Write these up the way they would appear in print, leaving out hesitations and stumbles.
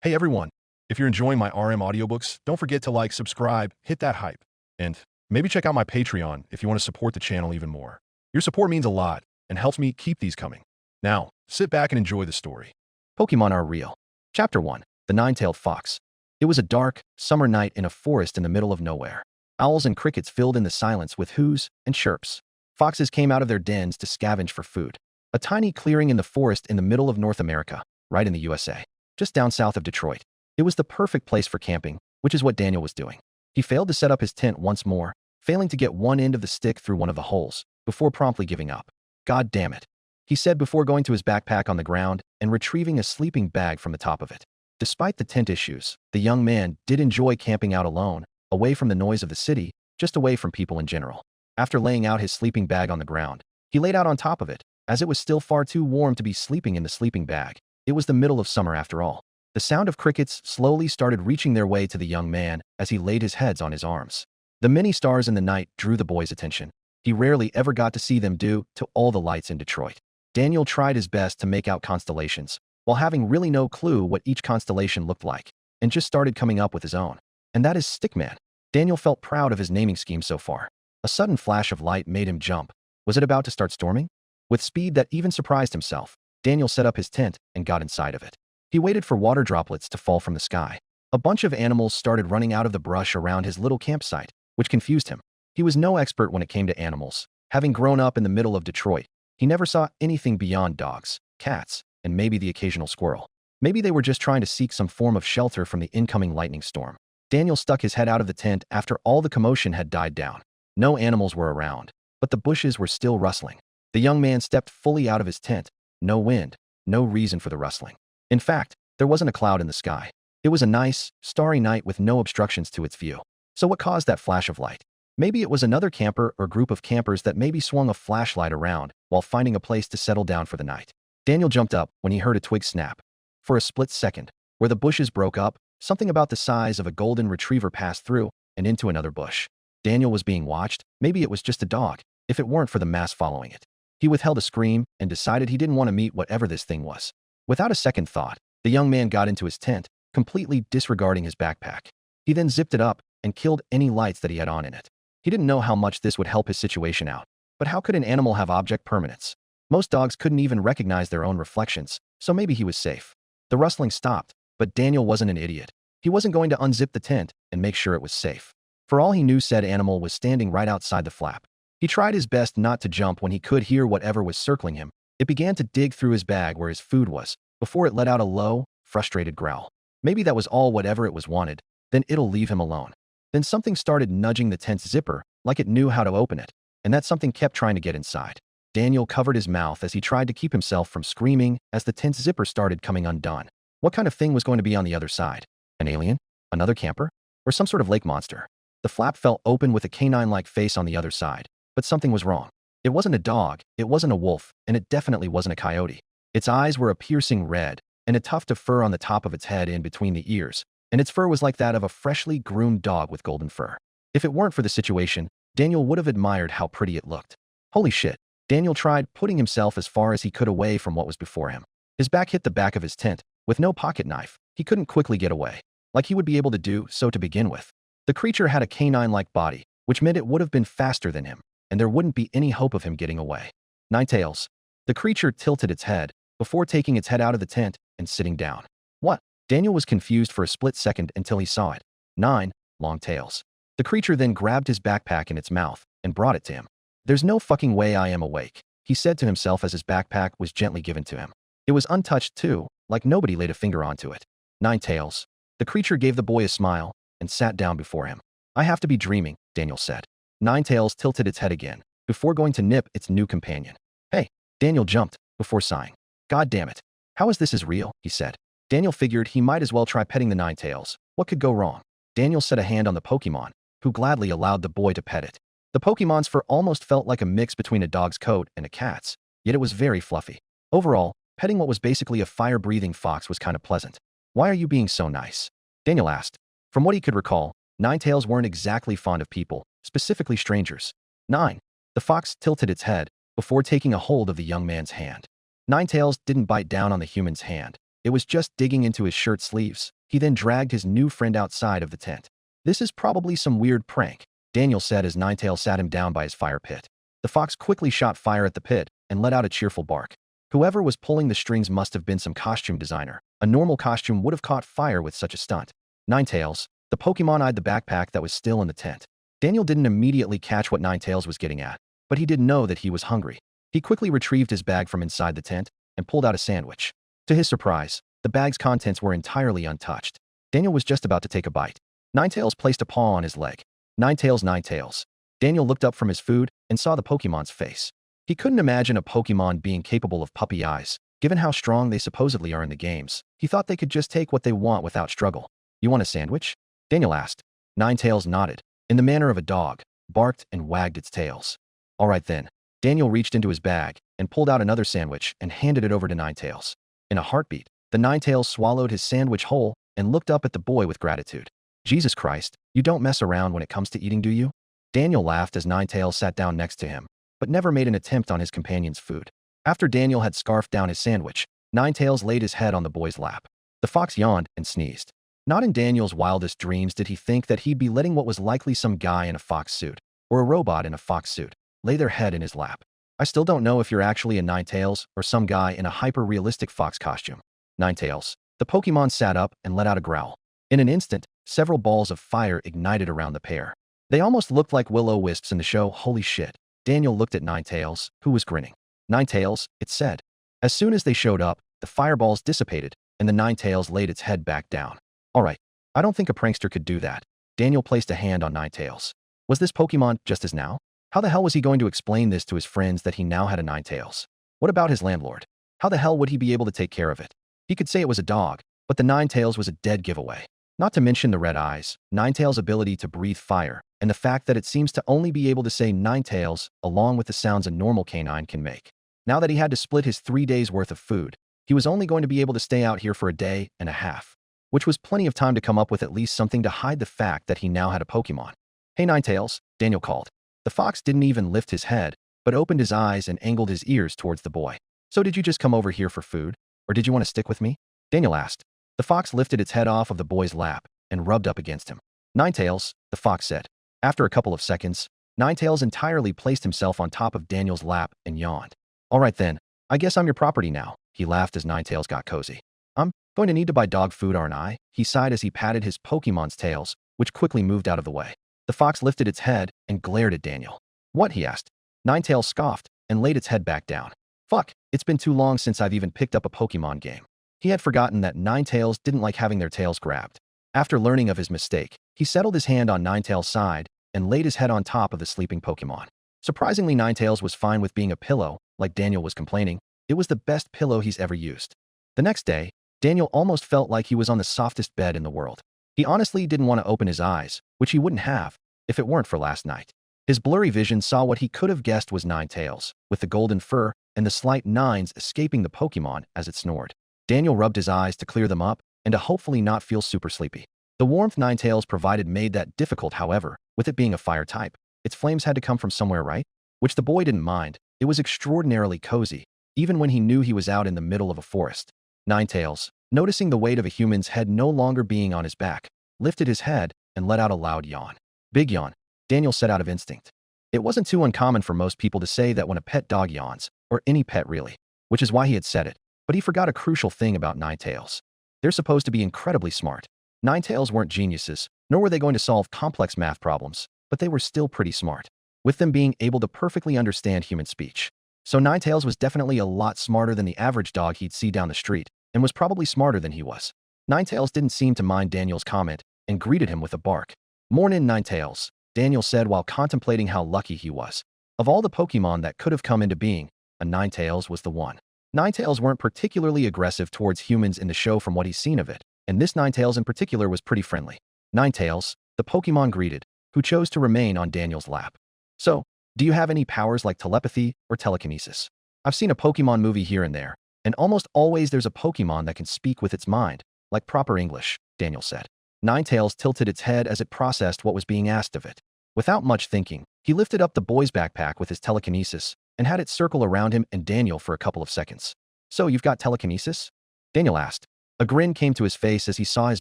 Hey everyone, if you're enjoying my RM audiobooks, don't forget to like, subscribe, hit that hype, and maybe check out my Patreon if you want to support the channel even more. Your support means a lot and helps me keep these coming. Now, sit back and enjoy the story. Pokemon are real. Chapter 1. The Nine-Tailed Fox. It was a dark, summer night in a forest in the middle of nowhere. Owls and crickets filled in the silence with hoos and chirps. Foxes came out of their dens to scavenge for food. A tiny clearing in the forest in the middle of North America, right in the USA, just down south of Detroit. It was the perfect place for camping, which is what Daniel was doing. He failed to set up his tent once more, failing to get one end of the stick through one of the holes, before promptly giving up. God damn it, he said before going to his backpack on the ground and retrieving a sleeping bag from the top of it. Despite the tent issues, the young man did enjoy camping out alone, away from the noise of the city, just away from people in general. After laying out his sleeping bag on the ground, he laid out on top of it, as it was still far too warm to be sleeping in the sleeping bag. It was the middle of summer after all. The sound of crickets slowly started reaching their way to the young man as he laid his heads on his arms. The many stars in the night drew the boy's attention. He rarely ever got to see them due to all the lights in Detroit. Daniel tried his best to make out constellations, while having really no clue what each constellation looked like, and just started coming up with his own. And that is Stickman. Daniel felt proud of his naming scheme so far. A sudden flash of light made him jump. Was it about to start storming? With speed that even surprised himself, Daniel set up his tent and got inside of it. He waited for water droplets to fall from the sky. A bunch of animals started running out of the brush around his little campsite, which confused him. He was no expert when it came to animals. Having grown up in the middle of Detroit, he never saw anything beyond dogs, cats, and maybe the occasional squirrel. Maybe they were just trying to seek some form of shelter from the incoming lightning storm. Daniel stuck his head out of the tent after all the commotion had died down. No animals were around, but the bushes were still rustling. The young man stepped fully out of his tent. No wind, no reason for the rustling. In fact, there wasn't a cloud in the sky. It was a nice, starry night with no obstructions to its view. So what caused that flash of light? Maybe it was another camper or group of campers that maybe swung a flashlight around while finding a place to settle down for the night. Daniel jumped up when he heard a twig snap. For a split second, where the bushes broke up, something about the size of a golden retriever passed through and into another bush. Daniel was being watched. Maybe it was just a dog, if it weren't for the mass following it. He withheld a scream and decided he didn't want to meet whatever this thing was. Without a second thought, the young man got into his tent, completely disregarding his backpack. He then zipped it up and killed any lights that he had on in it. He didn't know how much this would help his situation out. But how could an animal have object permanence? Most dogs couldn't even recognize their own reflections, so maybe he was safe. The rustling stopped, but Daniel wasn't an idiot. He wasn't going to unzip the tent and make sure it was safe. For all he knew, said animal was standing right outside the flap. He tried his best not to jump when he could hear whatever was circling him. It began to dig through his bag where his food was, before it let out a low, frustrated growl. Maybe that was all whatever it was wanted, then it'll leave him alone. Then something started nudging the tent's zipper, like it knew how to open it, and that something kept trying to get inside. Daniel covered his mouth as he tried to keep himself from screaming as the tent's zipper started coming undone. What kind of thing was going to be on the other side? An alien? Another camper? Or some sort of lake monster? The flap fell open with a canine-like face on the other side, but something was wrong. It wasn't a dog, it wasn't a wolf, and it definitely wasn't a coyote. Its eyes were a piercing red, and a tuft of fur on the top of its head in between the ears, and its fur was like that of a freshly groomed dog with golden fur. If it weren't for the situation, Daniel would have admired how pretty it looked. Holy shit. Daniel tried putting himself as far as he could away from what was before him. His back hit the back of his tent. With no pocket knife, he couldn't quickly get away, like he would be able to do so to begin with. The creature had a canine-like body, which meant it would have been faster than him, and there wouldn't be any hope of him getting away. 9 tails. The creature tilted its head, before taking its head out of the tent and sitting down. What? Daniel was confused for a split second until he saw it. 9 long tails. The creature then grabbed his backpack in its mouth and brought it to him. There's no fucking way I am awake, he said to himself as his backpack was gently given to him. It was untouched too, like nobody laid a finger onto it. 9 tails. The creature gave the boy a smile and sat down before him. I have to be dreaming, Daniel said. 9 tails tilted its head again, before going to nip its new companion. Hey, Daniel jumped, before sighing. God damn it. How is this real, he said. Daniel figured he might as well try petting the 9 tails. What could go wrong? Daniel set a hand on the Pokémon, who gladly allowed the boy to pet it. The Pokémon's fur almost felt like a mix between a dog's coat and a cat's, yet it was very fluffy. Overall, petting what was basically a fire-breathing fox was kind of pleasant. Why are you being so nice? Daniel asked. From what he could recall, 9 tails weren't exactly fond of people, specifically strangers. 9. The fox tilted its head, before taking a hold of the young man's hand. 9 tails didn't bite down on the human's hand, It was just digging into his shirt sleeves. He then dragged his new friend outside of the tent. "This is probably some weird prank," Daniel said as Ninetails sat him down by his fire pit. The fox quickly shot fire at the pit and let out a cheerful bark. Whoever was pulling the strings must have been some costume designer. A normal costume would have caught fire with such a stunt. Ninetails, the Pokemon, eyed the backpack that was still in the tent. Daniel didn't immediately catch what Ninetails was getting at, but he did know that he was hungry. He quickly retrieved his bag from inside the tent and pulled out a sandwich. To his surprise, the bag's contents were entirely untouched. Daniel was just about to take a bite. Ninetails placed a paw on his leg. "Ninetails, Ninetails." Daniel looked up from his food and saw the Pokemon's face. He couldn't imagine a Pokemon being capable of puppy eyes, given how strong they supposedly are in the games. He thought they could just take what they want without struggle. "You want a sandwich?" Daniel asked. Ninetails nodded, in the manner of a dog, barked and wagged its tails. "All right then." Daniel reached into his bag and pulled out another sandwich and handed it over to Ninetails. In a heartbeat, the Ninetails swallowed his sandwich whole and looked up at the boy with gratitude. "Jesus Christ, you don't mess around when it comes to eating, do you?" Daniel laughed as Ninetails sat down next to him, but never made an attempt on his companion's food. After Daniel had scarfed down his sandwich, Ninetails laid his head on the boy's lap. The fox yawned and sneezed. Not in Daniel's wildest dreams did he think that he'd be letting what was likely some guy in a fox suit, or a robot in a fox suit, lay their head in his lap. "I still don't know if you're actually a Ninetails or some guy in a hyper-realistic fox costume." Ninetails. The Pokemon sat up and let out a growl. In an instant, several balls of fire ignited around the pair. They almost looked like will-o-wisps in the show Holy Shit. Daniel looked at Ninetails, who was grinning. "Ninetails," it said. As soon as they showed up, the fireballs dissipated, and the Ninetails laid its head back down. "All right, I don't think a prankster could do that." Daniel placed a hand on Ninetails. Was this Pokemon just as now? How the hell was he going to explain this to his friends that he now had a Ninetails? What about his landlord? How the hell would he be able to take care of it? He could say it was a dog, but the Ninetails was a dead giveaway. Not to mention the red eyes, Ninetails' ability to breathe fire, and the fact that it seems to only be able to say Ninetails along with the sounds a normal canine can make. Now that he had to split his 3 days' worth of food, he was only going to be able to stay out here for a day and a half, which was plenty of time to come up with at least something to hide the fact that he now had a Pokemon. "Hey Ninetails," Daniel called. The fox didn't even lift his head, but opened his eyes and angled his ears towards the boy. "So did you just come over here for food, or did you want to stick with me?" Daniel asked. The fox lifted its head off of the boy's lap and rubbed up against him. "Ninetails," the fox said. After a couple of seconds, Ninetails entirely placed himself on top of Daniel's lap and yawned. "All right then, I guess I'm your property now," he laughed as Ninetails got cozy. "I'm going to need to buy dog food, aren't I?" he sighed as he patted his Pokemon's tails, which quickly moved out of the way. The fox lifted its head and glared at Daniel. "What?" he asked. Ninetails scoffed and laid its head back down. "Fuck, it's been too long since I've even picked up a Pokemon game." He had forgotten that Ninetails didn't like having their tails grabbed. After learning of his mistake, he settled his hand on Ninetails' side and laid his head on top of the sleeping Pokemon. Surprisingly, Ninetails was fine with being a pillow, like Daniel was complaining. It was the best pillow he's ever used. The next day, Daniel almost felt like he was on the softest bed in the world. He honestly didn't want to open his eyes, which he wouldn't have if it weren't for last night. His blurry vision saw what he could have guessed was Ninetails, with the golden fur and the slight nines escaping the Pokemon as it snored. Daniel rubbed his eyes to clear them up and to hopefully not feel super sleepy. The warmth Ninetails provided made that difficult, however, with it being a fire type. Its flames had to come from somewhere, right? Which the boy didn't mind. It was extraordinarily cozy, even when he knew he was out in the middle of a forest. Ninetails, noticing the weight of a human's head no longer being on his back, lifted his head and let out a loud yawn. Big yawn, Daniel said out of instinct. It wasn't too uncommon for most people to say that when a pet dog yawns, or any pet really, which is why he had said it. But he forgot a crucial thing about Ninetails. They're supposed to be incredibly smart. Ninetails weren't geniuses, nor were they going to solve complex math problems, but they were still pretty smart, with them being able to perfectly understand human speech. So Ninetails was definitely a lot smarter than the average dog he'd see down the street, and was probably smarter than he was. Ninetails didn't seem to mind Daniel's comment and greeted him with a bark. "Mornin', Ninetails," Daniel said while contemplating how lucky he was. Of all the Pokemon that could have come into being, a Ninetails was the one. Ninetails weren't particularly aggressive towards humans in the show from what he's seen of it, and this Ninetails in particular was pretty friendly. Ninetails, the Pokemon greeted, who chose to remain on Daniel's lap. "So, do you have any powers like telepathy or telekinesis? I've seen a Pokemon movie here and there, and almost always there's a Pokemon that can speak with its mind, like proper English," Daniel said. Ninetails tilted its head as it processed what was being asked of it. Without much thinking, he lifted up the boy's backpack with his telekinesis and had it circle around him and Daniel for a couple of seconds. "So you've got telekinesis?" Daniel asked. A grin came to his face as he saw his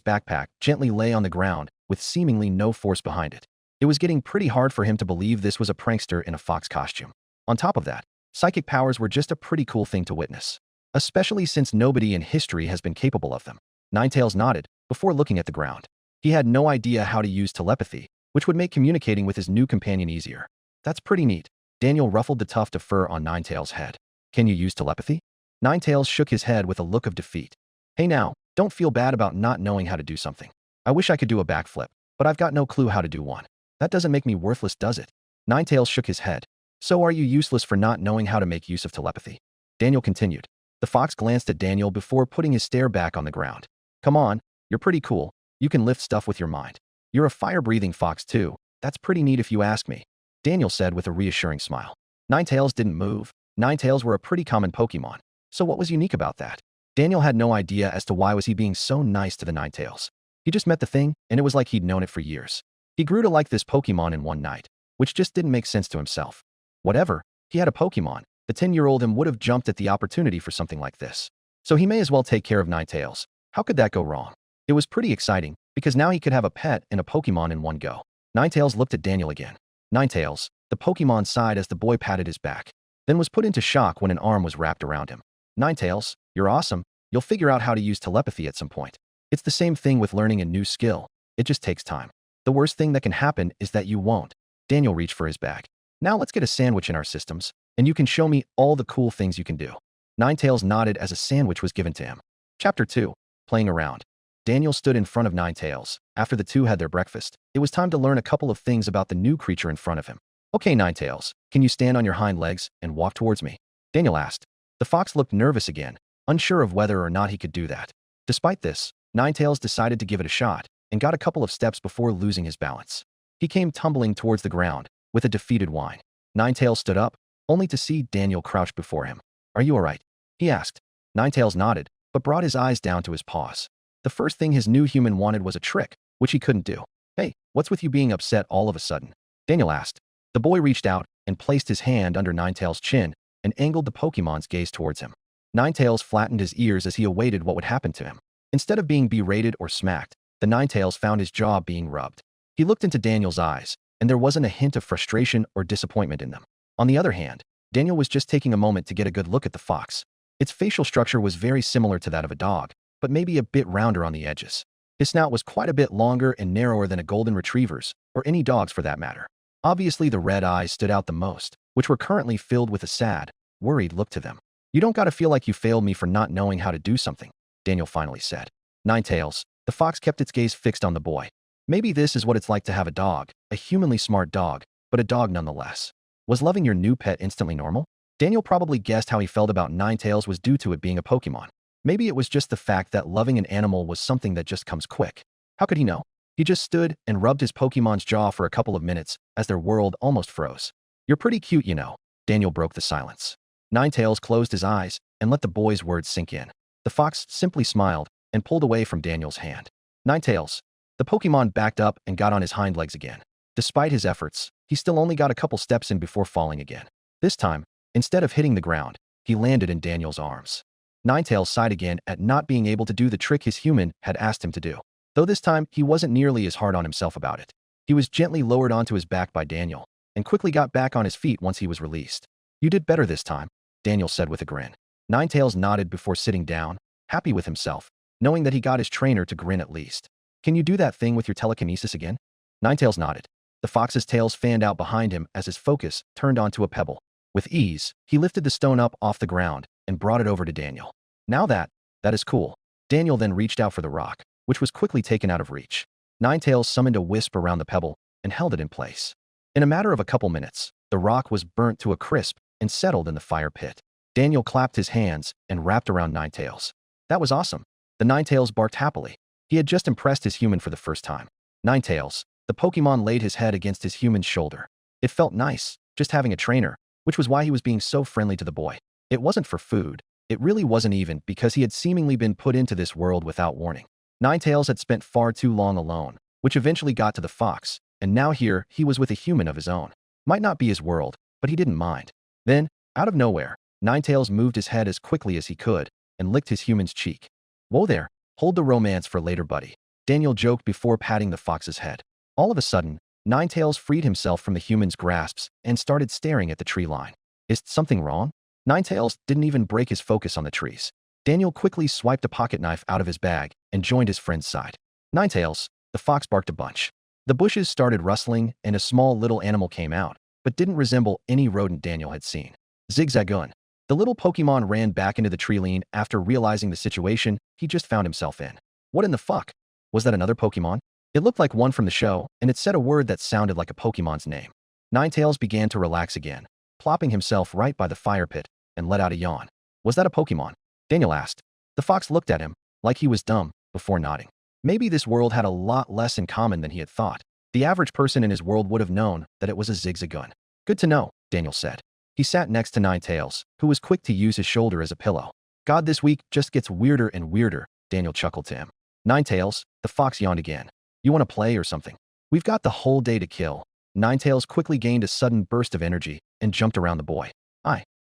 backpack gently lay on the ground with seemingly no force behind it. It was getting pretty hard for him to believe this was a prankster in a fox costume. On top of that, psychic powers were just a pretty cool thing to witness, especially since nobody in history has been capable of them. Ninetales nodded before looking at the ground. He had no idea how to use telepathy, which would make communicating with his new companion easier. That's pretty neat. Daniel ruffled the tuft of fur on Ninetales' head. Can you use telepathy? Ninetales shook his head with a look of defeat. Hey now, don't feel bad about not knowing how to do something. I wish I could do a backflip, but I've got no clue how to do one. That doesn't make me worthless, does it? Ninetales shook his head. So are you useless for not knowing how to make use of telepathy? Daniel continued. The fox glanced at Daniel before putting his stare back on the ground. Come on, you're pretty cool. You can lift stuff with your mind. You're a fire-breathing fox too. That's pretty neat if you ask me, Daniel said with a reassuring smile. Ninetales didn't move. Ninetales were a pretty common Pokémon. So what was unique about that? Daniel had no idea as to why was he being so nice to the Ninetales. He just met the thing, and it was like he'd known it for years. He grew to like this Pokémon in one night, which just didn't make sense to himself. Whatever, he had a Pokémon. The 10-year-old him would have jumped at the opportunity for something like this. So he may as well take care of Ninetales. How could that go wrong? It was pretty exciting, because now he could have a pet and a Pokémon in one go. Ninetales looked at Daniel again. Ninetales, the Pokémon sighed as the boy patted his back, then was put into shock when an arm was wrapped around him. Ninetales, you're awesome. You'll figure out how to use telepathy at some point. It's the same thing with learning a new skill. It just takes time. The worst thing that can happen is that you won't. Daniel reached for his bag. Now let's get a sandwich in our systems, and you can show me all the cool things you can do. Ninetales nodded as a sandwich was given to him. Chapter 2. Playing around. Daniel stood in front of Ninetales. After the two had their breakfast, it was time to learn a couple of things about the new creature in front of him. Okay, Ninetales, can you stand on your hind legs and walk towards me? Daniel asked. The fox looked nervous again, unsure of whether or not he could do that. Despite this, Ninetales decided to give it a shot and got a couple of steps before losing his balance. He came tumbling towards the ground with a defeated whine. Ninetales stood up, only to see Daniel crouched before him. Are you all right? He asked. Ninetales nodded, but brought his eyes down to his paws. The first thing his new human wanted was a trick, which he couldn't do. Hey, what's with you being upset all of a sudden? Daniel asked. The boy reached out and placed his hand under Ninetales' chin and angled the Pokémon's gaze towards him. Ninetales flattened his ears as he awaited what would happen to him. Instead of being berated or smacked, the Ninetales found his jaw being rubbed. He looked into Daniel's eyes, and there wasn't a hint of frustration or disappointment in them. On the other hand, Daniel was just taking a moment to get a good look at the fox. Its facial structure was very similar to that of a dog, but maybe a bit rounder on the edges. His snout was quite a bit longer and narrower than a golden retriever's, or any dog's for that matter. Obviously, the red eyes stood out the most, which were currently filled with a sad, worried look to them. You don't gotta feel like you failed me for not knowing how to do something, Daniel finally said. Ninetales, the fox kept its gaze fixed on the boy. Maybe this is what it's like to have a dog, a humanly smart dog, but a dog nonetheless. Was loving your new pet instantly normal? Daniel probably guessed how he felt about Ninetales was due to it being a Pokémon. Maybe it was just the fact that loving an animal was something that just comes quick. How could he know? He just stood and rubbed his Pokémon's jaw for a couple of minutes as their world almost froze. You're pretty cute, you know. Daniel broke the silence. Ninetales closed his eyes and let the boy's words sink in. The fox simply smiled and pulled away from Daniel's hand. Ninetales. The Pokémon backed up and got on his hind legs again. Despite his efforts, he still only got a couple steps in before falling again. This time, instead of hitting the ground, he landed in Daniel's arms. Ninetales sighed again at not being able to do the trick his human had asked him to do. Though this time, he wasn't nearly as hard on himself about it. He was gently lowered onto his back by Daniel and quickly got back on his feet once he was released. You did better this time, Daniel said with a grin. Ninetales nodded before sitting down, happy with himself, knowing that he got his trainer to grin at least. Can you do that thing with your telekinesis again? Ninetales nodded. The fox's tails fanned out behind him as his focus turned onto a pebble. With ease, he lifted the stone up off the ground and brought it over to Daniel. Now that is cool. Daniel then reached out for the rock, which was quickly taken out of reach. Ninetales summoned a wisp around the pebble and held it in place. In a matter of a couple minutes, the rock was burnt to a crisp and settled in the fire pit. Daniel clapped his hands and wrapped around Ninetales. That was awesome. The Ninetales barked happily. He had just impressed his human for the first time. Ninetales, the Pokémon laid his head against his human's shoulder. It felt nice, just having a trainer, which was why he was being so friendly to the boy. It wasn't for food. It really wasn't even because he had seemingly been put into this world without warning. Ninetales had spent far too long alone, which eventually got to the fox, and now here he was with a human of his own. Might not be his world, but he didn't mind. Then, out of nowhere, Ninetales moved his head as quickly as he could and licked his human's cheek. Whoa there, hold the romance for later, buddy, Daniel joked before patting the fox's head. All of a sudden, Ninetails freed himself from the human's grasps and started staring at the tree line. Is something wrong? Ninetails didn't even break his focus on the trees. Daniel quickly swiped a pocket knife out of his bag and joined his friend's side. Ninetails, the fox barked a bunch. The bushes started rustling and a small little animal came out, but didn't resemble any rodent Daniel had seen. Zigzagoon. The little Pokemon ran back into the tree line after realizing the situation he just found himself in. What in the fuck? Was that another Pokemon? It looked like one from the show, and it said a word that sounded like a Pokemon's name. Ninetails began to relax again, plopping himself right by the fire pit, and let out a yawn. Was that a Pokemon? Daniel asked. The fox looked at him, like he was dumb, before nodding. Maybe this world had a lot less in common than he had thought. The average person in his world would have known that it was a Zigzagoon. Good to know, Daniel said. He sat next to Ninetails, who was quick to use his shoulder as a pillow. God, this week just gets weirder and weirder, Daniel chuckled to him. Ninetails, the fox yawned again. You want to play or something? We've got the whole day to kill. Ninetails quickly gained a sudden burst of energy and jumped around the boy.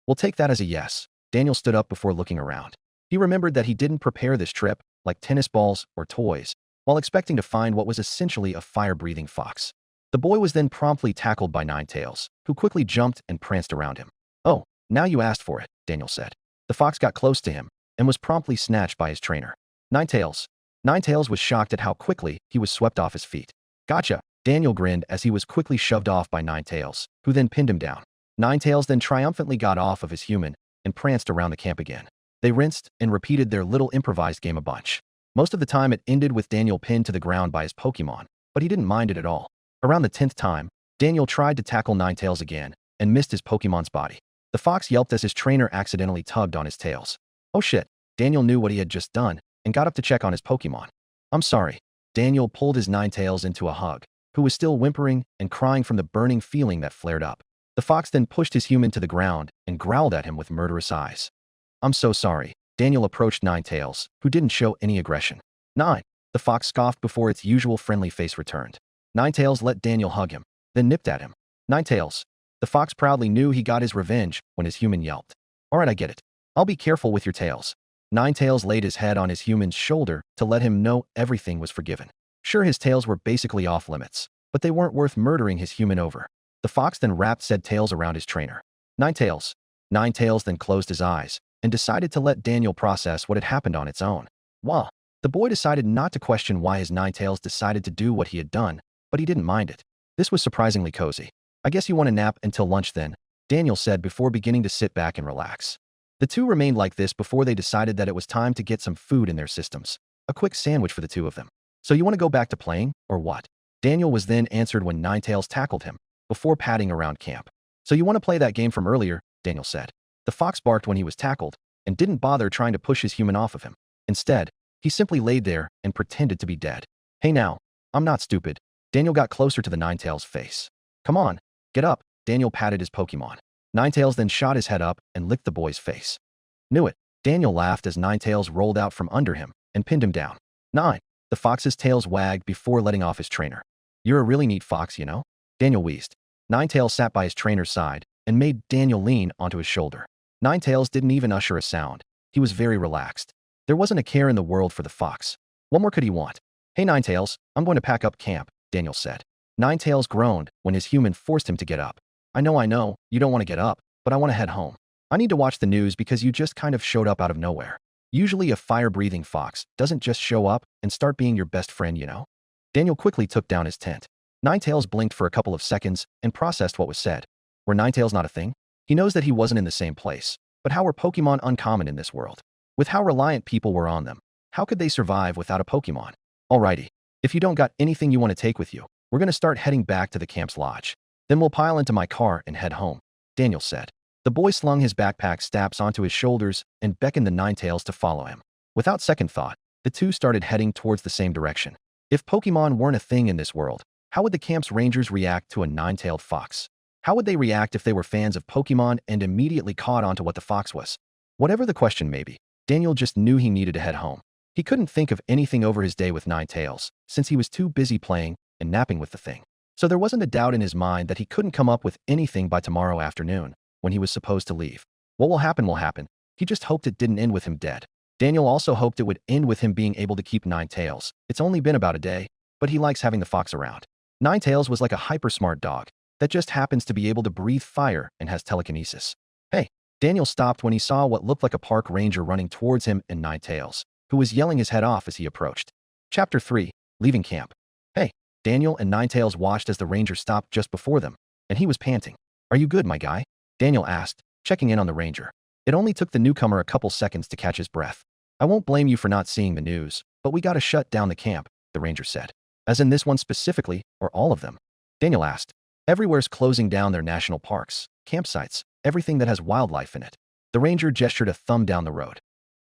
We'll take that as a yes. Daniel stood up before looking around. He remembered that he didn't prepare this trip, like tennis balls or toys, while expecting to find what was essentially a fire-breathing fox. The boy was then promptly tackled by Ninetails, who quickly jumped and pranced around him. Oh, now you asked for it, Daniel said. The fox got close to him and was promptly snatched by his trainer. Ninetails. Ninetails was shocked at how quickly he was swept off his feet. Gotcha, Daniel grinned as he was quickly shoved off by Ninetails, who then pinned him down. Ninetails then triumphantly got off of his human and pranced around the camp again. They rinsed and repeated their little improvised game a bunch. Most of the time it ended with Daniel pinned to the ground by his Pokemon, but he didn't mind it at all. Around the 10th time, Daniel tried to tackle Ninetails again and missed his Pokemon's body. The fox yelped as his trainer accidentally tugged on his tails. Oh shit, Daniel knew what he had just done and got up to check on his Pokemon. I'm sorry. Daniel pulled his Ninetails into a hug, who was still whimpering and crying from the burning feeling that flared up. The fox then pushed his human to the ground and growled at him with murderous eyes. I'm so sorry. Daniel approached Ninetails, who didn't show any aggression. Nine. The fox scoffed before its usual friendly face returned. Ninetails let Daniel hug him, then nipped at him. Ninetails. The fox proudly knew he got his revenge when his human yelped. Alright, I get it. I'll be careful with your tails. Ninetails laid his head on his human's shoulder to let him know everything was forgiven. Sure, his tails were basically off limits, but they weren't worth murdering his human over. The fox then wrapped said tails around his trainer. Ninetails. Ninetails then closed his eyes and decided to let Daniel process what had happened on its own. Wow. The boy decided not to question why his Ninetails decided to do what he had done, but he didn't mind it. This was surprisingly cozy. I guess you want to nap until lunch then, Daniel said before beginning to sit back and relax. The two remained like this before they decided that it was time to get some food in their systems. A quick sandwich for the two of them. So you want to go back to playing, or what? Daniel was then answered when Ninetails tackled him, before padding around camp. So you want to play that game from earlier, Daniel said. The fox barked when he was tackled, and didn't bother trying to push his human off of him. Instead, he simply laid there and pretended to be dead. Hey now, I'm not stupid. Daniel got closer to the Ninetails' face. Come on, get up, Daniel patted his Pokemon. Ninetails then shot his head up and licked the boy's face. Knew it, Daniel laughed as Ninetails rolled out from under him and pinned him down. 9. The fox's tails wagged before letting off his trainer. You're a really neat fox, you know? Daniel wheezed. Ninetails sat by his trainer's side and made Daniel lean onto his shoulder. Ninetails didn't even usher a sound. He was very relaxed. There wasn't a care in the world for the fox. What more could he want? Hey Ninetails, I'm going to pack up camp, Daniel said. Ninetails groaned when his human forced him to get up. I know, you don't want to get up, but I want to head home. I need to watch the news because you just kind of showed up out of nowhere. Usually a fire-breathing fox doesn't just show up and start being your best friend, you know? Daniel quickly took down his tent. Ninetails blinked for a couple of seconds and processed what was said. Were Ninetails not a thing? He knows that he wasn't in the same place, but how were Pokemon uncommon in this world? With how reliant people were on them, how could they survive without a Pokemon? Alrighty, if you don't got anything you want to take with you, we're going to start heading back to the camp's lodge. Then we'll pile into my car and head home, Daniel said. The boy slung his backpack straps onto his shoulders and beckoned the Ninetails to follow him. Without second thought, the two started heading towards the same direction. If Pokemon weren't a thing in this world, how would the camp's rangers react to a nine-tailed fox? How would they react if they were fans of Pokemon and immediately caught on to what the fox was? Whatever the question may be, Daniel just knew he needed to head home. He couldn't think of anything over his day with Ninetails, since he was too busy playing and napping with the thing. So there wasn't a doubt in his mind that he couldn't come up with anything by tomorrow afternoon, when he was supposed to leave. What will happen will happen. He just hoped it didn't end with him dead. Daniel also hoped it would end with him being able to keep Ninetales. It's only been about a day, but he likes having the fox around. Ninetales was like a hyper-smart dog that just happens to be able to breathe fire and has telekinesis. Hey, Daniel stopped when he saw what looked like a park ranger running towards him and Ninetales, who was yelling his head off as he approached. Chapter 3, Leaving Camp. Hey, Daniel and Ninetales watched as the ranger stopped just before them, and he was panting. Are you good, my guy? Daniel asked, checking in on the ranger. It only took the newcomer a couple seconds to catch his breath. I won't blame you for not seeing the news, but we gotta shut down the camp, the ranger said. As in this one specifically, or all of them? Daniel asked. Everywhere's closing down their national parks, campsites, everything that has wildlife in it. The ranger gestured a thumb down the road.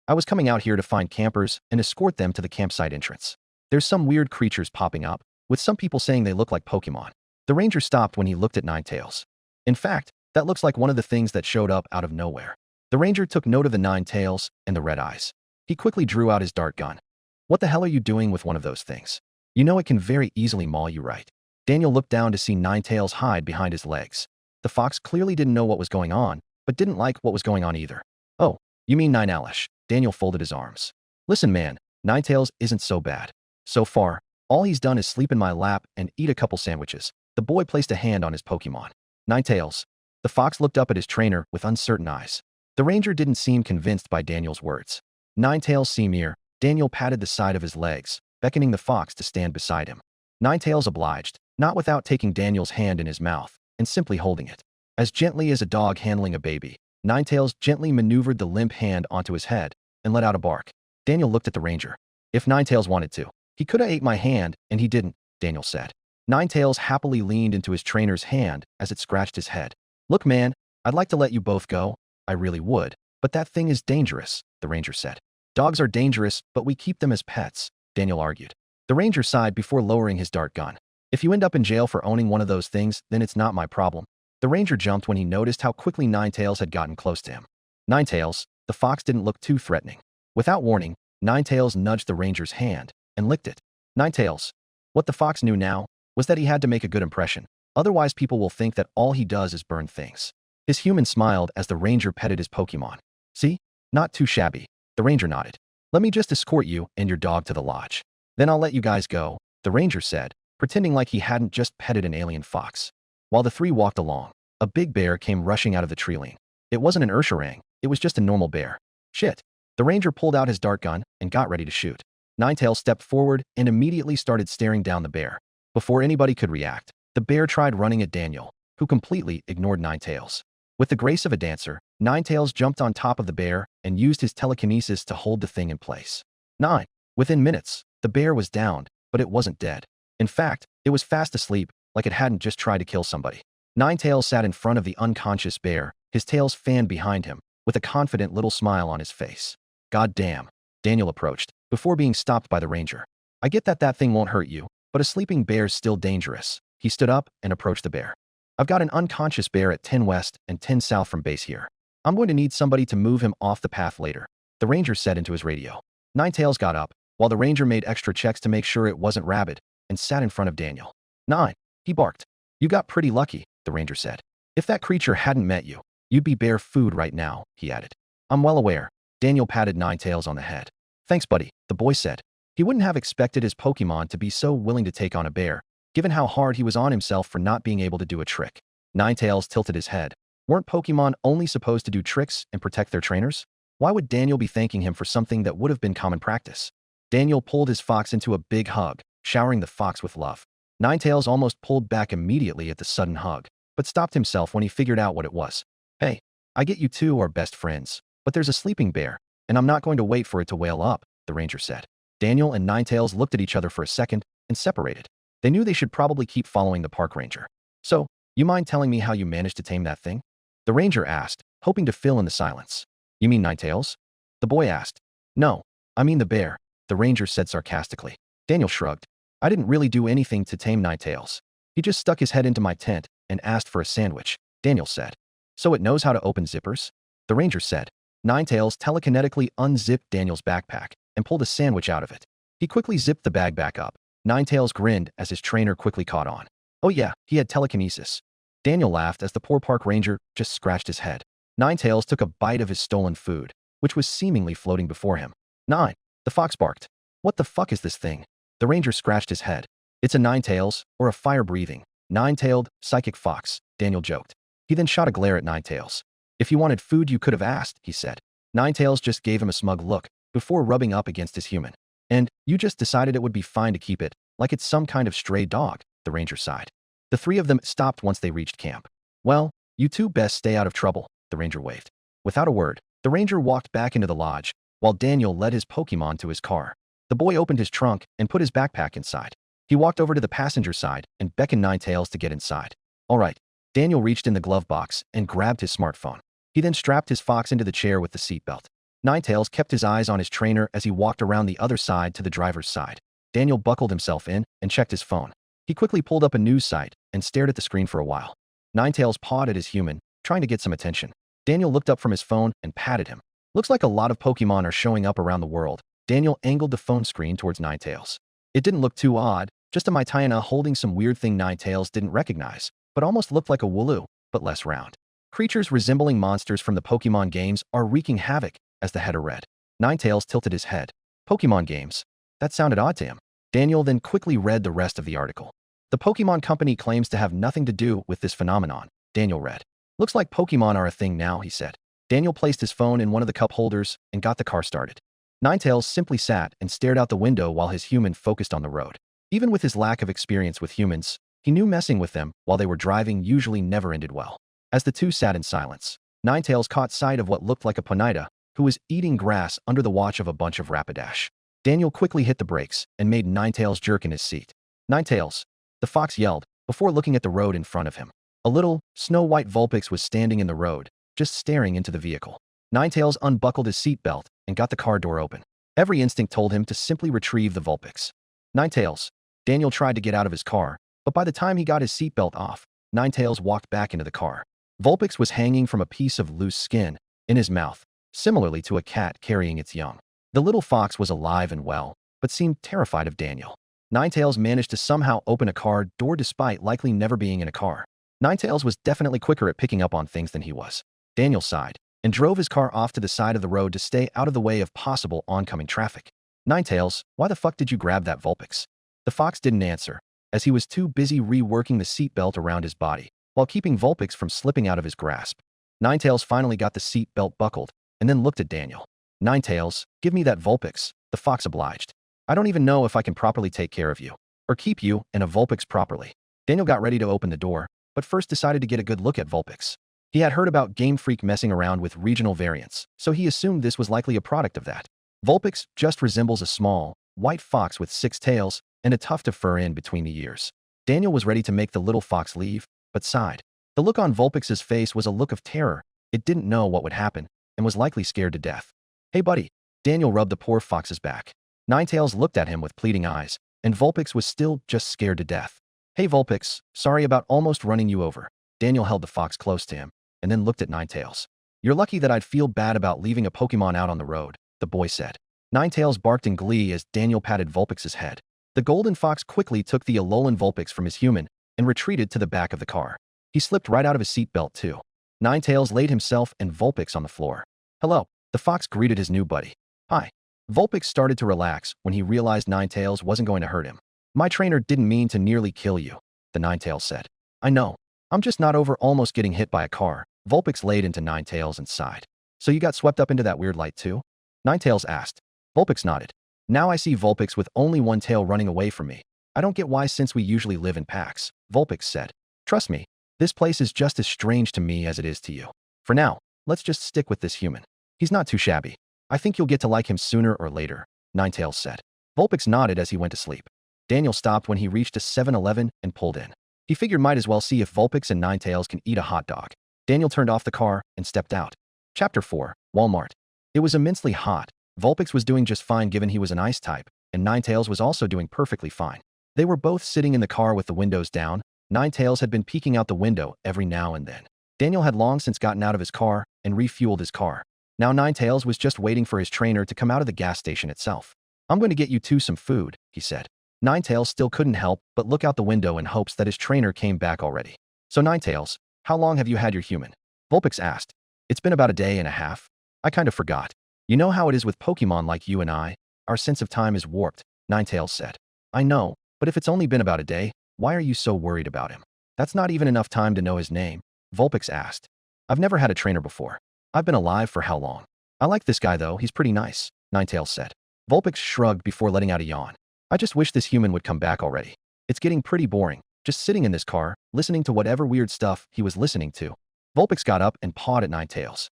I was coming out here to find campers and escort them to the campsite entrance. There's some weird creatures popping up, with some people saying they look like Pokémon. The ranger stopped when he looked at Ninetales. In fact, that looks like one of the things that showed up out of nowhere. The ranger took note of the Ninetales and the red eyes. He quickly drew out his dart gun. What the hell are you doing with one of those things? You know it can very easily maul you, right? Daniel looked down to see Ninetales hide behind his legs. The fox clearly didn't know what was going on, but didn't like what was going on either. Oh, you mean Ninalish? Daniel folded his arms. Listen, man, Ninetales isn't so bad. So far, all he's done is sleep in my lap and eat a couple sandwiches. The boy placed a hand on his Pokemon. Ninetales. The fox looked up at his trainer with uncertain eyes. The ranger didn't seem convinced by Daniel's words. Ninetales, see here. Daniel patted the side of his legs, beckoning the fox to stand beside him. Ninetales obliged, not without taking Daniel's hand in his mouth and simply holding it. As gently as a dog handling a baby, Ninetales gently maneuvered the limp hand onto his head and let out a bark. Daniel looked at the ranger. If Ninetales wanted to, he could have ate my hand, and he didn't, Daniel said. Ninetales happily leaned into his trainer's hand as it scratched his head. Look, man, I'd like to let you both go. I really would. But that thing is dangerous, the ranger said. Dogs are dangerous, but we keep them as pets, Daniel argued. The ranger sighed before lowering his dart gun. If you end up in jail for owning one of those things, then it's not my problem. The ranger jumped when he noticed how quickly Ninetales had gotten close to him. Ninetales, the fox didn't look too threatening. Without warning, Ninetales nudged the ranger's hand and licked it. Ninetales. What the fox knew now was that he had to make a good impression. Otherwise, people will think that all he does is burn things. His human smiled as the ranger petted his Pokemon. See? Not too shabby. The ranger nodded. Let me just escort you and your dog to the lodge. Then I'll let you guys go, the ranger said, pretending like he hadn't just petted an alien fox. While the three walked along, a big bear came rushing out of the tree line. It wasn't an Ursharang, it was just a normal bear. Shit. The ranger pulled out his dart gun and got ready to shoot. Ninetales stepped forward and immediately started staring down the bear. Before anybody could react, the bear tried running at Daniel, who completely ignored Ninetales. With the grace of a dancer, Ninetales jumped on top of the bear and used his telekinesis to hold the thing in place. 9. Within minutes, the bear was downed, but it wasn't dead. In fact, it was fast asleep, like it hadn't just tried to kill somebody. Ninetales sat in front of the unconscious bear, his tails fanned behind him, with a confident little smile on his face. God damn. Daniel approached, before being stopped by the ranger. I get that thing won't hurt you, but a sleeping bear's still dangerous. He stood up and approached the bear. I've got an unconscious bear at 10 west and 10 south from base here. I'm going to need somebody to move him off the path later, the ranger said into his radio. Ninetales got up, while the ranger made extra checks to make sure it wasn't rabid, and sat in front of Daniel. 9. He barked. You got pretty lucky, the ranger said. If that creature hadn't met you, you'd be bear food right now, he added. I'm well aware. Daniel patted Ninetales on the head. Thanks, buddy, the boy said. He wouldn't have expected his Pokemon to be so willing to take on a bear, given how hard he was on himself for not being able to do a trick. Ninetales tilted his head. Weren't Pokemon only supposed to do tricks and protect their trainers? Why would Daniel be thanking him for something that would have been common practice? Daniel pulled his fox into a big hug, showering the fox with love. Ninetales almost pulled back immediately at the sudden hug, but stopped himself when he figured out what it was. Hey, I get you two are best friends, but there's a sleeping bear, and I'm not going to wait for it to wail up, the ranger said. Daniel and Ninetales looked at each other for a second and separated. They knew they should probably keep following the park ranger. So, you mind telling me how you managed to tame that thing? The ranger asked, hoping to fill in the silence. You mean Ninetales? The boy asked. No, I mean the bear, the ranger said sarcastically. Daniel shrugged. I didn't really do anything to tame Ninetales. He just stuck his head into my tent and asked for a sandwich, Daniel said. So it knows how to open zippers? The ranger said. Ninetales telekinetically unzipped Daniel's backpack and pulled a sandwich out of it. He quickly zipped the bag back up. Ninetales grinned as his trainer quickly caught on. Oh yeah, he had telekinesis. Daniel laughed as the poor park ranger just scratched his head. Ninetales took a bite of his stolen food, which was seemingly floating before him. 9. The fox barked. What the fuck is this thing? The ranger scratched his head. It's a nine-tails, or a fire-breathing, nine-tailed, psychic fox, Daniel joked. He then shot a glare at Ninetails. If you wanted food, you could have asked, he said. Ninetails just gave him a smug look before rubbing up against his human. And you just decided it would be fine to keep it, like it's some kind of stray dog, the ranger sighed. The three of them stopped once they reached camp. Well, you two best stay out of trouble, the ranger waved. Without a word, the ranger walked back into the lodge, while Daniel led his Pokémon to his car. The boy opened his trunk and put his backpack inside. He walked over to the passenger side and beckoned Ninetails to get inside. All right. Daniel reached in the glove box and grabbed his smartphone. He then strapped his fox into the chair with the seatbelt. Ninetails kept his eyes on his trainer as he walked around the other side to the driver's side. Daniel buckled himself in and checked his phone. He quickly pulled up a news site and stared at the screen for a while. Ninetails pawed at his human, trying to get some attention. Daniel looked up from his phone and patted him. Looks like a lot of Pokémon are showing up around the world. Daniel angled the phone screen towards Ninetails. It didn't look too odd, just a Mytiana holding some weird thing Ninetails didn't recognize, but almost looked like a Wooloo, but less round. Creatures resembling monsters from the Pokémon games are wreaking havoc, as the header read. Ninetails tilted his head. Pokémon games. That sounded odd to him. Daniel then quickly read the rest of the article. The Pokémon Company claims to have nothing to do with this phenomenon, Daniel read. Looks like Pokémon are a thing now, he said. Daniel placed his phone in one of the cup holders and got the car started. Ninetails simply sat and stared out the window while his human focused on the road. Even with his lack of experience with humans, he knew messing with them while they were driving usually never ended well. As the two sat in silence, Ninetails caught sight of what looked like a Ponyta, who was eating grass under the watch of a bunch of Rapidash. Daniel quickly hit the brakes and made Ninetails jerk in his seat. Ninetails, the fox yelled, before looking at the road in front of him. A little, snow-white Vulpix was standing in the road, just staring into the vehicle. Ninetails unbuckled his seatbelt and got the car door open. Every instinct told him to simply retrieve the Vulpix. Ninetails. Daniel tried to get out of his car, but by the time he got his seatbelt off, Ninetails walked back into the car. Vulpix was hanging from a piece of loose skin in his mouth, similarly to a cat carrying its young. The little fox was alive and well, but seemed terrified of Daniel. Ninetails managed to somehow open a car door despite likely never being in a car. Ninetails was definitely quicker at picking up on things than he was. Daniel sighed and drove his car off to the side of the road to stay out of the way of possible oncoming traffic. Ninetails, why the fuck did you grab that Vulpix? The fox didn't answer, as he was too busy reworking the seatbelt around his body, while keeping Vulpix from slipping out of his grasp. Ninetails finally got the seatbelt buckled, and then looked at Daniel. Ninetails, give me that Vulpix, the fox obliged. I don't even know if I can properly take care of you, or keep you and a Vulpix properly. Daniel got ready to open the door, but first decided to get a good look at Vulpix. He had heard about Game Freak messing around with regional variants, so he assumed this was likely a product of that. Vulpix just resembles a small, white fox with 6 tails and a tuft of fur in between the ears. Daniel was ready to make the little fox leave, but sighed. The look on Vulpix's face was a look of terror. It didn't know what would happen, and was likely scared to death. Hey buddy. Daniel rubbed the poor fox's back. Ninetails looked at him with pleading eyes, and Vulpix was still just scared to death. Hey Vulpix, sorry about almost running you over. Daniel held the fox close to him, and then looked at Ninetails. You're lucky that I'd feel bad about leaving a Pokémon out on the road, the boy said. Ninetails barked in glee as Daniel patted Vulpix's head. The golden fox quickly took the Alolan Vulpix from his human and retreated to the back of the car. He slipped right out of his seatbelt too. Ninetails laid himself and Vulpix on the floor. Hello, the fox greeted his new buddy. Hi. Vulpix started to relax when he realized Ninetails wasn't going to hurt him. My trainer didn't mean to nearly kill you, the Ninetails said. I know. I'm just not over almost getting hit by a car. Vulpix laid into Ninetails and sighed. So you got swept up into that weird light too? Ninetails asked. Vulpix nodded. Now I see Vulpix with only one tail running away from me. I don't get why since we usually live in packs, Vulpix said. Trust me, this place is just as strange to me as it is to you. For now, let's just stick with this human. He's not too shabby. I think you'll get to like him sooner or later, Ninetails said. Vulpix nodded as he went to sleep. Daniel stopped when he reached a 7-Eleven and pulled in. He figured might as well see if Vulpix and Ninetails can eat a hot dog. Daniel turned off the car and stepped out. Chapter 4, Walmart. It was immensely hot. Vulpix was doing just fine given he was an ice type, and Ninetails was also doing perfectly fine. They were both sitting in the car with the windows down. Ninetails had been peeking out the window every now and then. Daniel had long since gotten out of his car and refueled his car. Now Ninetails was just waiting for his trainer to come out of the gas station itself. I'm going to get you two some food, he said. Ninetails still couldn't help but look out the window in hopes that his trainer came back already. So Ninetails, how long have you had your human? Vulpix asked. It's been about a day and a half. I kind of forgot. You know how it is with Pokemon like you and I. Our sense of time is warped, Ninetales said. I know, but if it's only been about a day, why are you so worried about him? That's not even enough time to know his name, Vulpix asked. I've never had a trainer before. I've been alive for how long? I like this guy though, he's pretty nice, Ninetales said. Vulpix shrugged before letting out a yawn. I just wish this human would come back already. It's getting pretty boring, just sitting in this car, listening to whatever weird stuff he was listening to. Vulpix got up and pawed at Ninetales.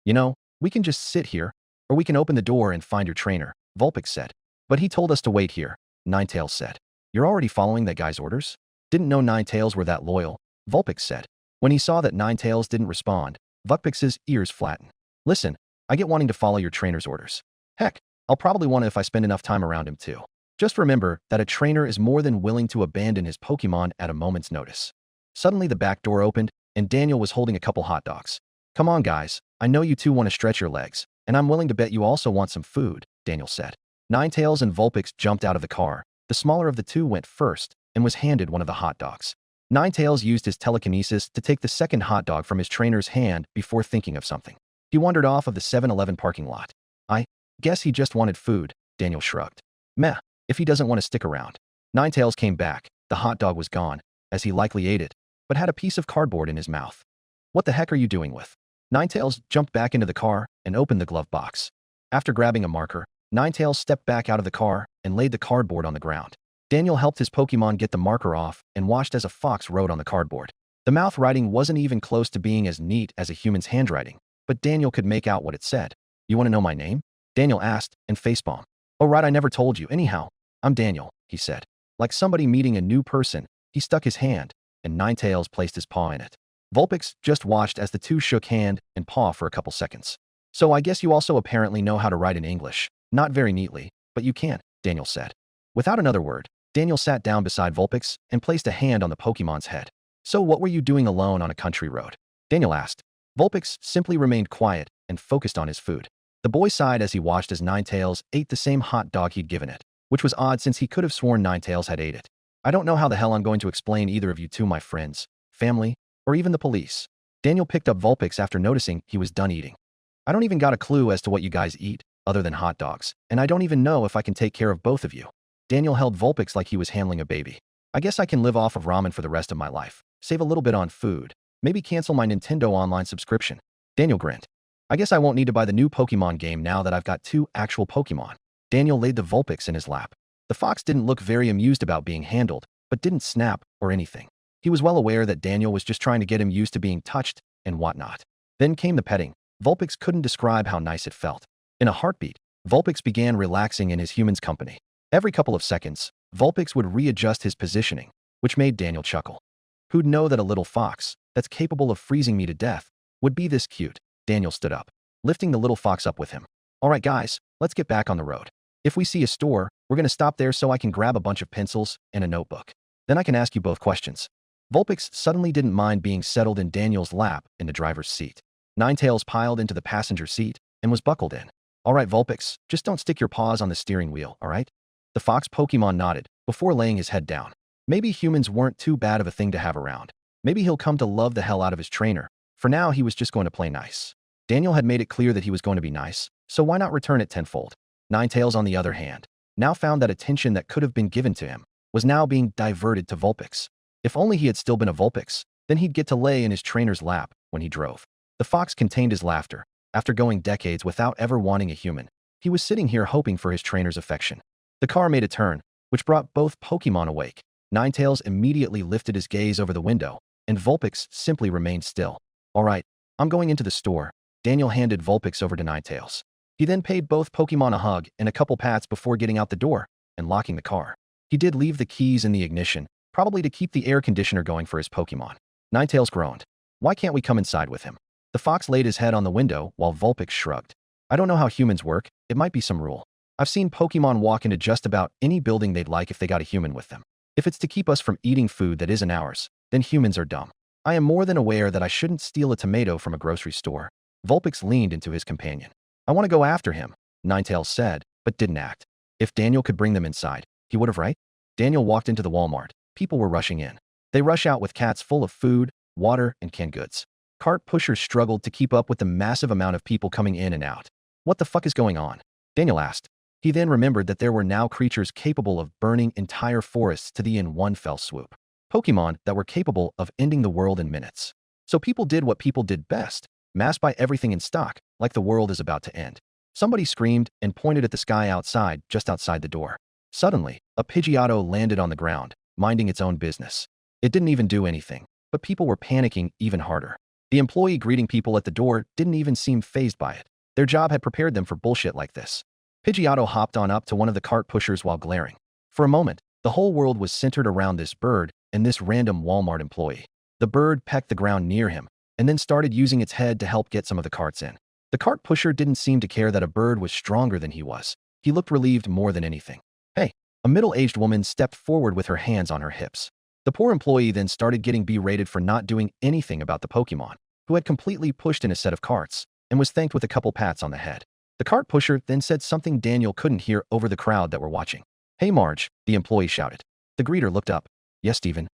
You know, we can just sit here, or we can open the door and find your trainer, Vulpix said. But he told us to wait here, Ninetales said. You're already following that guy's orders? Didn't know Ninetales were that loyal, Vulpix said. When he saw that Ninetales didn't respond, Vulpix's ears flattened. Listen, I get wanting to follow your trainer's orders. Heck, I'll probably want to if I spend enough time around him too. Just remember that a trainer is more than willing to abandon his Pokemon at a moment's notice. Suddenly the back door opened, and Daniel was holding a couple hot dogs. Come on guys, I know you two want to stretch your legs, and I'm willing to bet you also want some food, Daniel said. Ninetales and Vulpix jumped out of the car. The smaller of the two went first and was handed one of the hot dogs. Ninetales used his telekinesis to take the second hot dog from his trainer's hand before thinking of something. He wandered off of the 7-Eleven parking lot. I guess he just wanted food, Daniel shrugged. Meh, if he doesn't want to stick around. Ninetales came back. The hot dog was gone, as he likely ate it, but had a piece of cardboard in his mouth. What the heck are you doing with? Ninetales jumped back into the car and opened the glove box. After grabbing a marker, Ninetales stepped back out of the car and laid the cardboard on the ground. Daniel helped his Pokemon get the marker off and watched as a fox wrote on the cardboard. The mouth writing wasn't even close to being as neat as a human's handwriting, but Daniel could make out what it said. You want to know my name? Daniel asked and facepalmed. Oh right, I never told you. Anyhow, I'm Daniel, he said. Like somebody meeting a new person, he stuck his hand, and Ninetales placed his paw in it. Vulpix just watched as the two shook hand and paw for a couple seconds. So I guess you also apparently know how to write in English. Not very neatly, but you can, Daniel said. Without another word, Daniel sat down beside Vulpix and placed a hand on the Pokemon's head. So what were you doing alone on a country road? Daniel asked. Vulpix simply remained quiet and focused on his food. The boy sighed as he watched as Ninetales ate the same hot dog he'd given it, which was odd since he could have sworn Ninetales had ate it. I don't know how the hell I'm going to explain either of you to my friends, family, or even the police. Daniel picked up Vulpix after noticing he was done eating. I don't even got a clue as to what you guys eat, other than hot dogs, and I don't even know if I can take care of both of you. Daniel held Vulpix like he was handling a baby. I guess I can live off of ramen for the rest of my life, save a little bit on food, maybe cancel my Nintendo Online subscription. Daniel grinned. I guess I won't need to buy the new Pokemon game now that I've got 2 actual Pokemon. Daniel laid the Vulpix in his lap. The fox didn't look very amused about being handled, but didn't snap or anything. He was well aware that Daniel was just trying to get him used to being touched and whatnot. Then came the petting. Vulpix couldn't describe how nice it felt. In a heartbeat, Vulpix began relaxing in his human's company. Every couple of seconds, Vulpix would readjust his positioning, which made Daniel chuckle. Who'd know that a little fox, that's capable of freezing me to death, would be this cute? Daniel stood up, lifting the little fox up with him. All right, guys, let's get back on the road. If we see a store, we're going to stop there so I can grab a bunch of pencils and a notebook. Then I can ask you both questions. Vulpix suddenly didn't mind being settled in Daniel's lap in the driver's seat. Ninetales piled into the passenger seat and was buckled in. All right, Vulpix, just don't stick your paws on the steering wheel, all right? The fox Pokemon nodded before laying his head down. Maybe humans weren't too bad of a thing to have around. Maybe he'll come to love the hell out of his trainer. For now, he was just going to play nice. Daniel had made it clear that he was going to be nice, so why not return it tenfold? Ninetales, on the other hand, now found that attention that could have been given to him was now being diverted to Vulpix. If only he had still been a Vulpix, then he'd get to lay in his trainer's lap when he drove. The fox contained his laughter. After going decades without ever wanting a human, he was sitting here hoping for his trainer's affection. The car made a turn, which brought both Pokemon awake. Ninetales immediately lifted his gaze over the window, and Vulpix simply remained still. All right, I'm going into the store. Daniel handed Vulpix over to Ninetales. He then paid both Pokemon a hug and a couple pats before getting out the door and locking the car. He did leave the keys in the ignition, probably to keep the air conditioner going for his Pokemon. Ninetales groaned. Why can't we come inside with him? The fox laid his head on the window while Vulpix shrugged. I don't know how humans work. It might be some rule. I've seen Pokemon walk into just about any building they'd like if they got a human with them. If it's to keep us from eating food that isn't ours, then humans are dumb. I am more than aware that I shouldn't steal a tomato from a grocery store. Vulpix leaned into his companion. I want to go after him, Ninetales said, but didn't act. If Daniel could bring them inside, he would have, right? Daniel walked into the Walmart. People were rushing in. They rush out with cats full of food, water, and canned goods. Cart pushers struggled to keep up with the massive amount of people coming in and out. What the fuck is going on? Daniel asked. He then remembered that there were now creatures capable of burning entire forests to the in one fell swoop. Pokémon that were capable of ending the world in minutes. So people did what people did best, mass buy everything in stock, like the world is about to end. Somebody screamed and pointed at the sky outside, just outside the door. Suddenly, a Pidgeotto landed on the ground, minding its own business. It didn't even do anything, but people were panicking even harder. The employee greeting people at the door didn't even seem fazed by it. Their job had prepared them for bullshit like this. Pidgeotto hopped on up to one of the cart pushers while glaring. For a moment, the whole world was centered around this bird and this random Walmart employee. The bird pecked the ground near him and then started using its head to help get some of the carts in. The cart pusher didn't seem to care that a bird was stronger than he was. He looked relieved more than anything. Hey, a middle-aged woman stepped forward with her hands on her hips. The poor employee then started getting berated for not doing anything about the Pokémon, who had completely pushed in a set of carts and was thanked with a couple pats on the head. The cart pusher then said something Daniel couldn't hear over the crowd that were watching. Hey Marge, the employee shouted. The greeter looked up. Yes, Steven.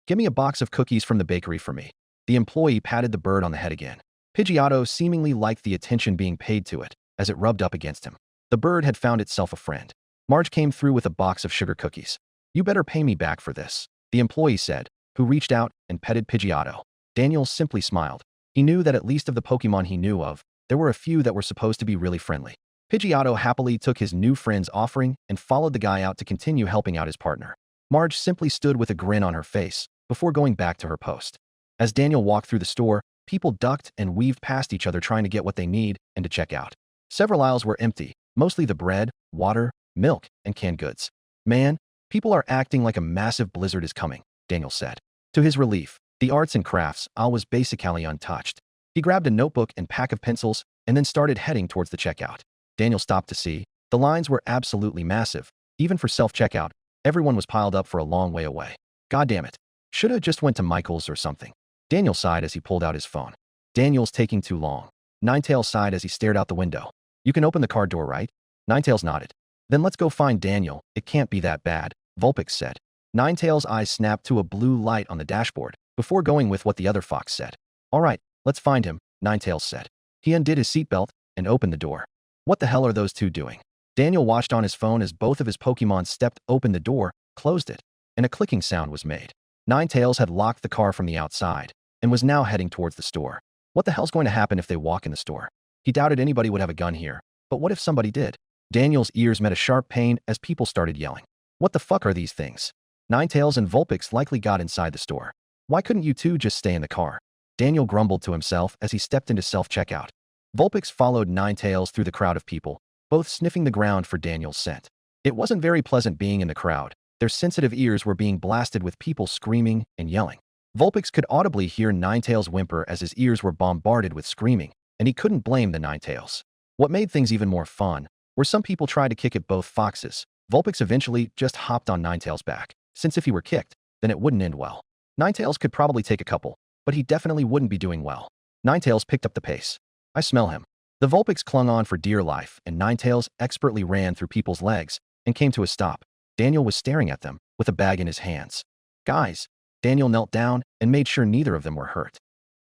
Give me a box of cookies from the bakery for me. The employee patted the bird on the head again. Pidgeotto seemingly liked the attention being paid to it, as it rubbed up against him. The bird had found itself a friend. Marge came through with a box of sugar cookies. You better pay me back for this, the employee said, who reached out and petted Pidgeotto. Daniel simply smiled. He knew that at least of the Pokémon he knew of, there were a few that were supposed to be really friendly. Pidgeotto happily took his new friend's offering and followed the guy out to continue helping out his partner. Marge simply stood with a grin on her face before going back to her post. As Daniel walked through the store, people ducked and weaved past each other trying to get what they need and to check out. Several aisles were empty, mostly the bread, water, milk, and canned goods. Man, people are acting like a massive blizzard is coming, Daniel said. To his relief, the arts and crafts aisle was basically untouched. He grabbed a notebook and pack of pencils and then started heading towards the checkout. Daniel stopped to see. The lines were absolutely massive. Even for self-checkout, everyone was piled up for a long way away. God damn it. Shoulda just went to Michael's or something. Daniel sighed as he pulled out his phone. Daniel's taking too long. Ninetales sighed as he stared out the window. You can open the car door, right? Ninetales nodded. Then let's go find Daniel. It can't be that bad, Vulpix said. Ninetales' eyes snapped to a blue light on the dashboard before going with what the other fox said. All right, let's find him, Ninetales said. He undid his seatbelt and opened the door. What the hell are those two doing? Daniel watched on his phone as both of his Pokémon stepped open the door, closed it, and a clicking sound was made. Ninetales had locked the car from the outside and was now heading towards the store. What the hell's going to happen if they walk in the store? He doubted anybody would have a gun here, but what if somebody did? Daniel's ears met a sharp pain as people started yelling. What the fuck are these things? Ninetales and Vulpix likely got inside the store. Why couldn't you two just stay in the car? Daniel grumbled to himself as he stepped into self-checkout. Vulpix followed Ninetales through the crowd of people, both sniffing the ground for Daniel's scent. It wasn't very pleasant being in the crowd. Their sensitive ears were being blasted with people screaming and yelling. Vulpix could audibly hear Ninetales whimper as his ears were bombarded with screaming, and he couldn't blame the Ninetales. What made things even more fun were some people tried to kick at both foxes. Vulpix eventually just hopped on Ninetales' back, since if he were kicked, then it wouldn't end well. Ninetales could probably take a couple, but he definitely wouldn't be doing well. Ninetales picked up the pace. I smell him. The Vulpix clung on for dear life, and Ninetales expertly ran through people's legs and came to a stop. Daniel was staring at them, with a bag in his hands. Guys, Daniel knelt down and made sure neither of them were hurt.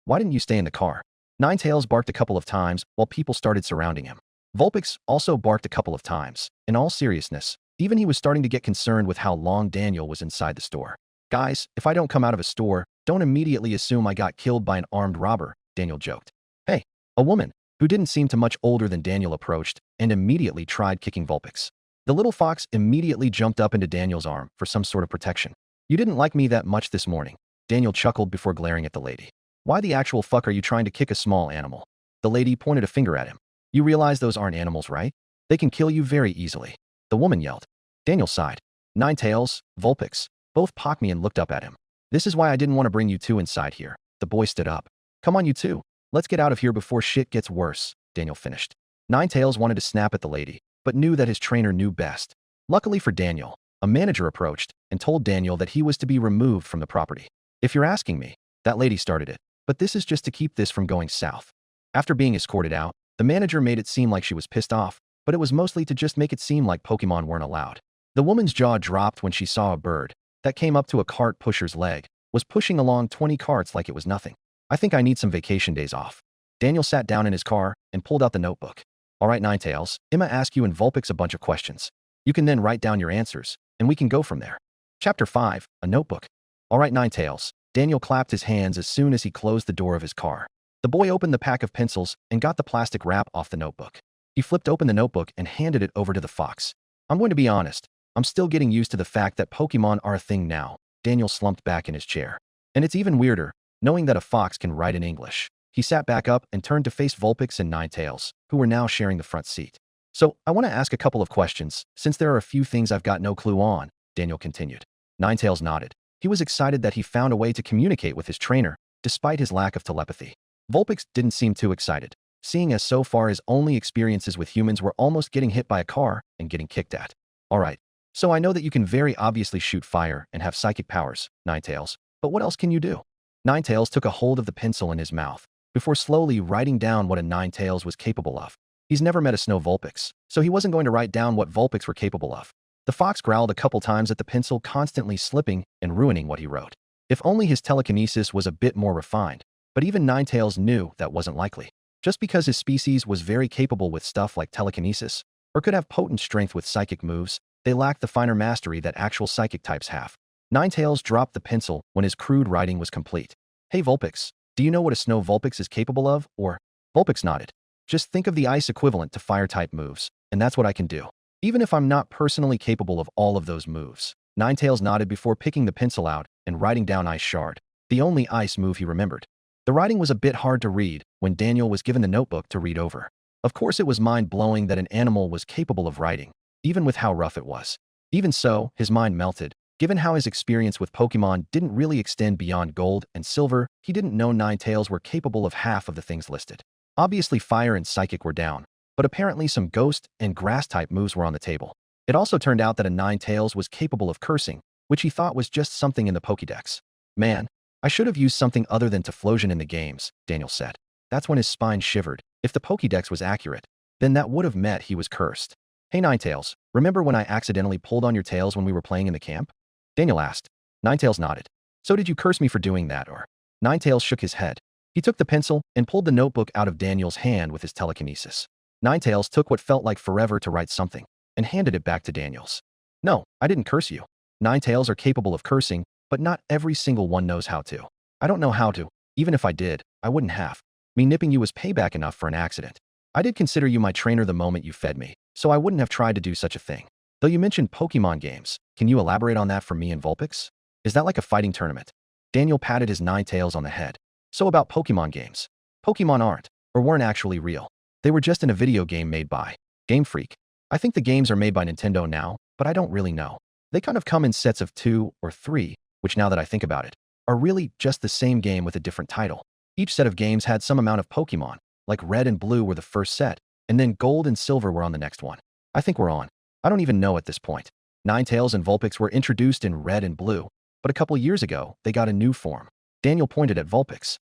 Why didn't you stay in the car? Ninetales barked a couple of times while people started surrounding him. Vulpix also barked a couple of times. In all seriousness, even he was starting to get concerned with how long Daniel was inside the store. Guys, if I don't come out of a store, don't immediately assume I got killed by an armed robber, Daniel joked. Hey, a woman, who didn't seem to much older than Daniel approached and immediately tried kicking Vulpix. The little fox immediately jumped up into Daniel's arm for some sort of protection. You didn't like me that much this morning, Daniel chuckled before glaring at the lady. Why the actual fuck are you trying to kick a small animal? The lady pointed a finger at him. You realize those aren't animals, right? They can kill you very easily. The woman yelled. Daniel sighed. Ninetales, Vulpix, both pocked me and looked up at him. This is why I didn't want to bring you two inside here. The boy stood up. Come on, you two. Let's get out of here before shit gets worse, Daniel finished. Ninetales wanted to snap at the lady, but knew that his trainer knew best. Luckily for Daniel, a manager approached and told Daniel that he was to be removed from the property. If you're asking me, that lady started it, but this is just to keep this from going south. After being escorted out, the manager made it seem like she was pissed off, but it was mostly to just make it seem like Pokémon weren't allowed. The woman's jaw dropped when she saw a bird that came up to a cart pusher's leg, was pushing along 20 carts like it was nothing. I think I need some vacation days off. Daniel sat down in his car and pulled out the notebook. All right, Ninetales, Emma asked you and Vulpix a bunch of questions. You can then write down your answers, and we can go from there. Chapter 5, A Notebook. All right, Ninetales. Daniel clapped his hands as soon as he closed the door of his car. The boy opened the pack of pencils and got the plastic wrap off the notebook. He flipped open the notebook and handed it over to the fox. I'm going to be honest. I'm still getting used to the fact that Pokémon are a thing now. Daniel slumped back in his chair. And it's even weirder, knowing that a fox can write in English. He sat back up and turned to face Vulpix and Ninetales, who were now sharing the front seat. So, I want to ask a couple of questions, since there are a few things I've got no clue on, Daniel continued. Ninetales nodded. He was excited that he found a way to communicate with his trainer, despite his lack of telepathy. Vulpix didn't seem too excited, seeing as so far his only experiences with humans were almost getting hit by a car and getting kicked at. All right, so I know that you can very obviously shoot fire and have psychic powers, Ninetales, but what else can you do? Ninetales took a hold of the pencil in his mouth, before slowly writing down what a Ninetales was capable of. He's never met a snow Vulpix, so he wasn't going to write down what Vulpix were capable of. The fox growled a couple times at the pencil, constantly slipping and ruining what he wrote. If only his telekinesis was a bit more refined, but even Ninetales knew that wasn't likely. Just because his species was very capable with stuff like telekinesis, or could have potent strength with psychic moves, they lacked the finer mastery that actual psychic types have. Ninetales dropped the pencil when his crude writing was complete. Hey Vulpix, do you know what a snow Vulpix is capable of, or? Vulpix nodded. Just think of the ice equivalent to fire-type moves, and that's what I can do. Even if I'm not personally capable of all of those moves. Ninetales nodded before picking the pencil out and writing down Ice Shard, the only ice move he remembered. The writing was a bit hard to read when Daniel was given the notebook to read over. Of course, it was mind-blowing that an animal was capable of writing, even with how rough it was. Even so, his mind melted. Given how his experience with Pokémon didn't really extend beyond gold and silver, he didn't know Ninetales were capable of half of the things listed. Obviously, fire and psychic were down, but apparently some ghost and grass-type moves were on the table. It also turned out that a Ninetales was capable of cursing, which he thought was just something in the Pokédex. Man, I should have used something other than Typhlosion in the games, Daniel said. That's when his spine shivered. If the Pokédex was accurate, then that would have meant he was cursed. Hey Ninetales, remember when I accidentally pulled on your tails when we were playing in the camp? Daniel asked. Ninetales nodded. So did you curse me for doing that, or? Ninetales shook his head. He took the pencil and pulled the notebook out of Daniel's hand with his telekinesis. Ninetales took what felt like forever to write something and handed it back to Daniels. No, I didn't curse you. Ninetales are capable of cursing, but not every single one knows how to. I don't know how to. Even if I did, I wouldn't have. Me nipping you was payback enough for an accident. I did consider you my trainer the moment you fed me, so I wouldn't have tried to do such a thing. Though you mentioned Pokémon games, can you elaborate on that for me and Vulpix? Is that like a fighting tournament? Daniel patted his Ninetales on the head. So about Pokémon games. Pokémon aren't, or weren't actually real. They were just in a video game made by Game Freak. I think the games are made by Nintendo now, but I don't really know. They kind of come in sets of 2 or 3, which now that I think about it, are really just the same game with a different title. Each set of games had some amount of Pokémon, like Red and Blue were the first set, and then Gold and Silver were on the next one. I think we're on. I don't even know at this point. Ninetales and Vulpix were introduced in Red and Blue, but a couple years ago, they got a new form. Daniel pointed at Vulpix.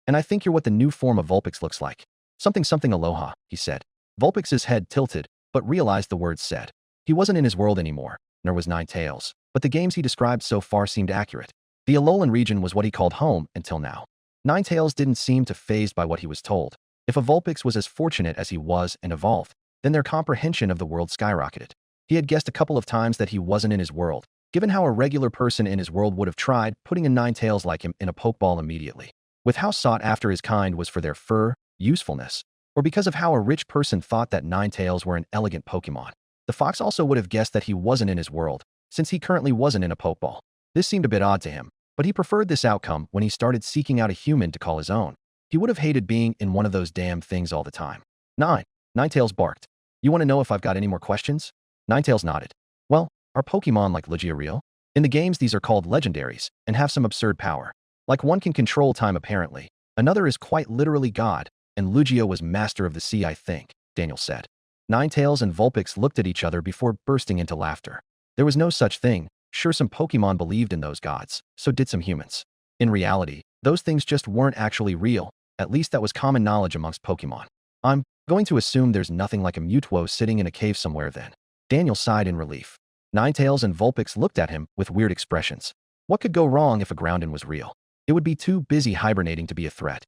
And I think you're what the new form of Vulpix looks like. Something aloha, he said. Vulpix's head tilted, but realized the words said. He wasn't in his world anymore, nor was Ninetales, but the games he described so far seemed accurate. The Alolan region was what he called home until now. Ninetales didn't seem too fazed by what he was told. If a Vulpix was as fortunate as he was and evolved, then their comprehension of the world skyrocketed. He had guessed a couple of times that he wasn't in his world, given how a regular person in his world would have tried putting a Ninetales like him in a Pokeball immediately. With how sought after his kind was for their fur, usefulness, or because of how a rich person thought that Ninetales were an elegant Pokemon. The fox also would have guessed that he wasn't in his world, since he currently wasn't in a Pokeball. This seemed a bit odd to him, but he preferred this outcome when he started seeking out a human to call his own. He would have hated being in one of those damn things all the time. Ninetales barked. You want to know if I've got any more questions? Ninetales nodded. Well, are Pokemon like Lugia real? In the games, these are called legendaries and have some absurd power. Like one can control time apparently. Another is quite literally God, and Lugia was master of the sea, I think, Daniel said. Ninetales and Vulpix looked at each other before bursting into laughter. There was no such thing. Sure, some Pokemon believed in those gods, so did some humans. In reality, those things just weren't actually real. At least that was common knowledge amongst Pokemon. I'm going to assume there's nothing like a Mewtwo sitting in a cave somewhere then. Daniel sighed in relief. Ninetales and Vulpix looked at him with weird expressions. What could go wrong if a Groudon was real? It would be too busy hibernating to be a threat.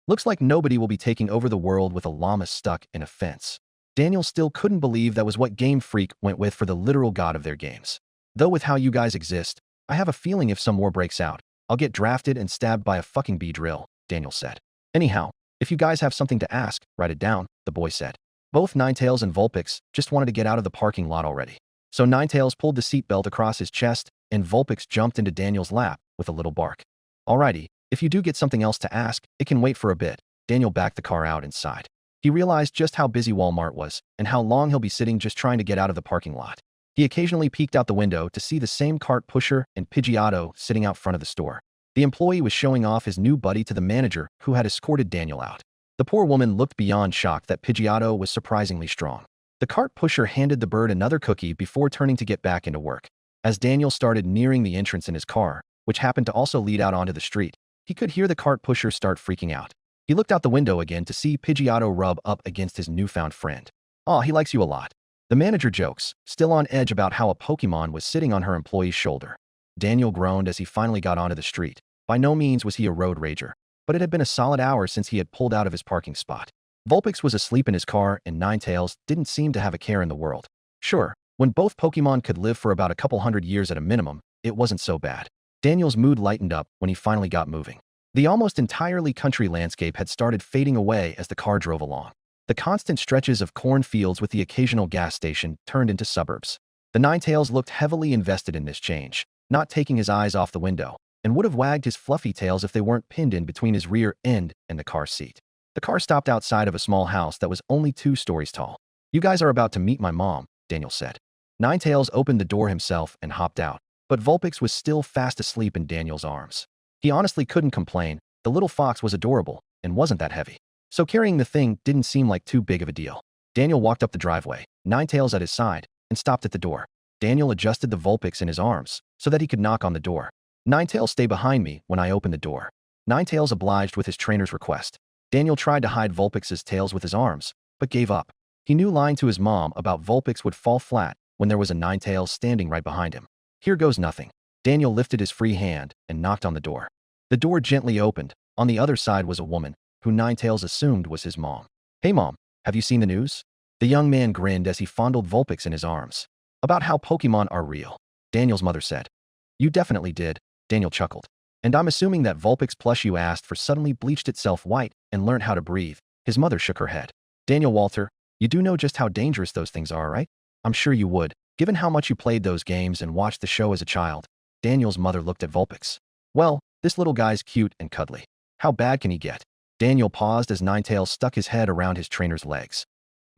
Looks like nobody will be taking over the world with a llama stuck in a fence. Daniel still couldn't believe that was what Game Freak went with for the literal god of their games. Though with how you guys exist, I have a feeling if some war breaks out, I'll get drafted and stabbed by a fucking bee drill, Daniel said. Anyhow, if you guys have something to ask, write it down, the boy said. Both Ninetales and Vulpix just wanted to get out of the parking lot already. So Ninetales pulled the seatbelt across his chest, and Vulpix jumped into Daniel's lap with a little bark. Alrighty, if you do get something else to ask, it can wait for a bit. Daniel backed the car out and sighed. He realized just how busy Walmart was and how long he'll be sitting just trying to get out of the parking lot. He occasionally peeked out the window to see the same cart pusher and Pidgeotto sitting out front of the store. The employee was showing off his new buddy to the manager who had escorted Daniel out. The poor woman looked beyond shocked that Pidgeotto was surprisingly strong. The cart pusher handed the bird another cookie before turning to get back into work. As Daniel started nearing the entrance in his car, which happened to also lead out onto the street, he could hear the cart pusher start freaking out. He looked out the window again to see Pidgeotto rub up against his newfound friend. "Aw, he likes you a lot." The manager jokes, still on edge about how a Pokémon was sitting on her employee's shoulder. Daniel groaned as he finally got onto the street. By no means was he a road rager, but it had been a solid hour since he had pulled out of his parking spot. Vulpix was asleep in his car, and Ninetales didn't seem to have a care in the world. Sure, when both Pokémon could live for about a couple hundred years at a minimum, it wasn't so bad. Daniel's mood lightened up when he finally got moving. The almost entirely country landscape had started fading away as the car drove along. The constant stretches of cornfields with the occasional gas station turned into suburbs. The Ninetales looked heavily invested in this change, not taking his eyes off the window, and would have wagged his fluffy tails if they weren't pinned in between his rear end and the car seat. The car stopped outside of a small house that was only 2 stories tall. "You guys are about to meet my mom," Daniel said. Ninetales opened the door himself and hopped out, but Vulpix was still fast asleep in Daniel's arms. He honestly couldn't complain. The little fox was adorable and wasn't that heavy. So carrying the thing didn't seem like too big of a deal. Daniel walked up the driveway, Ninetales at his side, and stopped at the door. Daniel adjusted the Vulpix in his arms so that he could knock on the door. "Ninetales, stay behind me when I open the door." Ninetales obliged with his trainer's request. Daniel tried to hide Vulpix's tails with his arms, but gave up. He knew lying to his mom about Vulpix would fall flat when there was a Ninetales standing right behind him. "Here goes nothing." Daniel lifted his free hand and knocked on the door. The door gently opened. On the other side was a woman, who Ninetales assumed was his mom. "Hey mom, have you seen the news?" The young man grinned as he fondled Vulpix in his arms. "About how Pokémon are real," Daniel's mother said. "You definitely did," Daniel chuckled. "And I'm assuming that Vulpix plush you asked for suddenly bleached itself white and learned how to breathe." His mother shook her head. "Daniel Walter, you do know just how dangerous those things are, right?" "I'm sure you would, given how much you played those games and watched the show as a child." Daniel's mother looked at Vulpix. "Well, this little guy's cute and cuddly. How bad can he get?" Daniel paused as Ninetales stuck his head around his trainer's legs.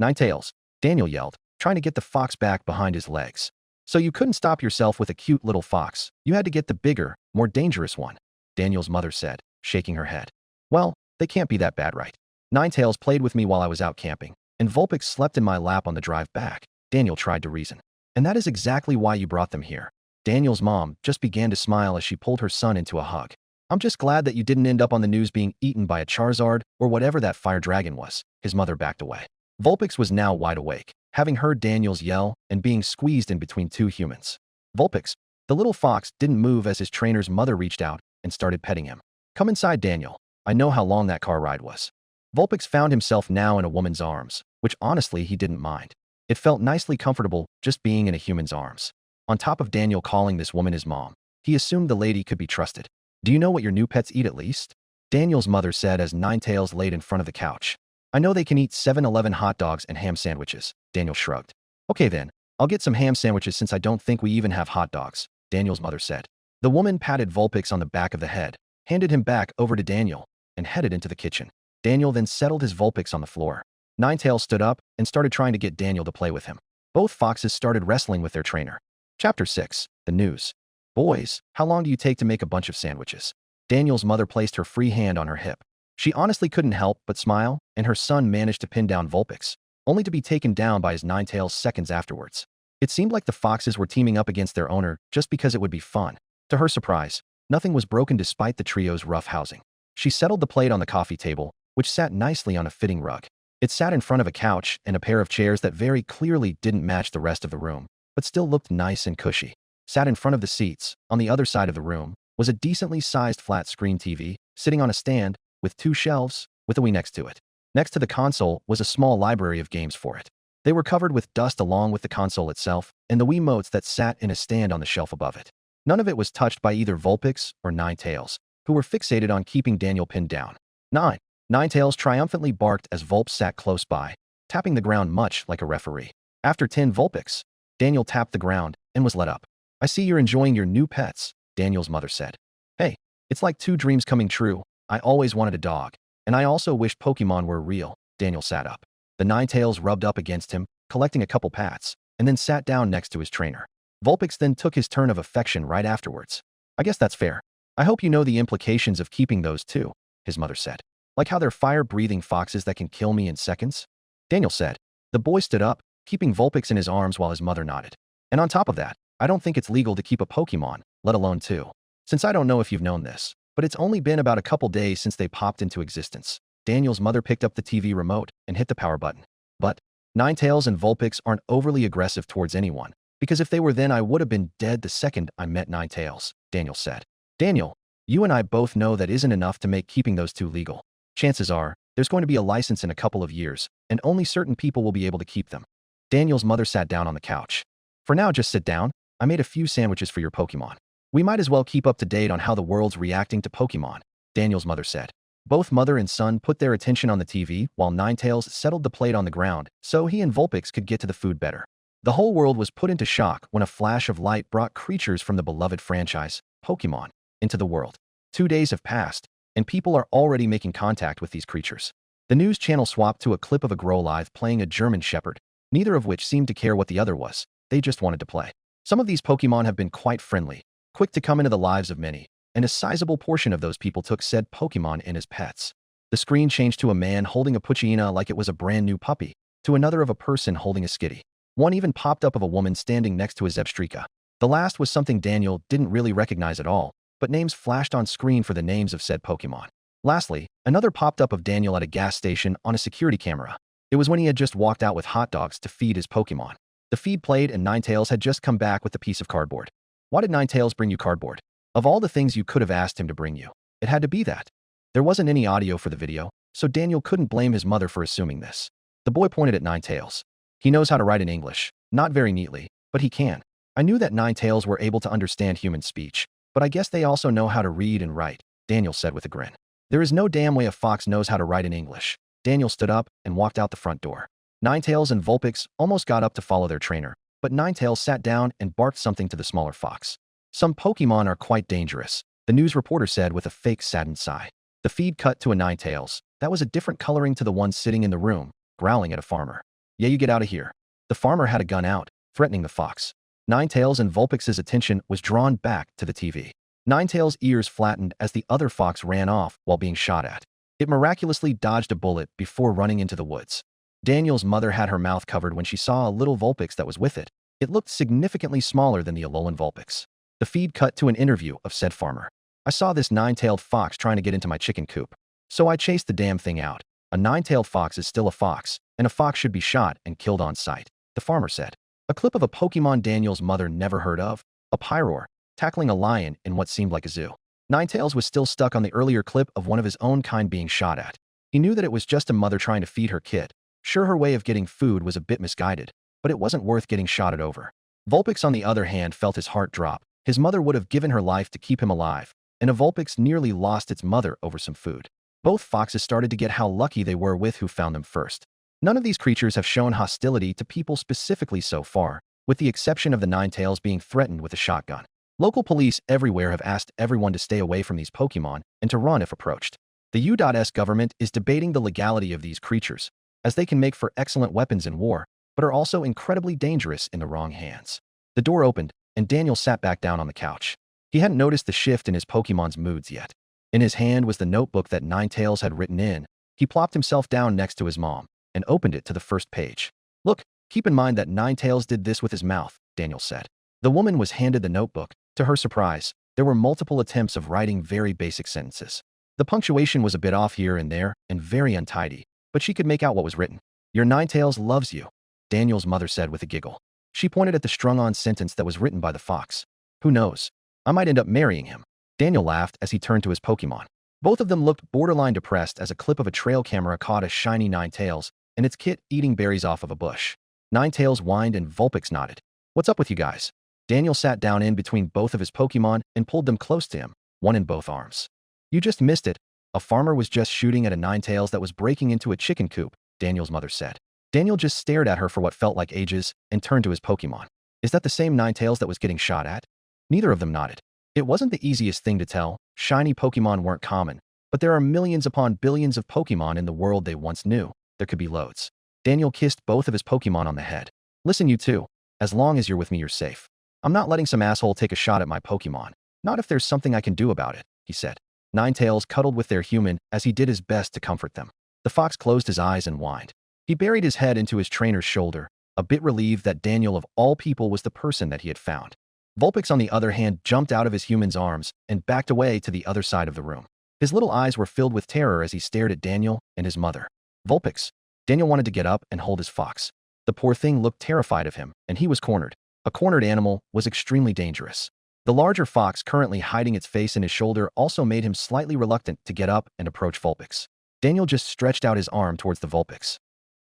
"Ninetales," Daniel yelled, trying to get the fox back behind his legs. "So you couldn't stop yourself with a cute little fox. You had to get the bigger, more dangerous one," Daniel's mother said, shaking her head. "Well, they can't be that bad, right? Ninetales played with me while I was out camping, and Vulpix slept in my lap on the drive back," Daniel tried to reason. "And that is exactly why you brought them here." Daniel's mom just began to smile as she pulled her son into a hug. "I'm just glad that you didn't end up on the news being eaten by a Charizard or whatever that fire dragon was." His mother backed away. Vulpix was now wide awake, having heard Daniel's yell and being squeezed in between 2 humans. "Vulpix," the little fox didn't move as his trainer's mother reached out and started petting him. "Come inside, Daniel. I know how long that car ride was." Vulpix found himself now in a woman's arms, which honestly he didn't mind. It felt nicely comfortable just being in a human's arms. On top of Daniel calling this woman his mom, he assumed the lady could be trusted. "Do you know what your new pets eat at least?" Daniel's mother said as Ninetales laid in front of the couch. "I know they can eat 7-Eleven hot dogs and ham sandwiches," Daniel shrugged. "Okay then, I'll get some ham sandwiches since I don't think we even have hot dogs," Daniel's mother said. The woman patted Vulpix on the back of the head, handed him back over to Daniel, and headed into the kitchen. Daniel then settled his Vulpix on the floor. Ninetales stood up and started trying to get Daniel to play with him. Both foxes started wrestling with their trainer. Chapter 6. The News. "Boys, how long do you take to make a bunch of sandwiches?" Daniel's mother placed her free hand on her hip. She honestly couldn't help but smile, and her son managed to pin down Vulpix, only to be taken down by his Ninetales seconds afterwards. It seemed like the foxes were teaming up against their owner just because it would be fun. To her surprise, nothing was broken despite the trio's rough housing. She settled the plate on the coffee table, which sat nicely on a fitting rug. It sat in front of a couch and a pair of chairs that very clearly didn't match the rest of the room, but still looked nice and cushy. Sat in front of the seats, on the other side of the room, was a decently sized flat-screen TV, sitting on a stand, with 2 shelves, with a Wii next to it. Next to the console was a small library of games for it. They were covered with dust along with the console itself and the Wiimotes that sat in a stand on the shelf above it. None of it was touched by either Vulpix or Ninetales, who were fixated on keeping Daniel pinned down. Ninetales triumphantly barked as Vulp sat close by, tapping the ground much like a referee. After 10 Vulpix, Daniel tapped the ground and was let up. "I see you're enjoying your new pets," Daniel's mother said. "Hey, it's like two dreams coming true. I always wanted a dog, and I also wished Pokémon were real." Daniel sat up. The Ninetales rubbed up against him, collecting a couple pats, and then sat down next to his trainer. Vulpix then took his turn of affection right afterwards. "I guess that's fair. I hope you know the implications of keeping those too," his mother said. "Like how they're fire-breathing foxes that can kill me in seconds?" Daniel said. The boy stood up, keeping Vulpix in his arms while his mother nodded. "And on top of that, I don't think it's legal to keep a Pokémon, let alone two. Since I don't know if you've known this, but it's only been about a couple days since they popped into existence." Daniel's mother picked up the TV remote and hit the power button. "But Ninetales and Vulpix aren't overly aggressive towards anyone, because if they were then I would have been dead the second I met Ninetales," Daniel said. "Daniel, you and I both know that isn't enough to make keeping those two legal. Chances are, there's going to be a license in a couple of years, and only certain people will be able to keep them." Daniel's mother sat down on the couch. "For now, just sit down. I made a few sandwiches for your Pokémon. We might as well keep up to date on how the world's reacting to Pokémon," Daniel's mother said. Both mother and son put their attention on the TV while Ninetales settled the plate on the ground so he and Vulpix could get to the food better. The whole world was put into shock when a flash of light brought creatures from the beloved franchise, Pokémon, into the world. 2 days have passed, and people are already making contact with these creatures. The news channel swapped to a clip of a Growlithe playing a German Shepherd, neither of which seemed to care what the other was. They just wanted to play. Some of these Pokémon have been quite friendly, quick to come into the lives of many, and a sizable portion of those people took said Pokémon in as pets. The screen changed to a man holding a Poochyena like it was a brand new puppy, to another of a person holding a Skitty. One even popped up of a woman standing next to a Zebstrika. The last was something Daniel didn't really recognize at all, but names flashed on screen for the names of said Pokémon. Lastly, another popped up of Daniel at a gas station on a security camera. It was when he had just walked out with hot dogs to feed his Pokémon. The feed played and Ninetales had just come back with a piece of cardboard. "Why did Ninetales bring you cardboard? Of all the things you could have asked him to bring you, it had to be that." There wasn't any audio for the video, so Daniel couldn't blame his mother for assuming this. The boy pointed at Ninetales. "He knows how to write in English, not very neatly, but he can. I knew that Ninetales were able to understand human speech, but I guess they also know how to read and write," Daniel said with a grin. "There is no damn way a fox knows how to write in English." Daniel stood up and walked out the front door. Ninetales and Vulpix almost got up to follow their trainer, but Ninetales sat down and barked something to the smaller fox. "Some Pokémon are quite dangerous," the news reporter said with a fake saddened sigh. The feed cut to a Ninetales that was a different coloring to the one sitting in the room, growling at a farmer. "Yeah, you get out of here." The farmer had a gun out, threatening the fox. Ninetales and Vulpix's attention was drawn back to the TV. Ninetales' ears flattened as the other fox ran off while being shot at. It miraculously dodged a bullet before running into the woods. Daniel's mother had her mouth covered when she saw a little Vulpix that was with it. It looked significantly smaller than the Alolan Vulpix. The feed cut to an interview of said farmer. "I saw this nine-tailed fox trying to get into my chicken coop, so I chased the damn thing out. A nine-tailed fox is still a fox, and a fox should be shot and killed on sight," the farmer said. A clip of a Pokémon Daniel's mother never heard of, a Pyroar, tackling a lion in what seemed like a zoo. Ninetales was still stuck on the earlier clip of one of his own kind being shot at. He knew that it was just a mother trying to feed her kid. Sure, her way of getting food was a bit misguided, but it wasn't worth getting shotted over. Vulpix, on the other hand, felt his heart drop. His mother would have given her life to keep him alive, and a Vulpix nearly lost its mother over some food. Both foxes started to get how lucky they were with who found them first. None of these creatures have shown hostility to people specifically so far, with the exception of the Ninetales being threatened with a shotgun. Local police everywhere have asked everyone to stay away from these Pokémon and to run if approached. The U.S. government is debating the legality of these creatures, as they can make for excellent weapons in war, but are also incredibly dangerous in the wrong hands. The door opened, and Daniel sat back down on the couch. He hadn't noticed the shift in his Pokémon's moods yet. In his hand was the notebook that Ninetales had written in. He plopped himself down next to his mom and opened it to the first page. "Look, keep in mind that Ninetales did this with his mouth," Daniel said. The woman was handed the notebook. To her surprise, there were multiple attempts of writing very basic sentences. The punctuation was a bit off here and there and very untidy, but she could make out what was written. "Your Ninetales loves you," Daniel's mother said with a giggle. She pointed at the strung-on sentence that was written by the fox. "Who knows? I might end up marrying him." Daniel laughed as he turned to his Pokémon. Both of them looked borderline depressed as a clip of a trail camera caught a shiny Ninetales and its kit eating berries off of a bush. Ninetales whined and Vulpix nodded. What's up with you guys? Daniel sat down in between both of his Pokemon and pulled them close to him, one in both arms. You just missed it. A farmer was just shooting at a Ninetales that was breaking into a chicken coop, Daniel's mother said. Daniel just stared at her for what felt like ages and turned to his Pokemon. Is that the same Ninetales that was getting shot at? Neither of them nodded. It wasn't the easiest thing to tell. Shiny Pokemon weren't common, but there are millions upon billions of Pokemon in the world they once knew. There could be loads. Daniel kissed both of his Pokemon on the head. Listen, you two. As long as you're with me, you're safe. I'm not letting some asshole take a shot at my Pokemon. Not if there's something I can do about it, he said. Ninetales cuddled with their human as he did his best to comfort them. The fox closed his eyes and whined. He buried his head into his trainer's shoulder, a bit relieved that Daniel of all people was the person that he had found. Vulpix, on the other hand, jumped out of his human's arms and backed away to the other side of the room. His little eyes were filled with terror as he stared at Daniel and his mother. Vulpix. Daniel wanted to get up and hold his fox. The poor thing looked terrified of him, and he was cornered. A cornered animal was extremely dangerous. The larger fox, currently hiding its face in his shoulder, also made him slightly reluctant to get up and approach Vulpix. Daniel just stretched out his arm towards the Vulpix.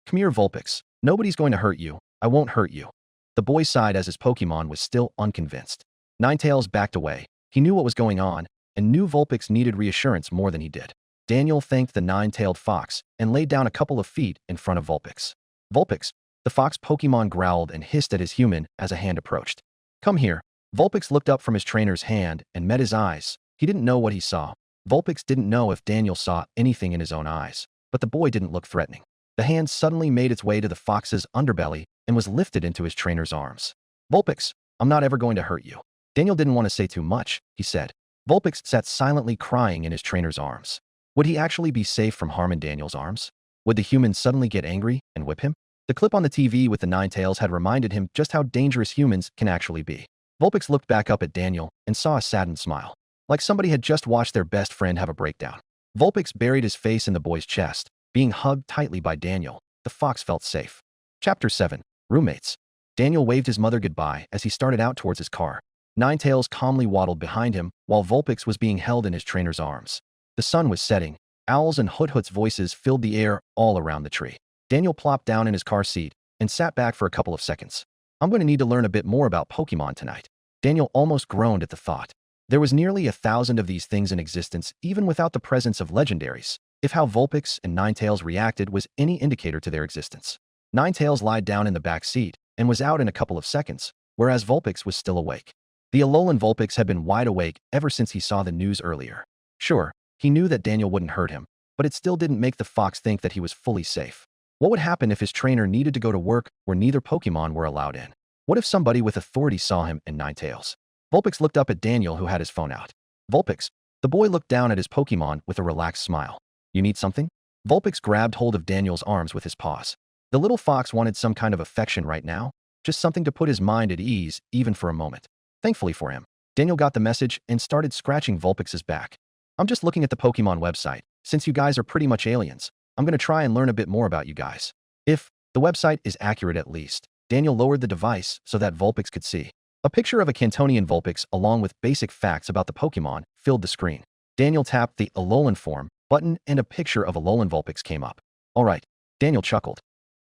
Come here, Vulpix. Nobody's going to hurt you. I won't hurt you. The boy sighed as his Pokemon was still unconvinced. Ninetales backed away. He knew what was going on, and knew Vulpix needed reassurance more than he did. Daniel thanked the nine-tailed fox and laid down a couple of feet in front of Vulpix. Vulpix. The fox Pokemon growled and hissed at his human as a hand approached. Come here. Vulpix looked up from his trainer's hand and met his eyes. He didn't know what he saw. Vulpix didn't know if Daniel saw anything in his own eyes, but the boy didn't look threatening. The hand suddenly made its way to the fox's underbelly and was lifted into his trainer's arms. Vulpix, I'm not ever going to hurt you. Daniel didn't want to say too much, he said. Vulpix sat silently crying in his trainer's arms. Would he actually be safe from harm in Daniel's arms? Would the human suddenly get angry and whip him? The clip on the TV with the Ninetales had reminded him just how dangerous humans can actually be. Vulpix looked back up at Daniel and saw a saddened smile, like somebody had just watched their best friend have a breakdown. Vulpix buried his face in the boy's chest, being hugged tightly by Daniel. The fox felt safe. Chapter 7. Roommates. Daniel waved his mother goodbye as he started out towards his car. Ninetales calmly waddled behind him while Vulpix was being held in his trainer's arms. The sun was setting. Owls and Hoot-Hoot's voices filled the air all around the tree. Daniel plopped down in his car seat and sat back for a couple of seconds. I'm going to need to learn a bit more about Pokemon tonight. Daniel almost groaned at the thought. There was nearly 1,000 of these things in existence, even without the presence of legendaries, if how Vulpix and Ninetales reacted was any indicator to their existence. Ninetales lied down in the back seat and was out in a couple of seconds, whereas Vulpix was still awake. The Alolan Vulpix had been wide awake ever since he saw the news earlier. Sure, he knew that Daniel wouldn't hurt him, but it still didn't make the fox think that he was fully safe. What would happen if his trainer needed to go to work where neither Pokemon were allowed in? What if somebody with authority saw him in Ninetales? Vulpix looked up at Daniel, who had his phone out. Vulpix. The boy looked down at his Pokemon with a relaxed smile. You need something? Vulpix grabbed hold of Daniel's arms with his paws. The little fox wanted some kind of affection right now, just something to put his mind at ease, even for a moment. Thankfully for him, Daniel got the message and started scratching Vulpix's back. I'm just looking at the Pokemon website. Since you guys are pretty much aliens, I'm going to try and learn a bit more about you guys. If the website is accurate at least. Daniel lowered the device so that Vulpix could see. A picture of a Cantonian Vulpix along with basic facts about the Pokemon filled the screen. Daniel tapped the Alolan form button and a picture of Alolan Vulpix came up. All right, Daniel chuckled.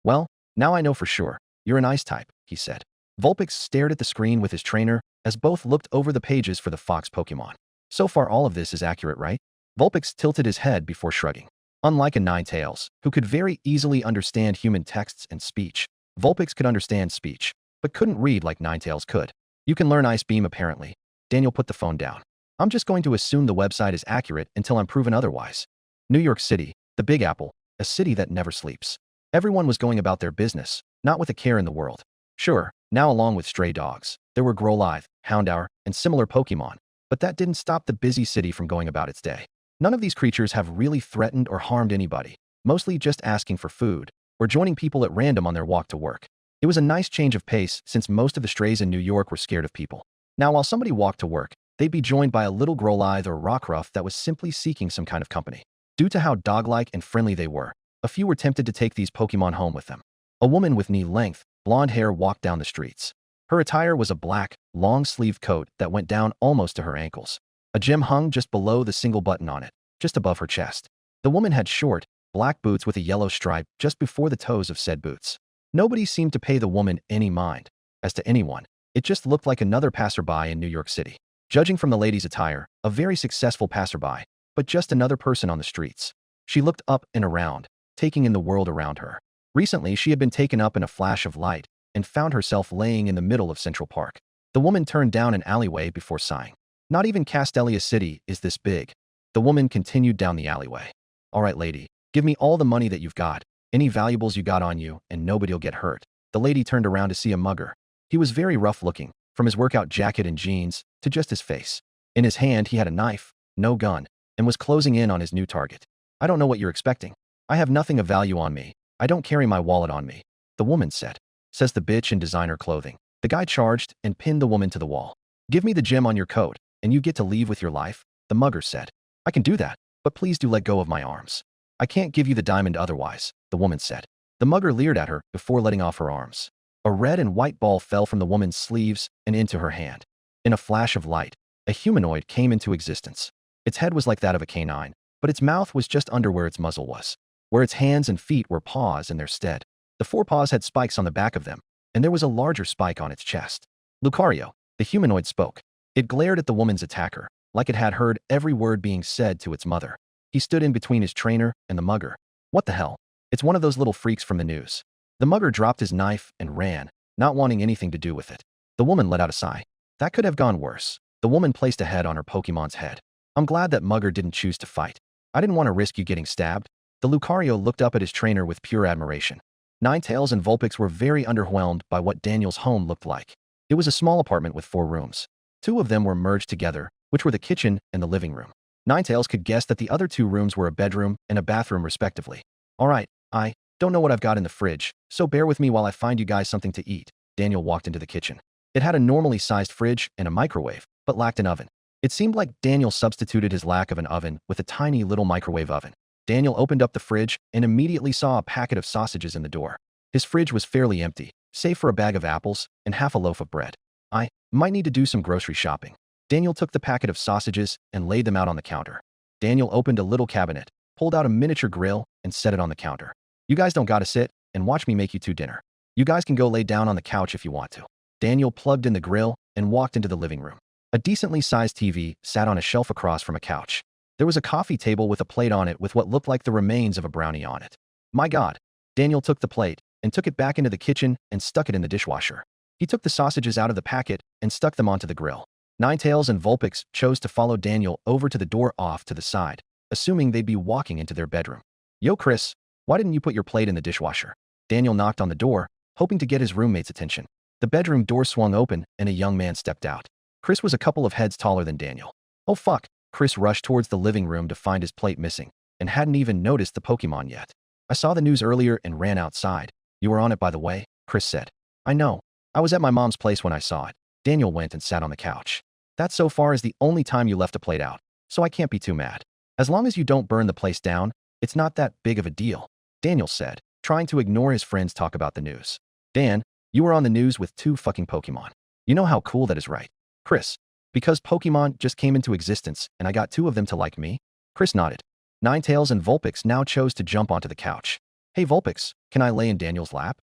Well, now I know for sure. You're an ice type, he said. Vulpix stared at the screen with his trainer as both looked over the pages for the fox Pokemon. So far all of this is accurate, right? Vulpix tilted his head before shrugging. Unlike a Ninetales, who could very easily understand human texts and speech, Vulpix could understand speech, but couldn't read like Ninetales could. You can learn Ice Beam apparently. Daniel put the phone down. I'm just going to assume the website is accurate until I'm proven otherwise. New York City, the Big Apple, a city that never sleeps. Everyone was going about their business, not with a care in the world. Sure, now along with stray dogs, there were Growlithe, Houndour, and similar Pokemon, but that didn't stop the busy city from going about its day. None of these creatures have really threatened or harmed anybody, mostly just asking for food, or joining people at random on their walk to work. It was a nice change of pace since most of the strays in New York were scared of people. Now while somebody walked to work, they'd be joined by a little Growlithe or Rockruff that was simply seeking some kind of company. Due to how dog-like and friendly they were, a few were tempted to take these Pokemon home with them. A woman with knee-length, blonde hair walked down the streets. Her attire was a black, long-sleeved coat that went down almost to her ankles. A gem hung just below the single button on it, just above her chest. The woman had short, black boots with a yellow stripe just before the toes of said boots. Nobody seemed to pay the woman any mind. As to anyone, it just looked like another passerby in New York City. Judging from the lady's attire, a very successful passerby, but just another person on the streets. She looked up and around, taking in the world around her. Recently, she had been taken up in a flash of light and found herself laying in the middle of Central Park. The woman turned down an alleyway before sighing. Not even Castelia City is this big. The woman continued down the alleyway. All right, lady, give me all the money that you've got, any valuables you got on you, and nobody'll get hurt. The lady turned around to see a mugger. He was very rough looking, from his workout jacket and jeans to just his face. In his hand, he had a knife, no gun, and was closing in on his new target. I don't know what you're expecting. I have nothing of value on me. I don't carry my wallet on me, the woman said. Says the bitch in designer clothing. The guy charged and pinned the woman to the wall. Give me the gem on your coat, and you get to leave with your life, the mugger said. I can do that, but please do let go of my arms. I can't give you the diamond otherwise, the woman said. The mugger leered at her before letting off her arms. A red and white ball fell from the woman's sleeves and into her hand. In a flash of light, a humanoid came into existence. Its head was like that of a canine, but its mouth was just under where its muzzle was. Where its hands and feet were paws in their stead. The forepaws had spikes on the back of them, and there was a larger spike on its chest. Lucario, the humanoid spoke. It glared at the woman's attacker, like it had heard every word being said to its mother. He stood in between his trainer and the mugger. What the hell? It's one of those little freaks from the news. The mugger dropped his knife and ran, not wanting anything to do with it. The woman let out a sigh. That could have gone worse. The woman placed a head on her Pokemon's head. I'm glad that mugger didn't choose to fight. I didn't want to risk you getting stabbed. The Lucario looked up at his trainer with pure admiration. Ninetales and Vulpix were very underwhelmed by what Daniel's home looked like. It was a small apartment with 4 rooms. 2 of them were merged together, which were the kitchen and the living room. Ninetales could guess that the other 2 rooms were a bedroom and a bathroom respectively. All right, I don't know what I've got in the fridge, so bear with me while I find you guys something to eat. Daniel walked into the kitchen. It had a normally sized fridge and a microwave, but lacked an oven. It seemed like Daniel substituted his lack of an oven with a tiny little microwave oven. Daniel opened up the fridge and immediately saw a packet of sausages in the door. His fridge was fairly empty, save for a bag of apples and half a loaf of bread. I might need to do some grocery shopping. Daniel took the packet of sausages and laid them out on the counter. Daniel opened a little cabinet, pulled out a miniature grill, and set it on the counter. You guys don't gotta sit and watch me make you 2 dinner. You guys can go lay down on the couch if you want to. Daniel plugged in the grill and walked into the living room. A decently sized TV sat on a shelf across from a couch. There was a coffee table with a plate on it with what looked like the remains of a brownie on it. My God. Daniel took the plate and took it back into the kitchen and stuck it in the dishwasher. He took the sausages out of the packet and stuck them onto the grill. Ninetales and Vulpix chose to follow Daniel over to the door off to the side, assuming they'd be walking into their bedroom. Yo, Chris, why didn't you put your plate in the dishwasher? Daniel knocked on the door, hoping to get his roommate's attention. The bedroom door swung open and a young man stepped out. Chris was a couple of heads taller than Daniel. Oh fuck. Chris rushed towards the living room to find his plate missing, and hadn't even noticed the Pokémon yet. I saw the news earlier and ran outside. You were on it, by the way, Chris said. I know. I was at my mom's place when I saw it. Daniel went and sat on the couch. That so far is the only time you left a plate out, so I can't be too mad. As long as you don't burn the place down, it's not that big of a deal, Daniel said, trying to ignore his friend's talk about the news. Dan, you were on the news with 2 fucking Pokémon. You know how cool that is, right? Chris, because Pokémon just came into existence and I got 2 of them to like me? Chris nodded. Ninetales and Vulpix now chose to jump onto the couch. Hey Vulpix, can I lay in Daniel's lap?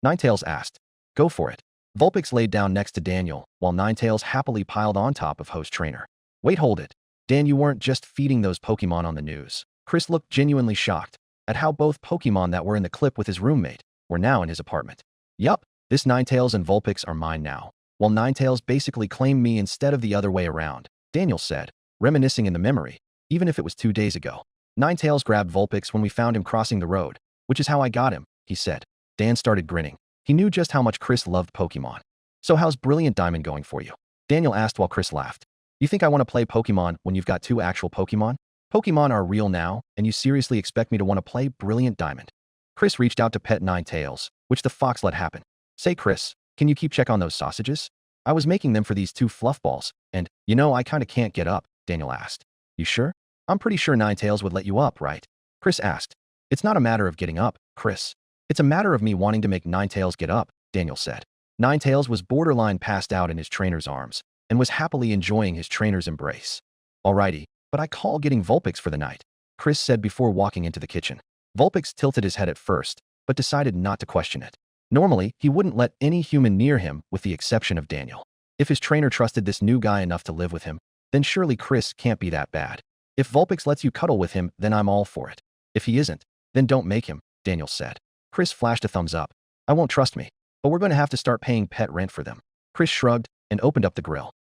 Ninetales asked. Go for it. Vulpix laid down next to Daniel, while Ninetales happily piled on top of host trainer. Wait, hold it. Dan, you weren't just feeding those Pokémon on the news. Chris looked genuinely shocked at how both Pokémon that were in the clip with his roommate were now in his apartment. Yup, this Ninetales and Vulpix are mine now. While Ninetales basically claimed me instead of the other way around, Daniel said, reminiscing in the memory, even if it was 2 days ago. Ninetales grabbed Vulpix when we found him crossing the road, which is how I got him, he said. Dan started grinning. He knew just how much Chris loved Pokémon. So how's Brilliant Diamond going for you? Daniel asked while Chris laughed. You think I want to play Pokémon when you've got 2 actual Pokémon? Pokémon are real now, and you seriously expect me to want to play Brilliant Diamond? Chris reached out to pet Ninetales, which the fox let happen. Say Chris, can you keep check on those sausages? I was making them for these 2 fluff balls, and, you know, I kinda can't get up, Daniel asked. You sure? I'm pretty sure Ninetales would let you up, right? Chris asked. It's not a matter of getting up, Chris. It's a matter of me wanting to make Ninetales get up, Daniel said. Ninetales was borderline passed out in his trainer's arms, and was happily enjoying his trainer's embrace. Alrighty, but I call getting Vulpix for the night, Chris said before walking into the kitchen. Vulpix tilted his head at first, but decided not to question it. Normally, he wouldn't let any human near him with the exception of Daniel. If his trainer trusted this new guy enough to live with him, then surely Chris can't be that bad. If Vulpix lets you cuddle with him, then I'm all for it. If he isn't, then don't make him, Daniel said. Chris flashed a thumbs up. I won't trust me, but we're going to have to start paying pet rent for them. Chris shrugged and opened up the grill.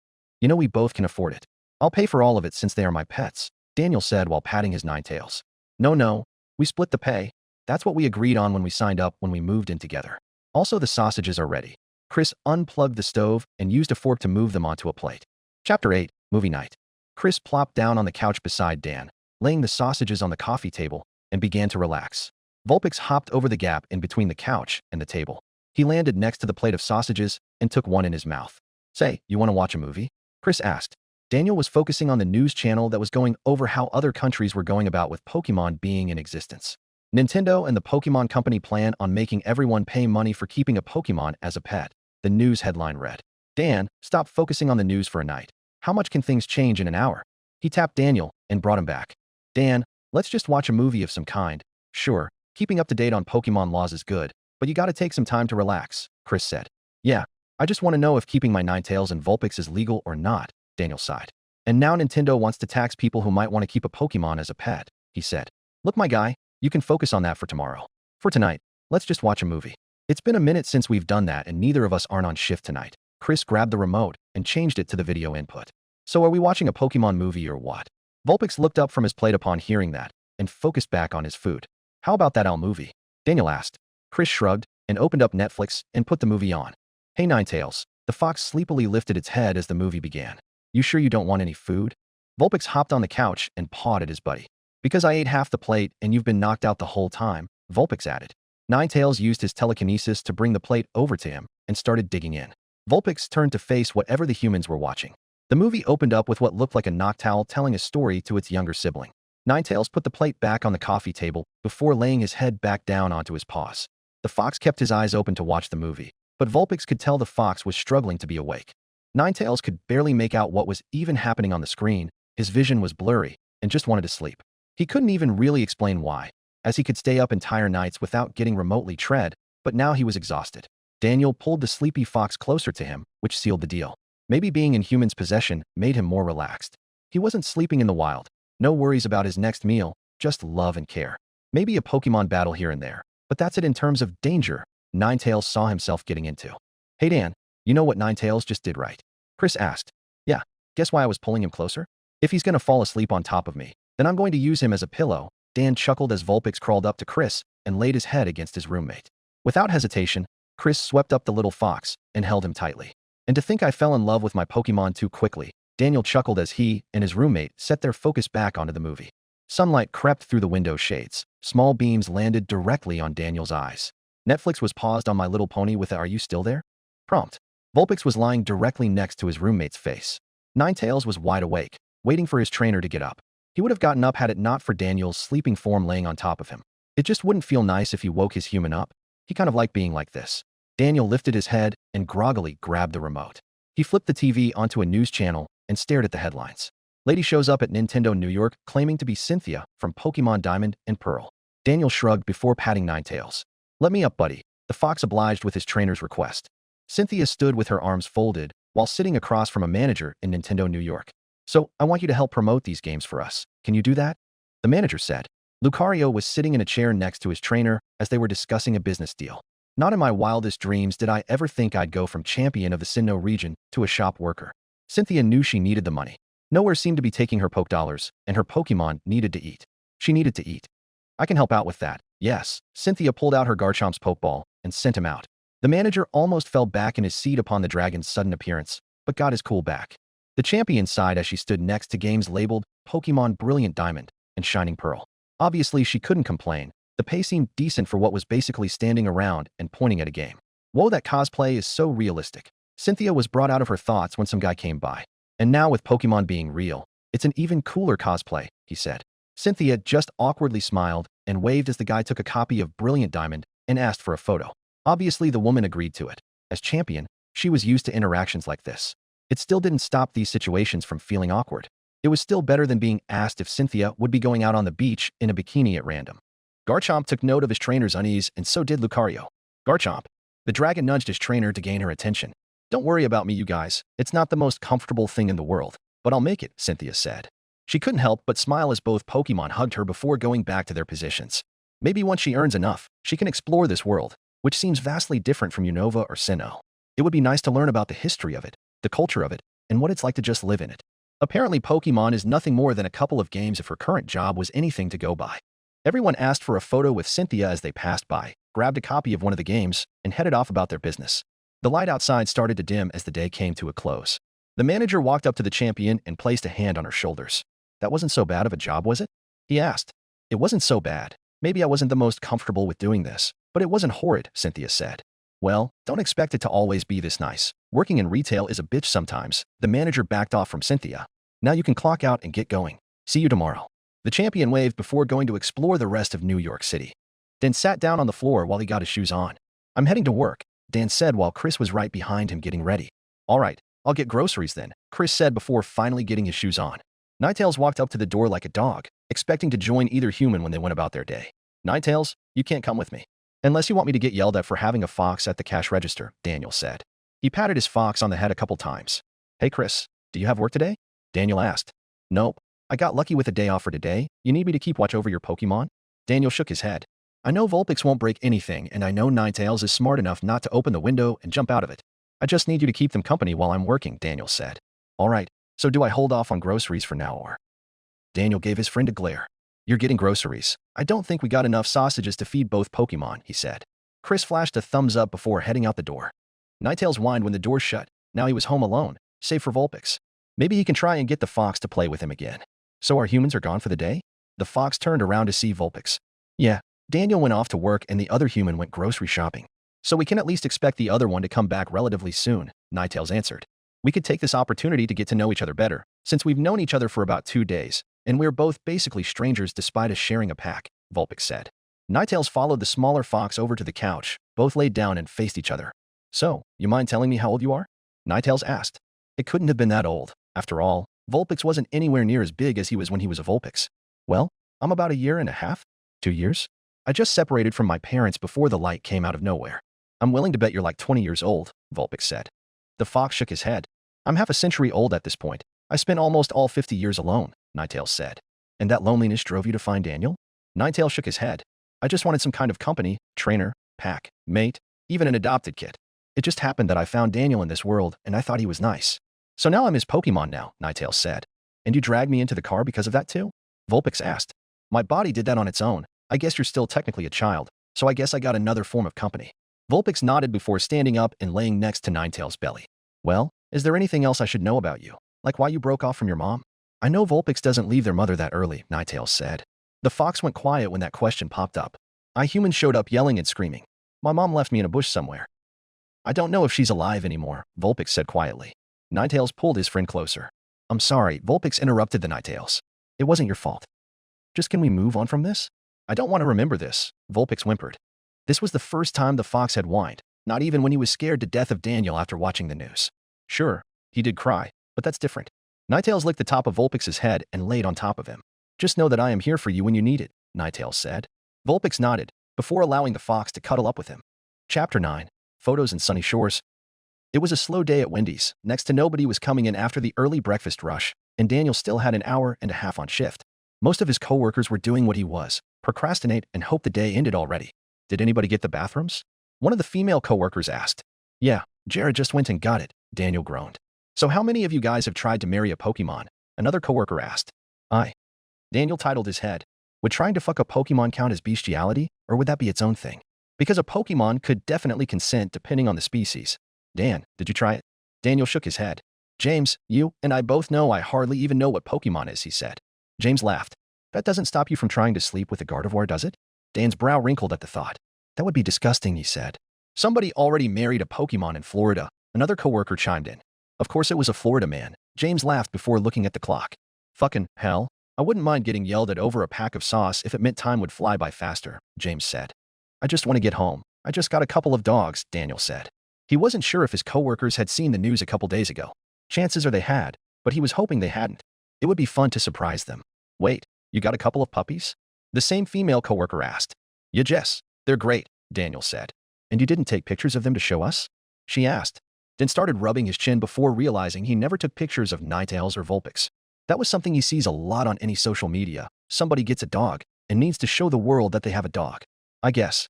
You know we both can afford it. I'll pay for all of it since they are my pets, Daniel said while patting his nine tails. No, we split the pay. That's what we agreed on when we signed up when we moved in together. Also, the sausages are ready. Chris unplugged the stove and used a fork to move them onto a plate. Chapter 8, Movie Night. Chris plopped down on the couch beside Dan, laying the sausages on the coffee table, and began to relax. Vulpix hopped over the gap in between the couch and the table. He landed next to the plate of sausages and took one in his mouth. Say, you want to watch a movie? Chris asked. Daniel was focusing on the news channel that was going over how other countries were going about with Pokémon being in existence. Nintendo and the Pokémon Company plan on making everyone pay money for keeping a Pokémon as a pet. The news headline read. Dan, stop focusing on the news for a night. How much can things change in an hour? He tapped Daniel and brought him back. Dan, let's just watch a movie of some kind. Sure, keeping up to date on Pokémon laws is good, but you gotta take some time to relax, Chris said. Yeah, I just want to know if keeping my Ninetales and Vulpix is legal or not, Daniel sighed. And now Nintendo wants to tax people who might want to keep a Pokémon as a pet, he said. Look, my guy, you can focus on that for tomorrow. For tonight, let's just watch a movie. It's been a minute since we've done that and neither of us aren't on shift tonight. Chris grabbed the remote and changed it to the video input. So are we watching a Pokémon movie or what? Vulpix looked up from his plate upon hearing that and focused back on his food. How about that owl movie? Daniel asked. Chris shrugged and opened up Netflix and put the movie on. Hey Ninetales, the fox sleepily lifted its head as the movie began. You sure you don't want any food? Vulpix hopped on the couch and pawed at his buddy. Because I ate half the plate and you've been knocked out the whole time, Vulpix added. Ninetales used his telekinesis to bring the plate over to him and started digging in. Vulpix turned to face whatever the humans were watching. The movie opened up with what looked like a Noctowl telling a story to its younger sibling. Ninetales put the plate back on the coffee table before laying his head back down onto his paws. The fox kept his eyes open to watch the movie, but Vulpix could tell the fox was struggling to be awake. Ninetales could barely make out what was even happening on the screen. His vision was blurry and just wanted to sleep. He couldn't even really explain why, as he could stay up entire nights without getting remotely tread, but now he was exhausted. Daniel pulled the sleepy fox closer to him, which sealed the deal. Maybe being in humans' possession made him more relaxed. He wasn't sleeping in the wild. No worries about his next meal, just love and care. Maybe a Pokémon battle here and there, but that's it in terms of danger Ninetales saw himself getting into. Hey Dan, you know what Ninetales just did, right? Chris asked. Yeah, guess why I was pulling him closer? If he's gonna fall asleep on top of me, then I'm going to use him as a pillow. Dan chuckled as Vulpix crawled up to Chris and laid his head against his roommate. Without hesitation, Chris swept up the little fox and held him tightly. And to think I fell in love with my Pokémon too quickly, Daniel chuckled as he and his roommate set their focus back onto the movie. Sunlight crept through the window shades. Small beams landed directly on Daniel's eyes. Netflix was paused on My Little Pony with a "Are you still there?" prompt. Vulpix was lying directly next to his roommate's face. Ninetales was wide awake, waiting for his trainer to get up. He would have gotten up had it not for Daniel's sleeping form laying on top of him. It just wouldn't feel nice if he woke his human up. He kind of liked being like this. Daniel lifted his head and groggily grabbed the remote. He flipped the TV onto a news channel and stared at the headlines. Lady shows up at Nintendo New York claiming to be Cynthia from Pokémon Diamond and Pearl. Daniel shrugged before patting Ninetales. Let me up, buddy. The fox obliged with his trainer's request. Cynthia stood with her arms folded while sitting across from a manager in Nintendo New York. So, I want you to help promote these games for us. Can you do that? The manager said. Lucario was sitting in a chair next to his trainer as they were discussing a business deal. Not in my wildest dreams did I ever think I'd go from champion of the Sinnoh region to a shop worker. Cynthia knew she needed the money. Nowhere seemed to be taking her poke dollars, and her Pokémon needed to eat. She needed to eat. I can help out with that. Yes. Cynthia pulled out her Garchomp's Pokeball and sent him out. The manager almost fell back in his seat upon the dragon's sudden appearance, but got his cool back. The champion sighed as she stood next to games labeled Pokémon Brilliant Diamond and Shining Pearl. Obviously, she couldn't complain. The pay seemed decent for what was basically standing around and pointing at a game. Whoa, that cosplay is so realistic. Cynthia was brought out of her thoughts when some guy came by. And now with Pokémon being real, it's an even cooler cosplay, he said. Cynthia just awkwardly smiled and waved as the guy took a copy of Brilliant Diamond and asked for a photo. Obviously, the woman agreed to it. As champion, she was used to interactions like this. It still didn't stop these situations from feeling awkward. It was still better than being asked if Cynthia would be going out on the beach in a bikini at random. Garchomp took note of his trainer's unease, and so did Lucario. Garchomp, The dragon nudged his trainer to gain her attention. Don't worry about me, you guys. It's not the most comfortable thing in the world, but I'll make it, Cynthia said. She couldn't help but smile as both Pokemon hugged her before going back to their positions. Maybe once she earns enough, she can explore this world, which seems vastly different from Unova or Sinnoh. It would be nice to learn about the history of it, the culture of it, and what it's like to just live in it. Apparently, Pokemon is nothing more than a couple of games if her current job was anything to go by. Everyone asked for a photo with Cynthia as they passed by, grabbed a copy of one of the games, and headed off about their business. The light outside started to dim as the day came to a close. The manager walked up to the champion and placed a hand on her shoulders. That wasn't so bad of a job, was it? He asked. It wasn't so bad. Maybe I wasn't the most comfortable with doing this, but it wasn't horrid, Cynthia said. Well, don't expect it to always be this nice. Working in retail is a bitch sometimes. The manager backed off from Cynthia. Now you can clock out and get going. See you tomorrow. The champion waved before going to explore the rest of New York City. Dan sat down on the floor while he got his shoes on. I'm heading to work, Dan said while Chris was right behind him getting ready. All right, I'll get groceries then, Chris said before finally getting his shoes on. Ninetales walked up to the door like a dog, expecting to join either human when they went about their day. Ninetales, you can't come with me. Unless you want me to get yelled at for having a fox at the cash register, Daniel said. He patted his fox on the head a couple times. Hey Chris, do you have work today? Daniel asked. Nope. I got lucky with a day off for today. You need me to keep watch over your Pokemon? Daniel shook his head. I know Vulpix won't break anything, and I know Ninetales is smart enough not to open the window and jump out of it. I just need you to keep them company while I'm working, Daniel said. All right, so do I hold off on groceries for now or? Daniel gave his friend a glare. You're getting groceries. I don't think we got enough sausages to feed both Pokemon, he said. Chris flashed a thumbs up before heading out the door. Ninetales whined when the door shut. Now he was home alone, save for Vulpix. Maybe he can try and get the fox to play with him again. So our humans are gone for the day? The fox turned around to see Vulpix. Yeah, Daniel went off to work and the other human went grocery shopping. So we can at least expect the other one to come back relatively soon, Ninetales answered. We could take this opportunity to get to know each other better, since we've known each other for about 2 days, and we're both basically strangers despite us sharing a pack, Vulpix said. Ninetales followed the smaller fox over to the couch. Both laid down and faced each other. So, you mind telling me how old you are? Ninetales asked. It couldn't have been that old. After all, Vulpix wasn't anywhere near as big as he was when he was a Vulpix. Well, I'm about 1.5 years. 2 years? I just separated from my parents before the light came out of nowhere. I'm willing to bet you're like 20 years old, Vulpix said. The fox shook his head. I'm half a century old at this point. I spent almost all 50 years alone, Ninetales said. And that loneliness drove you to find Daniel? Ninetales shook his head. I just wanted some kind of company, trainer, pack, mate, even an adopted kid. It just happened that I found Daniel in this world and I thought he was nice. So now I'm his Pokemon now, Ninetales said. And you dragged me into the car because of that too? Vulpix asked. My body did that on its own. I guess you're still technically a child, so I guess I got another form of company. Vulpix nodded before standing up and laying next to Ninetales' belly. Well, is there anything else I should know about you? Like why you broke off from your mom? I know Vulpix doesn't leave their mother that early, Ninetales said. The fox went quiet when that question popped up. I humans showed up yelling and screaming. My mom left me in a bush somewhere. I don't know if she's alive anymore, Vulpix said quietly. Ninetales pulled his friend closer. I'm sorry, Vulpix interrupted the Ninetales. It wasn't your fault. Just can we move on from this? I don't want to remember this, Vulpix whimpered. This was the first time the fox had whined, not even when he was scared to death of Daniel after watching the news. Sure, he did cry, but that's different. Ninetales licked the top of Vulpix's head and laid on top of him. Just know that I am here for you when you need it, Ninetales said. Vulpix nodded, before allowing the fox to cuddle up with him. Chapter 9. Photos and Sunny Shores. It was a slow day at Wendy's. Next to nobody was coming in after the early breakfast rush, and Daniel still had 1.5 hours on shift. Most of his coworkers were doing what he was, procrastinate and hope the day ended already. Did anybody get the bathrooms? One of the female coworkers asked. Yeah, Jared just went and got it, Daniel groaned. So how many of you guys have tried to marry a Pokemon? Another coworker asked. Daniel titled his head. Would trying to fuck a Pokemon count as bestiality, or would that be its own thing? Because a Pokemon could definitely consent depending on the species. Dan, did you try it? Daniel shook his head. James, you and I both know I hardly even know what Pokemon is, he said. James laughed. That doesn't stop you from trying to sleep with a Gardevoir, does it? Dan's brow wrinkled at the thought. That would be disgusting, he said. Somebody already married a Pokemon in Florida, another coworker chimed in. Of course it was a Florida man. James laughed before looking at the clock. Fucking hell. I wouldn't mind getting yelled at over a pack of sauce if it meant time would fly by faster, James said. I just want to get home. I just got a couple of dogs, Daniel said. He wasn't sure if his coworkers had seen the news a couple days ago. Chances are they had, but he was hoping they hadn't. It would be fun to surprise them. Wait, you got a couple of puppies? The same female coworker asked. Yeah, Jess, they're great, Daniel said. And you didn't take pictures of them to show us? She asked, then started rubbing his chin before realizing he never took pictures of Ninetales or Vulpix. That was something he sees a lot on any social media. Somebody gets a dog and needs to show the world that they have a dog. I guess.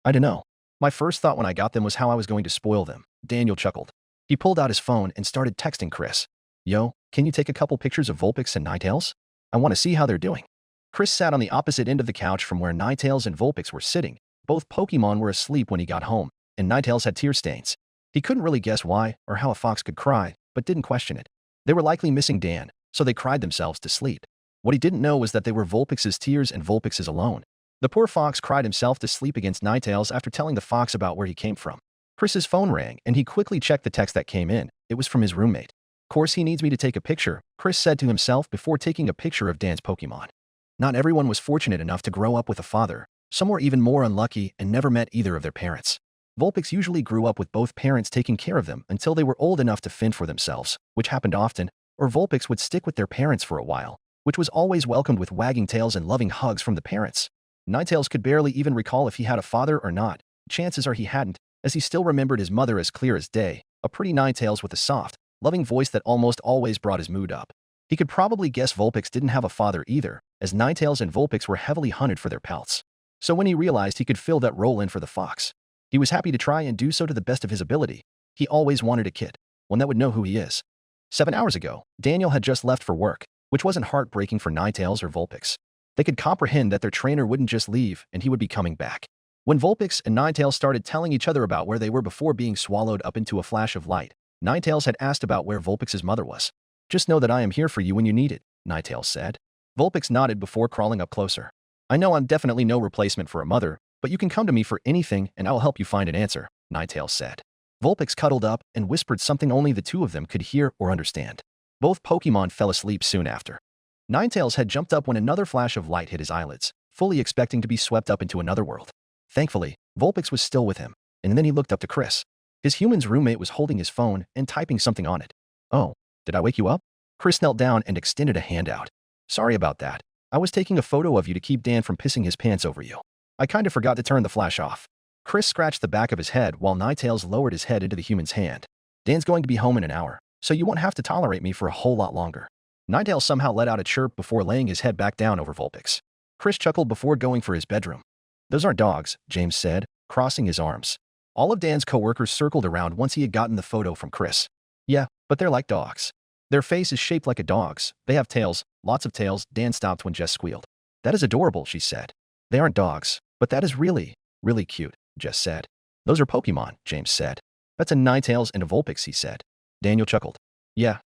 I don't know. My first thought when I got them was how I was going to spoil them. Daniel chuckled. He pulled out his phone and started texting Chris. Yo, can you take a couple pictures of Vulpix and Ninetales? I want to see how they're doing. Chris sat on the opposite end of the couch from where Ninetales and Vulpix were sitting. Both Pokémon were asleep when he got home, and Ninetales had tear stains. He couldn't really guess why or how a fox could cry, but didn't question it. They were likely missing Dan, so they cried themselves to sleep. What he didn't know was that they were Vulpix's tears and Vulpix's alone. The poor fox cried himself to sleep against Ninetales after telling the fox about where he came from. Chris's phone rang, and he quickly checked the text that came in. It was from his roommate. Course he needs me to take a picture, Chris said to himself before taking a picture of Dan's Pokémon. Not everyone was fortunate enough to grow up with a father. Some were even more unlucky and never met either of their parents. Vulpix usually grew up with both parents taking care of them until they were old enough to fend for themselves, which happened often, or Vulpix would stick with their parents for a while, which was always welcomed with wagging tails and loving hugs from the parents. Ninetales could barely even recall if he had a father or not. Chances are he hadn't, as he still remembered his mother as clear as day, a pretty Ninetales with a soft, loving voice that almost always brought his mood up. He could probably guess Vulpix didn't have a father either, as Ninetales and Vulpix were heavily hunted for their pelts. So when he realized he could fill that role in for the fox, he was happy to try and do so to the best of his ability. He always wanted a kid, one that would know who he is. 7 hours ago, Daniel had just left for work, which wasn't heartbreaking for Ninetales or Vulpix. They could comprehend that their trainer wouldn't just leave and he would be coming back. When Vulpix and Ninetales started telling each other about where they were before being swallowed up into a flash of light, Ninetales had asked about where Vulpix's mother was. Just know that I am here for you when you need it, Ninetales said. Vulpix nodded before crawling up closer. I know I'm definitely no replacement for a mother, but you can come to me for anything and I'll help you find an answer, Ninetales said. Vulpix cuddled up and whispered something only the two of them could hear or understand. Both Pokémon fell asleep soon after. Ninetales had jumped up when another flash of light hit his eyelids, fully expecting to be swept up into another world. Thankfully, Vulpix was still with him, and then he looked up to Chris. His human's roommate was holding his phone and typing something on it. Oh, did I wake you up? Chris knelt down and extended a hand out. Sorry about that. I was taking a photo of you to keep Dan from pissing his pants over you. I kinda forgot to turn the flash off. Chris scratched the back of his head while Ninetales lowered his head into the human's hand. Dan's going to be home in an hour, so you won't have to tolerate me for a whole lot longer. Ninetales somehow let out a chirp before laying his head back down over Vulpix. Chris chuckled before going for his bedroom. Those aren't dogs, James said, crossing his arms. All of Dan's coworkers circled around once he had gotten the photo from Chris. Yeah, but they're like dogs. Their face is shaped like a dog's. They have tails, lots of tails. Dan stopped when Jess squealed. That is adorable, she said. They aren't dogs, but that is really, really cute, Jess said. Those are Pokémon, James said. That's a Ninetales and a Vulpix, he said. Daniel chuckled. Yeah,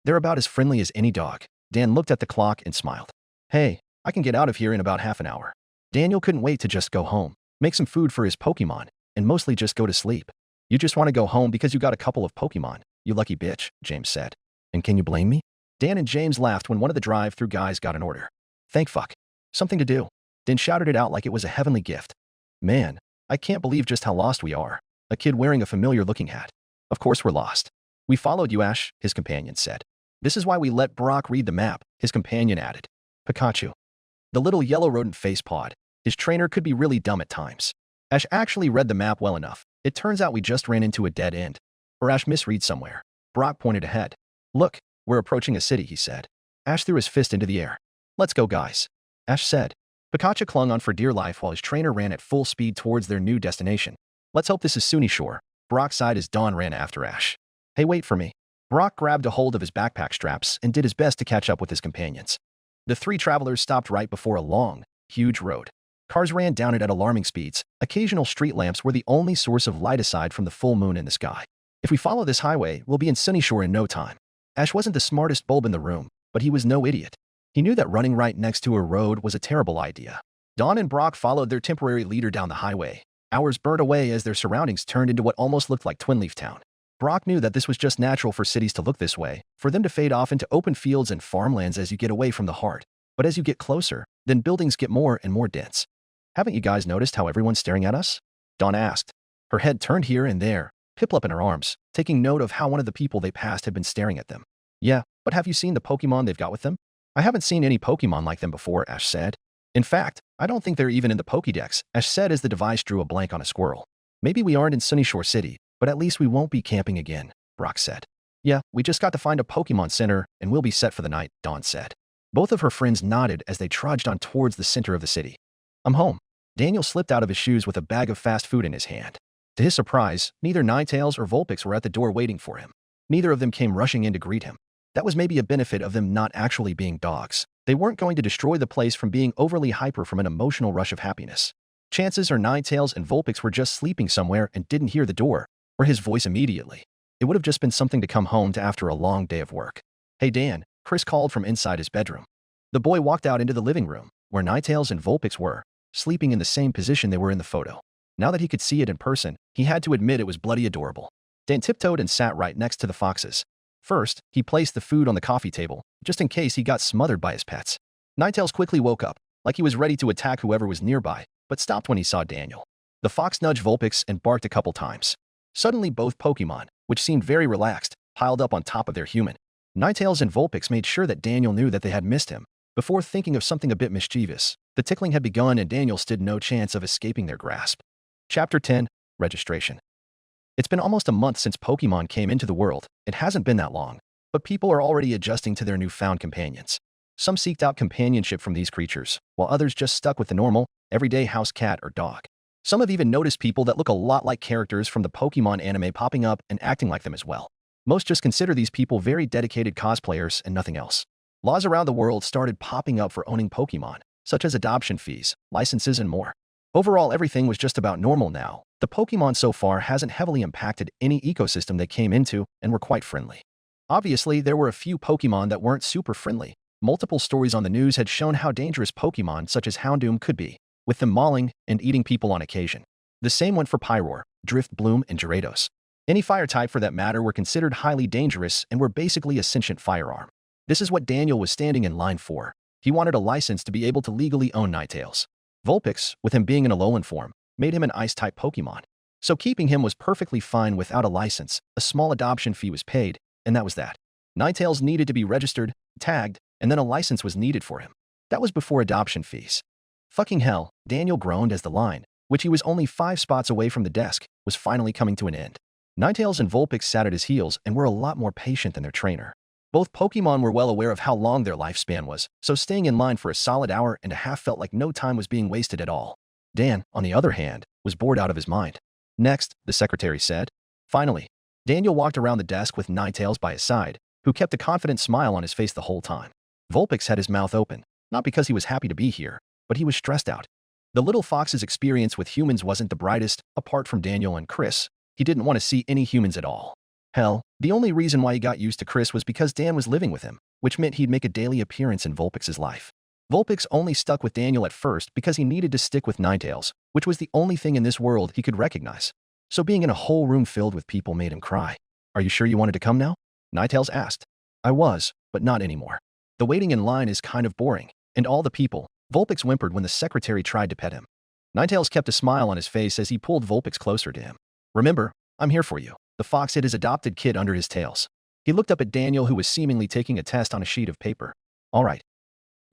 they're about as friendly as any dog. Dan looked at the clock and smiled. Hey, I can get out of here in about half an hour. Daniel couldn't wait to just go home, make some food for his Pokémon, and mostly just go to sleep. You just want to go home because you got a couple of Pokémon, you lucky bitch, James said. And can you blame me? Dan and James laughed when one of the drive-thru guys got an order. Thank fuck. Something to do. Dan shouted it out like it was a heavenly gift. Man, I can't believe just how lost we are. A kid wearing a familiar-looking hat. Of course we're lost. We followed you, Ash, his companion said. This is why we let Brock read the map, his companion added. Pikachu. The little yellow rodent face pawed. His trainer could be really dumb at times. Ash actually read the map well enough. It turns out we just ran into a dead end. Or Ash misread somewhere. Brock pointed ahead. Look, we're approaching a city, he said. Ash threw his fist into the air. Let's go, guys. Ash said. Pikachu clung on for dear life while his trainer ran at full speed towards their new destination. Let's hope this is Sunny Shore. Brock sighed as Dawn ran after Ash. Hey, wait for me. Brock grabbed a hold of his backpack straps and did his best to catch up with his companions. The three travelers stopped right before a long, huge road. Cars ran down it at alarming speeds. Occasional street lamps were the only source of light aside from the full moon in the sky. If we follow this highway, we'll be in Sunny Shore in no time. Ash wasn't the smartest bulb in the room, but he was no idiot. He knew that running right next to a road was a terrible idea. Dawn and Brock followed their temporary leader down the highway. Hours burned away as their surroundings turned into what almost looked like Twinleaf Town. Brock knew that this was just natural for cities to look this way, for them to fade off into open fields and farmlands as you get away from the heart. But as you get closer, then buildings get more and more dense. Haven't you guys noticed how everyone's staring at us? Dawn asked. Her head turned here and there, Piplup in her arms, taking note of how one of the people they passed had been staring at them. Yeah, but have you seen the Pokémon they've got with them? I haven't seen any Pokémon like them before, Ash said. In fact, I don't think they're even in the Pokédex, Ash said as the device drew a blank on a squirrel. Maybe we aren't in Sunnyshore's City, but at least we won't be camping again, Brock said. Yeah, we just got to find a Pokémon Center and we'll be set for the night, Dawn said. Both of her friends nodded as they trudged on towards the center of the city. I'm home. Daniel slipped out of his shoes with a bag of fast food in his hand. To his surprise, neither Ninetales or Vulpix were at the door waiting for him. Neither of them came rushing in to greet him. That was maybe a benefit of them not actually being dogs. They weren't going to destroy the place from being overly hyper from an emotional rush of happiness. Chances are Ninetales and Vulpix were just sleeping somewhere and didn't hear the door, or his voice immediately. It would have just been something to come home to after a long day of work. Hey Dan, Chris called from inside his bedroom. The boy walked out into the living room, where Ninetales and Vulpix were, sleeping in the same position they were in the photo. Now that he could see it in person, he had to admit it was bloody adorable. Dan tiptoed and sat right next to the foxes. First, he placed the food on the coffee table, just in case he got smothered by his pets. Ninetales quickly woke up, like he was ready to attack whoever was nearby, but stopped when he saw Daniel. The fox nudged Vulpix and barked a couple times. Suddenly both Pokémon, which seemed very relaxed, piled up on top of their human. Ninetales and Vulpix made sure that Daniel knew that they had missed him. Before thinking of something a bit mischievous, the tickling had begun and Daniel stood no chance of escaping their grasp. Chapter 10. Registration. It's been almost a month since Pokémon came into the world. It hasn't been that long, but people are already adjusting to their newfound companions. Some seeked out companionship from these creatures, while others just stuck with the normal, everyday house cat or dog. Some have even noticed people that look a lot like characters from the Pokémon anime popping up and acting like them as well. Most just consider these people very dedicated cosplayers and nothing else. Laws around the world started popping up for owning Pokémon, such as adoption fees, licenses, and more. Overall, everything was just about normal now. The Pokémon so far hasn't heavily impacted any ecosystem they came into and were quite friendly. Obviously, there were a few Pokémon that weren't super friendly. Multiple stories on the news had shown how dangerous Pokémon such as Houndoom could be, with them mauling and eating people on occasion. The same went for Pyroar, Driftbloom, and Gyarados. Any fire type for that matter were considered highly dangerous and were basically a sentient firearm. This is what Daniel was standing in line for. He wanted a license to be able to legally own Ninetales. Vulpix, with him being in Alolan form, made him an Ice-type Pokémon. So keeping him was perfectly fine without a license. A small adoption fee was paid, and that was that. Ninetales needed to be registered, tagged, and then a license was needed for him. That was before adoption fees. Fucking hell, Daniel groaned as the line, which he was only 5 spots away from the desk, was finally coming to an end. Ninetales and Vulpix sat at his heels and were a lot more patient than their trainer. Both Pokémon were well aware of how long their lifespan was, so staying in line for a solid hour and a half felt like no time was being wasted at all. Dan, on the other hand, was bored out of his mind. Next, the secretary said. Finally, Daniel walked around the desk with Ninetales by his side, who kept a confident smile on his face the whole time. Vulpix had his mouth open, not because he was happy to be here, but he was stressed out. The little fox's experience with humans wasn't the brightest. Apart from Daniel and Chris, he didn't want to see any humans at all. Hell, the only reason why he got used to Chris was because Dan was living with him, which meant he'd make a daily appearance in Vulpix's life. Vulpix only stuck with Daniel at first because he needed to stick with Ninetales, which was the only thing in this world he could recognize. So being in a whole room filled with people made him cry. Are you sure you wanted to come now? Ninetales asked. I was, but not anymore. The waiting in line is kind of boring, and all the people. Vulpix whimpered when the secretary tried to pet him. Ninetales kept a smile on his face as he pulled Vulpix closer to him. Remember, I'm here for you. The fox hid his adopted kid under his tails. He looked up at Daniel, who was seemingly taking a test on a sheet of paper. All right.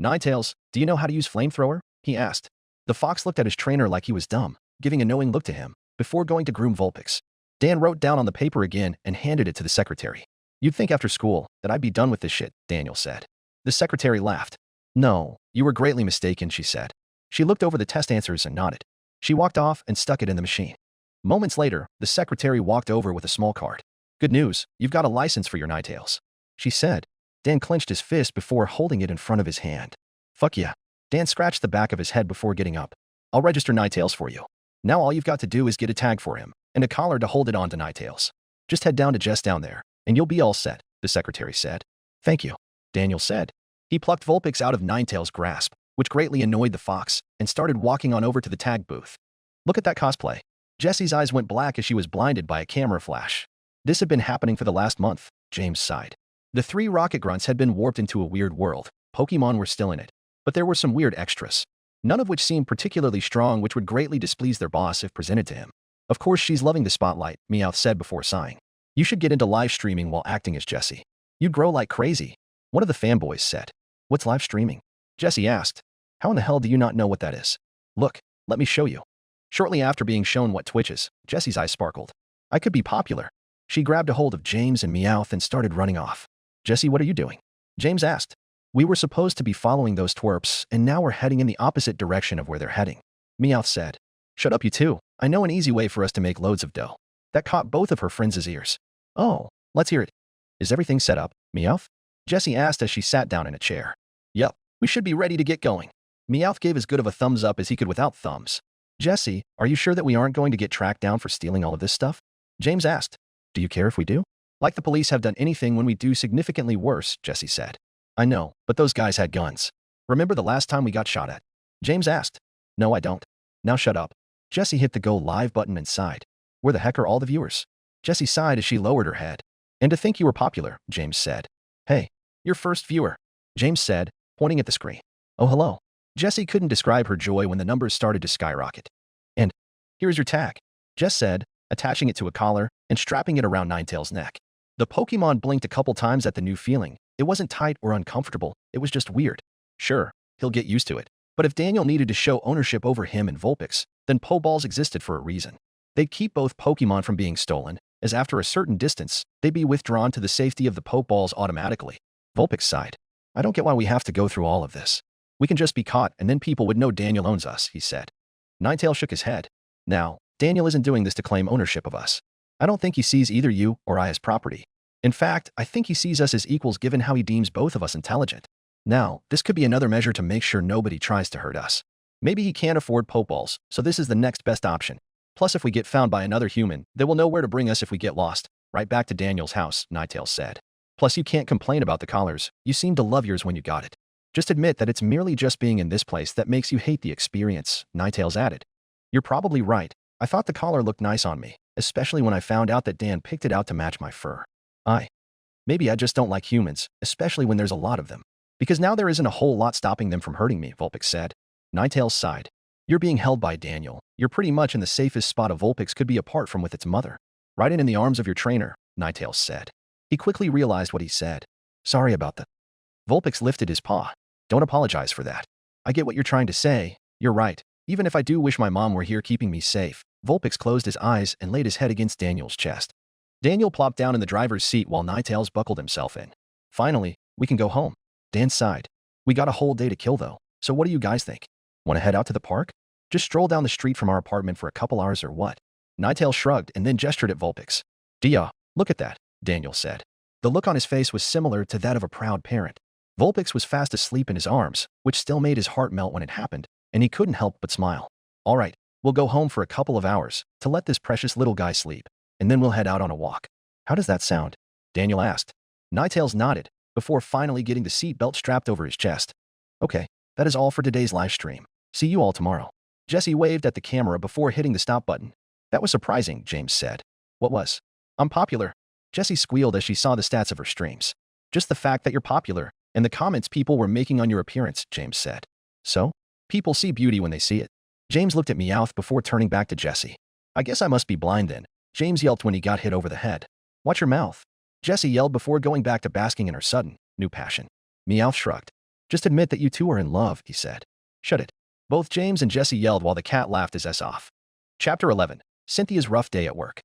Ninetales, do you know how to use flamethrower? He asked. The fox looked at his trainer like he was dumb, giving a knowing look to him, before going to groom Vulpix. Dan wrote down on the paper again and handed it to the secretary. You'd think after school that I'd be done with this shit, Daniel said. The secretary laughed. No, you were greatly mistaken, she said. She looked over the test answers and nodded. She walked off and stuck it in the machine. Moments later, the secretary walked over with a small card. Good news, you've got a license for your Ninetales, she said. Dan clenched his fist before holding it in front of his hand. Fuck yeah. Dan scratched the back of his head before getting up. I'll register Ninetales for you. Now all you've got to do is get a tag for him, and a collar to hold it on to Ninetales. Just head down to Jess down there, and you'll be all set, the secretary said. Thank you, Daniel said. He plucked Vulpix out of Ninetales' grasp, which greatly annoyed the fox, and started walking on over to the tag booth. Look at that cosplay. Jessie's eyes went black as she was blinded by a camera flash. This had been happening for the last month, James sighed. The 3 rocket grunts had been warped into a weird world. Pokémon were still in it, but there were some weird extras, none of which seemed particularly strong, which would greatly displease their boss if presented to him. Of course, she's loving the spotlight, Meowth said before sighing. You should get into live streaming while acting as Jessie. You'd grow like crazy, one of the fanboys said. What's live streaming? Jessie asked. How in the hell do you not know what that is? Look, let me show you. Shortly after being shown what twitches, Jessie's eyes sparkled. I could be popular. She grabbed a hold of James and Meowth and started running off. Jessie, what are you doing? James asked. We were supposed to be following those twerps, and now we're heading in the opposite direction of where they're heading. Meowth said. Shut up, you two. I know an easy way for us to make loads of dough. That caught both of her friends' ears. Oh, let's hear it. Is everything set up, Meowth? Jessie asked as she sat down in a chair. Yep, we should be ready to get going. Meowth gave as good of a thumbs up as he could without thumbs. Jessie, are you sure that we aren't going to get tracked down for stealing all of this stuff? James asked. Do you care if we do? Like the police have done anything when we do significantly worse, Jessie said. I know, but those guys had guns. Remember the last time we got shot at? James asked. No, I don't. Now shut up. Jessie hit the go live button and sighed. Where the heck are all the viewers? Jessie sighed as she lowered her head. And to think you were popular, James said. Hey, your first viewer, James said, pointing at the screen. Oh, hello. Jessie couldn't describe her joy when the numbers started to skyrocket. And here's your tag, Jess said, attaching it to a collar and strapping it around Ninetales' neck. The Pokémon blinked a couple times at the new feeling. It wasn't tight or uncomfortable, it was just weird. Sure, he'll get used to it. But if Daniel needed to show ownership over him and Vulpix, then Pokeballs existed for a reason. They'd keep both Pokémon from being stolen, as after a certain distance, they'd be withdrawn to the safety of the Pokeballs automatically. Vulpix sighed. I don't get why we have to go through all of this. We can just be caught and then people would know Daniel owns us, he said. Ninetales shook his head. Now, Daniel isn't doing this to claim ownership of us. I don't think he sees either you or I as property. In fact, I think he sees us as equals given how he deems both of us intelligent. Now, this could be another measure to make sure nobody tries to hurt us. Maybe he can't afford Pokeballs, so this is the next best option. Plus, if we get found by another human, they will know where to bring us if we get lost. Right back to Daniel's house, Ninetales said. Plus, you can't complain about the collars. You seem to love yours when you got it. Just admit that it's merely just being in this place that makes you hate the experience, Ninetales added. You're probably right. I thought the collar looked nice on me, especially when I found out that Dan picked it out to match my fur. Maybe I just don't like humans, especially when there's a lot of them. Because now there isn't a whole lot stopping them from hurting me, Vulpix said. Ninetales sighed. You're being held by Daniel. You're pretty much in the safest spot a Vulpix could be apart from with its mother. Right in the arms of your trainer, Ninetales said. He quickly realized what he said. Sorry about that. Vulpix lifted his paw. Don't apologize for that. I get what you're trying to say. You're right. Even if I do wish my mom were here keeping me safe. Vulpix closed his eyes and laid his head against Daniel's chest. Daniel plopped down in the driver's seat while Ninetales buckled himself in. Finally, we can go home. Dan sighed. We got a whole day to kill though, so what do you guys think? Want to head out to the park? Just stroll down the street from our apartment for a couple hours or what? Ninetales shrugged and then gestured at Vulpix. Dia, look at that, Daniel said. The look on his face was similar to that of a proud parent. Vulpix was fast asleep in his arms, which still made his heart melt when it happened, and he couldn't help but smile. All right, we'll go home for a couple of hours to let this precious little guy sleep, and then we'll head out on a walk. How does that sound? Daniel asked. Ninetales nodded, before finally getting the seatbelt strapped over his chest. Okay, that is all for today's live stream. See you all tomorrow. Jessie waved at the camera before hitting the stop button. That was surprising, James said. What was? I'm popular. Jessie squealed as she saw the stats of her streams. Just the fact that you're popular, and the comments people were making on your appearance, James said. So? People see beauty when they see it. James looked at Meowth before turning back to Jessie. I guess I must be blind then. James yelped when he got hit over the head. Watch your mouth. Jessie yelled before going back to basking in her sudden, new passion. Meowth shrugged. Just admit that you two are in love, he said. Shut it. Both James and Jessie yelled while the cat laughed his ass off. Chapter 11. Cynthia's rough day at work.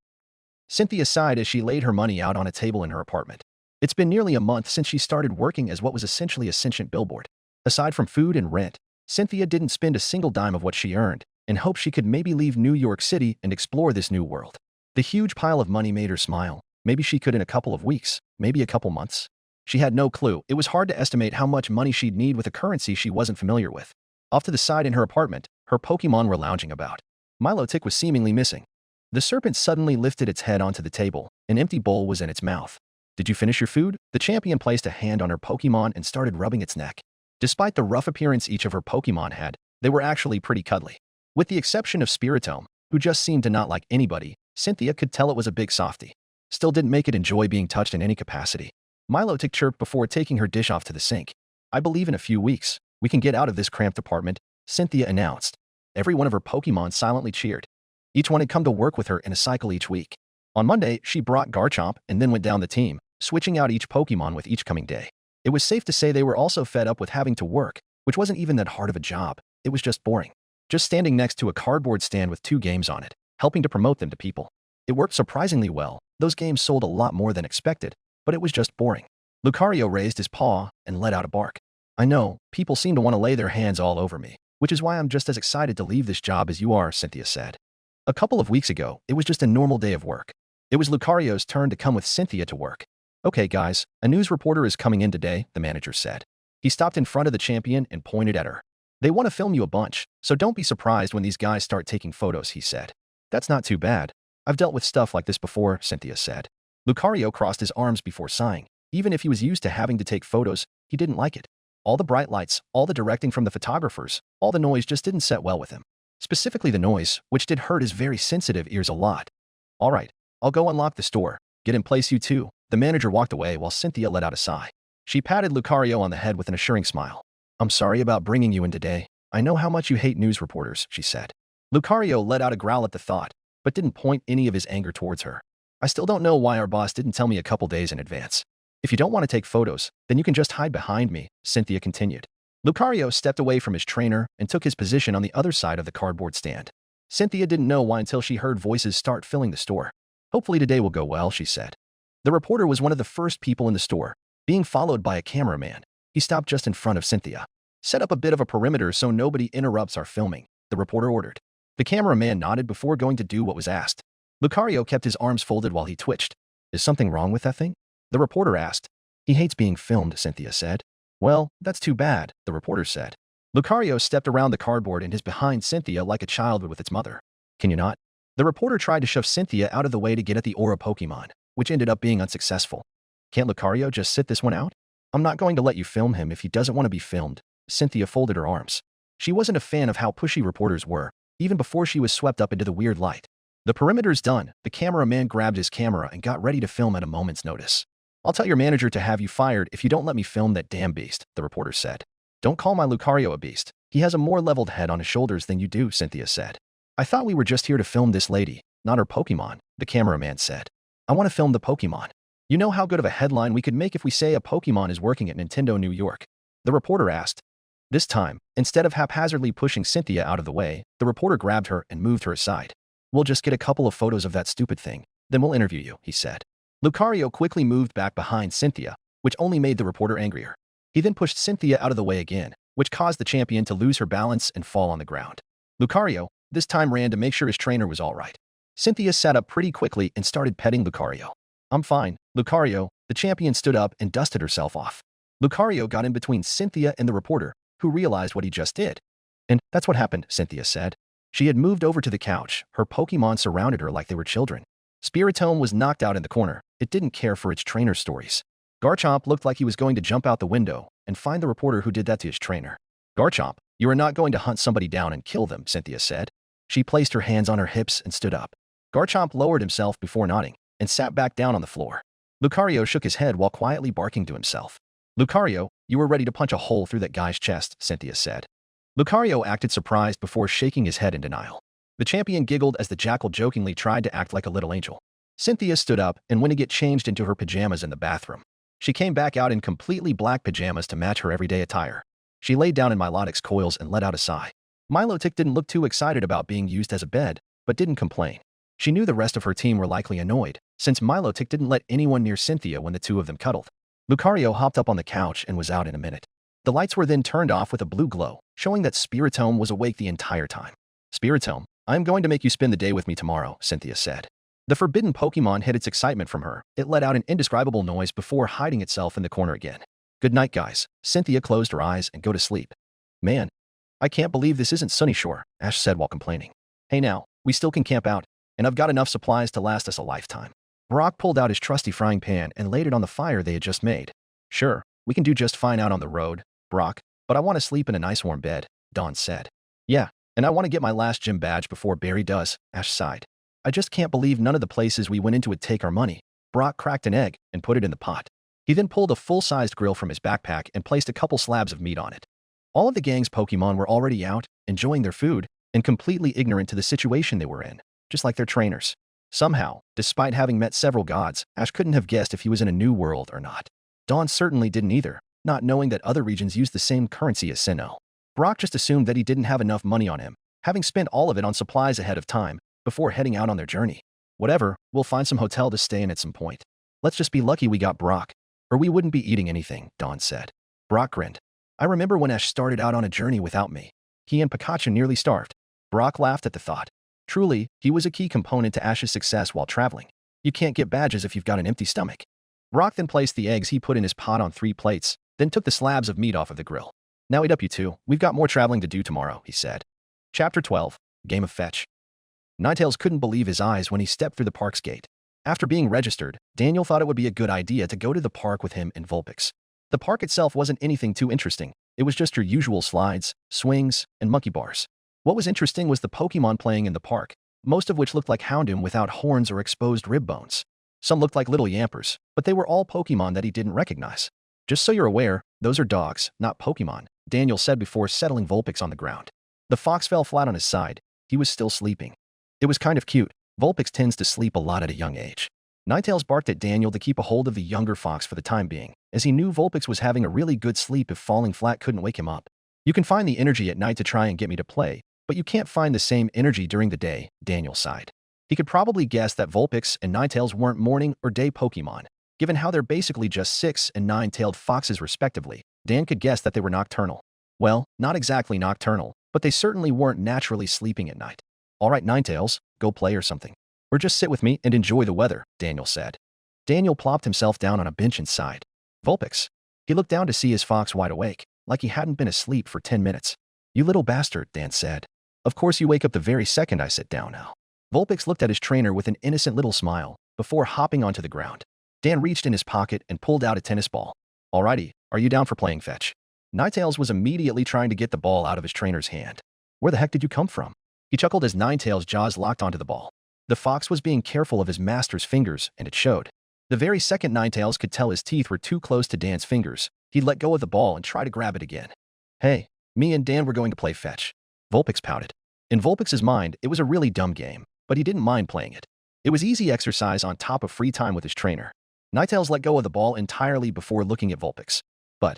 Cynthia sighed as she laid her money out on a table in her apartment. It's been nearly a month since she started working as what was essentially a sentient billboard. Aside from food and rent, Cynthia didn't spend a single dime of what she earned and hoped she could maybe leave New York City and explore this new world. The huge pile of money made her smile. Maybe she could in a couple of weeks, maybe a couple months. She had no clue. It was hard to estimate how much money she'd need with a currency she wasn't familiar with. Off to the side in her apartment, her Pokémon were lounging about. Milotic was seemingly missing. The serpent suddenly lifted its head onto the table. An empty bowl was in its mouth. Did you finish your food? The champion placed a hand on her Pokémon and started rubbing its neck. Despite the rough appearance each of her Pokémon had, they were actually pretty cuddly. With the exception of Spiritome, who just seemed to not like anybody, Cynthia could tell it was a big softie. Still didn't make it enjoy being touched in any capacity. Milotic chirped before taking her dish off to the sink. I believe in a few weeks, we can get out of this cramped apartment, Cynthia announced. Every one of her Pokémon silently cheered. Each one had come to work with her in a cycle each week. On Monday, she brought Garchomp and then went down the team, switching out each Pokémon with each coming day. It was safe to say they were also fed up with having to work, which wasn't even that hard of a job. It was just boring. just standing next to a cardboard stand with 2 games on it, helping to promote them to people. It worked surprisingly well. Those games sold a lot more than expected, but it was just boring. Lucario raised his paw and let out a bark. I know, people seem to want to lay their hands all over me, which is why I'm just as excited to leave this job as you are, Cynthia said. A couple of weeks ago, it was just a normal day of work. It was Lucario's turn to come with Cynthia to work. Okay guys, a news reporter is coming in today, the manager said. He stopped in front of the champion and pointed at her. They want to film you a bunch, so don't be surprised when these guys start taking photos, he said. That's not too bad. I've dealt with stuff like this before, Cynthia said. Lucario crossed his arms before sighing. Even if he was used to having to take photos, he didn't like it. All the bright lights, all the directing from the photographers, all the noise just didn't set well with him. Specifically the noise, which did hurt his very sensitive ears a lot. All right, I'll go unlock the store. Get in place you too. The manager walked away while Cynthia let out a sigh. She patted Lucario on the head with an assuring smile. I'm sorry about bringing you in today. I know how much you hate news reporters, she said. Lucario let out a growl at the thought, but didn't point any of his anger towards her. I still don't know why our boss didn't tell me a couple days in advance. If you don't want to take photos, then you can just hide behind me, Cynthia continued. Lucario stepped away from his trainer and took his position on the other side of the cardboard stand. Cynthia didn't know why until she heard voices start filling the store. Hopefully today will go well, she said. The reporter was one of the first people in the store, being followed by a cameraman. He stopped just in front of Cynthia. Set up a bit of a perimeter so nobody interrupts our filming, the reporter ordered. The cameraman nodded before going to do what was asked. Lucario kept his arms folded while he twitched. Is something wrong with that thing? The reporter asked. He hates being filmed, Cynthia said. Well, that's too bad, the reporter said. Lucario stepped around the cardboard and is behind Cynthia like a child would with its mother. Can you not? The reporter tried to shove Cynthia out of the way to get at the aura Pokémon, which ended up being unsuccessful. Can't Lucario just sit this one out? I'm not going to let you film him if he doesn't want to be filmed. Cynthia folded her arms. She wasn't a fan of how pushy reporters were, even before she was swept up into the weird light. The perimeter's done. The cameraman grabbed his camera and got ready to film at a moment's notice. I'll tell your manager to have you fired if you don't let me film that damn beast, the reporter said. Don't call my Lucario a beast. He has a more leveled head on his shoulders than you do, Cynthia said. I thought we were just here to film this lady, not her Pokémon, the cameraman said. I want to film the Pokémon. You know how good of a headline we could make if we say a Pokémon is working at Nintendo New York? The reporter asked. This time, instead of haphazardly pushing Cynthia out of the way, the reporter grabbed her and moved her aside. We'll just get a couple of photos of that stupid thing, then we'll interview you, he said. Lucario quickly moved back behind Cynthia, which only made the reporter angrier. He then pushed Cynthia out of the way again, which caused the champion to lose her balance and fall on the ground. Lucario, this time ran to make sure his trainer was all right. Cynthia sat up pretty quickly and started petting Lucario. I'm fine, Lucario. The champion stood up and dusted herself off. Lucario got in between Cynthia and the reporter, who realized what he just did. And that's what happened, Cynthia said. She had moved over to the couch. Her Pokémon surrounded her like they were children. Spiritomb was knocked out in the corner. It didn't care for its trainer's stories. Garchomp looked like he was going to jump out the window and find the reporter who did that to his trainer. Garchomp, you are not going to hunt somebody down and kill them, Cynthia said. She placed her hands on her hips and stood up. Garchomp lowered himself before nodding and sat back down on the floor. Lucario shook his head while quietly barking to himself. Lucario, you were ready to punch a hole through that guy's chest, Cynthia said. Lucario acted surprised before shaking his head in denial. The champion giggled as the jackal jokingly tried to act like a little angel. Cynthia stood up and went to get changed into her pajamas in the bathroom. She came back out in completely black pajamas to match her everyday attire. She laid down in Milotic's coils and let out a sigh. Milotic didn't look too excited about being used as a bed, but didn't complain. She knew the rest of her team were likely annoyed, since Milotic didn't let anyone near Cynthia when the two of them cuddled. Lucario hopped up on the couch and was out in a minute. The lights were then turned off with a blue glow, showing that Spiritomb was awake the entire time. Spiritomb, I'm going to make you spend the day with me tomorrow, Cynthia said. The forbidden Pokémon hid its excitement from her. It let out an indescribable noise before hiding itself in the corner again. Good night, guys. Cynthia closed her eyes and go to sleep. Man, I can't believe this isn't Sunnyshore's, Ash said while complaining. Hey now, we still can camp out, and I've got enough supplies to last us a lifetime. Brock pulled out his trusty frying pan and laid it on the fire they had just made. Sure, we can do just fine out on the road, Brock, but I want to sleep in a nice warm bed, Dawn said. Yeah, and I want to get my last gym badge before Barry does, Ash sighed. I just can't believe none of the places we went into would take our money. Brock cracked an egg and put it in the pot. He then pulled a full-sized grill from his backpack and placed a couple slabs of meat on it. All of the gang's Pokémon were already out, enjoying their food, and completely ignorant to the situation they were in, just like their trainers. Somehow, despite having met several gods, Ash couldn't have guessed if he was in a new world or not. Dawn certainly didn't either, not knowing that other regions used the same currency as Sinnoh. Brock just assumed that he didn't have enough money on him, having spent all of it on supplies ahead of time before heading out on their journey. Whatever, we'll find some hotel to stay in at some point. Let's just be lucky we got Brock, or we wouldn't be eating anything, Dawn said. Brock grinned. I remember when Ash started out on a journey without me. He and Pikachu nearly starved. Brock laughed at the thought. Truly, he was a key component to Ash's success while traveling. You can't get badges if you've got an empty stomach. Brock then placed the eggs he put in his pot on 3 plates, then took the slabs of meat off of the grill. Now eat up, you two. We've got more traveling to do tomorrow, he said. Chapter 12. Game of Fetch. Ninetales couldn't believe his eyes when he stepped through the park's gate. After being registered, Daniel thought it would be a good idea to go to the park with him and Vulpix. The park itself wasn't anything too interesting. It was just your usual slides, swings, and monkey bars. What was interesting was the Pokémon playing in the park, most of which looked like Houndoom without horns or exposed rib bones. Some looked like little Yampers, but they were all Pokémon that he didn't recognize. Just so you're aware, those are dogs, not Pokémon, Daniel said before settling Vulpix on the ground. The fox fell flat on his side. He was still sleeping. It was kind of cute. Vulpix tends to sleep a lot at a young age. Ninetales barked at Daniel to keep a hold of the younger fox for the time being, as he knew Vulpix was having a really good sleep if falling flat couldn't wake him up. You can find the energy at night to try and get me to play, but you can't find the same energy during the day, Daniel sighed. He could probably guess that Vulpix and Ninetales weren't morning or day Pokémon. Given how they're basically just 6 and 9-tailed foxes respectively, Dan could guess that they were nocturnal. Well, not exactly nocturnal, but they certainly weren't naturally sleeping at night. All right, Ninetales, go play or something. Or just sit with me and enjoy the weather, Daniel said. Daniel plopped himself down on a bench and sighed. Vulpix. He looked down to see his fox wide awake, like he hadn't been asleep for 10 minutes. You little bastard, Dan said. Of course you wake up the very second I sit down now. Vulpix looked at his trainer with an innocent little smile, before hopping onto the ground. Dan reached in his pocket and pulled out a tennis ball. Alrighty, are you down for playing fetch? Ninetales was immediately trying to get the ball out of his trainer's hand. Where the heck did you come from? He chuckled as Ninetales' jaws locked onto the ball. The fox was being careful of his master's fingers, and it showed. The very second Ninetales could tell his teeth were too close to Dan's fingers, he'd let go of the ball and try to grab it again. Hey, me and Dan were going to play fetch. Vulpix pouted. In Vulpix's mind, it was a really dumb game, but he didn't mind playing it. It was easy exercise on top of free time with his trainer. Ninetales let go of the ball entirely before looking at Vulpix. But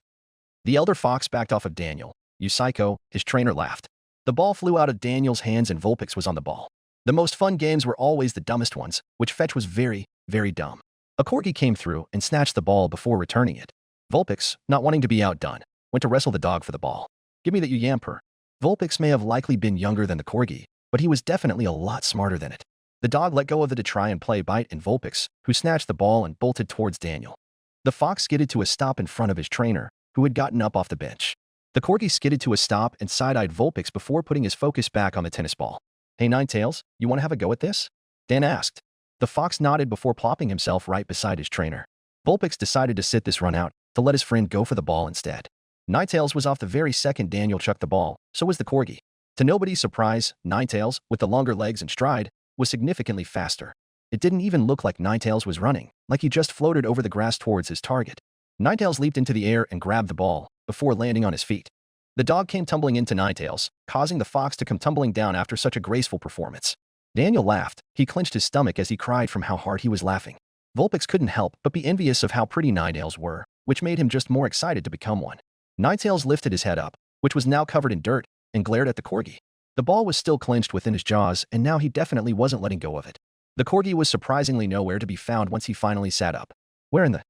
the elder fox backed off of Daniel. You psycho, his trainer laughed. The ball flew out of Daniel's hands and Vulpix was on the ball. The most fun games were always the dumbest ones, which fetch was very, very dumb. A corgi came through and snatched the ball before returning it. Vulpix, not wanting to be outdone, went to wrestle the dog for the ball. Give me that, you Yamper. Vulpix may have likely been younger than the corgi, but he was definitely a lot smarter than it. The dog let go of it to try and play bite in Vulpix, who snatched the ball and bolted towards Daniel. The fox skidded to a stop in front of his trainer, who had gotten up off the bench. The corgi skidded to a stop and side-eyed Vulpix before putting his focus back on the tennis ball. Hey Ninetales, you want to have a go at this? Dan asked. The fox nodded before plopping himself right beside his trainer. Vulpix decided to sit this run out, to let his friend go for the ball instead. Ninetales was off the very second Daniel chucked the ball, so was the corgi. To nobody's surprise, Ninetales, with the longer legs and stride, was significantly faster. It didn't even look like Ninetales was running, like he just floated over the grass towards his target. Ninetales leaped into the air and grabbed the ball, before landing on his feet. The dog came tumbling into Ninetales, causing the fox to come tumbling down after such a graceful performance. Daniel laughed. He clenched his stomach as he cried from how hard he was laughing. Vulpix couldn't help but be envious of how pretty Ninetales were, which made him just more excited to become one. Ninetales lifted his head up, which was now covered in dirt, and glared at the corgi. The ball was still clenched within his jaws, and now he definitely wasn't letting go of it. The corgi was surprisingly nowhere to be found once he finally sat up. Where in the...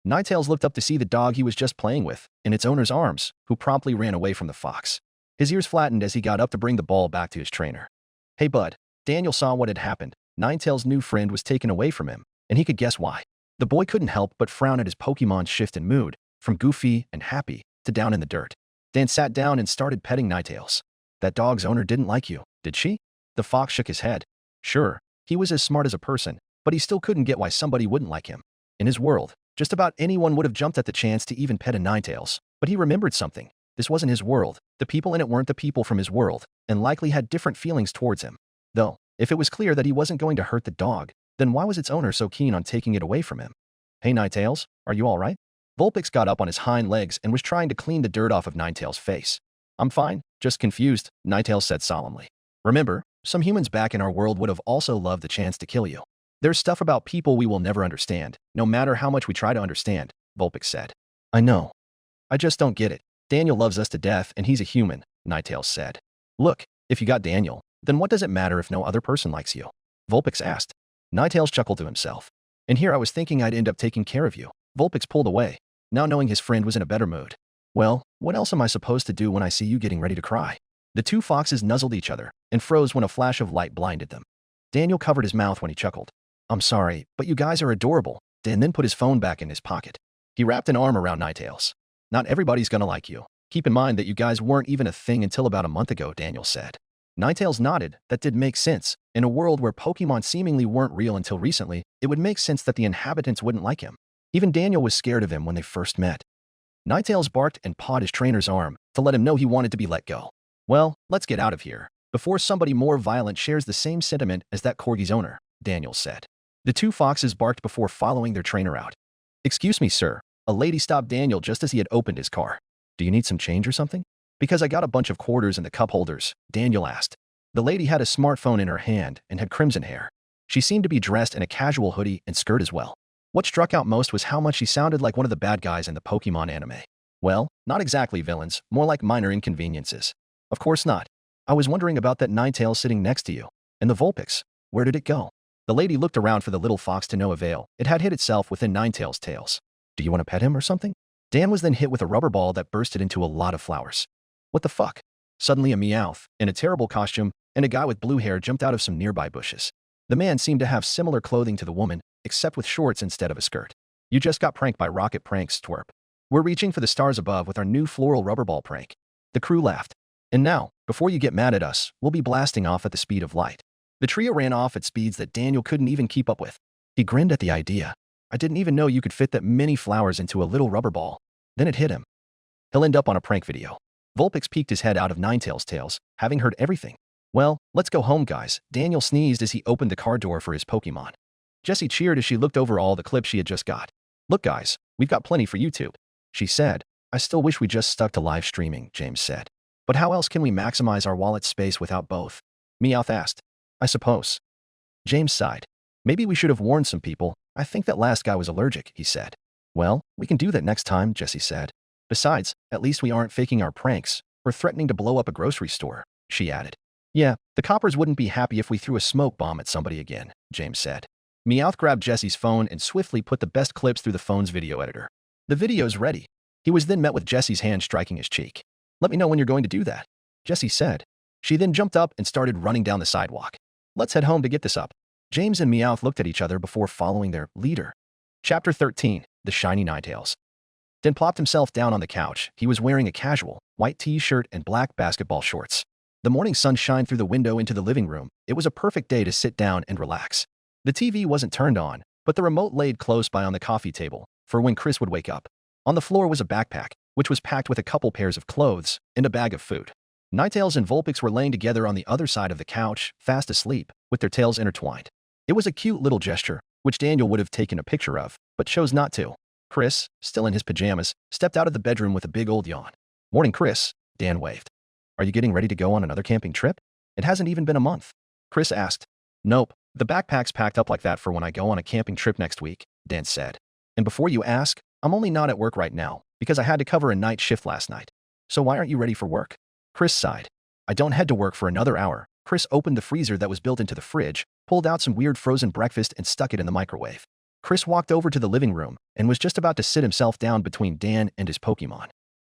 Ninetales looked up to see the dog he was just playing with, in its owner's arms, who promptly ran away from the fox. His ears flattened as he got up to bring the ball back to his trainer. Hey bud, Daniel saw what had happened. Ninetales' new friend was taken away from him, and he could guess why. The boy couldn't help but frown at his Pokémon's shift in mood, from goofy and happy to down in the dirt. Dan sat down and started petting Ninetales. That dog's owner didn't like you, did she? The fox shook his head. Sure, he was as smart as a person, but he still couldn't get why somebody wouldn't like him. In his world, just about anyone would have jumped at the chance to even pet a Ninetales, but he remembered something. This wasn't his world. The people in it weren't the people from his world, and likely had different feelings towards him. Though, if it was clear that he wasn't going to hurt the dog, then why was its owner so keen on taking it away from him? Hey Ninetales, are you alright? Vulpix got up on his hind legs and was trying to clean the dirt off of Ninetales' face. I'm fine, just confused, Ninetales said solemnly. Remember, some humans back in our world would have also loved the chance to kill you. There's stuff about people we will never understand, no matter how much we try to understand, Vulpix said. I know. I just don't get it. Daniel loves us to death and he's a human, Ninetales said. Look, If you got Daniel, then what does it matter if no other person likes you? Vulpix asked. Ninetales chuckled to himself. And here I was thinking I'd end up taking care of you. Vulpix pulled away, now knowing his friend was in a better mood. Well, what else am I supposed to do when I see you getting ready to cry? The two foxes nuzzled each other and froze when a flash of light blinded them. Daniel covered his mouth when he chuckled. I'm sorry, but you guys are adorable. Dan then put his phone back in his pocket. He wrapped an arm around Ninetales. Not everybody's gonna like you. Keep in mind that you guys weren't even a thing until about a month ago, Daniel said. Ninetales nodded. That did make sense. In a world where Pokemon seemingly weren't real until recently, it would make sense that the inhabitants wouldn't like him. Even Daniel was scared of him when they first met. Ninetales barked and pawed his trainer's arm to let him know he wanted to be let go. Well, let's get out of here before somebody more violent shares the same sentiment as that corgi's owner, Daniel said. The two foxes barked before following their trainer out. Excuse me, sir. A lady stopped Daniel just as he had opened his car. Do you need some change or something? Because I got a bunch of quarters in the cup holders, Daniel asked. The lady had a smartphone in her hand and had crimson hair. She seemed to be dressed in a casual hoodie and skirt as well. What struck out most was how much she sounded like one of the bad guys in the Pokemon anime. Well, not exactly villains, more like minor inconveniences. Of course not. I was wondering about that Ninetales sitting next to you. And the Vulpix. Where did it go? The lady looked around for the little fox to no avail. It had hid itself within Ninetales' tails. Do you want to pet him or something? Dan was then hit with a rubber ball that bursted into a lot of flowers. What the fuck? Suddenly a Meowth, in a terrible costume, and a guy with blue hair jumped out of some nearby bushes. The man seemed to have similar clothing to the woman, except with shorts instead of a skirt. You just got pranked by Rocket Pranks, twerp. We're reaching for the stars above with our new floral rubber ball prank. The crew laughed. And now, before you get mad at us, we'll be blasting off at the speed of light. The trio ran off at speeds that Daniel couldn't even keep up with. He grinned at the idea. I didn't even know you could fit that many flowers into a little rubber ball. Then it hit him. He'll end up on a prank video. Vulpix peeked his head out of Ninetales' tails, having heard everything. Well, let's go home, guys. Daniel sneezed as he opened the car door for his Pokemon. Jessie cheered as she looked over all the clips she had just got. Look, guys, we've got plenty for YouTube. She said. I still wish we just stuck to live streaming, James said. But how else can we maximize our wallet space without both? Meowth asked. I suppose. James sighed. Maybe we should have warned some people. I think that last guy was allergic, he said. Well, we can do that next time, Jessie said. Besides, at least we aren't faking our pranks or threatening to blow up a grocery store, she added. Yeah, the coppers wouldn't be happy if we threw a smoke bomb at somebody again, James said. Meowth grabbed Jessie's phone and swiftly put the best clips through the phone's video editor. The video's ready. He was then met with Jessie's hand striking his cheek. Let me know when you're going to do that, Jessie said. She then jumped up and started running down the sidewalk. Let's head home to get this up. James and Meowth looked at each other before following their leader. Chapter 13, The Shiny Ninetales. Dan plopped himself down on the couch. He was wearing a casual, white t-shirt and black basketball shorts. The morning sun shined through the window into the living room. It was a perfect day to sit down and relax. The TV wasn't turned on, but the remote laid close by on the coffee table for when Chris would wake up. On the floor was a backpack, which was packed with a couple pairs of clothes and a bag of food. Ninetales and Vulpix were laying together on the other side of the couch, fast asleep, with their tails intertwined. It was a cute little gesture, which Daniel would have taken a picture of, but chose not to. Chris, still in his pajamas, stepped out of the bedroom with a big old yawn. Morning, Chris, Dan waved. Are you getting ready to go on another camping trip? It hasn't even been a month. Chris asked. Nope, the backpack's packed up like that for when I go on a camping trip next week, Dan said. And before you ask, I'm only not at work right now, because I had to cover a night shift last night. So why aren't you ready for work? Chris sighed. I don't head to work for another hour. Chris opened the freezer that was built into the fridge, pulled out some weird frozen breakfast and stuck it in the microwave. Chris walked over to the living room and was just about to sit himself down between Dan and his Pokemon.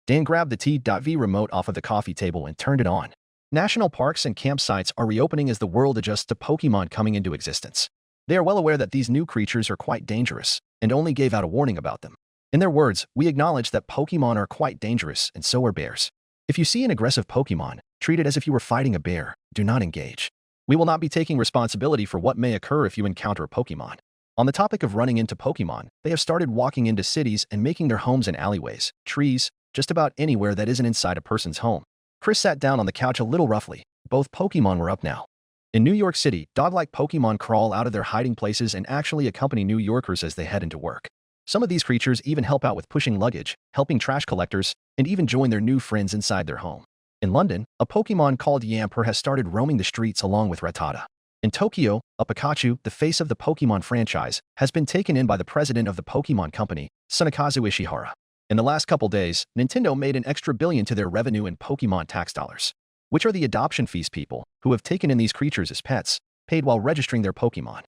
Dan grabbed the T.V remote off of the coffee table and turned it on. National parks and campsites are reopening as the world adjusts to Pokemon coming into existence. They are well aware that these new creatures are quite dangerous and only gave out a warning about them. In their words, we acknowledge that Pokemon are quite dangerous and so are bears. If you see an aggressive Pokemon, treat it as if you were fighting a bear. Do not engage. We will not be taking responsibility for what may occur if you encounter a Pokemon. On the topic of running into Pokemon, they have started walking into cities and making their homes in alleyways, trees, just about anywhere that isn't inside a person's home. Chris sat down on the couch a little roughly. Both Pokemon were up now. In New York City, dog-like Pokemon crawl out of their hiding places and actually accompany New Yorkers as they head into work. Some of these creatures even help out with pushing luggage, helping trash collectors, and even join their new friends inside their home. In London, a Pokemon called Yamper has started roaming the streets along with Rattata. In Tokyo, a Pikachu, the face of the Pokemon franchise, has been taken in by the president of the Pokemon company, Tsunekazu Ishihara. In the last couple days, Nintendo made an extra billion to their revenue in Pokemon tax dollars. which are the adoption feast people who have taken in these creatures as pets, paid while registering their Pokémon.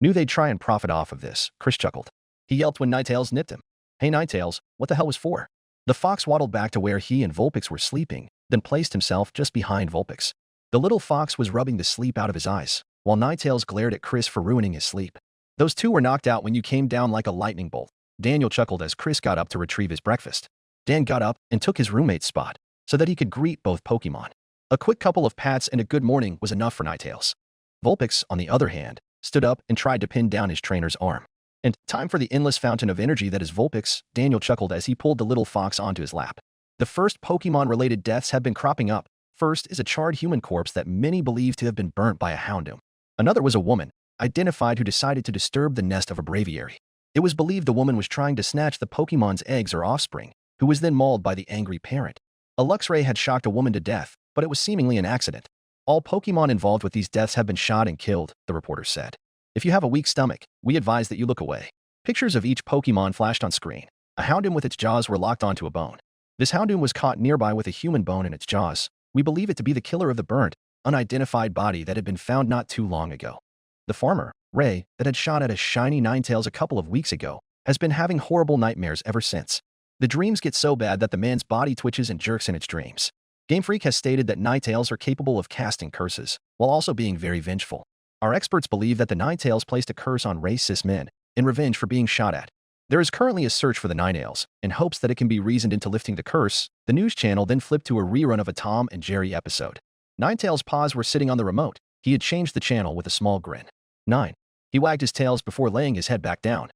Knew they'd try and profit off of this, Chris chuckled. He yelped when Ninetales nipped him. Hey Ninetales, what the hell was for? The fox waddled back to where he and Vulpix were sleeping, then placed himself just behind Vulpix. The little fox was rubbing the sleep out of his eyes, while Ninetales glared at Chris for ruining his sleep. Those two were knocked out when you came down like a lightning bolt. Daniel chuckled as Chris got up to retrieve his breakfast. Dan got up and took his roommate's spot so that he could greet both Pokémon. A quick couple of pats and a good morning was enough for Ninetales. Vulpix, on the other hand, stood up and tried to pin down his trainer's arm. And time for the endless fountain of energy that is Vulpix, Daniel chuckled as he pulled the little fox onto his lap. The first Pokémon-related deaths have been cropping up. First is a charred human corpse that many believe to have been burnt by a Houndoom. Another was a woman, identified, who decided to disturb the nest of a Braviary. It was believed the woman was trying to snatch the Pokémon's eggs or offspring, who was then mauled by the angry parent. A Luxray had shocked a woman to death, but it was seemingly an accident. All Pokémon involved with these deaths have been shot and killed, the reporter said. If you have a weak stomach, we advise that you look away. Pictures of each Pokémon flashed on screen. A Houndoom with its jaws were locked onto a bone. This Houndoom was caught nearby with a human bone in its jaws. We believe it to be the killer of the burnt, unidentified body that had been found not too long ago. The farmer, Ray, that had shot at a shiny Ninetales a couple of weeks ago, has been having horrible nightmares ever since. The dreams get so bad that the man's body twitches and jerks in its dreams. Game Freak has stated that Ninetales are capable of casting curses, while also being very vengeful. Our experts believe that the Ninetales placed a curse on Ray's cis men in revenge for being shot at. There is currently a search for the Ninetales, in hopes that it can be reasoned into lifting the curse. The news channel then flipped to a rerun of a Tom and Jerry episode. Ninetales' paws were sitting on the remote. He had changed the channel with a small grin. 9. He wagged his tails before laying his head back down.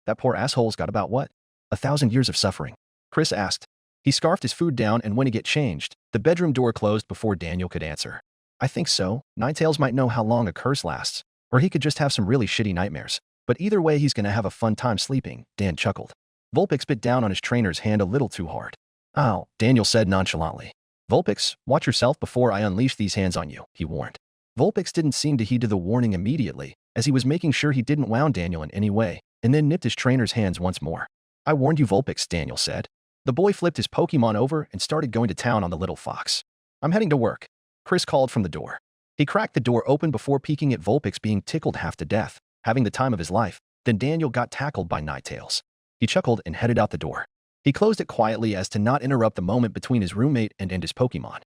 That poor asshole's got about what? 1,000 years of suffering? Chris asked. He scarfed his food down and went to get changed. The bedroom door closed before Daniel could answer. I think so. Ninetales might know how long a curse lasts, or he could just have some really shitty nightmares. But either way, he's gonna have a fun time sleeping, Dan chuckled. Vulpix bit down on his trainer's hand a little too hard. Ow, Daniel said nonchalantly. Vulpix, watch yourself before I unleash these hands on you, he warned. Vulpix didn't seem to heed to the warning immediately, as he was making sure he didn't wound Daniel in any way, and then nipped his trainer's hands once more. I warned you, Vulpix, Daniel said. The boy flipped his Pokémon over and started going to town on the little fox. I'm heading to work, Chris called from the door. He cracked the door open before peeking at Vulpix being tickled half to death, having the time of his life. Then Daniel got tackled by Ninetales. He chuckled and headed out the door. He closed it quietly as to not interrupt the moment between his roommate and his Pokémon.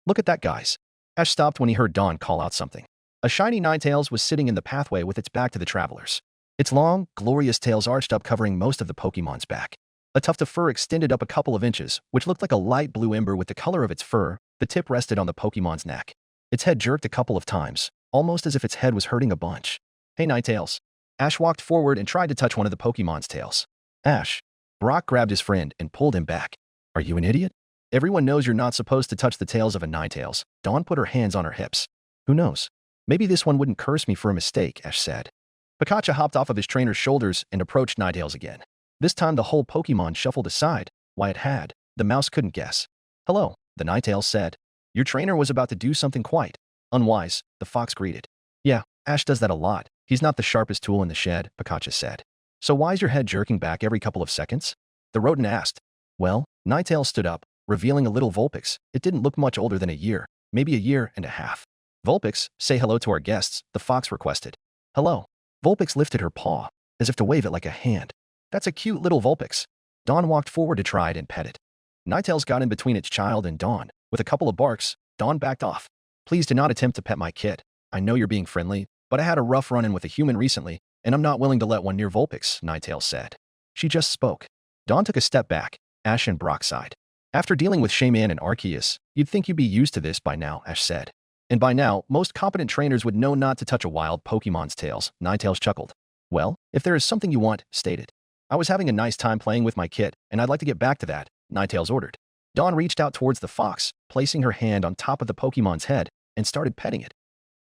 Look at that, guys. Ash stopped when he heard Dawn call out something. A shiny Ninetales was sitting in the pathway with its back to the travelers. Its long, glorious tails arched up, covering most of the Pokémon's back. A tuft of fur extended up a couple of inches, which looked like a light blue ember with the color of its fur. The tip rested on the Pokémon's neck. Its head jerked a couple of times, almost as if its head was hurting a bunch. Hey, Ninetales. Ash walked forward and tried to touch one of the Pokémon's tails. Ash. Brock grabbed his friend and pulled him back. Are you an idiot? Everyone knows you're not supposed to touch the tails of a Ninetales. Dawn put her hands on her hips. Who knows? Maybe this one wouldn't curse me for a mistake, Ash said. Pikachu hopped off of his trainer's shoulders and approached Ninetales again. This time the whole Pokémon shuffled aside. Why it had, the mouse couldn't guess. Hello, the Ninetales said. Your trainer was about to do something quite unwise, the fox greeted. Yeah, Ash does that a lot. He's not the sharpest tool in the shed, Pikachu said. So why's your head jerking back every couple of seconds? The rodent asked. Well, Ninetales stood up, revealing a little Vulpix. It didn't look much older than a year, maybe a year and a half. Vulpix, say hello to our guests, the fox requested. Hello. Vulpix lifted her paw, as if to wave it like a hand. That's a cute little Vulpix. Dawn walked forward to try it and pet it. Ninetales got in between its child and Dawn. With a couple of barks, Dawn backed off. Please do not attempt to pet my kit. I know you're being friendly, but I had a rough run-in with a human recently, and I'm not willing to let one near Vulpix, Ninetales said. She just spoke. Dawn took a step back. Ash and Brock sighed. After dealing with Shaman and Arceus, you'd think you'd be used to this by now, Ash said. And by now, most competent trainers would know not to touch a wild Pokémon's tails, Ninetales chuckled. Well, if there is something you want, state it. I was having a nice time playing with my kit, and I'd like to get back to that, Ninetales ordered. Dawn reached out towards the fox, placing her hand on top of the Pokémon's head, and started petting it.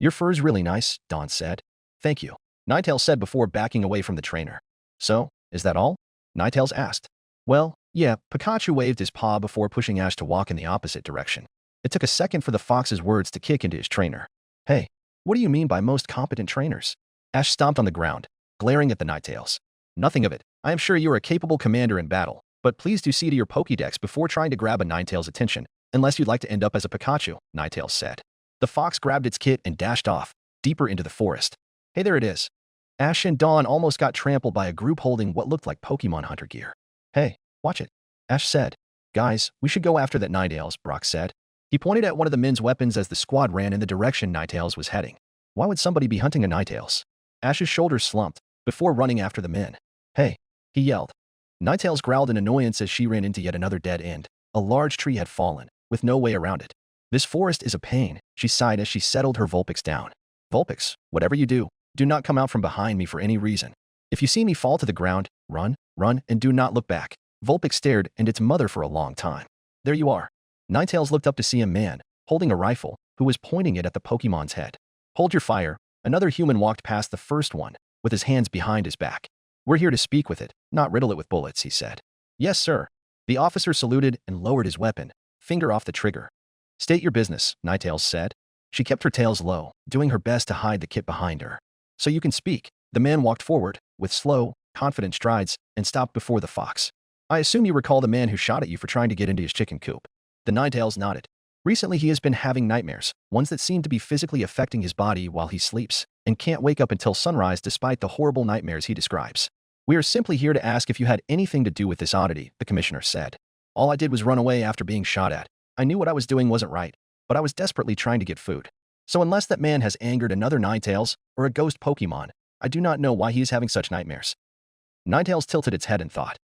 Your fur's really nice, Dawn said. Thank you, Ninetales said before backing away from the trainer. So, is that all? Ninetales asked. Well, yeah, Pikachu waved his paw before pushing Ash to walk in the opposite direction. It took a second for the fox's words to kick into his trainer. Hey, what do you mean by most competent trainers? Ash stomped on the ground, glaring at the Ninetales. Nothing of it. I am sure you are a capable commander in battle, but please do see to your Pokédex before trying to grab a Ninetales' attention. Unless you'd like to end up as a Pikachu, Ninetales said. The fox grabbed its kit and dashed off, deeper into the forest. Hey, there it is. Ash and Dawn almost got trampled by a group holding what looked like Pokemon hunter gear. Hey, watch it, Ash said. Guys, we should go after that Ninetales, Brock said. He pointed at one of the men's weapons as the squad ran in the direction Ninetales was heading. Why would somebody be hunting a Ninetales? Ash's shoulders slumped before running after the men. Hey, he yelled. Ninetales growled in annoyance as she ran into yet another dead end. A large tree had fallen, with no way around it. This forest is a pain, she sighed as she settled her Vulpix down. Vulpix, whatever you do not come out from behind me for any reason. If you see me fall to the ground, run, and do not look back. Vulpix stared and its mother for a long time. There you are. Ninetales looked up to see a man, holding a rifle, who was pointing it at the Pokemon's head. Hold your fire. Another human walked past the first one, with his hands behind his back. We're here to speak with it, not riddle it with bullets, he said. Yes, sir. The officer saluted and lowered his weapon, finger off the trigger. State your business, Ninetales said. She kept her tails low, doing her best to hide the kit behind her. So you can speak. The man walked forward, with slow, confident strides, and stopped before the fox. I assume you recall the man who shot at you for trying to get into his chicken coop. The Ninetales nodded. Recently he has been having nightmares, ones that seem to be physically affecting his body while he sleeps, and can't wake up until sunrise despite the horrible nightmares he describes. We are simply here to ask if you had anything to do with this oddity, the commissioner said. All I did was run away after being shot at. I knew what I was doing wasn't right, but I was desperately trying to get food. So unless that man has angered another Ninetales or a ghost Pokemon, I do not know why he is having such nightmares. Ninetales tilted its head and thought.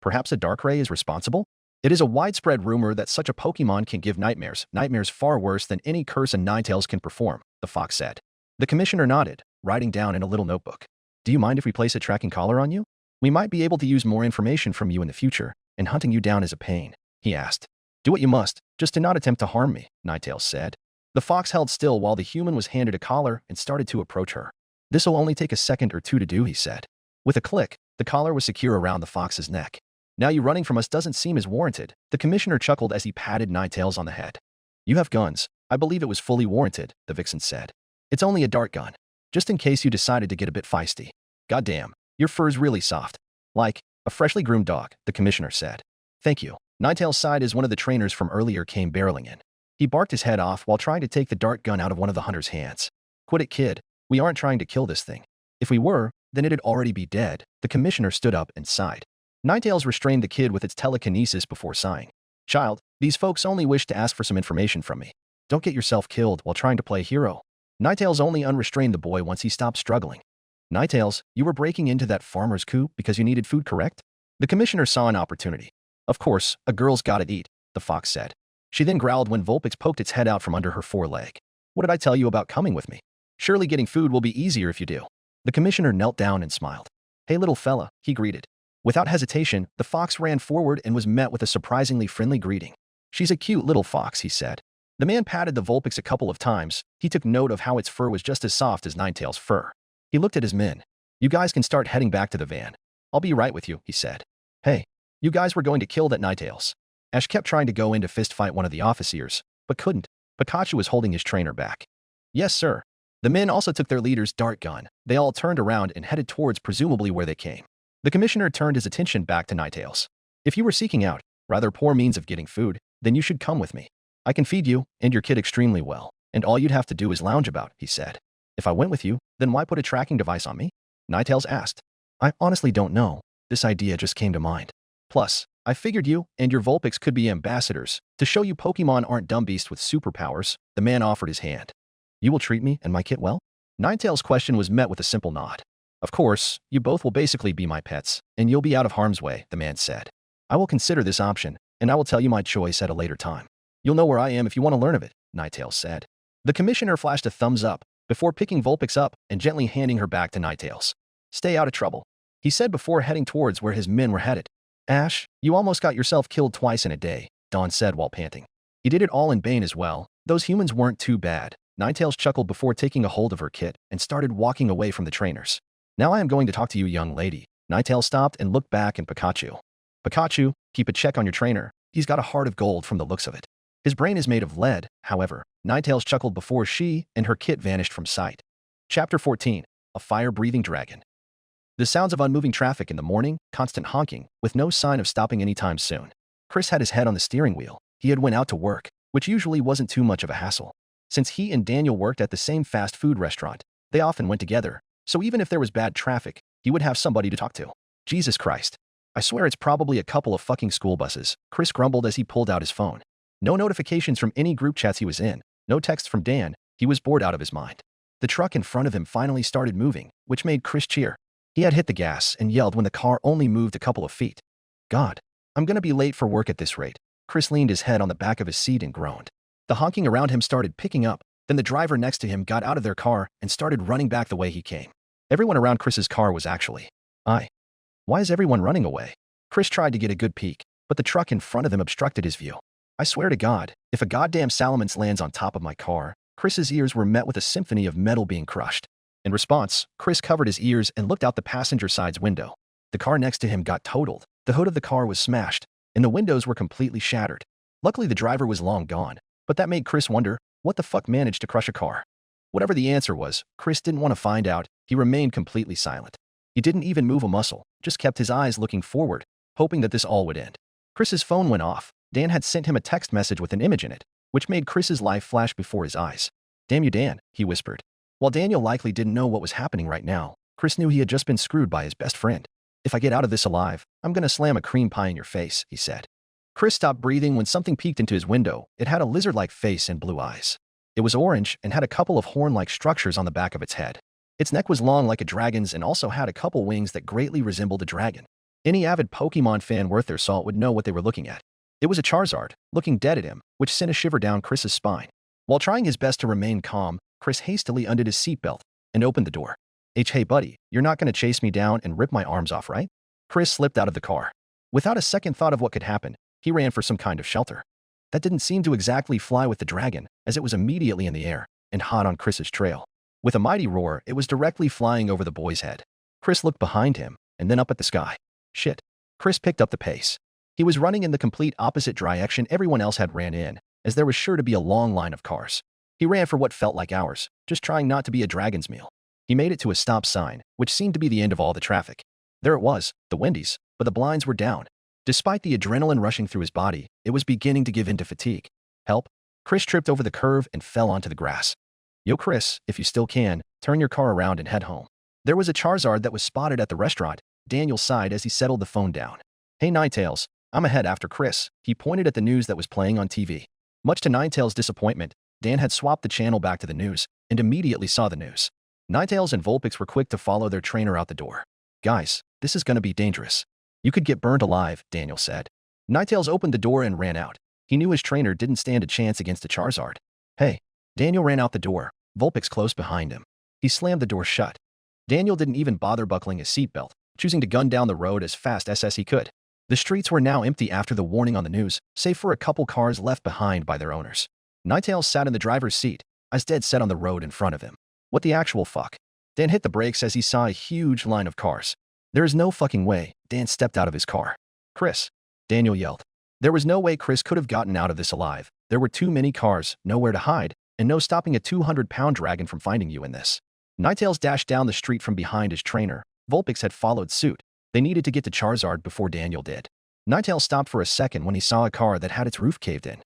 Perhaps a Darkrai is responsible? It is a widespread rumor that such a Pokemon can give nightmares far worse than any curse a Ninetales can perform, the fox said. The commissioner nodded, writing down in a little notebook. Do you mind if we place a tracking collar on you? We might be able to use more information from you in the future, and hunting you down is a pain, he asked. Do what you must, just do not attempt to harm me, Ninetales said. The fox held still while the human was handed a collar and started to approach her. This'll only take a second or two to do, he said. With a click, the collar was secure around the fox's neck. Now you running from us doesn't seem as warranted, the commissioner chuckled as he patted Ninetales on the head. You have guns. I believe it was fully warranted, the vixen said. It's only a dart gun, just in case you decided to get a bit feisty. Goddamn, your fur's really soft. Like a freshly groomed dog, the commissioner said. Thank you. Ninetales sighed as one of the trainers from earlier came barreling in. He barked his head off while trying to take the dart gun out of one of the hunter's hands. Quit it, kid. We aren't trying to kill this thing. If we were, then it'd already be dead. The commissioner stood up and sighed. Ninetales restrained the kid with its telekinesis before sighing. Child, these folks only wish to ask for some information from me. Don't get yourself killed while trying to play hero. Ninetales only unrestrained the boy once he stopped struggling. Ninetales, you were breaking into that farmer's coop because you needed food, correct? The commissioner saw an opportunity. Of course, a girl's gotta eat, the fox said. She then growled when Vulpix poked its head out from under her foreleg. What did I tell you about coming with me? Surely getting food will be easier if you do. The commissioner knelt down and smiled. Hey little fella, he greeted. Without hesitation, the fox ran forward and was met with a surprisingly friendly greeting. She's a cute little fox, he said. The man patted the Vulpix a couple of times. He took note of how its fur was just as soft as Ninetales' fur. He looked at his men. You guys can start heading back to the van. I'll be right with you, he said. Hey, you guys were going to kill that Ninetales. Ash kept trying to go in to fist-fight one of the officers, but couldn't. Pikachu was holding his trainer back. Yes, sir. The men also took their leader's dart gun. They all turned around and headed towards presumably where they came. The commissioner turned his attention back to Ninetales. If you were seeking out rather poor means of getting food, then you should come with me. I can feed you and your kid extremely well, and all you'd have to do is lounge about, he said. If I went with you, then why put a tracking device on me? Ninetales asked. I honestly don't know. This idea just came to mind. Plus, I figured you and your Vulpix could be ambassadors to show you Pokemon aren't dumb beasts with superpowers. The man offered his hand. You will treat me and my kit well? Ninetales' question was met with a simple nod. Of course, you both will basically be my pets, and you'll be out of harm's way, the man said. I will consider this option, and I will tell you my choice at a later time. You'll know where I am if you want to learn of it, Ninetales said. The commissioner flashed a thumbs up before picking Vulpix up and gently handing her back to Ninetales. Stay out of trouble, he said before heading towards where his men were headed. Ash, you almost got yourself killed twice in a day, Dawn said while panting. You did it all in Bane as well. Those humans weren't too bad. Ninetales chuckled before taking a hold of her kit and started walking away from the trainers. Now I am going to talk to you, young lady. Ninetales stopped and looked back at Pikachu. Pikachu, keep a check on your trainer. He's got a heart of gold from the looks of it. His brain is made of lead, however. Ninetales chuckled before she and her kit vanished from sight. Chapter 14. A Fire-Breathing Dragon. The sounds of unmoving traffic in the morning, constant honking, with no sign of stopping anytime soon. Chris had his head on the steering wheel. He had went out to work, which usually wasn't too much of a hassle. Since he and Daniel worked at the same fast food restaurant, they often went together, so even if there was bad traffic, he would have somebody to talk to. Jesus Christ. I swear it's probably a couple of fucking school buses, Chris grumbled as he pulled out his phone. No notifications from any group chats he was in, no text from Dan. He was bored out of his mind. The truck in front of him finally started moving, which made Chris cheer. He had hit the gas and yelled when the car only moved a couple of feet. God, I'm gonna be late for work at this rate. Chris leaned his head on the back of his seat and groaned. The honking around him started picking up, then the driver next to him got out of their car and started running back the way he came. Everyone around Chris's car was actually. Why is everyone running away? Chris tried to get a good peek, but the truck in front of him obstructed his view. I swear to God, if a goddamn salamence lands on top of my car, Chris's ears were met with a symphony of metal being crushed. In response, Chris covered his ears and looked out the passenger side's window. The car next to him got totaled. The hood of the car was smashed, and the windows were completely shattered. Luckily, the driver was long gone, but that made Chris wonder, what the fuck managed to crush a car? Whatever the answer was, Chris didn't want to find out. He remained completely silent. He didn't even move a muscle, just kept his eyes looking forward, hoping that this all would end. Chris's phone went off. Dan had sent him a text message with an image in it, which made Chris's life flash before his eyes. Damn you, Dan, he whispered. While Daniel likely didn't know what was happening right now, Chris knew he had just been screwed by his best friend. If I get out of this alive, I'm gonna slam a cream pie in your face, he said. Chris stopped breathing when something peeked into his window. It had a lizard-like face and blue eyes. It was orange and had a couple of horn-like structures on the back of its head. Its neck was long like a dragon's and also had a couple wings that greatly resembled a dragon. Any avid Pokémon fan worth their salt would know what they were looking at. It was a Charizard, looking dead at him, which sent a shiver down Chris's spine. While trying his best to remain calm, Chris hastily undid his seatbelt and opened the door. Hey buddy, you're not gonna chase me down and rip my arms off, right? Chris slipped out of the car. Without a second thought of what could happen, he ran for some kind of shelter. That didn't seem to exactly fly with the dragon, as it was immediately in the air and hot on Chris's trail. With a mighty roar, it was directly flying over the boy's head. Chris looked behind him and then up at the sky. Shit. Chris picked up the pace. He was running in the complete opposite direction everyone else had ran in, as there was sure to be a long line of cars. He ran for what felt like hours, just trying not to be a dragon's meal. He made it to a stop sign, which seemed to be the end of all the traffic. There it was, the Wendy's, but the blinds were down. Despite the adrenaline rushing through his body, it was beginning to give in to fatigue. Help. Chris tripped over the curve and fell onto the grass. Yo Chris, if you still can, turn your car around and head home. There was a Charizard that was spotted at the restaurant. Daniel sighed as he settled the phone down. Hey Ninetales, I'm ahead after Chris. He pointed at the news that was playing on TV. Much to Ninetales' disappointment, Dan had swapped the channel back to the news and immediately saw the news. Ninetales and Vulpix were quick to follow their trainer out the door. Guys, this is gonna be dangerous. You could get burned alive, Daniel said. Ninetales opened the door and ran out. He knew his trainer didn't stand a chance against a Charizard. Hey. Daniel ran out the door, Vulpix close behind him. He slammed the door shut. Daniel didn't even bother buckling his seatbelt, choosing to gun down the road as fast as he could. The streets were now empty after the warning on the news, save for a couple cars left behind by their owners. Ninetales sat in the driver's seat, eyes dead set on the road in front of him. What the actual fuck? Dan hit the brakes as he saw a huge line of cars. There is no fucking way. Dan stepped out of his car. Chris. Daniel yelled. There was no way Chris could have gotten out of this alive. There were too many cars, nowhere to hide, and no stopping a 200-pound dragon from finding you in this. Ninetales dashed down the street from behind his trainer. Vulpix had followed suit. They needed to get to Charizard before Daniel did. Ninetales stopped for a second when he saw a car that had its roof caved in.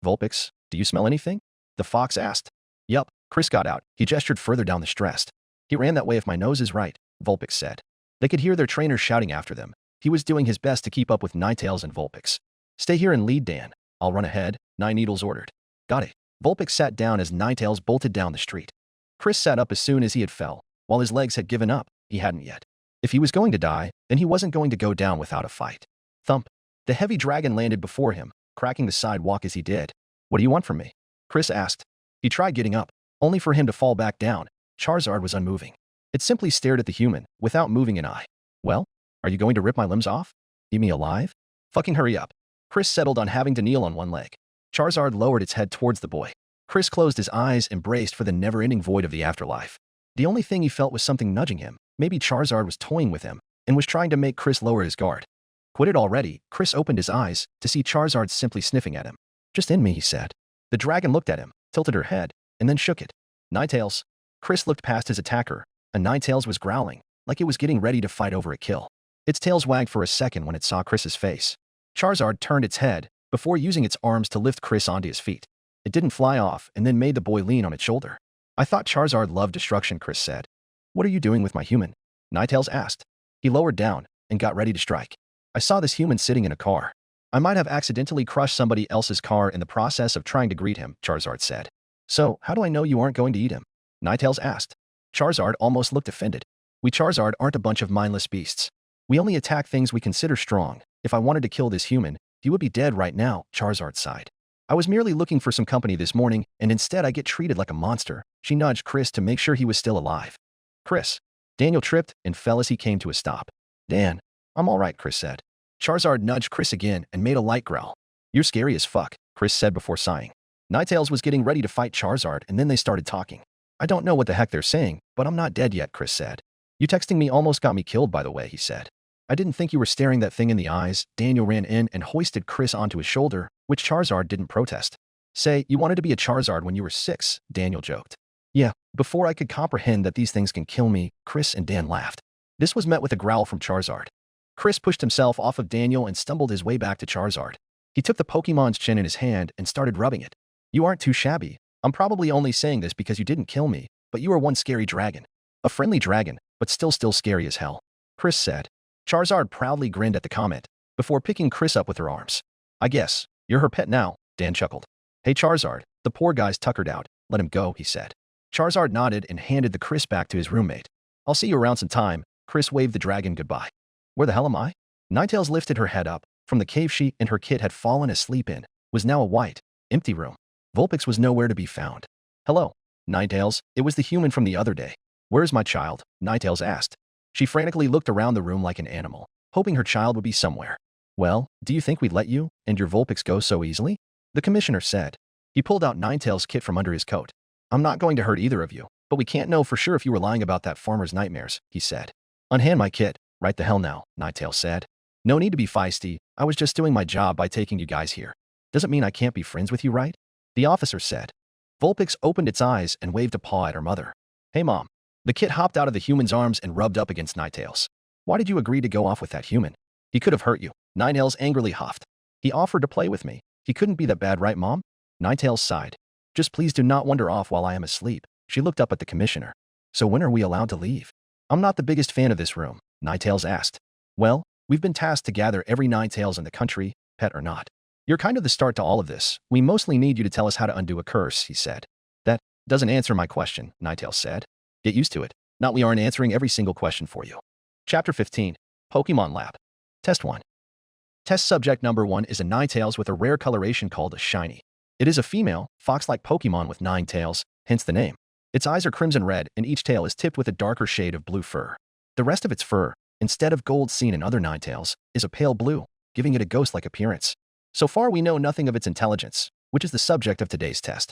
Vulpix, do you smell anything? The fox asked. Yup, Chris got out. He gestured further down the stressed. He ran that way if my nose is right, Vulpix said. They could hear their trainer shouting after them. He was doing his best to keep up with Ninetales and Vulpix. Stay here and lead, Dan. I'll run ahead, Nine Needles ordered. Got it. Vulpix sat down as Ninetales bolted down the street. Chris sat up as soon as he had fell. While his legs had given up, he hadn't yet. If he was going to die, then he wasn't going to go down without a fight. Thump. The heavy dragon landed before him, cracking the sidewalk as he did. What do you want from me? Chris asked. He tried getting up, only for him to fall back down. Charizard was unmoving. It simply stared at the human, without moving an eye. Well, are you going to rip my limbs off? Eat me alive? Fucking hurry up. Chris settled on having to kneel on one leg. Charizard lowered its head towards the boy. Chris closed his eyes and braced for the never-ending void of the afterlife. The only thing he felt was something nudging him. Maybe Charizard was toying with him and was trying to make Chris lower his guard. Quit it already. Chris opened his eyes to see Charizard simply sniffing at him. Just in me, he said. The dragon looked at him, tilted her head, and then shook it. Ninetales. Chris looked past his attacker, and Ninetales was growling, like it was getting ready to fight over a kill. Its tails wagged for a second when it saw Chris's face. Charizard turned its head, before using its arms to lift Chris onto his feet. It didn't fly off and then made the boy lean on its shoulder. I thought Charizard loved destruction, Chris said. What are you doing with my human? Ninetales asked. He lowered down and got ready to strike. I saw this human sitting in a car. I might have accidentally crushed somebody else's car in the process of trying to greet him, Charizard said. So, how do I know you aren't going to eat him? Ninetales asked. Charizard almost looked offended. We Charizard aren't a bunch of mindless beasts. We only attack things we consider strong. If I wanted to kill this human, he would be dead right now, Charizard sighed. I was merely looking for some company this morning, and instead I get treated like a monster. She nudged Chris to make sure he was still alive. Chris. Daniel tripped and fell as he came to a stop. Dan. I'm all right, Chris said. Charizard nudged Chris again and made a light growl. You're scary as fuck, Chris said before sighing. Ninetales was getting ready to fight Charizard, and then they started talking. I don't know what the heck they're saying, but I'm not dead yet, Chris said. You texting me almost got me killed, by the way, he said. I didn't think you were staring that thing in the eyes. Daniel ran in and hoisted Chris onto his shoulder, which Charizard didn't protest. Say, you wanted to be a Charizard when you were 6, Daniel joked. Yeah, before I could comprehend that these things can kill me, Chris and Dan laughed. This was met with a growl from Charizard. Chris pushed himself off of Daniel and stumbled his way back to Charizard. He took the Pokemon's chin in his hand and started rubbing it. You aren't too shabby. I'm probably only saying this because you didn't kill me, but you are one scary dragon. A friendly dragon, but still scary as hell, Chris said. Charizard proudly grinned at the comment, before picking Chris up with her arms. I guess, you're her pet now, Dan chuckled. Hey Charizard, the poor guy's tuckered out. Let him go, he said. Charizard nodded and handed the Chris back to his roommate. I'll see you around some time. Chris waved the dragon goodbye. Where the hell am I? Ninetales lifted her head up from the cave she and her kit had fallen asleep in, was now a white, empty room. Vulpix was nowhere to be found. Hello, Ninetales, it was the human from the other day. Where's my child? Ninetales asked. She frantically looked around the room like an animal, hoping her child would be somewhere. Well, do you think we'd let you and your Vulpix go so easily? The commissioner said. He pulled out Ninetales' kit from under his coat. I'm not going to hurt either of you, but we can't know for sure if you were lying about that farmer's nightmares, he said. Unhand my kit. Right the hell now, Ninetales said. No need to be feisty. I was just doing my job by taking you guys here. Doesn't mean I can't be friends with you, right? The officer said. Vulpix opened its eyes and waved a paw at her mother. Hey, Mom. The kit hopped out of the human's arms and rubbed up against Ninetales. Why did you agree to go off with that human? He could have hurt you. Ninetales angrily huffed. He offered to play with me. He couldn't be that bad, right, Mom? Ninetales sighed. Just please do not wander off while I am asleep. She looked up at the commissioner. So when are we allowed to leave? I'm not the biggest fan of this room, Ninetales asked. Well, we've been tasked to gather every Ninetales in the country, pet or not. You're kind of the start to all of this. We mostly need you to tell us how to undo a curse, he said. That doesn't answer my question, Ninetales said. Get used to it. Not we aren't answering every single question for you. Chapter 15, Pokemon Lab. Test 1. Test subject number 1 is a Ninetales with a rare coloration called a shiny. It is a female, fox-like Pokemon with 9 tails, hence the name. Its eyes are crimson red and each tail is tipped with a darker shade of blue fur. The rest of its fur, instead of gold seen in other Ninetales, is a pale blue, giving it a ghost-like appearance. So far we know nothing of its intelligence, which is the subject of today's test.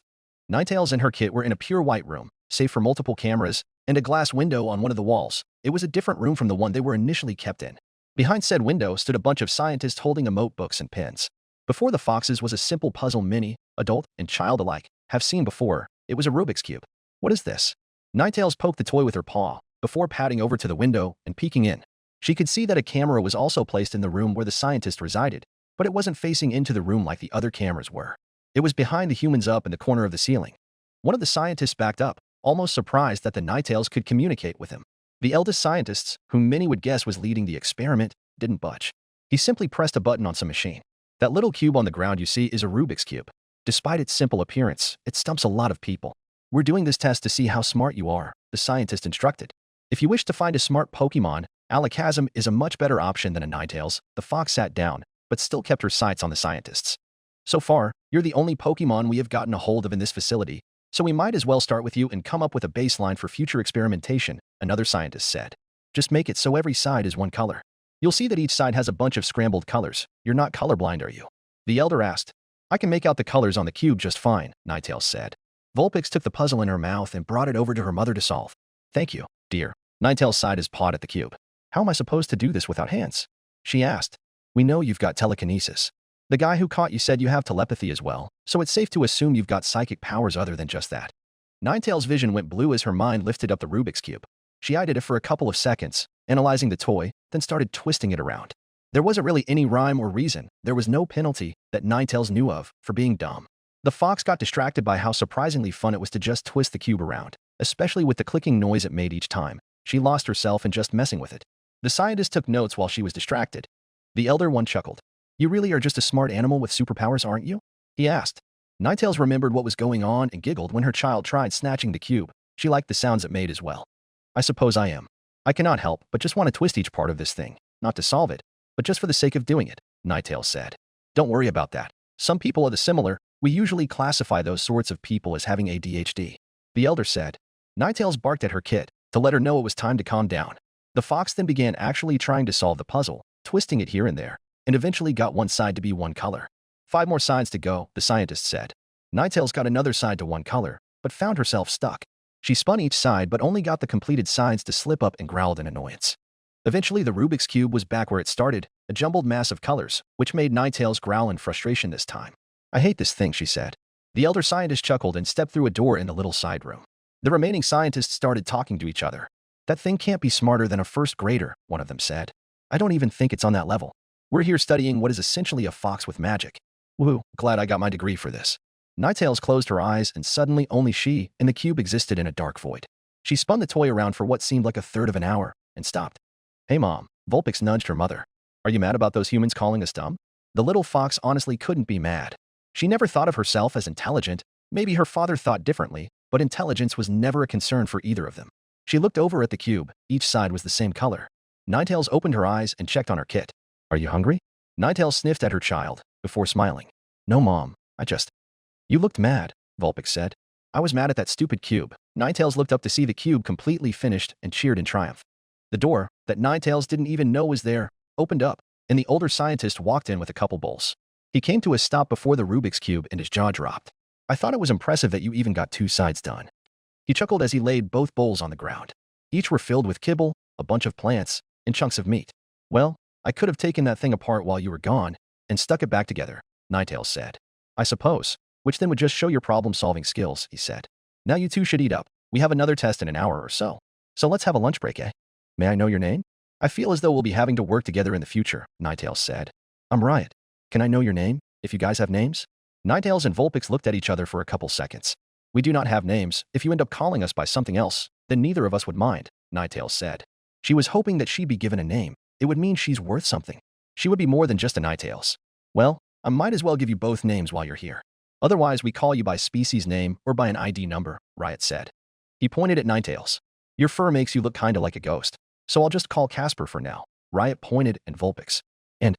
Ninetales and her kit were in a pure white room, save for multiple cameras and a glass window on one of the walls. It was a different room from the one they were initially kept in. Behind said window stood a bunch of scientists holding emote books and pens. Before the foxes was a simple puzzle many, adult and child alike, have seen before. It was a Rubik's Cube. What is this? Ninetales poked the toy with her paw, before padding over to the window and peeking in. She could see that a camera was also placed in the room where the scientist resided, but it wasn't facing into the room like the other cameras were. It was behind the humans up in the corner of the ceiling. One of the scientists backed up, almost surprised that the Ninetales could communicate with him. The eldest scientist, whom many would guess was leading the experiment, didn't budge. He simply pressed a button on some machine. That little cube on the ground you see is a Rubik's Cube. Despite its simple appearance, it stumps a lot of people. We're doing this test to see how smart you are, the scientist instructed. If you wish to find a smart Pokemon, Alakazam is a much better option than a Ninetales. The fox sat down, but still kept her sights on the scientists. So far, you're the only Pokemon we have gotten a hold of in this facility, so we might as well start with you and come up with a baseline for future experimentation, another scientist said. Just make it so every side is one color. You'll see that each side has a bunch of scrambled colors. You're not colorblind, are you? The elder asked. I can make out the colors on the cube just fine, Ninetales said. Vulpix took the puzzle in her mouth and brought it over to her mother to solve. Thank you, dear. Ninetales sighed his pawed at the cube. How am I supposed to do this without hands? She asked. We know you've got telekinesis. The guy who caught you said you have telepathy as well, so it's safe to assume you've got psychic powers other than just that. Ninetales' vision went blue as her mind lifted up the Rubik's Cube. She eyed it for a couple of seconds, analyzing the toy, then started twisting it around. There wasn't really any rhyme or reason. There was no penalty that Ninetales knew of for being dumb. The fox got distracted by how surprisingly fun it was to just twist the cube around, especially with the clicking noise it made each time. She lost herself in just messing with it. The scientist took notes while she was distracted. The elder one chuckled. "You really are just a smart animal with superpowers, aren't you?" he asked. Ninetales remembered what was going on and giggled when her child tried snatching the cube. She liked the sounds it made as well. "I suppose I am. I cannot help but just want to twist each part of this thing, not to solve it, but just for the sake of doing it," Ninetales said. "Don't worry about that. Some people are similar. We usually classify those sorts of people as having ADHD," the elder said. Ninetales barked at her kit to let her know it was time to calm down. The fox then began actually trying to solve the puzzle, twisting it here and there, and eventually got one side to be one color. 5 more sides to go, the scientist said. Ninetales got another side to one color, but found herself stuck. She spun each side but only got the completed sides to slip up and growled in annoyance. Eventually, the Rubik's Cube was back where it started, a jumbled mass of colors, which made Ninetales growl in frustration this time. "I hate this thing," she said. The elder scientist chuckled and stepped through a door in the little side room. The remaining scientists started talking to each other. "That thing can't be smarter than a first grader," one of them said. "I don't even think it's on that level. We're here studying what is essentially a fox with magic. Woohoo, glad I got my degree for this." Ninetales closed her eyes and suddenly only she and the cube existed in a dark void. She spun the toy around for what seemed like a third of an hour and stopped. "Hey Mom," Vulpix nudged her mother. "Are you mad about those humans calling us dumb?" The little fox honestly couldn't be mad. She never thought of herself as intelligent. Maybe her father thought differently, but intelligence was never a concern for either of them. She looked over at the cube. Each side was the same color. Ninetales opened her eyes and checked on her kit. "Are you hungry?" Ninetales sniffed at her child before smiling. "No, Mom, You looked mad," Vulpix said. "I was mad at that stupid cube." Ninetales looked up to see the cube completely finished and cheered in triumph. The door, that Ninetales didn't even know was there, opened up, and the older scientist walked in with a couple bowls. He came to a stop before the Rubik's Cube and his jaw dropped. "I thought it was impressive that you even got 2 sides done." He chuckled as he laid both bowls on the ground. Each were filled with kibble, a bunch of plants, and chunks of meat. "Well, I could have taken that thing apart while you were gone and stuck it back together," Ninetales said. "I suppose, which then would just show your problem-solving skills," he said. "Now you two should eat up. We have another test in an hour or so. So let's have a lunch break, eh? May I know your name?" "I feel as though we'll be having to work together in the future," Ninetales said. "I'm Riot. Can I know your name, if you guys have names?" Ninetales and Vulpix looked at each other for a couple seconds. "We do not have names. If you end up calling us by something else, then neither of us would mind," Ninetales said. She was hoping that she'd be given a name. It would mean she's worth something. She would be more than just a Ninetales. "Well, I might as well give you both names while you're here. Otherwise, we call you by species name or by an ID number," Riot said. He pointed at Ninetales. "Your fur makes you look kinda like a ghost, so I'll just call Casper for now." Riot pointed at Vulpix. "And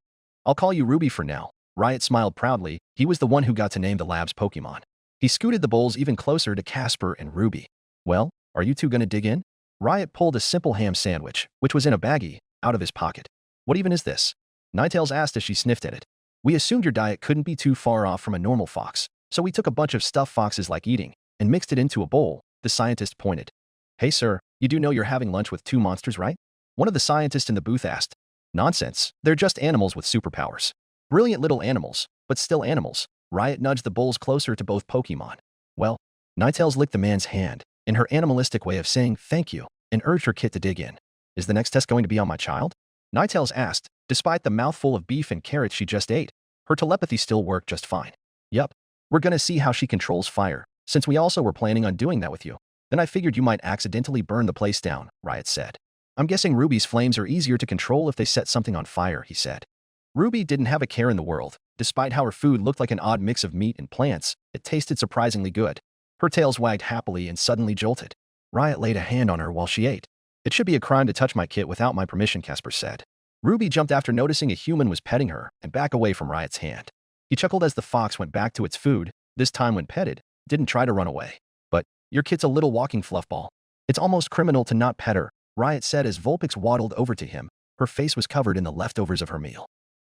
I'll call you Ruby for now." Riot smiled proudly. He was the one who got to name the lab's Pokémon. He scooted the bowls even closer to Casper and Ruby. "Well, are you two gonna dig in?" Riot pulled a simple ham sandwich, which was in a baggie, out of his pocket. "What even is this?" Ninetales asked as she sniffed at it. "We assumed your diet couldn't be too far off from a normal fox, so we took a bunch of stuff foxes like eating and mixed it into a bowl," the scientist pointed. "Hey sir, you do know you're having lunch with 2 monsters, right?" one of the scientists in the booth asked. "Nonsense, they're just animals with superpowers. Brilliant little animals, but still animals." Riot nudged the bowls closer to both Pokémon. "Well," Ninetales licked the man's hand, in her animalistic way of saying thank you, and urged her kit to dig in. "Is the next test going to be on my child?" Ninetales asked. Despite the mouthful of beef and carrots she just ate, her telepathy still worked just fine. "Yup. We're gonna see how she controls fire, since we also were planning on doing that with you. Then I figured you might accidentally burn the place down," Riot said. "I'm guessing Ruby's flames are easier to control if they set something on fire," he said. Ruby didn't have a care in the world. Despite how her food looked like an odd mix of meat and plants, it tasted surprisingly good. Her tails wagged happily and suddenly jolted. Riot laid a hand on her while she ate. "It should be a crime to touch my kit without my permission," Casper said. Ruby jumped after noticing a human was petting her and back away from Riot's hand. He chuckled as the fox went back to its food, this time when petted, didn't try to run away. "But your kit's a little walking fluffball. It's almost criminal to not pet her," Riot said as Vulpix waddled over to him. Her face was covered in the leftovers of her meal.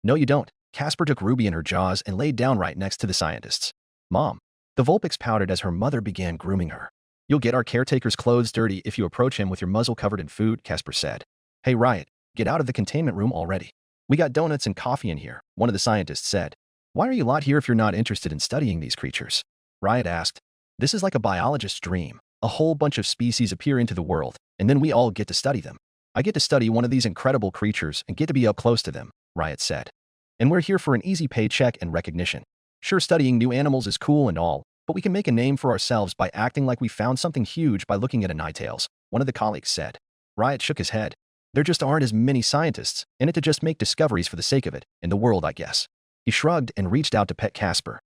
"No you don't." Casper took Ruby in her jaws and laid down right next to the scientists. "Mom." The Vulpix pouted as her mother began grooming her. "You'll get our caretaker's clothes dirty if you approach him with your muzzle covered in food," Casper said. "Hey Riot, get out of the containment room already. We got donuts and coffee in here," one of the scientists said. "Why are you lot here if you're not interested in studying these creatures?" Riot asked. "This is like a biologist's dream. A whole bunch of species appear into the world, and then we all get to study them. I get to study one of these incredible creatures and get to be up close to them," Riot said. "And we're here for an easy paycheck and recognition." Sure, studying new animals is cool and all, but we can make a name for ourselves by acting like we found something huge by looking at a Ninetales, one of the colleagues said. Riot shook his head. There just aren't as many scientists in it to just make discoveries for the sake of it, in the world, I guess. He shrugged and reached out to pet Casper.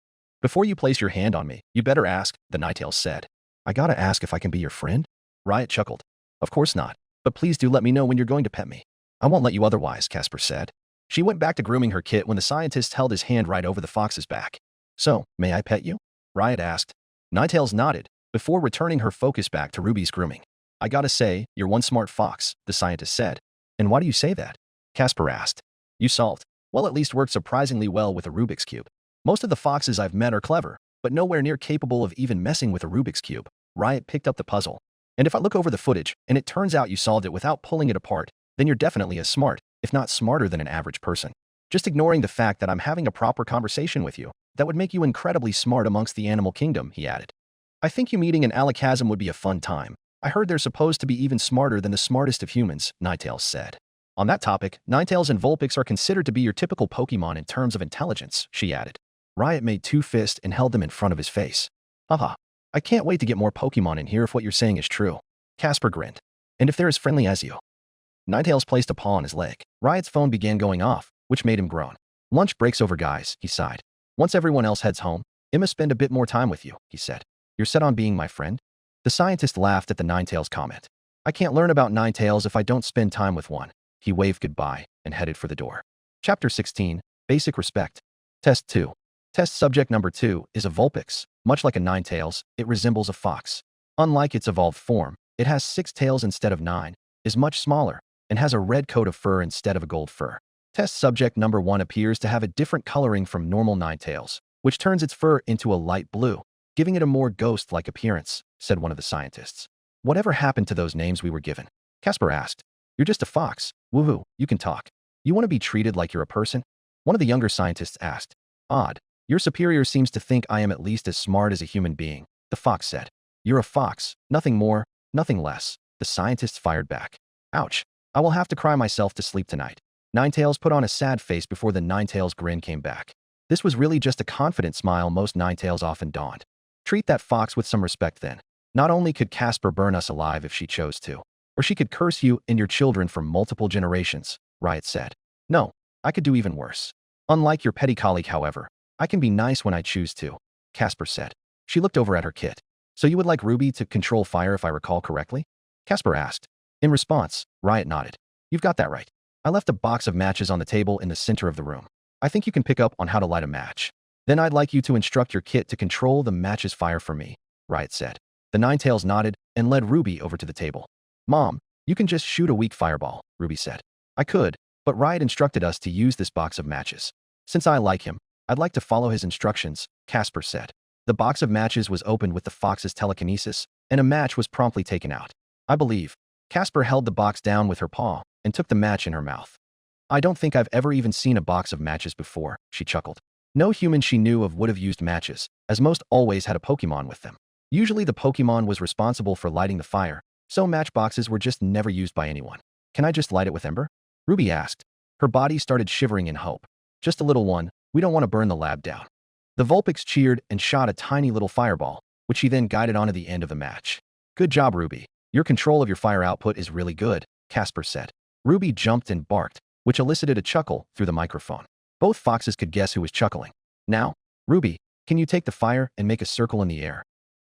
Before you place your hand on me, you better ask, the Ninetales said. I gotta ask if I can be your friend? Riot chuckled. Of course not, but please do let me know when you're going to pet me. I won't let you otherwise, Casper said. She went back to grooming her kit when the scientist held his hand right over the fox's back. So, may I pet you? Riot asked. Ninetales nodded, before returning her focus back to Ruby's grooming. I gotta say, you're one smart fox, the scientist said. And why do you say that? Casper asked. You solved. Well, at least worked surprisingly well with a Rubik's Cube. Most of the foxes I've met are clever, but nowhere near capable of even messing with a Rubik's Cube. Riot picked up the puzzle. And if I look over the footage, and it turns out you solved it without pulling it apart, then you're definitely as smart, if not smarter than an average person. Just ignoring the fact that I'm having a proper conversation with you, that would make you incredibly smart amongst the animal kingdom, he added. I think you meeting an alakazam would be a fun time. I heard they're supposed to be even smarter than the smartest of humans, Ninetales said. On that topic, Ninetales and Vulpix are considered to be your typical Pokémon in terms of intelligence, she added. Riot made two fists and held them in front of his face. Haha. I can't wait to get more Pokémon in here if what you're saying is true. Casper grinned. And if they're as friendly as you. Ninetales placed a paw on his leg. Riot's phone began going off, which made him groan. Lunch break's over, guys, he sighed. Once everyone else heads home, Emma spend a bit more time with you, he said. You're set on being my friend? The scientist laughed at the Ninetales comment. I can't learn about Ninetales if I don't spend time with one. He waved goodbye and headed for the door. Chapter 16, Basic Respect. Test 2. Test subject number 2 is a Vulpix. Much like a Ninetales, it resembles a fox. Unlike its evolved form, it has 6 tails instead of 9, is much smaller, and has a red coat of fur instead of a gold fur. Test subject number 1 appears to have a different coloring from normal Ninetales, which turns its fur into a light blue, giving it a more ghost-like appearance, said one of the scientists. Whatever happened to those names we were given? Casper asked. You're just a fox. Woohoo, you can talk. You want to be treated like you're a person? One of the younger scientists asked. Odd. Your superior seems to think I am at least as smart as a human being, the fox said. You're a fox, nothing more, nothing less, the scientist fired back. Ouch. I will have to cry myself to sleep tonight. Ninetales put on a sad face before the Ninetales grin came back. This was really just a confident smile most Ninetales often donned. Treat that fox with some respect then. Not only could Casper burn us alive if she chose to, or she could curse you and your children for multiple generations, Riot said. No, I could do even worse. Unlike your petty colleague, however, I can be nice when I choose to, Casper said. She looked over at her kit. So you would like Ruby to control fire if I recall correctly? Casper asked. In response, Riot nodded. You've got that right. I left a box of matches on the table in the center of the room. I think you can pick up on how to light a match. Then I'd like you to instruct your kit to control the match's fire for me, Riot said. The Ninetales nodded and led Ruby over to the table. Mom, you can just shoot a weak fireball, Ruby said. I could, but Riot instructed us to use this box of matches. Since I like him, I'd like to follow his instructions, Casper said. The box of matches was opened with the fox's telekinesis, and a match was promptly taken out. I believe. Casper held the box down with her paw and took the match in her mouth. I don't think I've ever even seen a box of matches before, she chuckled. No human she knew of would have used matches, as most always had a Pokémon with them. Usually the Pokémon was responsible for lighting the fire, so matchboxes were just never used by anyone. Can I just light it with ember? Ruby asked. Her body started shivering in hope. Just a little one, we don't want to burn the lab down. The Vulpix cheered and shot a tiny little fireball, which she then guided onto the end of the match. Good job, Ruby. Your control of your fire output is really good, Casper said. Ruby jumped and barked, which elicited a chuckle through the microphone. Both foxes could guess who was chuckling. Now, Ruby, can you take the fire and make a circle in the air?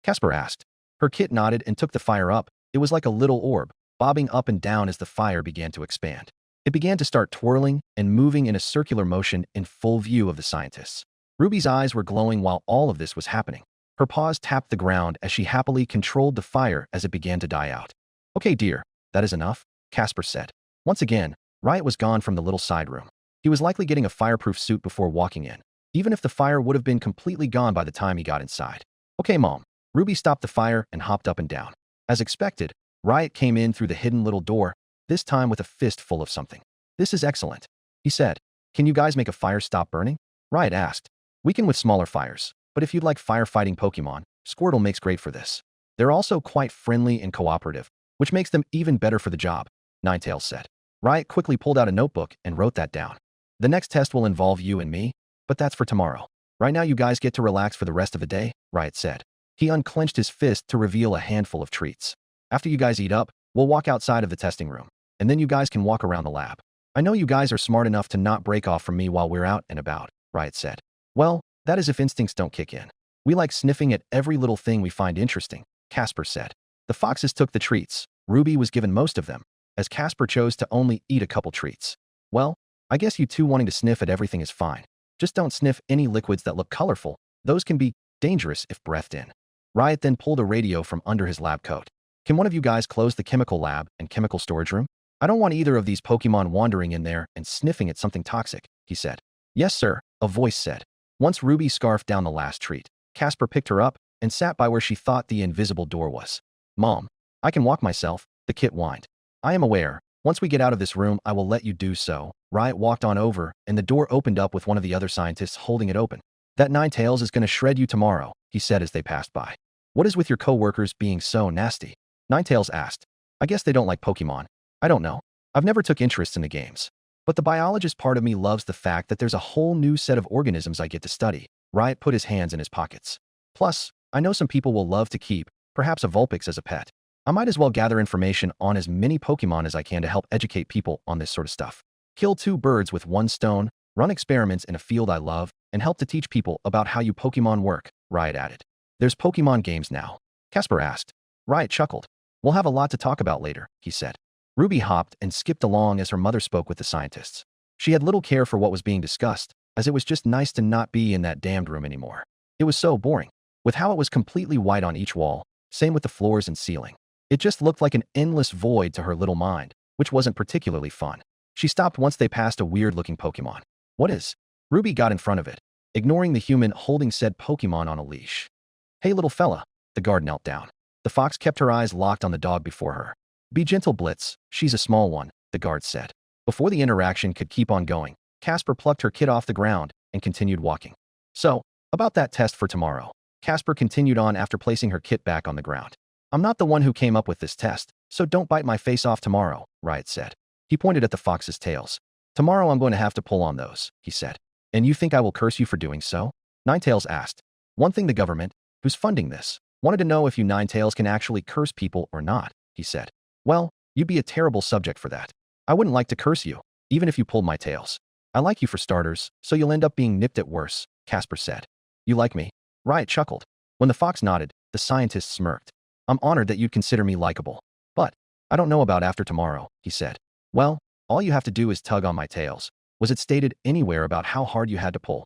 Casper asked. Her kit nodded and took the fire up. It was like a little orb, bobbing up and down as the fire began to expand. It began to start twirling and moving in a circular motion in full view of the scientists. Ruby's eyes were glowing while all of this was happening. Her paws tapped the ground as she happily controlled the fire as it began to die out. Okay, dear, that is enough, Casper said. Once again, Riot was gone from the little side room. He was likely getting a fireproof suit before walking in, even if the fire would have been completely gone by the time he got inside. Okay, Mom. Ruby stopped the fire and hopped up and down. As expected, Riot came in through the hidden little door, this time with a fist full of something. This is excellent, he said. Can you guys make a fire stop burning? Riot asked. We can with smaller fires, but if you'd like firefighting Pokémon, Squirtle makes great for this. They're also quite friendly and cooperative, which makes them even better for the job, Ninetales said. Riot quickly pulled out a notebook and wrote that down. The next test will involve you and me, but that's for tomorrow. Right now you guys get to relax for the rest of the day, Riot said. He unclenched his fist to reveal a handful of treats. After you guys eat up, we'll walk outside of the testing room, and then you guys can walk around the lab. I know you guys are smart enough to not break off from me while we're out and about, Riot said. Well, that is if instincts don't kick in. We like sniffing at every little thing we find interesting, Casper said. The foxes took the treats. Ruby was given most of them, as Casper chose to only eat a couple treats. Well, I guess you two wanting to sniff at everything is fine. Just don't sniff any liquids that look colorful. Those can be dangerous if breathed in. Riot then pulled a radio from under his lab coat. Can one of you guys close the chemical lab and chemical storage room? I don't want either of these Pokémon wandering in there and sniffing at something toxic, he said. Yes, sir, a voice said. Once Ruby scarfed down the last treat, Casper picked her up and sat by where she thought the invisible door was. Mom, I can walk myself, the kit whined. I am aware. Once we get out of this room, I will let you do so. Riot walked on over, and the door opened up with one of the other scientists holding it open. That Ninetales is going to shred you tomorrow, he said as they passed by. What is with your co-workers being so nasty? Ninetales asked. I guess they don't like Pokemon. I don't know. I've never took interest in the games. But the biologist part of me loves the fact that there's a whole new set of organisms I get to study. Riot put his hands in his pockets. Plus, I know some people will love to keep, perhaps a Vulpix as a pet. I might as well gather information on as many Pokemon as I can to help educate people on this sort of stuff. Kill two birds with one stone, run experiments in a field I love, and help to teach people about how you Pokemon work, Riot added. There's Pokemon games now. Casper asked. Riot chuckled. We'll have a lot to talk about later, he said. Ruby hopped and skipped along as her mother spoke with the scientists. She had little care for what was being discussed, as it was just nice to not be in that damned room anymore. It was so boring, with how it was completely white on each wall, same with the floors and ceiling. It just looked like an endless void to her little mind, which wasn't particularly fun. She stopped once they passed a weird-looking Pokemon. What is? Ruby got in front of it, ignoring the human holding said Pokemon on a leash. Hey, little fella. The guard knelt down. The fox kept her eyes locked on the dog before her. Be gentle, Blitz. She's a small one, the guard said. Before the interaction could keep on going, Casper plucked her kit off the ground and continued walking. So, about that test for tomorrow. Casper continued on after placing her kit back on the ground. I'm not the one who came up with this test, so don't bite my face off tomorrow, Riot said. He pointed at the fox's tails. Tomorrow I'm going to have to pull on those, he said. And you think I will curse you for doing so? Ninetales asked. One thing the government, who's funding this, wanted to know if you Ninetales can actually curse people or not, he said. Well, you'd be a terrible subject for that. I wouldn't like to curse you, even if you pulled my tails. I like you for starters, so you'll end up being nipped at worse, Casper said. You like me? Riot chuckled. When the fox nodded, the scientist smirked. I'm honored that you'd consider me likable. But I don't know about after tomorrow, he said. Well, all you have to do is tug on my tails. Was it stated anywhere about how hard you had to pull?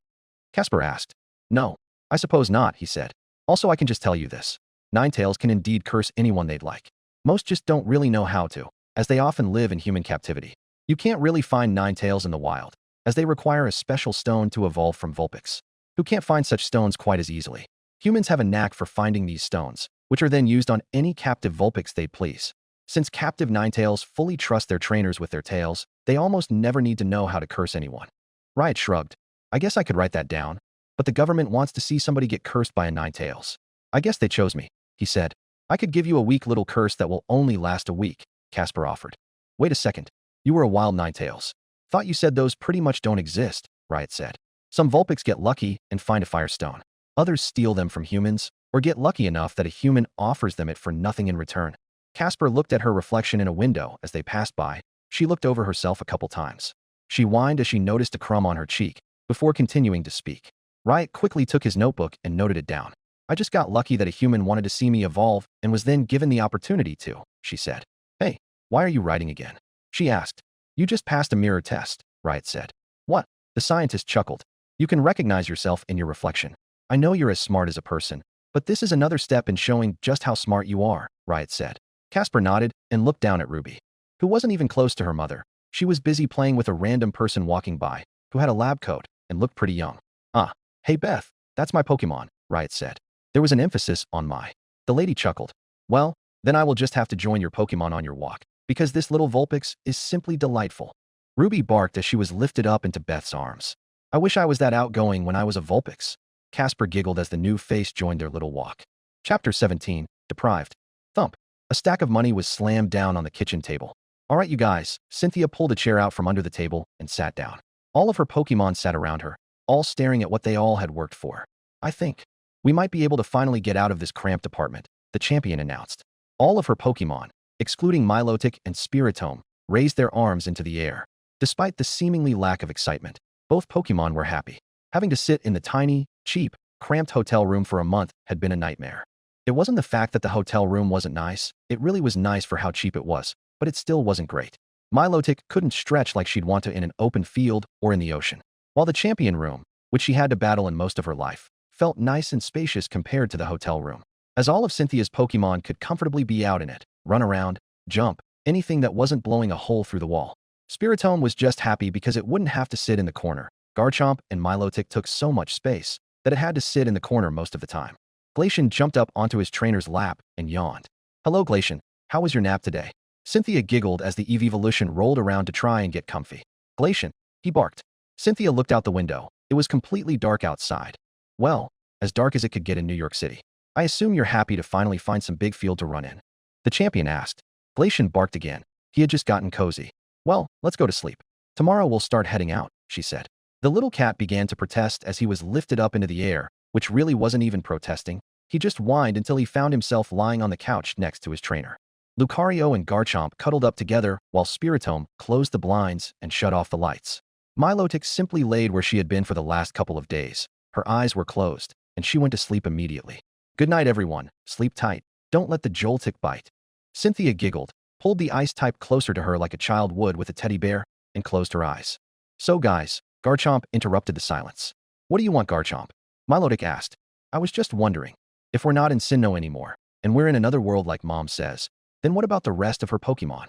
Casper asked. No, I suppose not, he said. Also, I can just tell you this. Ninetales can indeed curse anyone they'd like. Most just don't really know how to, as they often live in human captivity. You can't really find Ninetales in the wild, as they require a special stone to evolve from Vulpix, who can't find such stones quite as easily. Humans have a knack for finding these stones, which are then used on any captive Vulpix they please. Since captive Ninetales fully trust their trainers with their tails, they almost never need to know how to curse anyone. Riot shrugged. I guess I could write that down, but the government wants to see somebody get cursed by a Ninetales. I guess they chose me, he said. I could give you a weak little curse that will only last a week, Casper offered. Wait a second. You were a wild Ninetales. Thought you said those pretty much don't exist, Riot said. Some Vulpix get lucky and find a firestone. Others steal them from humans, or get lucky enough that a human offers them it for nothing in return. Casper looked at her reflection in a window as they passed by. She looked over herself a couple times. She whined as she noticed a crumb on her cheek, before continuing to speak. Riot quickly took his notebook and noted it down. I just got lucky that a human wanted to see me evolve and was then given the opportunity to, she said. Hey, why are you writing again? She asked. You just passed a mirror test, Riot said. What? The scientist chuckled. You can recognize yourself in your reflection. I know you're as smart as a person, but this is another step in showing just how smart you are, Riot said. Casper nodded and looked down at Ruby, who wasn't even close to her mother. She was busy playing with a random person walking by, who had a lab coat and looked pretty young. Ah, hey Beth, that's my Pokemon, Riot said. There was an emphasis on my. The lady chuckled. Well, then I will just have to join your Pokemon on your walk, because this little Vulpix is simply delightful. Ruby barked as she was lifted up into Beth's arms. I wish I was that outgoing when I was a Vulpix. Casper giggled as the new face joined their little walk. Chapter 17, Deprived. Thump. A stack of money was slammed down on the kitchen table. All right, you guys. Cynthia pulled a chair out from under the table and sat down. All of her Pokemon sat around her, all staring at what they all had worked for. I think we might be able to finally get out of this cramped apartment, the champion announced. All of her Pokémon, excluding Milotic and Spiritomb, raised their arms into the air. Despite the seemingly lack of excitement, both Pokémon were happy. Having to sit in the tiny, cheap, cramped hotel room for a month had been a nightmare. It wasn't the fact that the hotel room wasn't nice, it really was nice for how cheap it was, but it still wasn't great. Milotic couldn't stretch like she'd want to in an open field or in the ocean, while the champion room, which she had to battle in most of her life, felt nice and spacious compared to the hotel room. As all of Cynthia's Pokémon could comfortably be out in it, run around, jump, anything that wasn't blowing a hole through the wall. Spiritomb was just happy because it wouldn't have to sit in the corner. Garchomp and Milotic took so much space that it had to sit in the corner most of the time. Glacian jumped up onto his trainer's lap and yawned. "Hello, Glacian. How was your nap today?" Cynthia giggled as the Eeveevolution rolled around to try and get comfy. "Glacian," he barked. Cynthia looked out the window. It was completely dark outside. "Well, as dark as it could get in New York City. I assume you're happy to finally find some big field to run in?" the champion asked. Glacian barked again. He had just gotten cozy. "Well, let's go to sleep. Tomorrow we'll start heading out," she said. The little cat began to protest as he was lifted up into the air, which really wasn't even protesting. He just whined until he found himself lying on the couch next to his trainer. Lucario and Garchomp cuddled up together while Spiritomb closed the blinds and shut off the lights. Milotic simply laid where she had been for the last couple of days. Her eyes were closed, and she went to sleep immediately. "Good night, everyone. Sleep tight. Don't let the Joltik bite." Cynthia giggled, pulled the ice type closer to her like a child would with a teddy bear, and closed her eyes. "So guys," Garchomp interrupted the silence. "What do you want, Garchomp?" Milotic asked. "I was just wondering, if we're not in Sinnoh anymore, and we're in another world like Mom says, then what about the rest of her Pokémon?"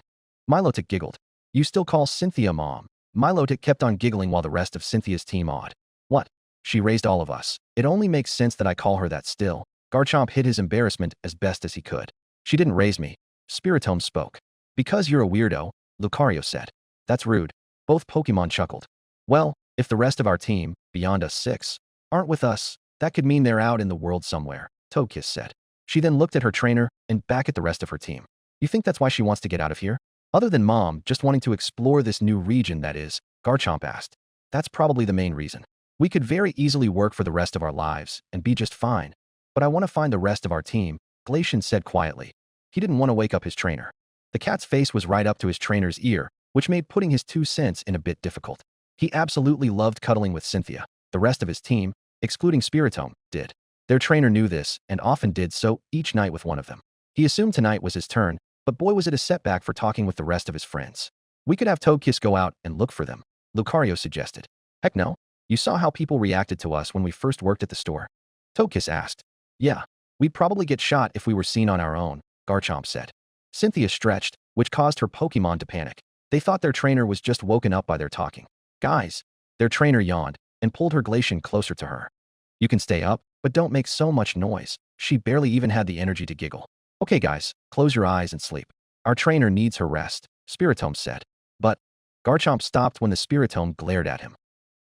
Milotic giggled. "You still call Cynthia Mom?" Milotic kept on giggling while the rest of Cynthia's team awed. "What? She raised all of us. It only makes sense that I call her that still." Garchomp hid his embarrassment as best as he could. "She didn't raise me." Spiritomb spoke. "Because you're a weirdo," Lucario said. "That's rude." Both Pokémon chuckled. "Well, if the rest of our team, beyond us 6, aren't with us, that could mean they're out in the world somewhere," Togekiss said. She then looked at her trainer and back at the rest of her team. "You think that's why she wants to get out of here? Other than Mom just wanting to explore this new region, that is?" Garchomp asked. "That's probably the main reason. We could very easily work for the rest of our lives and be just fine. But I want to find the rest of our team," Glacian said quietly. He didn't want to wake up his trainer. The cat's face was right up to his trainer's ear, which made putting his 2 cents in a bit difficult. He absolutely loved cuddling with Cynthia. The rest of his team, excluding Spiritomb, did. Their trainer knew this and often did so each night with one of them. He assumed tonight was his turn, but boy was it a setback for talking with the rest of his friends. "We could have Togekiss go out and look for them," Lucario suggested. "Heck no. You saw how people reacted to us when we first worked at the store?" Togekiss asked. "Yeah, we'd probably get shot if we were seen on our own," Garchomp said. Cynthia stretched, which caused her Pokémon to panic. They thought their trainer was just woken up by their talking. "Guys," their trainer yawned and pulled her Glacian closer to her. "You can stay up, but don't make so much noise." She barely even had the energy to giggle. "Okay guys, close your eyes and sleep. Our trainer needs her rest," Spiritomb said. "But," Garchomp stopped when the Spiritomb glared at him.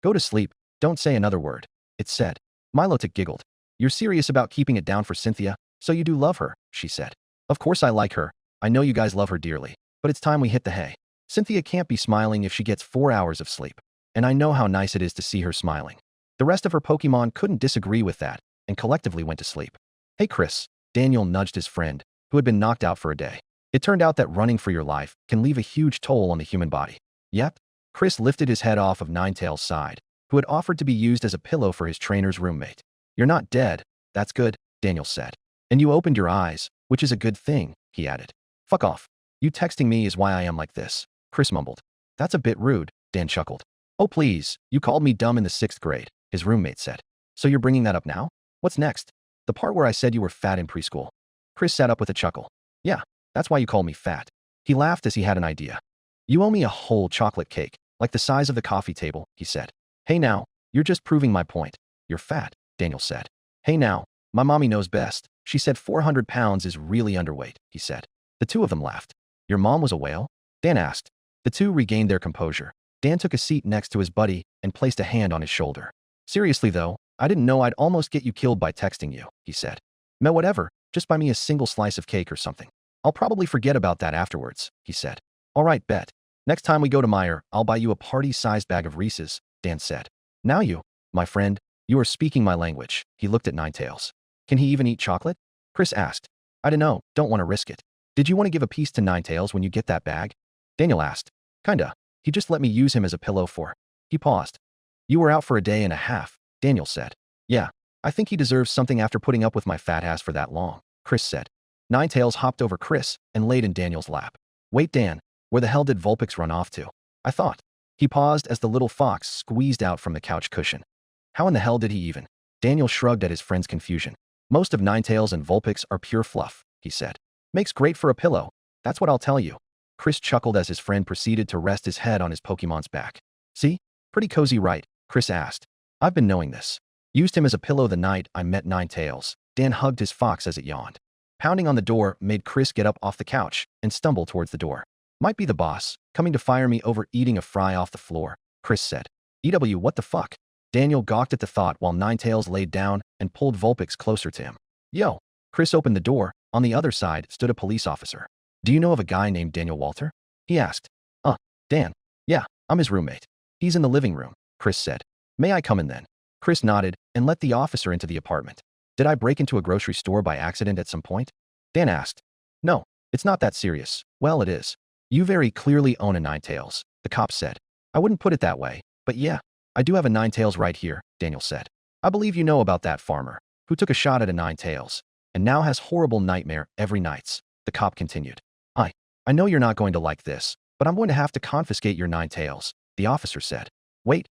"Go to sleep, don't say another word," it said. Milotic giggled. "You're serious about keeping it down for Cynthia, so you do love her," she said. "Of course I like her. I know you guys love her dearly. But it's time we hit the hay. Cynthia can't be smiling if she gets 4 hours of sleep. And I know how nice it is to see her smiling." The rest of her Pokémon couldn't disagree with that, and collectively went to sleep. "Hey Chris," Daniel nudged his friend, who had been knocked out for a day. It turned out that running for your life can leave a huge toll on the human body. "Yep." Chris lifted his head off of Ninetale's side, who had offered to be used as a pillow for his trainer's roommate. "You're not dead. That's good," Daniel said. "And you opened your eyes, which is a good thing," he added. "Fuck off. You texting me is why I am like this," Chris mumbled. "That's a bit rude," Dan chuckled. "Oh please, you called me dumb in the 6th grade, his roommate said. "So you're bringing that up now? What's next?" "The part where I said you were fat in preschool." Chris sat up with a chuckle. "Yeah, that's why you called me fat." He laughed as he had an idea. "You owe me a whole chocolate cake, like the size of the coffee table," he said. "Hey now, you're just proving my point. You're fat," Daniel said. "Hey now, my mommy knows best. She said 400 pounds is really underweight," he said. The two of them laughed. "Your mom was a whale?" Dan asked. The two regained their composure. Dan took a seat next to his buddy and placed a hand on his shoulder. "Seriously though, I didn't know I'd almost get you killed by texting you," he said. "Meh, whatever, just buy me a single slice of cake or something. I'll probably forget about that afterwards," he said. "All right, bet. Next time we go to Meyer, I'll buy you a party-sized bag of Reese's," Dan said. "Now you." My friend, you are speaking my language. He looked at Ninetales. Can he even eat chocolate? Chris asked. I don't know, don't want to risk it. Did you want to give a piece to Ninetales when you get that bag? Daniel asked. Kinda. He just let me use him as a pillow for. He paused. You were out for a day and a half, Daniel said. Yeah, I think he deserves something after putting up with my fat ass for that long, Chris said. Ninetales hopped over Chris and laid in Daniel's lap. Wait, Dan, where the hell did Vulpix run off to? I thought. He paused as the little fox squeezed out from the couch cushion. How in the hell did he even? Daniel shrugged at his friend's confusion. Most of Ninetales and Vulpix are pure fluff, he said. Makes great for a pillow. That's what I'll tell you. Chris chuckled as his friend proceeded to rest his head on his Pokemon's back. See? Pretty cozy, right? Chris asked. I've been knowing this. Used him as a pillow the night I met Ninetales. Dan hugged his fox as it yawned. Pounding on the door made Chris get up off the couch and stumble towards the door. Might be the boss, coming to fire me over eating a fry off the floor, Chris said. EW, what the fuck? Daniel gawked at the thought while Ninetales laid down and pulled Vulpix closer to him. Yo. Chris opened the door. On the other side stood a police officer. Do you know of a guy named Daniel Walter? He asked. Dan. Yeah, I'm his roommate. He's in the living room, Chris said. May I come in then? Chris nodded and let the officer into the apartment. Did I break into a grocery store by accident at some point? Dan asked. No, it's not that serious. Well, it is. You very clearly own a Ninetales, the cop said. I wouldn't put it that way, but yeah, I do have a Ninetales right here, Daniel said. I believe you know about that farmer who took a shot at a Ninetales and now has horrible nightmare every nights, the cop continued. I know you're not going to like this, but I'm going to have to confiscate your Ninetales, the officer said. Wait.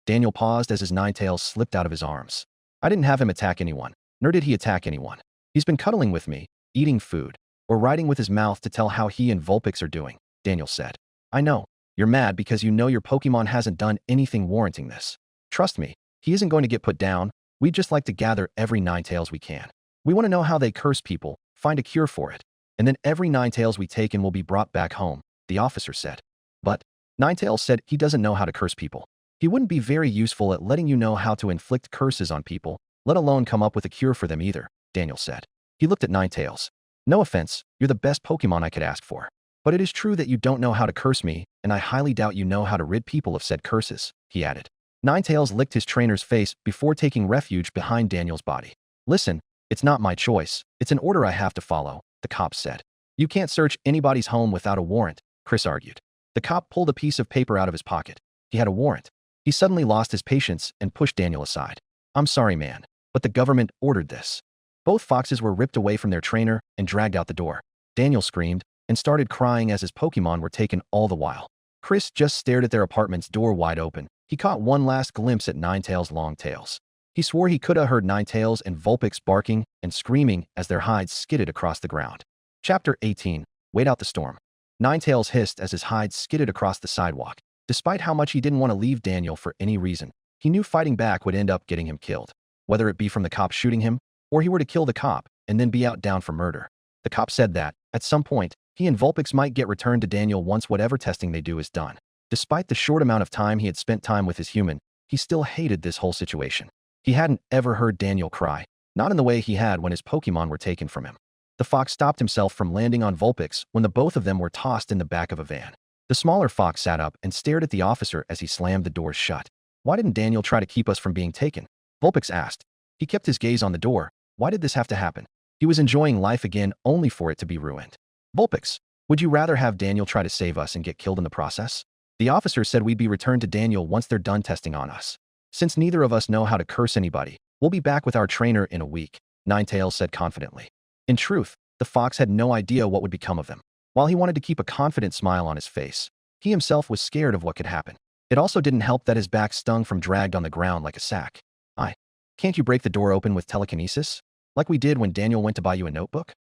Daniel paused as his Ninetales slipped out of his arms. I didn't have him attack anyone, nor did he attack anyone. He's been cuddling with me, eating food, or writing with his mouth to tell how he and Vulpix are doing, Daniel said. I know. You're mad because you know your Pokemon hasn't done anything warranting this. Trust me, he isn't going to get put down. We'd just like to gather every Ninetales we can. We want to know how they curse people, find a cure for it. And then every Ninetales we take in will be brought back home, the officer said. But Ninetales said he doesn't know how to curse people. He wouldn't be very useful at letting you know how to inflict curses on people, let alone come up with a cure for them either, Daniel said. He looked at Ninetales. No offense, you're the best Pokemon I could ask for. But it is true that you don't know how to curse me, and I highly doubt you know how to rid people of said curses, he added. Ninetales licked his trainer's face before taking refuge behind Daniel's body. Listen, it's not my choice. It's an order I have to follow, the cop said. You can't search anybody's home without a warrant, Chris argued. The cop pulled a piece of paper out of his pocket. He had a warrant. He suddenly lost his patience and pushed Daniel aside. I'm sorry, man, but the government ordered this. Both foxes were ripped away from their trainer and dragged out the door. Daniel screamed and started crying as his Pokemon were taken all the while. Chris just stared at their apartment's door wide open. He caught one last glimpse at Ninetales' long tails. He swore he could have heard Ninetales and Vulpix barking and screaming as their hides skidded across the ground. Chapter 18. Wait out the storm. Ninetales hissed as his hides skidded across the sidewalk. Despite how much he didn't want to leave Daniel for any reason, he knew fighting back would end up getting him killed. Whether it be from the cop shooting him, or he were to kill the cop and then be out down for murder. The cop said that, at some point, he and Vulpix might get returned to Daniel once whatever testing they do is done. Despite the short amount of time he had spent time with his human, he still hated this whole situation. He hadn't ever heard Daniel cry, not in the way he had when his Pokemon were taken from him. The fox stopped himself from landing on Vulpix when the both of them were tossed in the back of a van. The smaller fox sat up and stared at the officer as he slammed the doors shut. Why didn't Daniel try to keep us from being taken? Vulpix asked. He kept his gaze on the door. Why did this have to happen? He was enjoying life again only for it to be ruined. Vulpix, would you rather have Daniel try to save us and get killed in the process? The officer said we'd be returned to Daniel once they're done testing on us. Since neither of us know how to curse anybody, we'll be back with our trainer in a week, Ninetales said confidently. In truth, the fox had no idea what would become of them. While he wanted to keep a confident smile on his face, he himself was scared of what could happen. It also didn't help that his back stung from dragged on the ground like a sack. Can't you break the door open with telekinesis? Like we did when Daniel went to buy you a notebook?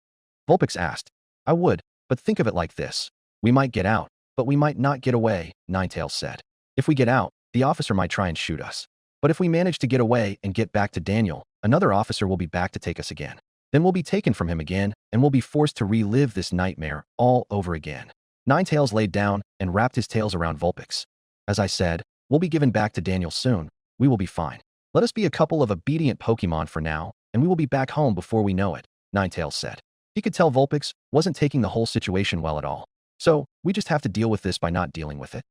Vulpix asked. I would, but think of it like this. We might get out, but we might not get away, Ninetales said. If we get out, the officer might try and shoot us. But if we manage to get away and get back to Daniel, another officer will be back to take us again. Then we'll be taken from him again, and we'll be forced to relive this nightmare all over again. Ninetales laid down and wrapped his tails around Vulpix. As I said, we'll be given back to Daniel soon. We will be fine. Let us be a couple of obedient Pokemon for now, and we will be back home before we know it, Ninetales said. He could tell Vulpix wasn't taking the whole situation well at all. So, we just have to deal with this by not dealing with it?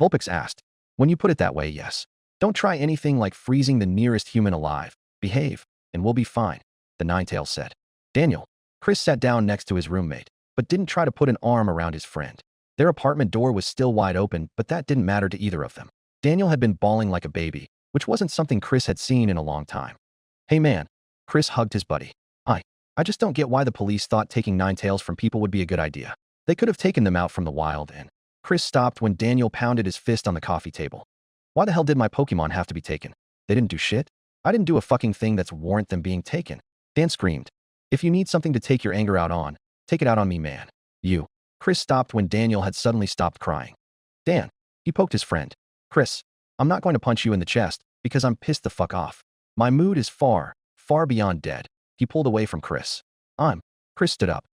Vulpix asked. When you put it that way, yes. Don't try anything like freezing the nearest human alive. Behave, and we'll be fine, the Ninetales said. Daniel. Chris sat down next to his roommate, but didn't try to put an arm around his friend. Their apartment door was still wide open, but that didn't matter to either of them. Daniel had been bawling like a baby, which wasn't something Chris had seen in a long time. Hey man. Chris hugged his buddy. I just don't get why the police thought taking Ninetales from people would be a good idea. They could have taken them out from the wild and… Chris stopped when Daniel pounded his fist on the coffee table. Why the hell did my Pokémon have to be taken? They didn't do shit? I didn't do a fucking thing that's warrant them being taken. Dan screamed. If you need something to take your anger out on, take it out on me, man. You. Chris stopped when Daniel had suddenly stopped crying. Dan. He poked his friend. Chris, I'm not going to punch you in the chest because I'm pissed the fuck off. My mood is far, far beyond dead. He pulled away from Chris. Chris stood up.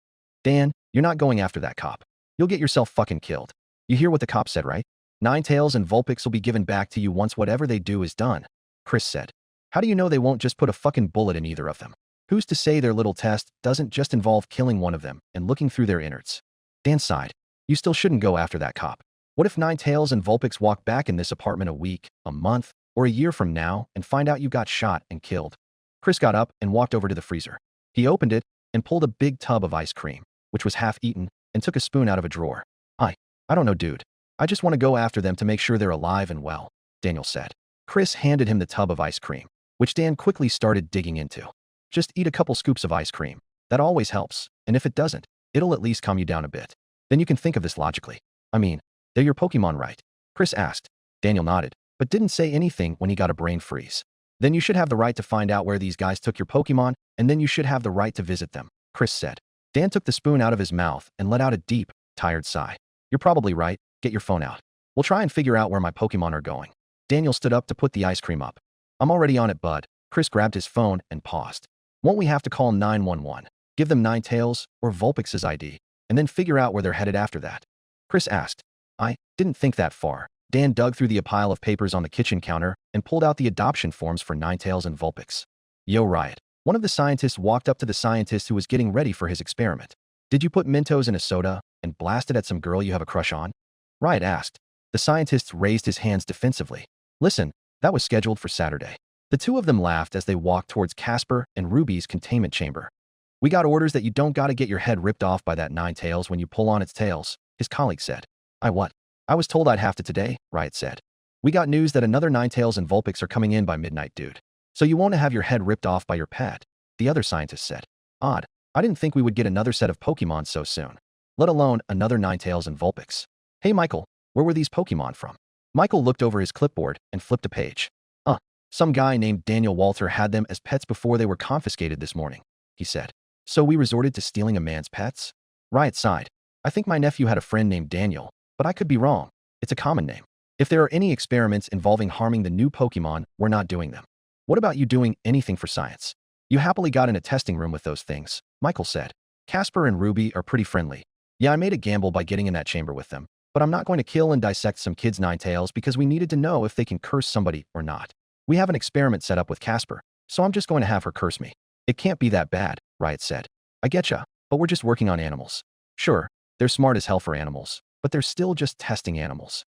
Dan, you're not going after that cop. You'll get yourself fucking killed. You hear what the cop said, right? Ninetales and Vulpix will be given back to you once whatever they do is done. Chris said. How do you know they won't just put a fucking bullet in either of them? Who's to say their little test doesn't just involve killing one of them and looking through their innards? Dan sighed. You still shouldn't go after that cop. What if Ninetales and Vulpix walk back in this apartment a week, a month, or a year from now and find out you got shot and killed? Chris got up and walked over to the freezer. He opened it and pulled a big tub of ice cream, which was half eaten, and took a spoon out of a drawer. I don't know, dude. I just want to go after them to make sure they're alive and well, Daniel said. Chris handed him the tub of ice cream, which Dan quickly started digging into. Just eat a couple scoops of ice cream. That always helps, and if it doesn't, it'll at least calm you down a bit. Then you can think of this logically. I mean, they're your Pokémon, right? Chris asked. Daniel nodded, but didn't say anything when he got a brain freeze. Then you should have the right to find out where these guys took your Pokémon, and then you should have the right to visit them, Chris said. Dan took the spoon out of his mouth and let out a deep, tired sigh. You're probably right. Get your phone out. We'll try and figure out where my Pokémon are going. Daniel stood up to put the ice cream up. I'm already on it, bud. Chris grabbed his phone and paused. Won't we have to call 911? Give them Ninetales or Vulpix's ID, and then figure out where they're headed after that? Chris asked. I didn't think that far. Dan dug through the pile of papers on the kitchen counter and pulled out the adoption forms for Ninetales and Vulpix. Yo, Riot. One of the scientists walked up to the scientist who was getting ready for his experiment. Did you put Mentos in a soda and blast it at some girl you have a crush on? Riot asked. The scientist raised his hands defensively. Listen, that was scheduled for Saturday. The two of them laughed as they walked towards Casper and Ruby's containment chamber. We got orders that you don't gotta get your head ripped off by that Ninetales when you pull on its tails, his colleague said. What? I was told I'd have to today, Riot said. We got news that another Ninetales and Vulpix are coming in by midnight, dude. So you won't have your head ripped off by your pet, the other scientist said. Odd. I didn't think we would get another set of Pokémon so soon. Let alone another Ninetales and Vulpix. Hey Michael, where were these Pokémon from? Michael looked over his clipboard and flipped a page. Some guy named Daniel Walter had them as pets before they were confiscated this morning, he said. So we resorted to stealing a man's pets? Riot sighed. I think my nephew had a friend named Daniel, but I could be wrong. It's a common name. If there are any experiments involving harming the new Pokémon, we're not doing them. What about you doing anything for science? You happily got in a testing room with those things, Michael said. Casper and Ruby are pretty friendly. Yeah, I made a gamble by getting in that chamber with them, but I'm not going to kill and dissect some kid's Ninetales because we needed to know if they can curse somebody or not. We have an experiment set up with Casper, so I'm just going to have her curse me. It can't be that bad, Riot said. I getcha, but we're just working on animals. Sure, they're smart as hell for animals, but they're still just testing animals.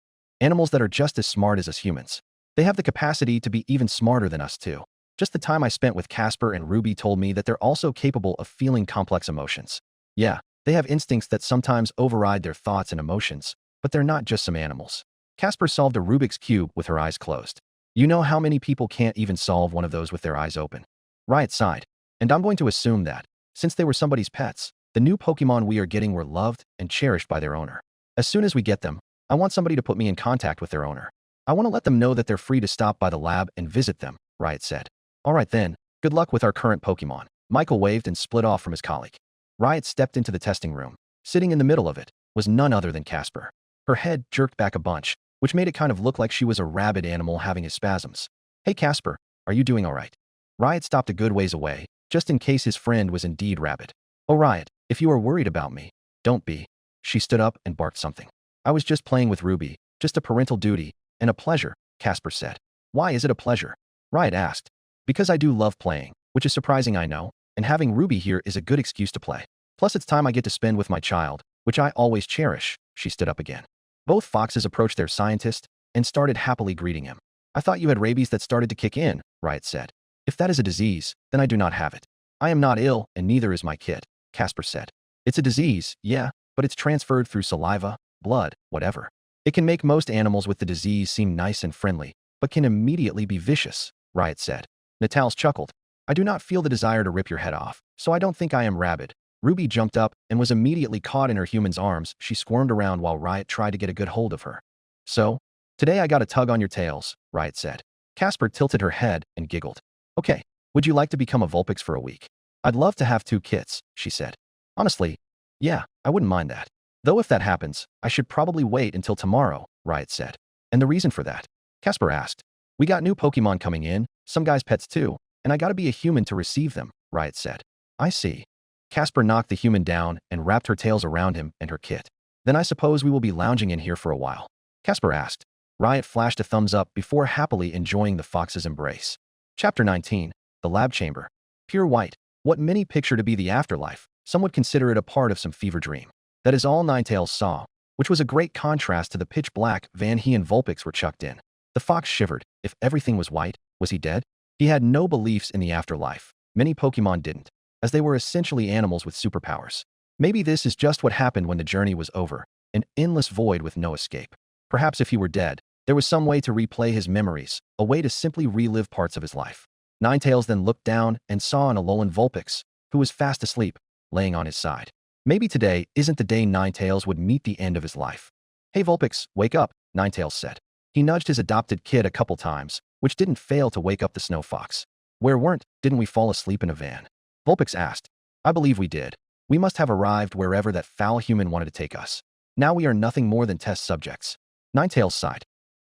Animals that are just as smart as us humans. They have the capacity to be even smarter than us too. Just the time I spent with Casper and Ruby told me that they're also capable of feeling complex emotions. Yeah, they have instincts that sometimes override their thoughts and emotions, but they're not just some animals. Casper solved a Rubik's Cube with her eyes closed. You know how many people can't even solve one of those with their eyes open? Riot sighed. And I'm going to assume that, since they were somebody's pets, the new Pokémon we are getting were loved and cherished by their owner. As soon as we get them, I want somebody to put me in contact with their owner. I want to let them know that they're free to stop by the lab and visit them, Riot said. All right then, good luck with our current Pokémon. Michael waved and split off from his colleague. Riot stepped into the testing room. Sitting in the middle of it was none other than Casper. Her head jerked back a bunch, which made it kind of look like she was a rabid animal having his spasms. Hey Casper, are you doing all right? Riot stopped a good ways away, just in case his friend was indeed rabid. Oh Riot, if you are worried about me, don't be. She stood up and barked something. I was just playing with Ruby, just a parental duty, and a pleasure, Casper said. Why is it a pleasure? Riot asked. Because I do love playing, which is surprising I know, and having Ruby here is a good excuse to play. Plus it's time I get to spend with my child, which I always cherish. She stood up again. Both foxes approached their scientist and started happily greeting him. I thought you had rabies that started to kick in, Riot said. If that is a disease, then I do not have it. I am not ill, and neither is my kit, Casper said. It's a disease, yeah, but it's transferred through saliva, blood, whatever. It can make most animals with the disease seem nice and friendly, but can immediately be vicious, Riot said. Natals chuckled. I do not feel the desire to rip your head off, so I don't think I am rabid. Ruby jumped up and was immediately caught in her human's arms. She squirmed around while Riot tried to get a good hold of her. So, today I got a tug on your tails, Riot said. Casper tilted her head and giggled. Okay, would you like to become a Vulpix for a week? I'd love to have 2 kits, she said. Honestly, yeah, I wouldn't mind that. Though if that happens, I should probably wait until tomorrow, Riot said. And the reason for that? Casper asked. We got new Pokémon coming in, some guys' pets too, and I gotta be a human to receive them, Riot said. I see. Casper knocked the human down and wrapped her tails around him and her kit. Then I suppose we will be lounging in here for a while, Casper asked. Riot flashed a thumbs up before happily enjoying the fox's embrace. Chapter 19. The Lab Chamber. Pure white. What many picture to be the afterlife, some would consider it a part of some fever dream. That is all Ninetales saw, which was a great contrast to the pitch black van he and Vulpix were chucked in. The fox shivered. If everything was white, was he dead? He had no beliefs in the afterlife. Many Pokémon didn't, as they were essentially animals with superpowers. Maybe this is just what happened when the journey was over, an endless void with no escape. Perhaps if he were dead, there was some way to replay his memories, a way to simply relive parts of his life. Ninetales then looked down and saw an Alolan Vulpix, who was fast asleep, laying on his side. Maybe today isn't the day Ninetales would meet the end of his life. Hey Vulpix, wake up, Ninetales said. He nudged his adopted kid a couple times, which didn't fail to wake up the snow fox. Didn't we fall asleep in a van? Vulpix asked. I believe we did. We must have arrived wherever that foul human wanted to take us. Now we are nothing more than test subjects. Ninetales sighed.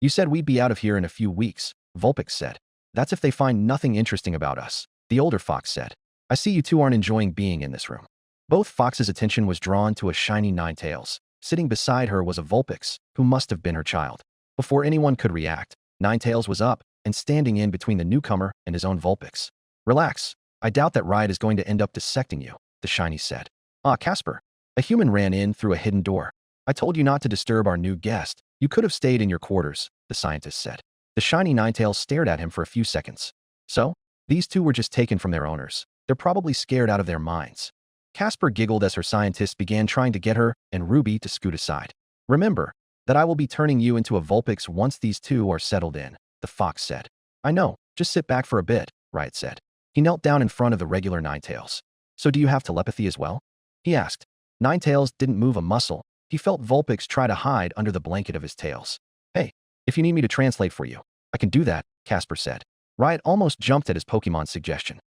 You said we'd be out of here in a few weeks, Vulpix said. That's if they find nothing interesting about us, the older fox said. I see you two aren't enjoying being in this room. Both foxes' attention was drawn to a shiny Ninetales. Sitting beside her was a Vulpix, who must have been her child. Before anyone could react, Ninetales was up and standing in between the newcomer and his own Vulpix. Relax. I doubt that Riot is going to end up dissecting you, the shiny said. Ah, Casper. A human ran in through a hidden door. I told you not to disturb our new guest. You could have stayed in your quarters, the scientist said. The shiny Ninetales stared at him for a few seconds. So, these two were just taken from their owners. They're probably scared out of their minds. Casper giggled as her scientist began trying to get her and Ruby to scoot aside. Remember that I will be turning you into a Vulpix once these two are settled in, the fox said. I know, just sit back for a bit, Riot said. He knelt down in front of the regular Ninetales. So do you have telepathy as well? He asked. Ninetales didn't move a muscle. He felt Vulpix try to hide under the blanket of his tails. Hey, if you need me to translate for you, I can do that, Casper said. Riot almost jumped at his Pokémon's suggestion.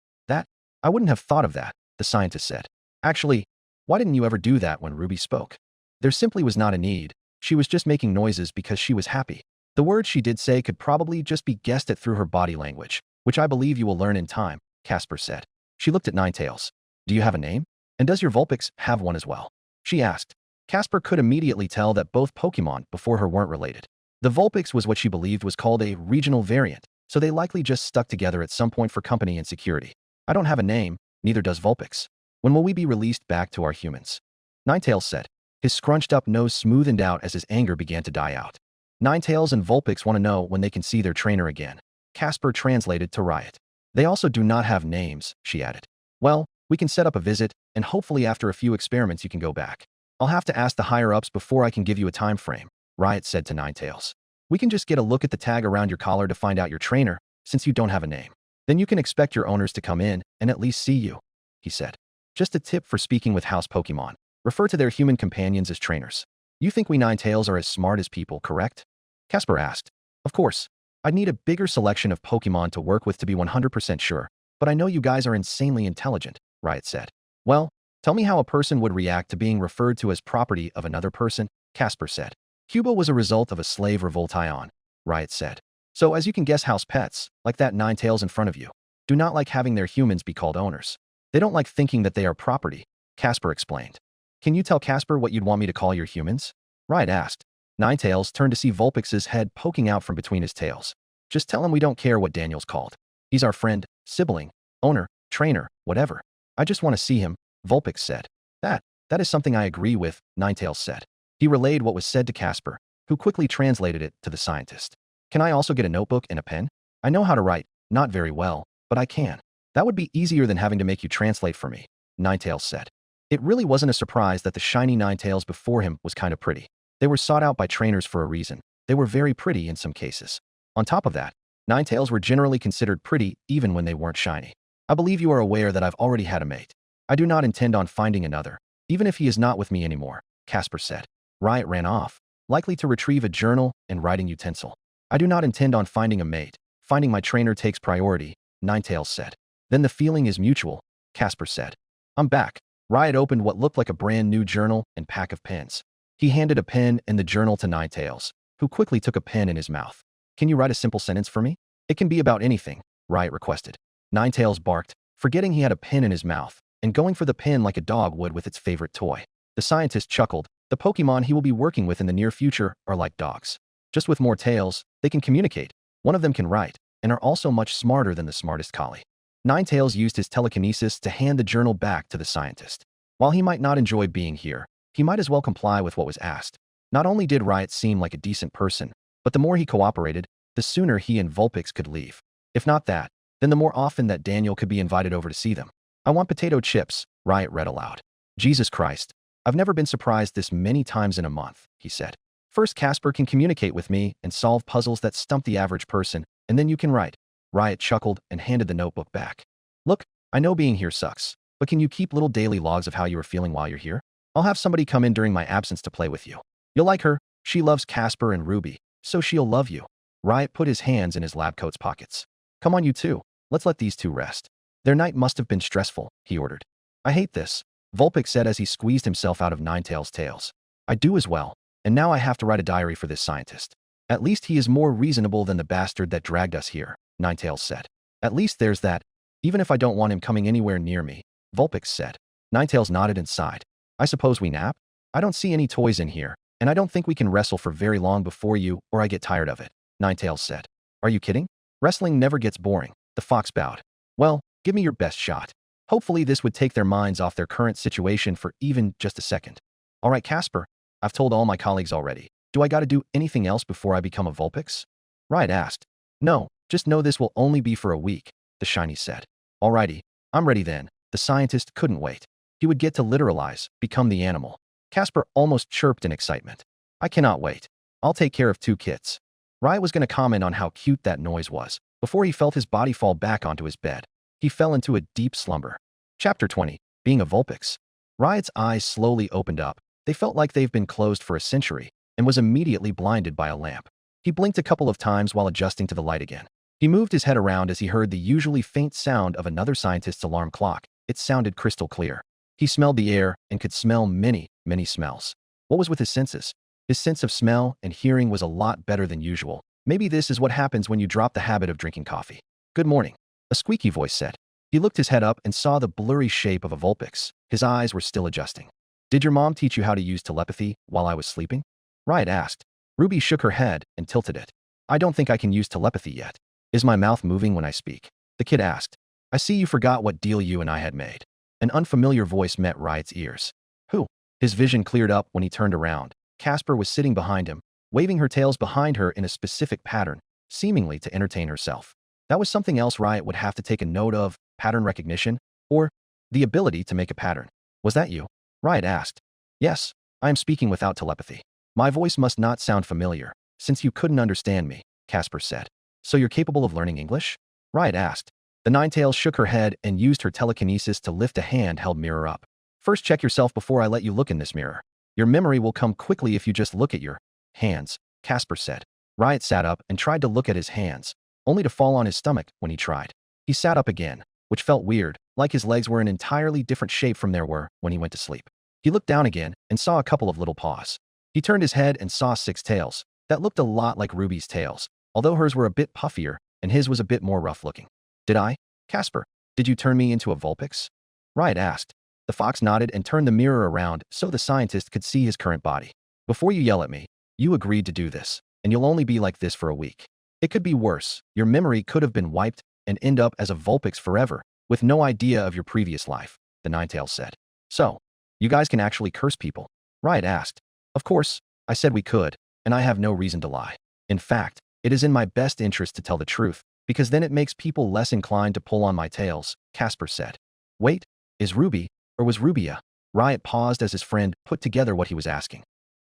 I wouldn't have thought of that, the scientist said. Actually, why didn't you ever do that when Ruby spoke? There simply was not a need. She was just making noises because she was happy. The words she did say could probably just be guessed at through her body language, which I believe you will learn in time, Casper said. She looked at Ninetales. Do you have a name? And does your Vulpix have one as well? She asked. Casper could immediately tell that both Pokémon before her weren't related. The Vulpix was what she believed was called a regional variant, so they likely just stuck together at some point for company and security. I don't have a name, neither does Vulpix. When will we be released back to our humans? Ninetales said. His scrunched-up nose smoothened out as his anger began to die out. Ninetales and Vulpix want to know when they can see their trainer again. Casper translated to Riot. They also do not have names, she added. Well, we can set up a visit, and hopefully after a few experiments you can go back. I'll have to ask the higher-ups before I can give you a time frame, Riot said to Ninetales. We can just get a look at the tag around your collar to find out your trainer, since you don't have a name. Then you can expect your owners to come in and at least see you, he said. Just a tip for speaking with house Pokémon. Refer to their human companions as trainers. You think we Ninetales are as smart as people, correct? Casper asked. Of course. I'd need a bigger selection of Pokémon to work with to be 100% sure, but I know you guys are insanely intelligent, Riot said. Well, tell me how a person would react to being referred to as property of another person, Casper said. Cuba was a result of a slave revoltion, Riot said. So as you can guess, house pets, like that Ninetales in front of you, do not like having their humans be called owners. They don't like thinking that they are property, Casper explained. Can you tell Casper what you'd want me to call your humans? Riot asked. Ninetales turned to see Vulpix's head poking out from between his tails. Just tell him we don't care what Daniel's called. He's our friend, sibling, owner, trainer, whatever. I just want to see him, Vulpix said. That is something I agree with, Ninetales said. He relayed what was said to Casper, who quickly translated it to the scientist. Can I also get a notebook and a pen? I know how to write, not very well, but I can. That would be easier than having to make you translate for me, Ninetales said. It really wasn't a surprise that the shiny Ninetales before him was kind of pretty. They were sought out by trainers for a reason. They were very pretty in some cases. On top of that, Ninetales were generally considered pretty even when they weren't shiny. I believe you are aware that I've already had a mate. I do not intend on finding another, even if he is not with me anymore, Casper said. Riot ran off, likely to retrieve a journal and writing utensil. I do not intend on finding a mate. Finding my trainer takes priority, Ninetales said. Then the feeling is mutual, Casper said. I'm back. Riot opened what looked like a brand new journal and pack of pens. He handed a pen and the journal to Ninetales, who quickly took a pen in his mouth. Can you write a simple sentence for me? It can be about anything, Riot requested. Ninetales barked, forgetting he had a pen in his mouth, and going for the pen like a dog would with its favorite toy. The scientist chuckled. The Pokémon he will be working with in the near future are like dogs. Just with more tails, they can communicate. One of them can write, and are also much smarter than the smartest collie. Ninetales used his telekinesis to hand the journal back to the scientist. While he might not enjoy being here, he might as well comply with what was asked. Not only did Riot seem like a decent person, but the more he cooperated, the sooner he and Vulpix could leave. If not that, then the more often that Daniel could be invited over to see them. I want potato chips, Riot read aloud. Jesus Christ, I've never been surprised this many times in a month, he said. First, Casper can communicate with me and solve puzzles that stump the average person, and then you can write. Riot chuckled and handed the notebook back. Look, I know being here sucks, but can you keep little daily logs of how you are feeling while you're here? I'll have somebody come in during my absence to play with you. You'll like her. She loves Casper and Ruby, so she'll love you. Riot put his hands in his lab coat's pockets. Come on, you two. Let's let these two rest. Their night must have been stressful, he ordered. I hate this, Vulpix said as he squeezed himself out of Ninetales' tails. I do as well, and now I have to write a diary for this scientist. At least he is more reasonable than the bastard that dragged us here, Ninetales said. At least there's that. Even if I don't want him coming anywhere near me, Vulpix said. Ninetales nodded and sighed. I suppose we nap? I don't see any toys in here, and I don't think we can wrestle for very long before you or I get tired of it, Ninetales said. Are you kidding? Wrestling never gets boring, the fox bowed. Well, give me your best shot. Hopefully this would take their minds off their current situation for even just a second. All right, Casper, I've told all my colleagues already. Do I gotta do anything else before I become a Vulpix? Riot asked. No, just know this will only be for a week, the shiny said. Alrighty, I'm ready then. The scientist couldn't wait. He would get to literalize, become the animal. Casper almost chirped in excitement. I cannot wait. I'll take care of 2 kits. Riot was going to comment on how cute that noise was, before he felt his body fall back onto his bed. He fell into a deep slumber. Chapter 20. Being a Vulpix. Riot's eyes slowly opened up. They felt like they've been closed for a century, and was immediately blinded by a lamp. He blinked a couple of times while adjusting to the light again. He moved his head around as he heard the usually faint sound of another scientist's alarm clock. It sounded crystal clear. He smelled the air and could smell many, many smells. What was with his senses? His sense of smell and hearing was a lot better than usual. Maybe this is what happens when you drop the habit of drinking coffee. Good morning, a squeaky voice said. He looked his head up and saw the blurry shape of a Vulpix. His eyes were still adjusting. Did your mom teach you how to use telepathy while I was sleeping? Riot asked. Ruby shook her head and tilted it. I don't think I can use telepathy yet. Is my mouth moving when I speak? The kid asked. I see you forgot what deal you and I had made. An unfamiliar voice met Riot's ears. Who? His vision cleared up when he turned around. Casper was sitting behind him, waving her tails behind her in a specific pattern, seemingly to entertain herself. That was something else Riot would have to take a note of, pattern recognition, or the ability to make a pattern. Was that you? Riot asked. Yes, I am speaking without telepathy. My voice must not sound familiar, since you couldn't understand me, Casper said. So you're capable of learning English? Riot asked. The Ninetales shook her head and used her telekinesis to lift a handheld mirror up. First check yourself before I let you look in this mirror. Your memory will come quickly if you just look at your hands, Casper said. Riot sat up and tried to look at his hands, only to fall on his stomach when he tried. He sat up again, which felt weird, like his legs were an entirely different shape from they were when he went to sleep. He looked down again and saw a couple of little paws. He turned his head and saw 6 tails. That looked a lot like Ruby's tails, although hers were a bit puffier and his was a bit more rough-looking. Did I? Casper, did you turn me into a Vulpix? Riot asked. The fox nodded and turned the mirror around so the scientist could see his current body. Before you yell at me, you agreed to do this, and you'll only be like this for a week. It could be worse. Your memory could have been wiped and end up as a Vulpix forever, with no idea of your previous life, the Ninetales said. So, you guys can actually curse people? Riot asked. Of course, I said we could, and I have no reason to lie. In fact, It is in my best interest to tell the truth, because then it makes people less inclined to pull on my tails, Casper said. Wait, is Ruby, or was Rubia? Riot paused as his friend put together what he was asking.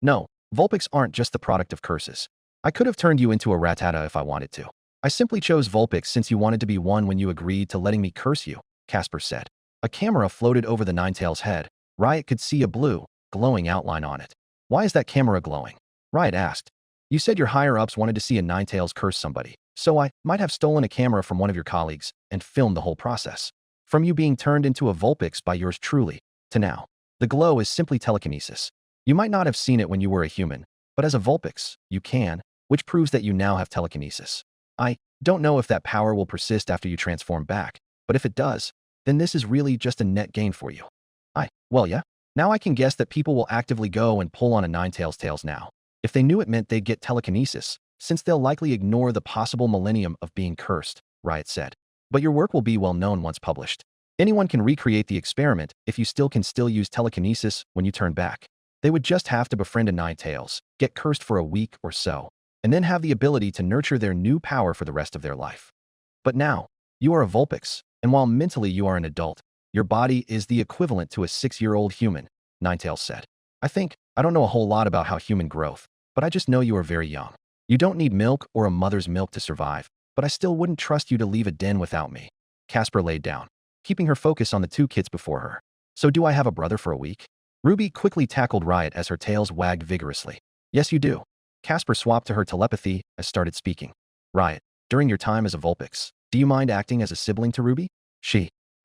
No, Vulpix aren't just the product of curses. I could have turned you into a Rattata if I wanted to. I simply chose Vulpix since you wanted to be one when you agreed to letting me curse you, Casper said. A camera floated over the Ninetales' head. Riot could see a blue, glowing outline on it. Why is that camera glowing? Riot asked. You said your higher-ups wanted to see a Ninetales curse somebody, so I might have stolen a camera from one of your colleagues and filmed the whole process. From you being turned into a Vulpix by yours truly, to now. The glow is simply telekinesis. You might not have seen it when you were a human, but as a Vulpix, you can, which proves that you now have telekinesis. I don't know if that power will persist after you transform back, but if it does, then this is really just a net gain for you. Well, yeah. Now I can guess that people will actively go and pull on a Ninetales tails now. If they knew it meant they'd get telekinesis, since they'll likely ignore the possible millennium of being cursed, Riot said. But your work will be well known once published. Anyone can recreate the experiment if you can still use telekinesis when you turn back. They would just have to befriend a Ninetales, get cursed for a week or so, and then have the ability to nurture their new power for the rest of their life. But now, you are a Vulpix, and while mentally you are an adult, your body is the equivalent to a 6-year-old human, Ninetales said. I don't know a whole lot about how human growth, but I just know you are very young. You don't need milk or a mother's milk to survive, but I still wouldn't trust you to leave a den without me. Casper laid down, keeping her focus on the two kids before her. So do I have a brother for a week? Ruby quickly tackled Riot as her tails wagged vigorously. Yes, you do. Casper swapped to her telepathy as started speaking. Riot, during your time as a Vulpix, do you mind acting as a sibling to Ruby?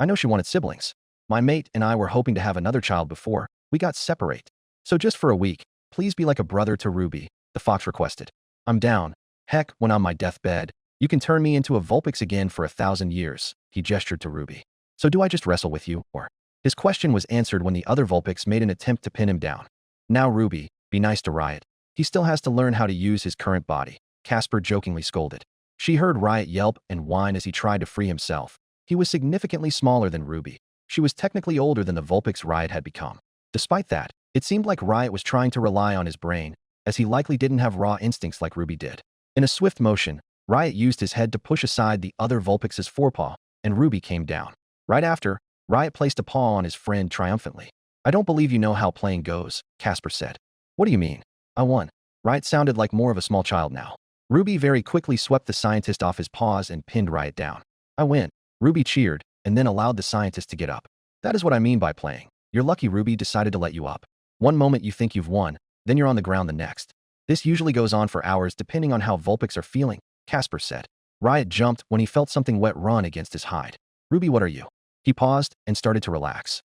I know she wanted siblings. My mate and I were hoping to have another child before we got separate. So just for a week, please be like a brother to Ruby, the fox requested. I'm down. Heck, when on my deathbed, you can turn me into a Vulpix again for 1,000 years, he gestured to Ruby. So do I just wrestle with you, or? His question was answered when the other Vulpix made an attempt to pin him down. Now Ruby, be nice to Riot. He still has to learn how to use his current body, Casper jokingly scolded. She heard Riot yelp and whine as he tried to free himself. He was significantly smaller than Ruby. She was technically older than the Vulpix Riot had become. Despite that, it seemed like Riot was trying to rely on his brain, as he likely didn't have raw instincts like Ruby did. In a swift motion, Riot used his head to push aside the other Vulpix's forepaw, and Ruby came down. Right after, Riot placed a paw on his friend triumphantly. I don't believe you know how playing goes, Casper said. What do you mean? I won. Riot sounded like more of a small child now. Ruby very quickly swept the scientist off his paws and pinned Riot down. I win. Ruby cheered, and then allowed the scientist to get up. That is what I mean by playing. You're lucky Ruby decided to let you up. One moment you think you've won, then you're on the ground the next. This usually goes on for hours depending on how Vulpix are feeling, Casper said. Riot jumped when he felt something wet run against his hide. Ruby, what are you? He paused and started to relax.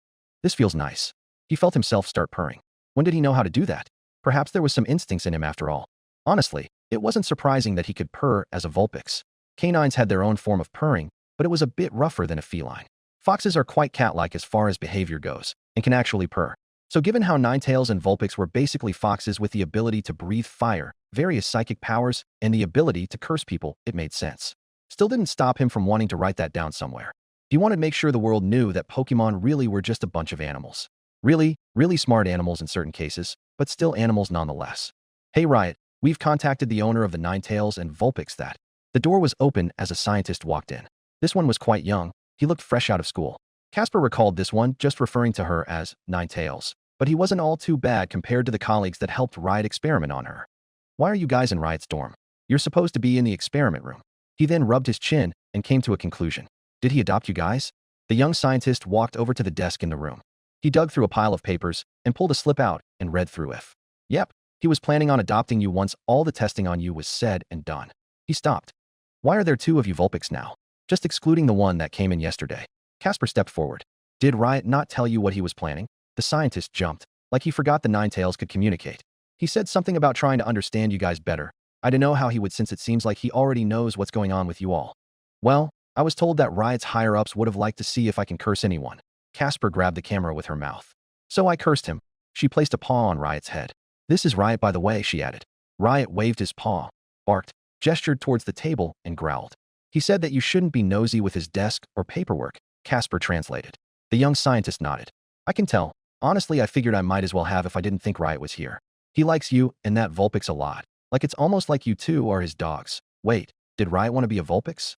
This feels nice. He felt himself start purring. When did he know how to do that? Perhaps there was some instincts in him after all. Honestly, it wasn't surprising that he could purr as a Vulpix. Canines had their own form of purring, but it was a bit rougher than a feline. Foxes are quite cat-like as far as behavior goes, and can actually purr. So given how Ninetales and Vulpix were basically foxes with the ability to breathe fire, various psychic powers, and the ability to curse people, it made sense. Still didn't stop him from wanting to write that down somewhere. He wanted to make sure the world knew that Pokémon really were just a bunch of animals. Really, really smart animals in certain cases, but still animals nonetheless. Hey Riot, we've contacted the owner of the Ninetales and Vulpix that. The door was open as a scientist walked in. This one was quite young. He looked fresh out of school. Casper recalled this one just referring to her as Ninetales, but he wasn't all too bad compared to the colleagues that helped Riot experiment on her. Why are you guys in Riot's dorm? You're supposed to be in the experiment room. He then rubbed his chin and came to a conclusion. Did he adopt you guys? The young scientist walked over to the desk in the room. He dug through a pile of papers and pulled a slip out and read through it. Yep, he was planning on adopting you once all the testing on you was said and done. He stopped. Why are there two of you Vulpix now? Just excluding the one that came in yesterday. Casper stepped forward. Did Riot not tell you what he was planning? The scientist jumped, like he forgot the Ninetales could communicate. He said something about trying to understand you guys better. I don't know how he would since it seems like he already knows what's going on with you all. Well, I was told that Riot's higher-ups would have liked to see if I can curse anyone. Casper grabbed the camera with her mouth. So I cursed him. She placed a paw on Riot's head. This is Riot by the way, she added. Riot waved his paw, barked, gestured towards the table, and growled. He said that you shouldn't be nosy with his desk or paperwork, Casper translated. The young scientist nodded. I can tell. Honestly, I figured I might as well have if I didn't think Riot was here. He likes you and that Vulpix a lot. Like it's almost like you two are his dogs. Wait, did Riot want to be a Vulpix?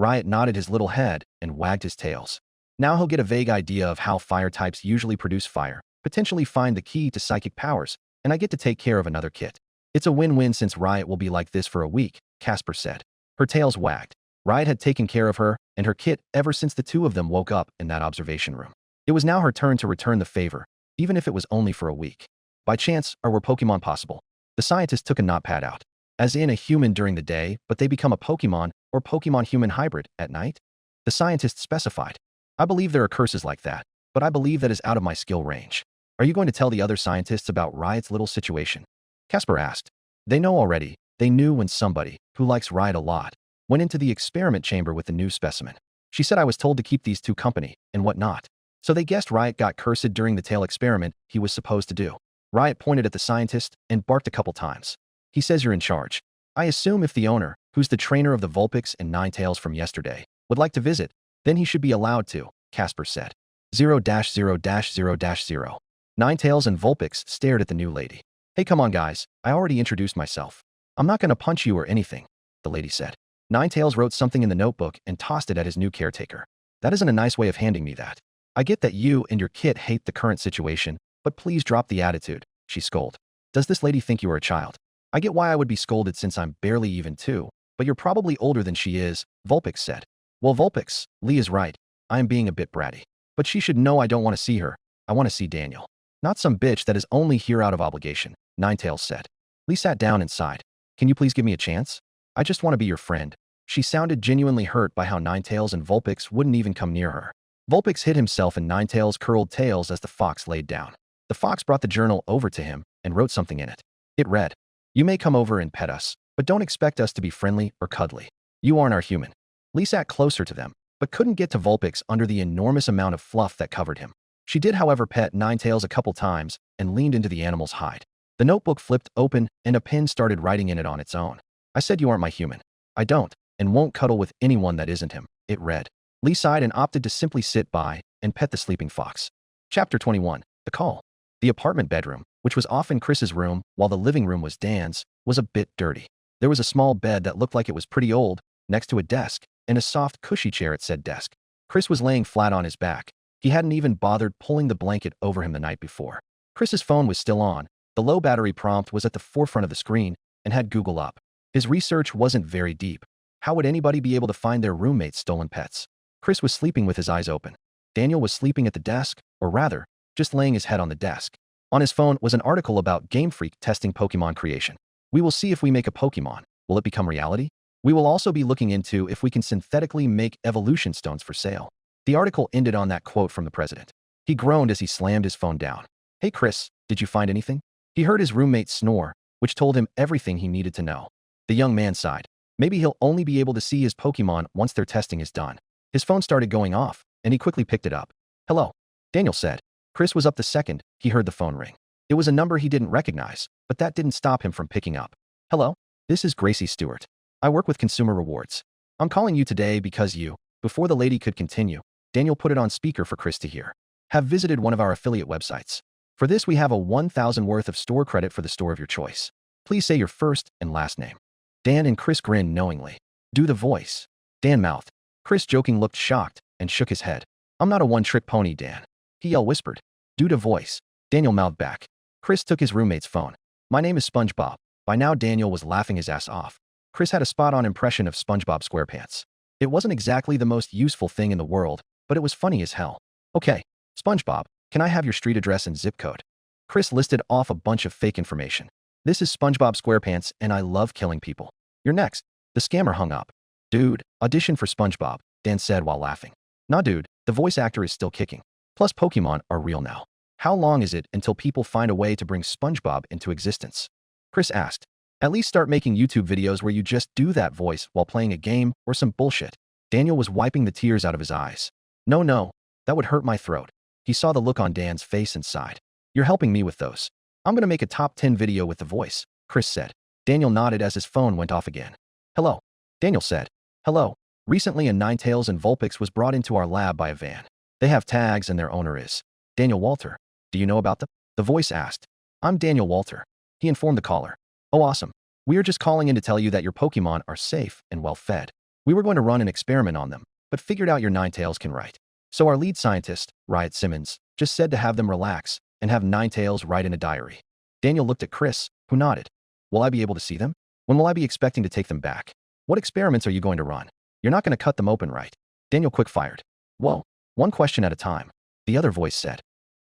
Riot nodded his little head and wagged his tails. Now he'll get a vague idea of how fire types usually produce fire, potentially find the key to psychic powers, and I get to take care of another kit. It's a win-win since Riot will be like this for a week, Casper said. Her tails wagged. Riot had taken care of her and her kit ever since the two of them woke up in that observation room. It was now her turn to return the favor, even if it was only for a week. By chance, or were Pokemon possible? The scientist took a notepad out. As in a human during the day, but they become a Pokemon or Pokemon-human hybrid at night? The scientist specified. I believe there are curses like that, but I believe that is out of my skill range. Are you going to tell the other scientists about Riot's little situation? Casper asked. They know already. They knew when somebody, who likes Riot a lot, went into the experiment chamber with the new specimen. She said I was told to keep these two company, and whatnot. So they guessed Riot got cursed during the tail experiment he was supposed to do. Riot pointed at the scientist and barked a couple times. He says you're in charge. I assume if the owner, who's the trainer of the Vulpix and Ninetales from yesterday, would like to visit, then he should be allowed to, Casper said. 0-0-0-0. Ninetales and Vulpix stared at the new lady. Hey, come on guys, I already introduced myself. I'm not gonna punch you or anything, the lady said. Ninetales wrote something in the notebook and tossed it at his new caretaker. That isn't a nice way of handing me that. I get that you and your kit hate the current situation, but please drop the attitude, she scolded. Does this lady think you are a child? I get why I would be scolded since I'm barely even 2, but you're probably older than she is, Vulpix said. Well, Vulpix, Lee is right. I am being a bit bratty. But she should know I don't want to see her. I want to see Daniel. Not some bitch that is only here out of obligation, Ninetales said. Lee sat down and sighed. Can you please give me a chance? I just want to be your friend. She sounded genuinely hurt by how Ninetales and Vulpix wouldn't even come near her. Vulpix hid himself in Ninetales' curled tails as the fox laid down. The fox brought the journal over to him and wrote something in it. It read, you may come over and pet us, but don't expect us to be friendly or cuddly. You aren't our human. Lee sat closer to them, but couldn't get to Vulpix under the enormous amount of fluff that covered him. She did, however, pet Ninetales a couple times and leaned into the animal's hide. The notebook flipped open and a pen started writing in it on its own. I said you aren't my human. I don't, and won't cuddle with anyone that isn't him, it read. Lee sighed and opted to simply sit by and pet the sleeping fox. Chapter 21. The Call. The apartment bedroom, which was often Chris's room while the living room was Dan's, was a bit dirty. There was a small bed that looked like it was pretty old, next to a desk, and a soft, cushy chair at said desk. Chris was laying flat on his back. He hadn't even bothered pulling the blanket over him the night before. Chris's phone was still on. The low battery prompt was at the forefront of the screen and had Google up. His research wasn't very deep. How would anybody be able to find their roommate's stolen pets? Chris was sleeping with his eyes open. Daniel was sleeping at the desk, or rather, just laying his head on the desk. On his phone was an article about Game Freak testing Pokemon creation. We will see if we make a Pokemon. Will it become reality? We will also be looking into if we can synthetically make evolution stones for sale. The article ended on that quote from the president. He groaned as he slammed his phone down. Hey Chris, did you find anything? He heard his roommate snore, which told him everything he needed to know. The young man sighed. Maybe he'll only be able to see his Pokemon once their testing is done. His phone started going off, and he quickly picked it up. Hello, Daniel said. Chris was up the second he heard the phone ring. It was a number he didn't recognize, but that didn't stop him from picking up. Hello, this is Gracie Stewart. I work with Consumer Rewards. I'm calling you today because you, before the lady could continue, Daniel put it on speaker for Chris to hear, have visited one of our affiliate websites. For this, we have a 1,000 worth of store credit for the store of your choice. Please say your first and last name. Dan and Chris grinned knowingly. Do the voice. Dan mouthed. Chris joking looked shocked and shook his head. I'm not a one-trick pony, Dan. He whispered. Do the voice. Daniel mouthed back. Chris took his roommate's phone. My name is SpongeBob. By now, Daniel was laughing his ass off. Chris had a spot-on impression of SpongeBob SquarePants. It wasn't exactly the most useful thing in the world, but it was funny as hell. Okay, SpongeBob, can I have your street address and zip code? Chris listed off a bunch of fake information. This is SpongeBob SquarePants, and I love killing people. You're next. The scammer hung up. Dude, audition for SpongeBob, Dan said while laughing. Nah, dude, the voice actor is still kicking. Plus, Pokemon are real now. How long is it until people find a way to bring SpongeBob into existence? Chris asked. At least start making YouTube videos where you just do that voice while playing a game or some bullshit. Daniel was wiping the tears out of his eyes. No, that would hurt my throat. He saw the look on Dan's face and sighed. You're helping me with those. I'm gonna make a top 10 video with the voice, Chris said. Daniel nodded as his phone went off again. Hello. Daniel said. Hello. Recently, a Ninetales and Vulpix was brought into our lab by a van. They have tags and their owner is Daniel Walter. Do you know about them? The voice asked. I'm Daniel Walter. He informed the caller. Oh, awesome. We are just calling in to tell you that your Pokémon are safe and well fed. We were going to run an experiment on them, but figured out your Ninetales can write. So our lead scientist, Riot Simmons, just said to have them relax and have Ninetales write in a diary. Daniel looked at Chris, who nodded. Will I be able to see them? When will I be expecting to take them back? What experiments are you going to run? You're not going to cut them open, right? Daniel quick-fired. Whoa, one question at a time. The other voice said.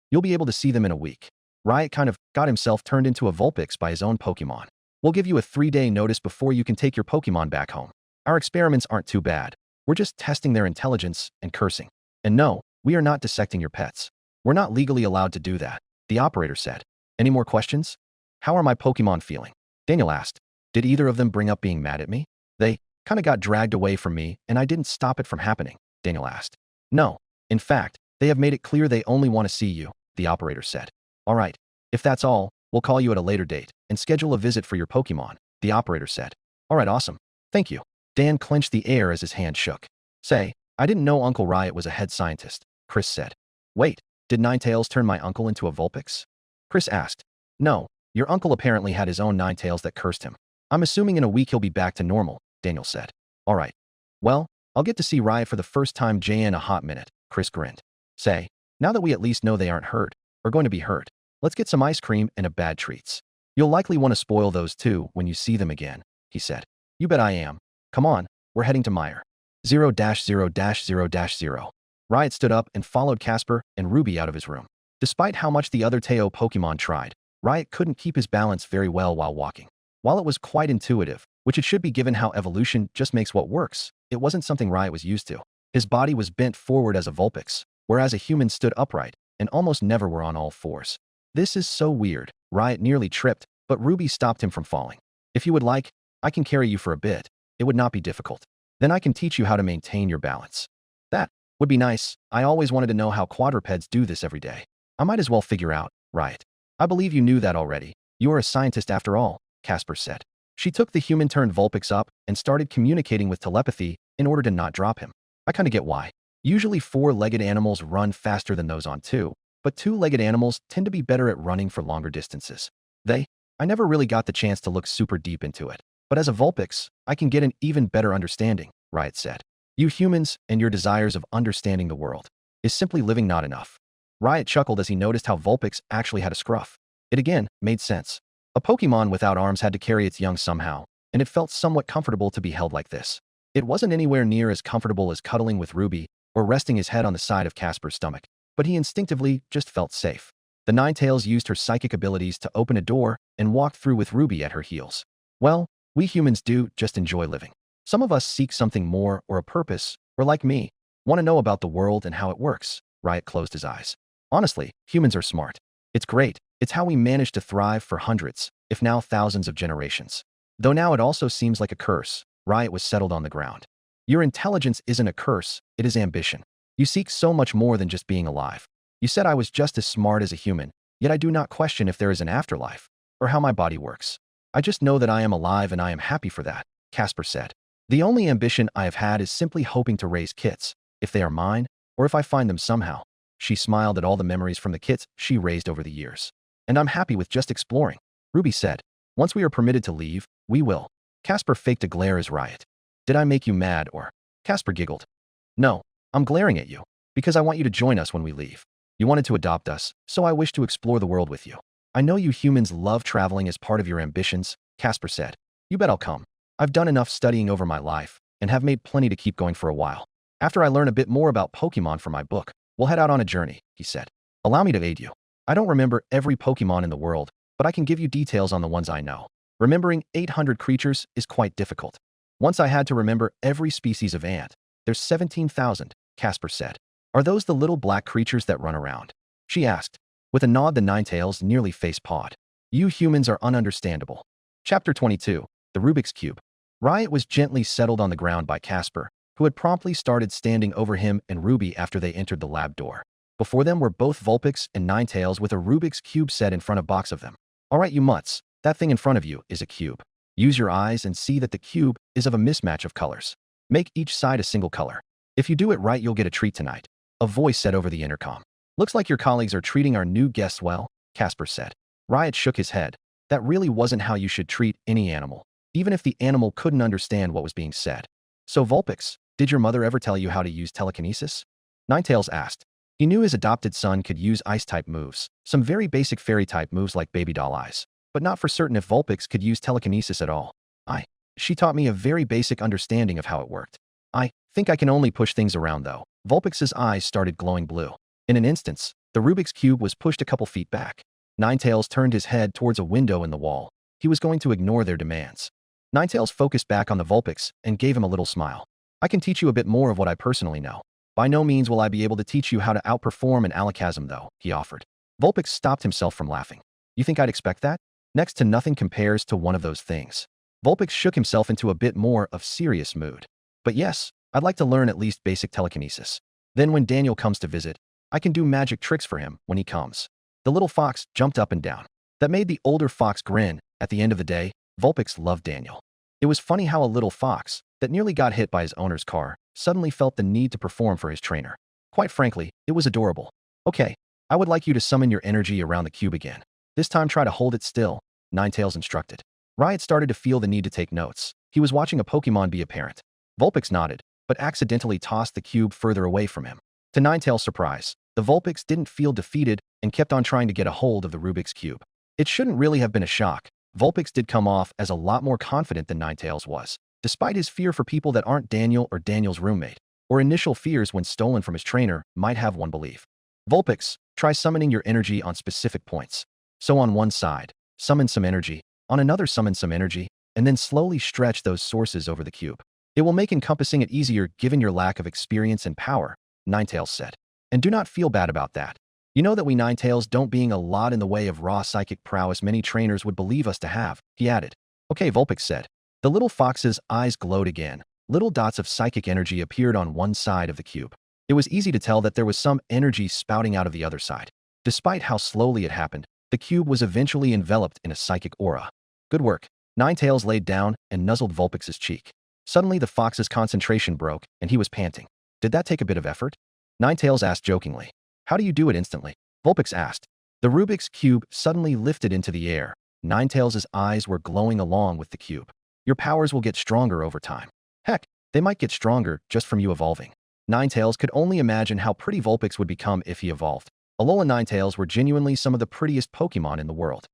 You'll be able to see them in a week. Riot kind of got himself turned into a Vulpix by his own Pokémon. We'll give you a 3-day notice before you can take your Pokémon back home. Our experiments aren't too bad. We're just testing their intelligence and cursing. And no, we are not dissecting your pets. We're not legally allowed to do that, the operator said. Any more questions? How are my Pokémon feeling? Daniel asked. Did either of them bring up being mad at me? They kind of got dragged away from me and I didn't stop it from happening, Daniel asked. No, in fact, they have made it clear they only want to see you, the operator said. All right, if that's all, we'll call you at a later date and schedule a visit for your Pokémon, the operator said. All right, awesome. Thank you. Dan clenched the air as his hand shook. Say, I didn't know Uncle Riot was a head scientist, Chris said. Wait, did Ninetales turn my uncle into a Vulpix? Chris asked. No, your uncle apparently had his own Ninetales that cursed him. I'm assuming in a week he'll be back to normal, Daniel said. All right. Well, I'll get to see Riot for the first time in a hot minute, Chris grinned. Say, now that we at least know they aren't hurt, or going to be hurt, let's get some ice cream and a bad treats. You'll likely want to spoil those too when you see them again, he said. You bet I am. Come on, we're heading to Meyer. 0-0-0-0. Riot stood up and followed Casper and Ruby out of his room. Despite how much the other Teo Pokémon tried, Riot couldn't keep his balance very well while walking. While it was quite intuitive, which it should be given how evolution just makes what works, it wasn't something Riot was used to. His body was bent forward as a Vulpix, whereas a human stood upright and almost never were on all fours. This is so weird. Riot nearly tripped, but Ruby stopped him from falling. If you would like, I can carry you for a bit. It would not be difficult. Then I can teach you how to maintain your balance. That would be nice. I always wanted to know how quadrupeds do this every day. I might as well figure out, Riot. I believe you knew that already. You are a scientist after all, Casper said. She took the human-turned Vulpix up and started communicating with telepathy in order to not drop him. I kind of get why. Usually 4-legged animals run faster than those on 2, but 2-legged animals tend to be better at running for longer distances. I never really got the chance to look super deep into it. But as a Vulpix, I can get an even better understanding, Riot said. You humans and your desires of understanding the world. Is simply living not enough? Riot chuckled as he noticed how Vulpix actually had a scruff. It again made sense. A Pokémon without arms had to carry its young somehow, and it felt somewhat comfortable to be held like this. It wasn't anywhere near as comfortable as cuddling with Ruby or resting his head on the side of Casper's stomach, but he instinctively just felt safe. The Ninetales used her psychic abilities to open a door and walk through with Ruby at her heels. Well, we humans do just enjoy living. Some of us seek something more or a purpose, or like me, want to know about the world and how it works. Riot closed his eyes. Honestly, humans are smart. It's great. It's how we managed to thrive for hundreds, if now thousands of generations. Though now it also seems like a curse. Riot was settled on the ground. Your intelligence isn't a curse, it is ambition. You seek so much more than just being alive. You said I was just as smart as a human, yet I do not question if there is an afterlife, or how my body works. I just know that I am alive and I am happy for that, Casper said. The only ambition I have had is simply hoping to raise kits, if they are mine, or if I find them somehow. She smiled at all the memories from the kits she raised over the years. And I'm happy with just exploring, Ruby said. Once we are permitted to leave, we will. Casper faked a glare as Riot. Did I make you mad or? Casper giggled. No, I'm glaring at you, because I want you to join us when we leave. You wanted to adopt us, so I wish to explore the world with you. I know you humans love traveling as part of your ambitions, Casper said. You bet I'll come. I've done enough studying over my life, and have made plenty to keep going for a while. After I learn a bit more about Pokémon for my book, we'll head out on a journey, he said. Allow me to aid you. I don't remember every Pokémon in the world, but I can give you details on the ones I know. Remembering 800 creatures is quite difficult. Once I had to remember every species of ant. There's 17,000, Casper said. Are those the little black creatures that run around? She asked. With a nod, the Ninetales nearly face-pawed. You humans are ununderstandable. Chapter 22, The Rubik's Cube. Riot was gently settled on the ground by Casper, who had promptly started standing over him and Ruby after they entered the lab door. Before them were both Vulpix and Ninetales with a Rubik's Cube set in front of box of them. All right, you mutts, that thing in front of you is a cube. Use your eyes and see that the cube is of a mismatch of colors. Make each side a single color. If you do it right, you'll get a treat tonight. A voice said over the intercom. Looks like your colleagues are treating our new guests well, Casper said. Riot shook his head. That really wasn't how you should treat any animal. even if the animal couldn't understand what was being said. So Vulpix, did your mother ever tell you how to use telekinesis? Ninetales asked. He knew his adopted son could use ice-type moves, some very basic fairy-type moves like baby doll eyes, but not for certain if Vulpix could use telekinesis at all. She taught me a very basic understanding of how it worked. I think I can only push things around though. Vulpix's eyes started glowing blue. In an instant, the Rubik's Cube was pushed a couple feet back. Ninetales turned his head towards a window in the wall. He was going to ignore their demands. Ninetales focused back on the Vulpix and gave him a little smile. I can teach you a bit more of what I personally know. By no means will I be able to teach you how to outperform an alakazam though, he offered. Vulpix stopped himself from laughing. You think I'd expect that? Next to nothing compares to one of those things. Vulpix shook himself into a bit more of serious mood. But yes, I'd like to learn at least basic telekinesis. Then when Daniel comes to visit, I can do magic tricks for him when he comes. The little fox jumped up and down. That made the older fox grin. At the end of the day, Vulpix loved Daniel. It was funny how a little fox, that nearly got hit by his owner's car, suddenly felt the need to perform for his trainer. Quite frankly, it was adorable. Okay, I would like you to summon your energy around the cube again. This time try to hold it still, Ninetales instructed. Riot started to feel the need to take notes. He was watching a Pokémon be apparent. Vulpix nodded, but accidentally tossed the cube further away from him. To Ninetales' surprise, the Vulpix didn't feel defeated and kept on trying to get a hold of the Rubik's Cube. It shouldn't really have been a shock. Vulpix did come off as a lot more confident than Ninetales was, despite his fear for people that aren't Daniel or Daniel's roommate, or initial fears when stolen from his trainer might have one belief. Vulpix, try summoning your energy on specific points. So on one side, summon some energy, on another summon some energy, and then slowly stretch those sources over the cube. It will make encompassing it easier given your lack of experience and power, Ninetales said. And do not feel bad about that. You know that we Ninetales don't being a lot in the way of raw psychic prowess many trainers would believe us to have, he added. Okay, Vulpix said. The little fox's eyes glowed again. Little dots of psychic energy appeared on one side of the cube. It was easy to tell that there was some energy spouting out of the other side. Despite how slowly it happened, the cube was eventually enveloped in a psychic aura. Good work. Ninetales laid down and nuzzled Vulpix's cheek. Suddenly the fox's concentration broke and he was panting. Did that take a bit of effort? Ninetales asked jokingly. How do you do it instantly? Vulpix asked. The Rubik's Cube suddenly lifted into the air. Ninetales' eyes were glowing along with the cube. Your powers will get stronger over time. Heck, they might get stronger just from you evolving. Ninetales could only imagine how pretty Vulpix would become if he evolved. Alola Ninetales were genuinely some of the prettiest Pokémon in the world.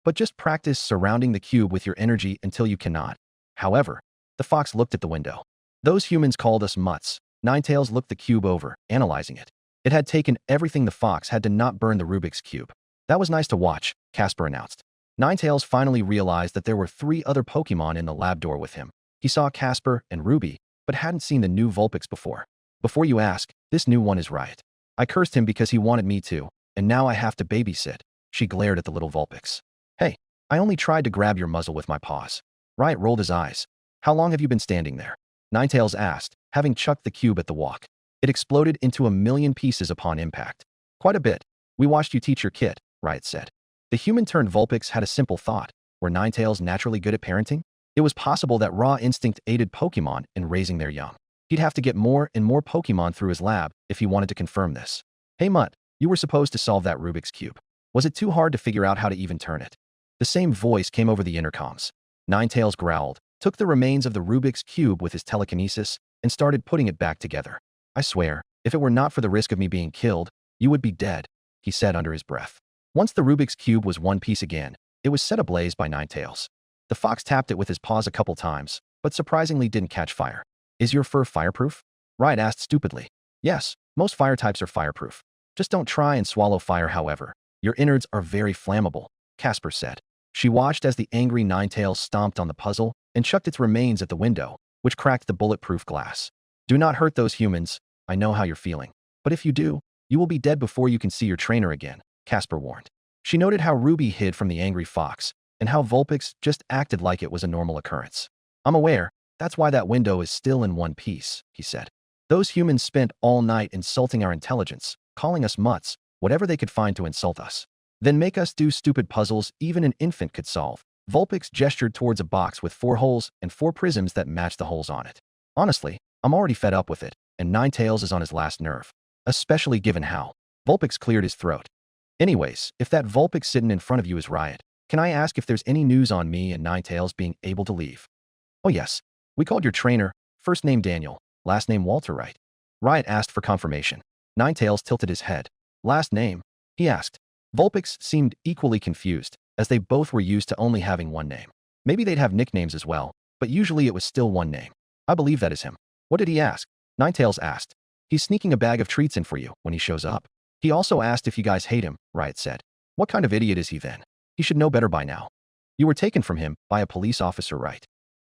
But just practice surrounding the cube with your energy until you cannot. However, the fox looked at the window. Those humans called us mutts. Ninetales looked the cube over, analyzing it. It had taken everything the fox had to not burn the Rubik's Cube. That was nice to watch, Casper announced. Ninetales finally realized that there were 3 other Pokémon in the lab door with him. He saw Casper and Ruby, but hadn't seen the new Vulpix before. Before you ask, this new one is Riot. I cursed him because he wanted me to, and now I have to babysit. She glared at the little Vulpix. Hey, I only tried to grab your muzzle with my paws. Riot rolled his eyes. How long have you been standing there? Ninetales asked, having chucked the cube at the walk. It exploded into a million pieces upon impact. Quite a bit. We watched you teach your kid, Riot said. The human-turned Vulpix had a simple thought. Were Ninetales naturally good at parenting? It was possible that raw instinct aided Pokémon in raising their young. He'd have to get more and more Pokémon through his lab if he wanted to confirm this. Hey Mutt, you were supposed to solve that Rubik's Cube. Was it too hard to figure out how to even turn it? The same voice came over the intercoms. Ninetales growled, took the remains of the Rubik's Cube with his telekinesis, and started putting it back together. I swear, if it were not for the risk of me being killed, you would be dead, he said under his breath. Once the Rubik's Cube was one piece again, it was set ablaze by Ninetales. The fox tapped it with his paws a couple times, but surprisingly didn't catch fire. Is your fur fireproof? Riot asked stupidly. Yes, most fire types are fireproof. Just don't try and swallow fire however. Your innards are very flammable, Casper said. She watched as the angry Ninetales stomped on the puzzle and chucked its remains at the window, which cracked the bulletproof glass. Do not hurt those humans. I know how you're feeling. But if you do, you will be dead before you can see your trainer again, Casper warned. She noted how Ruby hid from the angry fox and how Vulpix just acted like it was a normal occurrence. I'm aware. That's why that window is still in one piece, he said. Those humans spent all night insulting our intelligence, calling us mutts, whatever they could find to insult us. Then make us do stupid puzzles even an infant could solve. Vulpix gestured towards a box with 4 holes and 4 prisms that matched the holes on it. Honestly, I'm already fed up with it, and Ninetales is on his last nerve. Especially given how. Vulpix cleared his throat. Anyways, if that Vulpix sitting in front of you is Riot, can I ask if there's any news on me and Ninetales being able to leave? Oh yes, we called your trainer, first name Daniel, last name Walter, right? Riot asked for confirmation. Ninetales tilted his head. Last name? He asked. Vulpix seemed equally confused, as they both were used to only having one name. Maybe they'd have nicknames as well, but usually it was still one name. I believe that is him. What did he ask? Ninetales asked. He's sneaking a bag of treats in for you when he shows up. He also asked if you guys hate him, Riot said. What kind of idiot is he then? He should know better by now. You were taken from him by a police officer, right?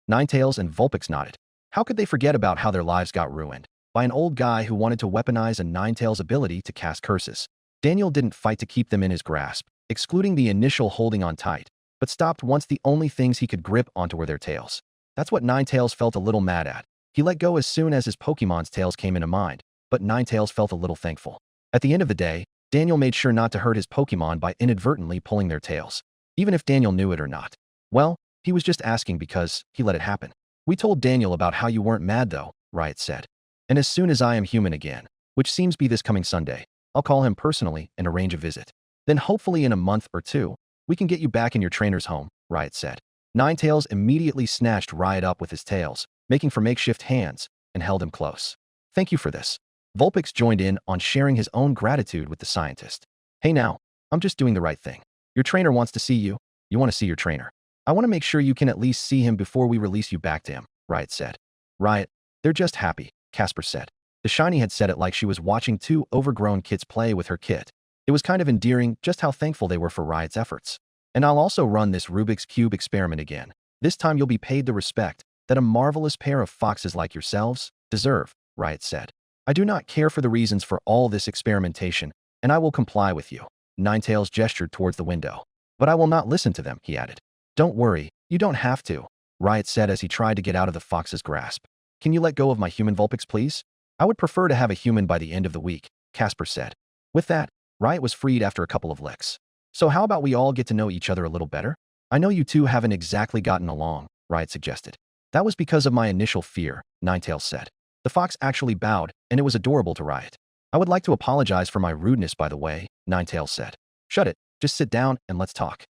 Ninetales and Vulpix nodded. How could they forget about how their lives got ruined? By an old guy who wanted to weaponize a Ninetales' ability to cast curses. Daniel didn't fight to keep them in his grasp, excluding the initial holding on tight, but stopped once the only things he could grip onto were their tails. That's what Ninetales felt a little mad at. He let go as soon as his Pokemon's tails came into mind, but Ninetales felt a little thankful. At the end of the day, Daniel made sure not to hurt his Pokemon by inadvertently pulling their tails, even if Daniel knew it or not. Well, he was just asking because he let it happen. We told Daniel about how you weren't mad though, Riot said. And as soon as I am human again, which seems to be this coming Sunday, I'll call him personally and arrange a visit. Then hopefully in a month or two, we can get you back in your trainer's home, Riot said. Ninetales immediately snatched Riot up with his tails, making for makeshift hands, and held him close. Thank you for this. Vulpix joined in on sharing his own gratitude with the scientist. Hey now, I'm just doing the right thing. Your trainer wants to see you. You want to see your trainer. I want to make sure you can at least see him before we release you back to him, Riot said. Riot, they're just happy, Casper said. The shiny had said it like she was watching two overgrown kids play with her kit. It was kind of endearing just how thankful they were for Riot's efforts. And I'll also run this Rubik's Cube experiment again. This time you'll be paid the respect that a marvelous pair of foxes like yourselves deserve, Riot said. I do not care for the reasons for all this experimentation, and I will comply with you. Ninetales gestured towards the window. But I will not listen to them, he added. Don't worry, you don't have to, Riot said as he tried to get out of the fox's grasp. Can you let go of my human Vulpix, please? I would prefer to have a human by the end of the week, Casper said. With that, Riot was freed after a couple of licks. So how about we all get to know each other a little better? I know you two haven't exactly gotten along, Riot suggested. That was because of my initial fear, Ninetales said. The fox actually bowed, and it was adorable to Riot. I would like to apologize for my rudeness, by the way, Ninetales said. Shut it, just sit down and let's talk.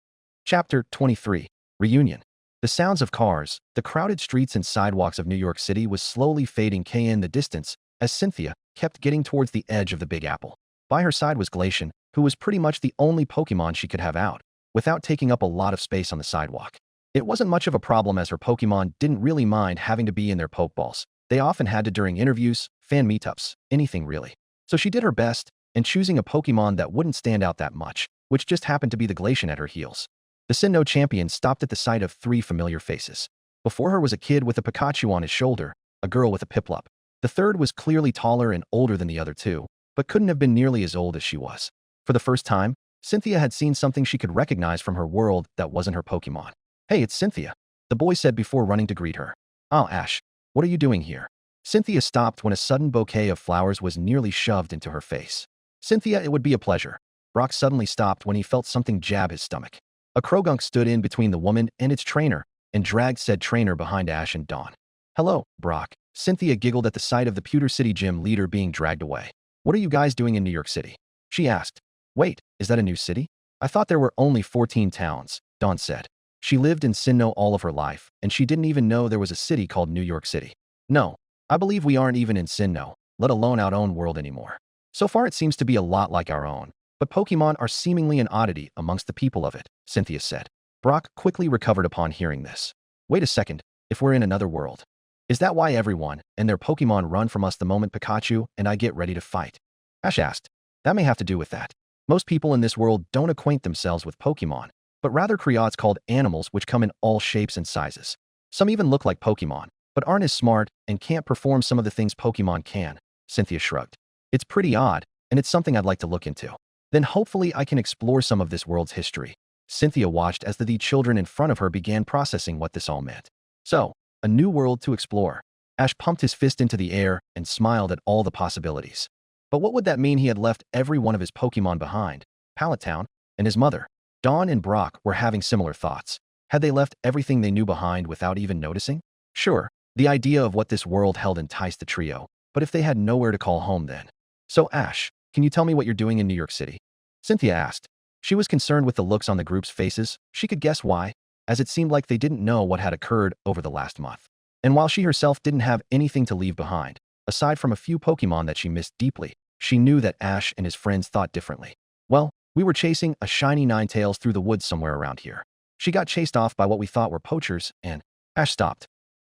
Chapter 23. Reunion. The sounds of cars, the crowded streets and sidewalks of New York City was slowly fading in the distance as Cynthia kept getting towards the edge of the Big Apple. By her side was Glacian, who was pretty much the only Pokemon she could have out, without taking up a lot of space on the sidewalk. It wasn't much of a problem as her Pokemon didn't really mind having to be in their Pokeballs. They often had to during interviews, fan meetups, anything really. So she did her best, and choosing a Pokemon that wouldn't stand out that much, which just happened to be the Glacian at her heels. The Sinnoh champion stopped at the sight of three familiar faces. Before her was a kid with a Pikachu on his shoulder, a girl with a Piplup. The third was clearly taller and older than the other two, but couldn't have been nearly as old as she was. For the first time, Cynthia had seen something she could recognize from her world that wasn't her Pokemon. Hey, it's Cynthia, the boy said before running to greet her. Oh, Ash, what are you doing here? Cynthia stopped when a sudden bouquet of flowers was nearly shoved into her face. Cynthia, it would be a pleasure. Brock suddenly stopped when he felt something jab his stomach. A Krogunk stood in between the woman and its trainer and dragged said trainer behind Ash and Dawn. Hello, Brock. Cynthia giggled at the sight of the Pewter City gym leader being dragged away. What are you guys doing in New York City? She asked. Wait, is that a new city? I thought there were only 14 towns, Dawn said. She lived in Sinnoh all of her life, and she didn't even know there was a city called New York City. No, I believe we aren't even in Sinnoh, let alone our own world anymore. So far it seems to be a lot like our own, but Pokemon are seemingly an oddity amongst the people of it, Cynthia said. Brock quickly recovered upon hearing this. Wait a second, if we're in another world. Is that why everyone and their Pokemon run from us the moment Pikachu and I get ready to fight? Ash asked. That may have to do with that. Most people in this world don't acquaint themselves with Pokemon, but rather creates called animals which come in all shapes and sizes. Some even look like Pokemon, but aren't as smart and can't perform some of the things Pokemon can, Cynthia shrugged. It's pretty odd, and it's something I'd like to look into. Then hopefully I can explore some of this world's history. Cynthia watched as the children in front of her began processing what this all meant. So, a new world to explore. Ash pumped his fist into the air and smiled at all the possibilities. But what would that mean he had left every one of his Pokemon behind? Pallet Town and his mother. Dawn and Brock were having similar thoughts. Had they left everything they knew behind without even noticing? Sure, the idea of what this world held enticed the trio, but if they had nowhere to call home then? So Ash, can you tell me what you're doing in New York City? Cynthia asked. She was concerned with the looks on the group's faces. She could guess why, as it seemed like they didn't know what had occurred over the last month. And while she herself didn't have anything to leave behind, aside from a few Pokémon that she missed deeply, she knew that Ash and his friends thought differently. Well, we were chasing a shiny Ninetales through the woods somewhere around here. She got chased off by what we thought were poachers, and Ash stopped.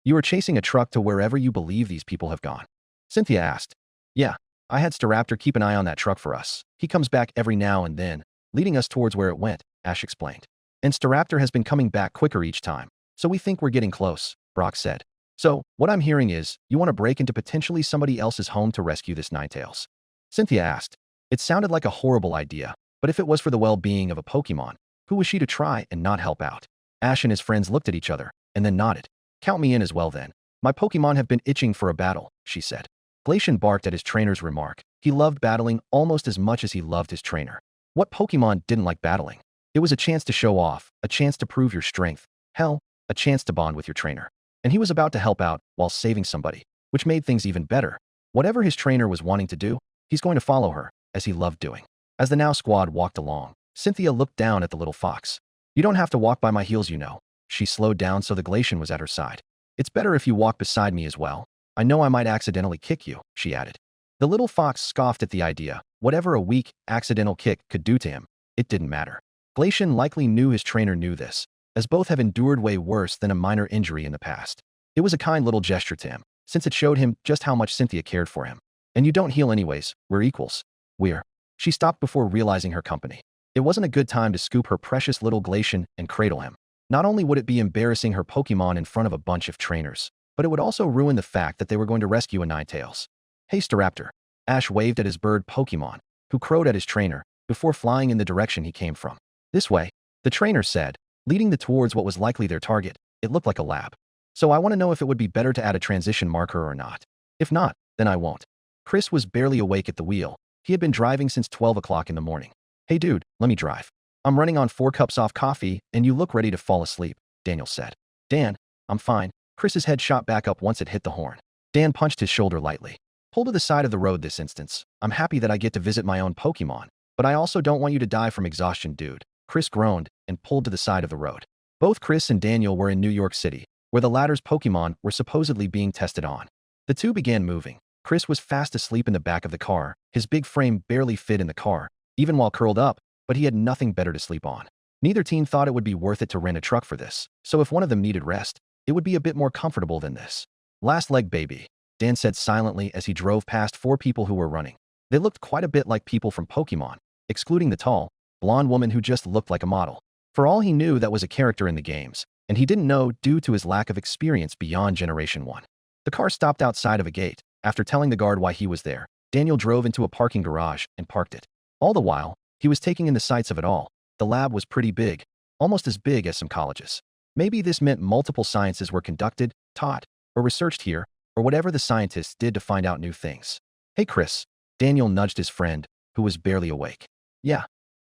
You were chasing a truck to wherever you believe these people have gone? Cynthia asked. Yeah, I had Staraptor keep an eye on that truck for us. He comes back every now and then, leading us towards where it went, Ash explained. And Staraptor has been coming back quicker each time, so we think we're getting close, Brock said. So, what I'm hearing is, you want to break into potentially somebody else's home to rescue this Ninetales? Cynthia asked. It sounded like a horrible idea, but if it was for the well-being of a Pokémon, who was she to try and not help out? Ash and his friends looked at each other, and then nodded. Count me in as well then. My Pokémon have been itching for a battle, she said. Glacian barked at his trainer's remark. He loved battling almost as much as he loved his trainer. What Pokémon didn't like battling? It was a chance to show off, a chance to prove your strength, hell, a chance to bond with your trainer. And he was about to help out while saving somebody, which made things even better. Whatever his trainer was wanting to do, he's going to follow her, as he loved doing. As the Now squad walked along, Cynthia looked down at the little fox. You don't have to walk by my heels, you know. She slowed down so the Glacian was at her side. It's better if you walk beside me as well. I know I might accidentally kick you, she added. The little fox scoffed at the idea. Whatever a weak, accidental kick could do to him, it didn't matter. Glacian likely knew his trainer knew this, as both have endured way worse than a minor injury in the past. It was a kind little gesture to him, since it showed him just how much Cynthia cared for him. And you don't heal anyways, we're equals. She stopped before realizing her company. It wasn't a good time to scoop her precious little Glacian and cradle him. Not only would it be embarrassing her Pokémon in front of a bunch of trainers, but it would also ruin the fact that they were going to rescue a Ninetales. Hey Staraptor. Ash waved at his bird Pokémon, who crowed at his trainer, before flying in the direction he came from. This way, the trainer said, leading them towards what was likely their target. It looked like a lab. So I want to know if it would be better to add a transition marker or not. If not, then I won't. Chris was barely awake at the wheel. He had been driving since 12 o'clock in the morning. Hey dude, let me drive. I'm running on 4 cups off coffee, and you look ready to fall asleep, Daniel said. Dan, I'm fine. Chris's head shot back up once it hit the horn. Dan punched his shoulder lightly. Pull to the side of the road this instance. I'm happy that I get to visit my own Pokémon, but I also don't want you to die from exhaustion, dude. Chris groaned and pulled to the side of the road. Both Chris and Daniel were in New York City, where the latter's Pokémon were supposedly being tested on. The two began moving. Chris was fast asleep in the back of the car. His big frame barely fit in the car, even while curled up, but he had nothing better to sleep on. Neither team thought it would be worth it to rent a truck for this, so if one of them needed rest, it would be a bit more comfortable than this. Last leg, baby, Dan said silently as he drove past 4 people who were running. They looked quite a bit like people from Pokémon, excluding the tall, blonde woman who just looked like a model. For all he knew, that was a character in the games, and he didn't know due to his lack of experience beyond Generation 1. The car stopped outside of a gate. After telling the guard why he was there, Daniel drove into a parking garage and parked it. All the while, he was taking in the sights of it all. The lab was pretty big, almost as big as some colleges. Maybe this meant multiple sciences were conducted, taught, or researched here, or whatever the scientists did to find out new things. Hey Chris, Daniel nudged his friend, who was barely awake. Yeah,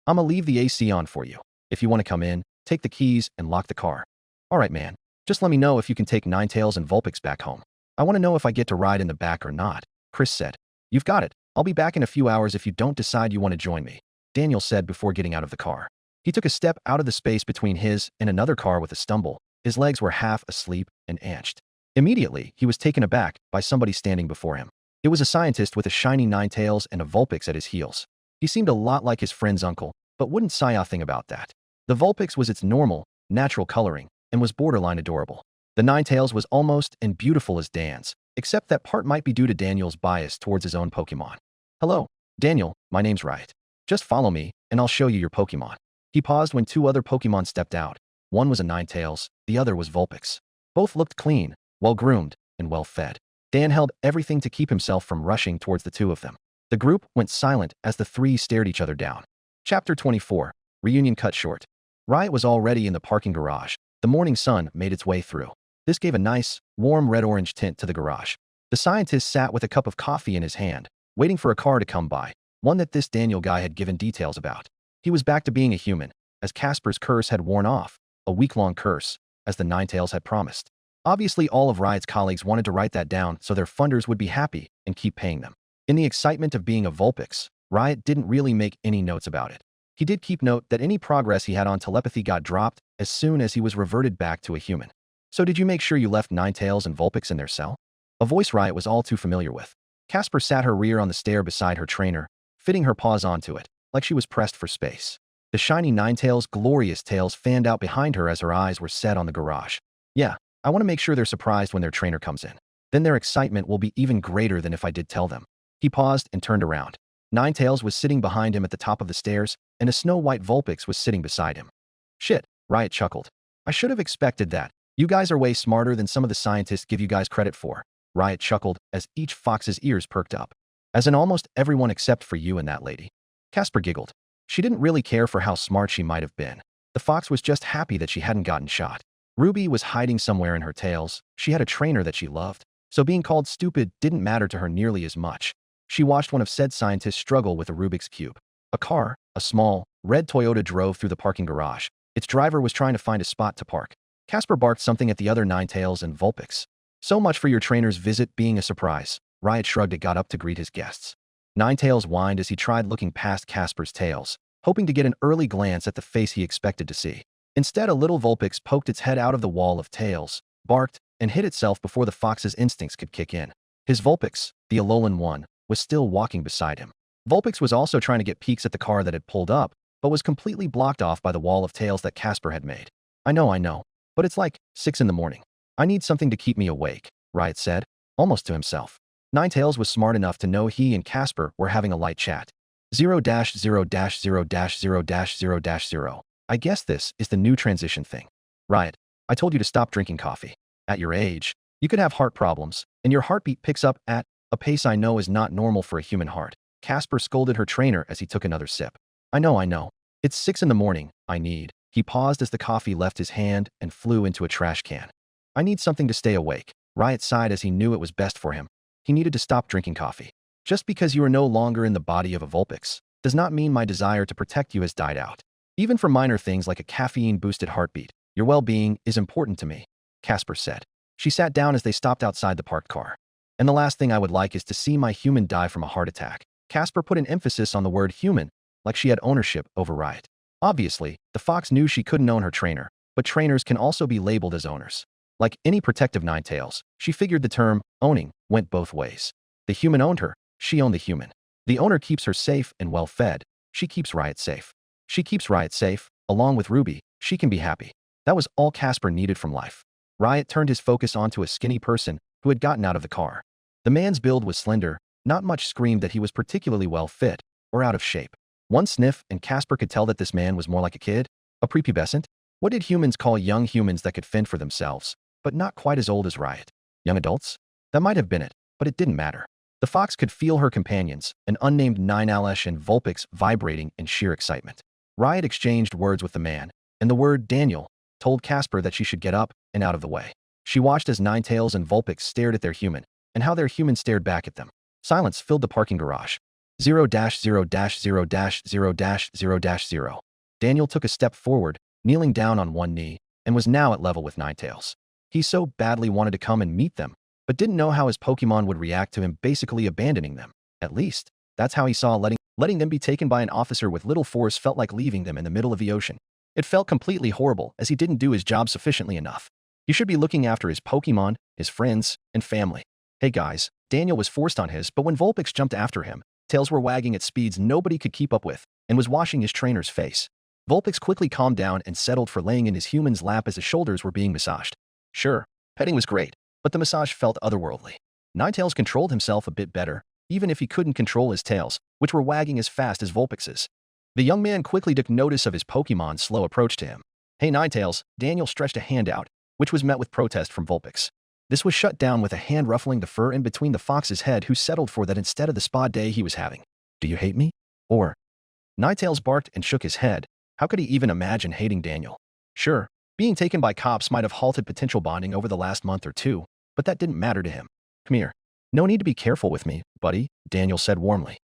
I'ma leave the AC on for you. If you want to come in, take the keys and lock the car. All right, man. Just let me know if you can take Ninetales and Vulpix back home. I want to know if I get to ride in the back or not, Chris said. You've got it. I'll be back in a few hours if you don't decide you want to join me, Daniel said before getting out of the car. He took a step out of the space between his and another car with a stumble. His legs were half asleep and anched. Immediately, he was taken aback by somebody standing before him. It was a scientist with a shiny Ninetales and a Vulpix at his heels. He seemed a lot like his friend's uncle, but wouldn't say a thing about that. The Vulpix was its normal, natural coloring and was borderline adorable. The Ninetales was almost as beautiful as Dan's, except that part might be due to Daniel's bias towards his own Pokémon. Hello, Daniel, my name's Riot. Just follow me, and I'll show you your Pokémon. He paused when 2 other Pokémon stepped out. One was a Ninetales, the other was Vulpix. Both looked clean, well-groomed, and well-fed. Dan held everything to keep himself from rushing towards the 2 of them. The group went silent as the 3 stared each other down. Chapter 24. Reunion cut short. Riot was already in the parking garage. The morning sun made its way through. This gave a nice, warm red-orange tint to the garage. The scientist sat with a cup of coffee in his hand, waiting for a car to come by, one that this Daniel guy had given details about. He was back to being a human, as Casper's curse had worn off, a week-long curse, as the Ninetales had promised. Obviously, all of Riot's colleagues wanted to write that down so their funders would be happy and keep paying them. In the excitement of being a Vulpix, Riot didn't really make any notes about it. He did keep note that any progress he had on telepathy got dropped as soon as he was reverted back to a human. So did you make sure you left Ninetales and Vulpix in their cell? A voice Riot was all too familiar with. Casper sat her rear on the stair beside her trainer, fitting her paws onto it, like she was pressed for space. The shiny Ninetales' glorious tails fanned out behind her as her eyes were set on the garage. Yeah, I want to make sure they're surprised when their trainer comes in. Then their excitement will be even greater than if I did tell them. He paused and turned around. Ninetales was sitting behind him at the top of the stairs, and a snow-white Vulpix was sitting beside him. Shit, Riot chuckled. I should have expected that. You guys are way smarter than some of the scientists give you guys credit for. Riot chuckled as each fox's ears perked up. As in almost everyone except for you and that lady. Casper giggled. She didn't really care for how smart she might have been. The fox was just happy that she hadn't gotten shot. Ruby was hiding somewhere in her tails. She had a trainer that she loved, so being called stupid didn't matter to her nearly as much. She watched one of said scientists struggle with a Rubik's Cube. A car, a small, red Toyota drove through the parking garage. Its driver was trying to find a spot to park. Casper barked something at the other Ninetales and Vulpix. So much for your trainer's visit being a surprise. Riot shrugged and got up to greet his guests. Ninetales whined as he tried looking past Casper's tails, hoping to get an early glance at the face he expected to see. Instead, a little Vulpix poked its head out of the wall of tails, barked, and hid itself before the fox's instincts could kick in. His Vulpix, the Alolan one, was still walking beside him. Vulpix was also trying to get peeks at the car that had pulled up, but was completely blocked off by the wall of tails that Casper had made. I know, but it's like 6 in the morning. I need something to keep me awake, Riot said, almost to himself. Ninetales was smart enough to know he and Casper were having a light chat. 0-0-0-0-0-0. I guess this is the new transition thing. Riot, I told you to stop drinking coffee. At your age, you could have heart problems, and your heartbeat picks up at a pace I know is not normal for a human heart. Casper scolded her trainer as he took another sip. I know. It's 6 in the morning. He paused as the coffee left his hand and flew into a trash can. I need something to stay awake. Riot sighed as he knew it was best for him. He needed to stop drinking coffee. Just because you are no longer in the body of a Vulpix does not mean my desire to protect you has died out. Even for minor things like a caffeine-boosted heartbeat, your well-being is important to me, Casper said. She sat down as they stopped outside the parked car. And the last thing I would like is to see my human die from a heart attack. Casper put an emphasis on the word human, like she had ownership over Riot. Obviously, the fox knew she couldn't own her trainer, but trainers can also be labeled as owners. Like any protective Ninetales, she figured the term owning went both ways. The human owned her, she owned the human. The owner keeps her safe and well-fed, she keeps Riot safe. She keeps Riot safe, along with Ruby, she can be happy. That was all Casper needed from life. Riot turned his focus onto a skinny person who had gotten out of the car. The man's build was slender, not much screamed that he was particularly well fit or out of shape. One sniff and Casper could tell that this man was more like a kid, a prepubescent. What did humans call young humans that could fend for themselves, but not quite as old as Riot? Young adults? That might have been it, but it didn't matter. The fox could feel her companions, an unnamed Ninetales and Vulpix, vibrating in sheer excitement. Riot exchanged words with the man, and the word Daniel told Casper that she should get up and out of the way. She watched as Ninetales and Vulpix stared at their human, and how their human stared back at them. Silence filled the parking garage. 0-0-0-0-0-0. Daniel took a step forward, kneeling down on one knee, and was now at level with Ninetales. He so badly wanted to come and meet them, but didn't know how his Pokémon would react to him basically abandoning them. At least, that's how he saw letting them be taken by an officer with little force felt like leaving them in the middle of the ocean. It felt completely horrible as he didn't do his job sufficiently enough. He should be looking after his Pokémon, his friends, and family. Hey guys, Daniel was forced on his, but when Vulpix jumped after him, tails were wagging at speeds nobody could keep up with, and was washing his trainer's face. Vulpix quickly calmed down and settled for laying in his human's lap as his shoulders were being massaged. Sure, petting was great, but the massage felt otherworldly. Ninetales controlled himself a bit better, even if he couldn't control his tails, which were wagging as fast as Vulpix's. The young man quickly took notice of his Pokémon's slow approach to him. Hey Ninetales, Daniel stretched a hand out, which was met with protest from Vulpix. This was shut down with a hand ruffling the fur in between the fox's head, who settled for that instead of the spa day he was having. Do you hate me? Or? Ninetales barked and shook his head. How could he even imagine hating Daniel? Sure, being taken by cops might have halted potential bonding over the last month or two, but that didn't matter to him. Come here. No need to be careful with me, buddy, Daniel said warmly.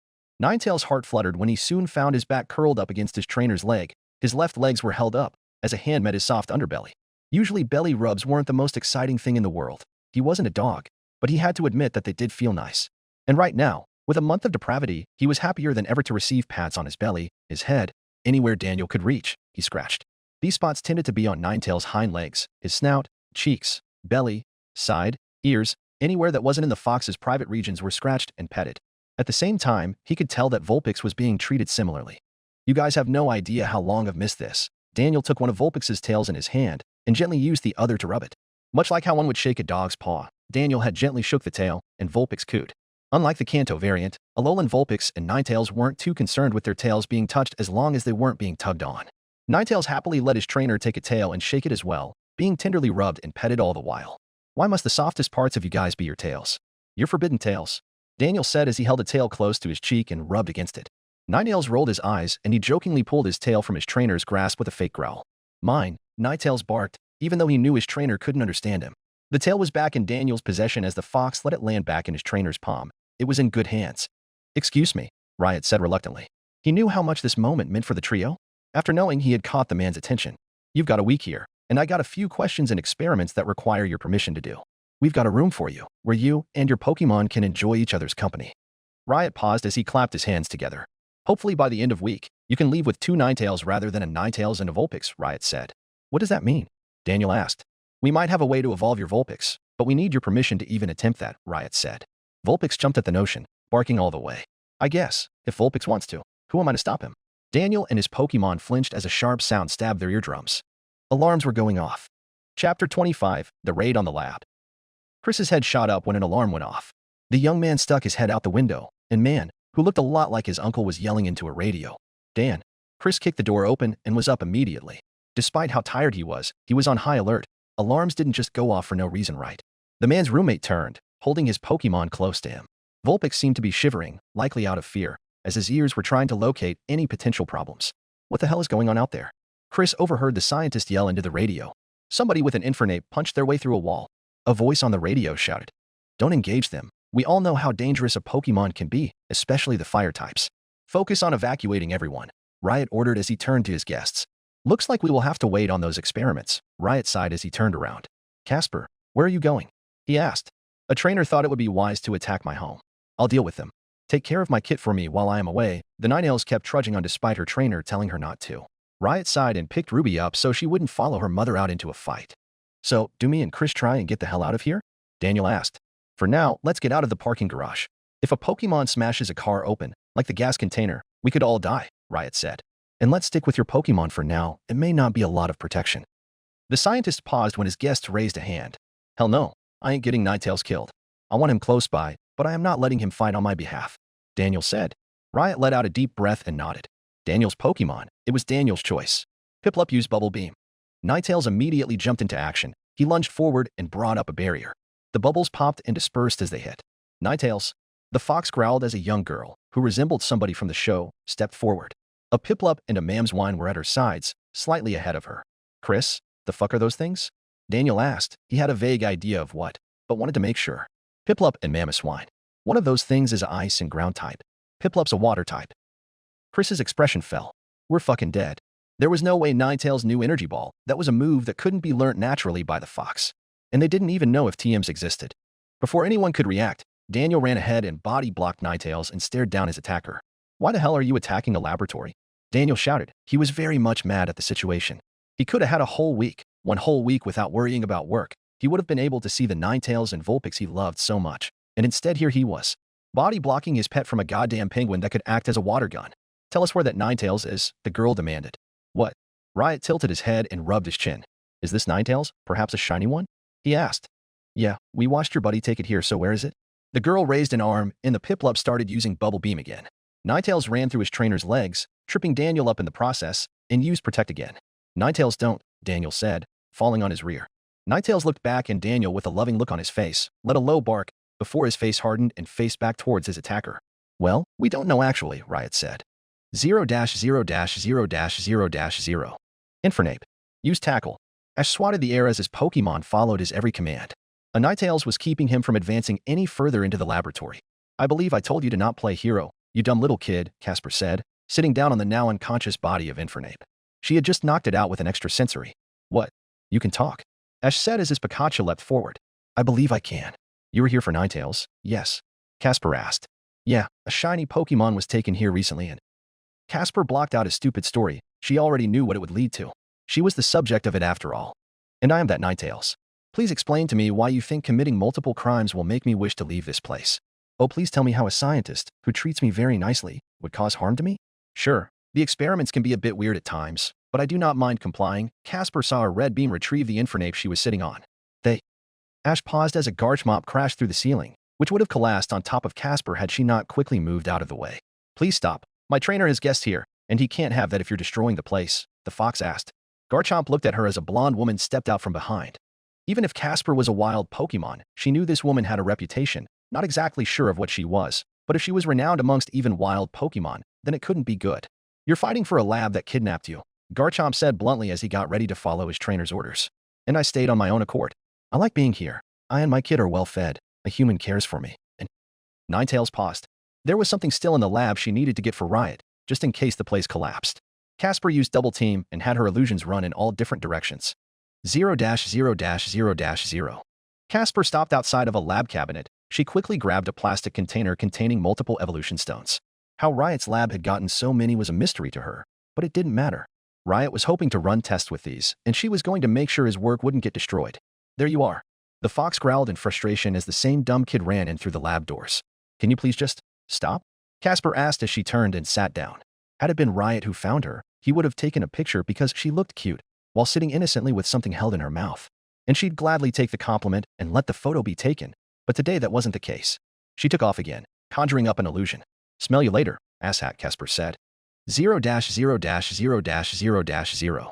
Ninetales' heart fluttered when he soon found his back curled up against his trainer's leg. His left legs were held up, as a hand met his soft underbelly. Usually belly rubs weren't the most exciting thing in the world. He wasn't a dog, but he had to admit that they did feel nice. And right now, with a month of depravity, he was happier than ever to receive pats on his belly, his head, anywhere Daniel could reach, he scratched. These spots tended to be on Ninetales' hind legs, his snout, cheeks, belly, side, ears, anywhere that wasn't in the fox's private regions were scratched and petted. At the same time, he could tell that Vulpix was being treated similarly. You guys have no idea how long I've missed this. Daniel took one of Vulpix's tails in his hand and gently used the other to rub it. Much like how one would shake a dog's paw, Daniel had gently shook the tail, and Vulpix cooed. Unlike the Kanto variant, Alolan Vulpix and Ninetales weren't too concerned with their tails being touched as long as they weren't being tugged on. Ninetales happily let his trainer take a tail and shake it as well, being tenderly rubbed and petted all the while. Why must the softest parts of you guys be your tails? You're forbidden tails, Daniel said as he held a tail close to his cheek and rubbed against it. Ninetales rolled his eyes and he jokingly pulled his tail from his trainer's grasp with a fake growl. Mine, Ninetales barked, even though he knew his trainer couldn't understand him. The tail was back in Daniel's possession as the fox let it land back in his trainer's palm. It was in good hands. Excuse me, Riot said reluctantly. He knew how much this moment meant for the trio. After knowing he had caught the man's attention. You've got a week here, and I got a few questions and experiments that require your permission to do. We've got a room for you, where you and your Pokémon can enjoy each other's company. Riot paused as he clapped his hands together. Hopefully by the end of week, you can leave with 2 Ninetales rather than a Ninetales and a Vulpix, Riot said. What does that mean? Daniel asked. We might have a way to evolve your Vulpix, but we need your permission to even attempt that, Riot said. Vulpix jumped at the notion, barking all the way. I guess, if Vulpix wants to, who am I to stop him? Daniel and his Pokémon flinched as a sharp sound stabbed their eardrums. Alarms were going off. Chapter 25, The Raid on the Lab. Chris's head shot up when an alarm went off. The young man stuck his head out the window, and man, who looked a lot like his uncle, was yelling into a radio. Dan. Chris kicked the door open and was up immediately. Despite how tired he was on high alert. Alarms didn't just go off for no reason, right? The man's roommate turned, holding his Pokémon close to him. Vulpix seemed to be shivering, likely out of fear, as his ears were trying to locate any potential problems. What the hell is going on out there? Chris overheard the scientist yell into the radio. Somebody with an Infernape punched their way through a wall. A voice on the radio shouted. Don't engage them. We all know how dangerous a Pokémon can be, especially the fire types. Focus on evacuating everyone, Riot ordered as he turned to his guests. Looks like we will have to wait on those experiments, Riot sighed as he turned around. Casper, where are you going? He asked. A trainer thought it would be wise to attack my home. I'll deal with them. Take care of my kit for me while I am away. The Ninetales kept trudging on despite her trainer telling her not to. Riot sighed and picked Ruby up so she wouldn't follow her mother out into a fight. So, do me and Chris try and get the hell out of here? Daniel asked. For now, let's get out of the parking garage. If a Pokémon smashes a car open, like the gas container, we could all die, Riot said. And let's stick with your Pokémon for now. It may not be a lot of protection. The scientist paused when his guest raised a hand. Hell no, I ain't getting Ninetales killed. I want him close by, but I am not letting him fight on my behalf, Daniel said. Riot let out a deep breath and nodded. Daniel's Pokémon. It was Daniel's choice. Piplup used Bubble Beam. Ninetales immediately jumped into action. He lunged forward and brought up a barrier. The bubbles popped and dispersed as they hit. Ninetales. The fox growled as a young girl, who resembled somebody from the show, stepped forward. A Piplup and a Mamswine were at her sides, slightly ahead of her. Chris, the fuck are those things? Daniel asked. He had a vague idea of what, but wanted to make sure. Piplup and Mamswine. One of those things is a ice and ground type. Piplup's a water type. Chris's expression fell. We're fucking dead. There was no way Ninetales knew Energy Ball. That was a move that couldn't be learnt naturally by the fox. And they didn't even know if TMs existed. Before anyone could react, Daniel ran ahead and body blocked Ninetales and stared down his attacker. Why the hell are you attacking a laboratory? Daniel shouted. He was very much mad at the situation. He could have had a whole week, one whole week without worrying about work. He would have been able to see the Ninetales and Vulpix he loved so much. And instead here he was, body blocking his pet from a goddamn penguin that could act as a water gun. Tell us where that Ninetales is, the girl demanded. What? Riot tilted his head and rubbed his chin. Is this Ninetales? Perhaps a shiny one? He asked. Yeah, we watched your buddy take it here, so where is it? The girl raised an arm, and the Piplup started using Bubble Beam again. Ninetales ran through his trainer's legs, tripping Daniel up in the process, and used Protect again. Ninetales don't, Daniel said, falling on his rear. Ninetales looked back and Daniel, with a loving look on his face, let a low bark, before his face hardened and faced back towards his attacker. Well, we don't know actually, Riot said. 0-0-0-0-0. Infernape. Use Tackle. Ash swatted the air as his Pokémon followed his every command. A Ninetales was keeping him from advancing any further into the laboratory. I believe I told you to not play hero, you dumb little kid, Casper said, sitting down on the now unconscious body of Infernape. She had just knocked it out with an extra sensory. What? You can talk? Ash said as his Pikachu leapt forward. I believe I can. You were here for Ninetales? Yes. Casper asked. Yeah, a shiny Pokémon was taken here recently and Casper blocked out his stupid story. She already knew what it would lead to. She was the subject of it after all. And I am that Ninetales. Please explain to me why you think committing multiple crimes will make me wish to leave this place. Oh, please tell me how a scientist, who treats me very nicely, would cause harm to me? Sure, the experiments can be a bit weird at times, but I do not mind complying. Casper saw a red beam retrieve the infernape she was sitting on. Ash paused as a Garchomp crashed through the ceiling, which would have collapsed on top of Casper had she not quickly moved out of the way. Please stop. My trainer has guests here, and he can't have that if you're destroying the place, the fox asked. Garchomp looked at her as a blonde woman stepped out from behind. Even if Casper was a wild Pokémon, she knew this woman had a reputation, not exactly sure of what she was, but if she was renowned amongst even wild Pokémon, then it couldn't be good. You're fighting for a lab that kidnapped you, Garchomp said bluntly as he got ready to follow his trainer's orders. And I stayed on my own accord. I like being here. I and my kid are well fed. A human cares for me. And Ninetales paused. There was something still in the lab she needed to get for Riot, just in case the place collapsed. Casper used Double Team and had her illusions run in all different directions. 0-0-0-0. Casper stopped outside of a lab cabinet. She quickly grabbed a plastic container containing multiple evolution stones. How Riot's lab had gotten so many was a mystery to her, but it didn't matter. Riot was hoping to run tests with these, and she was going to make sure his work wouldn't get destroyed. There you are. The fox growled in frustration as the same dumb kid ran in through the lab doors. Can you please just stop? Casper asked as she turned and sat down. Had it been Riot who found her, he would have taken a picture because she looked cute, while sitting innocently with something held in her mouth. And she'd gladly take the compliment and let the photo be taken. But today that wasn't the case. She took off again, conjuring up an illusion. Smell you later, asshat, Casper said. 0-0-0-0-0.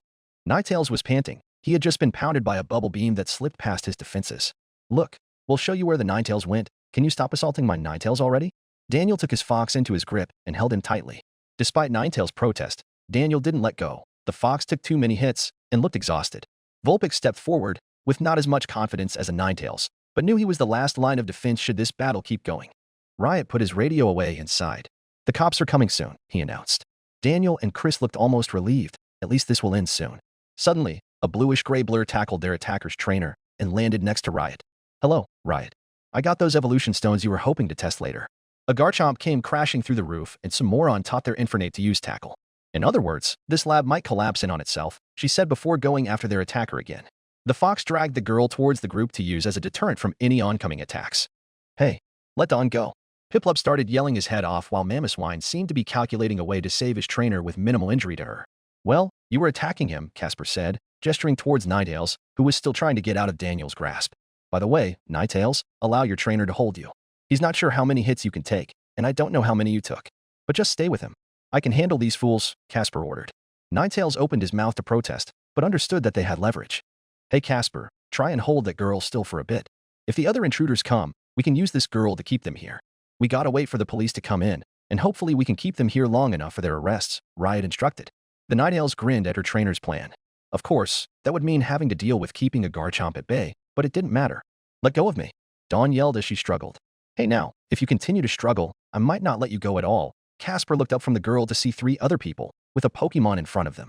Ninetales was panting. He had just been pounded by a bubble beam that slipped past his defenses. Look, we'll show you where the Ninetales went. Can you stop assaulting my Ninetales already? Daniel took his fox into his grip and held him tightly. Despite Ninetales' protest, Daniel didn't let go. The fox took too many hits and looked exhausted. Vulpix stepped forward, with not as much confidence as a Ninetales, but knew he was the last line of defense should this battle keep going. Riot put his radio away and sighed. The cops are coming soon, he announced. Daniel and Chris looked almost relieved. At least this will end soon. Suddenly, a bluish-gray blur tackled their attacker's trainer and landed next to Riot. Hello, Riot. I got those evolution stones you were hoping to test later. A Garchomp came crashing through the roof and some moron taught their Infernape to use tackle. In other words, this lab might collapse in on itself, she said before going after their attacker again. The fox dragged the girl towards the group to use as a deterrent from any oncoming attacks. Hey, let Dawn go. Piplup started yelling his head off while Mammothswine seemed to be calculating a way to save his trainer with minimal injury to her. Well, you were attacking him, Casper said, gesturing towards Ninetales, who was still trying to get out of Daniel's grasp. By the way, Ninetales, allow your trainer to hold you. He's not sure how many hits you can take, and I don't know how many you took. But just stay with him. I can handle these fools, Casper ordered. Ninetales opened his mouth to protest, but understood that they had leverage. Hey Casper, try and hold that girl still for a bit. If the other intruders come, we can use this girl to keep them here. We gotta wait for the police to come in, and hopefully we can keep them here long enough for their arrests, Riot instructed. The Ninetales grinned at her trainer's plan. Of course, that would mean having to deal with keeping a Garchomp at bay, but it didn't matter. Let go of me. Dawn yelled as she struggled. Hey now, if you continue to struggle, I might not let you go at all. Casper looked up from the girl to see 3 other people, with a Pokémon in front of them.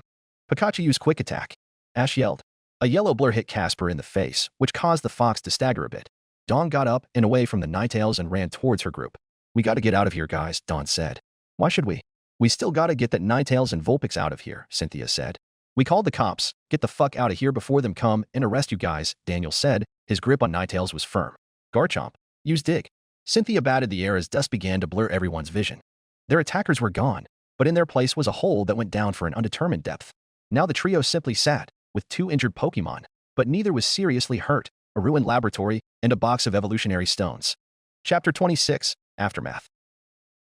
Pikachu used Quick Attack. Ash yelled. A yellow blur hit Casper in the face, which caused the fox to stagger a bit. Dawn got up and away from the Ninetales and ran towards her group. We gotta get out of here, guys, Dawn said. Why should we? We still gotta get that Ninetales and Vulpix out of here, Cynthia said. We called the cops. Get the fuck out of here before them come and arrest you guys, Daniel said. His grip on Ninetales was firm. Garchomp, use Dig. Cynthia batted the air as dust began to blur everyone's vision. Their attackers were gone, but in their place was a hole that went down for an undetermined depth. Now the trio simply sat, with 2 injured Pokémon, but neither was seriously hurt, a ruined laboratory, and a box of evolutionary stones. Chapter 26, Aftermath.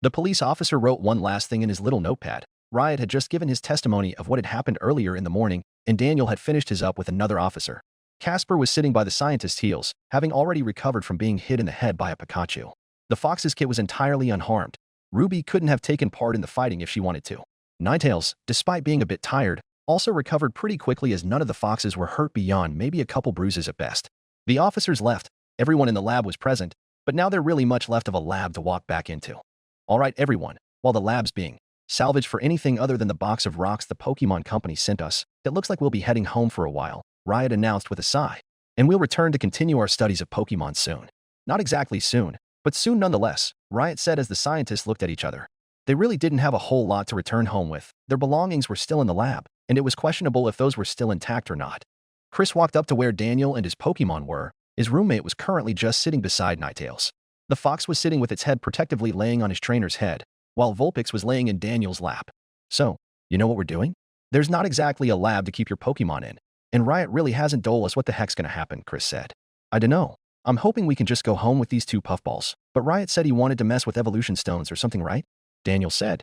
The police officer wrote one last thing in his little notepad. Riot had just given his testimony of what had happened earlier in the morning, and Daniel had finished his up with another officer. Casper was sitting by the scientist's heels, having already recovered from being hit in the head by a Pikachu. The fox's kit was entirely unharmed. Ruby couldn't have taken part in the fighting if she wanted to. Ninetales, despite being a bit tired, also recovered pretty quickly as none of the foxes were hurt beyond maybe a couple bruises at best. The officers left. Everyone in the lab was present, but now there really much left of a lab to walk back into. All right, everyone, while the lab's being salvaged for anything other than the box of rocks the Pokémon Company sent us, it looks like we'll be heading home for a while, Riot announced with a sigh. And we'll return to continue our studies of Pokémon soon. Not exactly soon, but soon nonetheless, Riot said as the scientists looked at each other. They really didn't have a whole lot to return home with. Their belongings were still in the lab, and it was questionable if those were still intact or not. Chris walked up to where Daniel and his Pokémon were. His roommate was currently just sitting beside Ninetales. The fox was sitting with its head protectively laying on his trainer's head, while Vulpix was laying in Daniel's lap. So, you know what we're doing? There's not exactly a lab to keep your Pokémon in, and Riot really hasn't told us what the heck's gonna happen, Chris said. I dunno. I'm hoping we can just go home with these two puffballs, but Riot said he wanted to mess with evolution stones or something, right? Daniel said.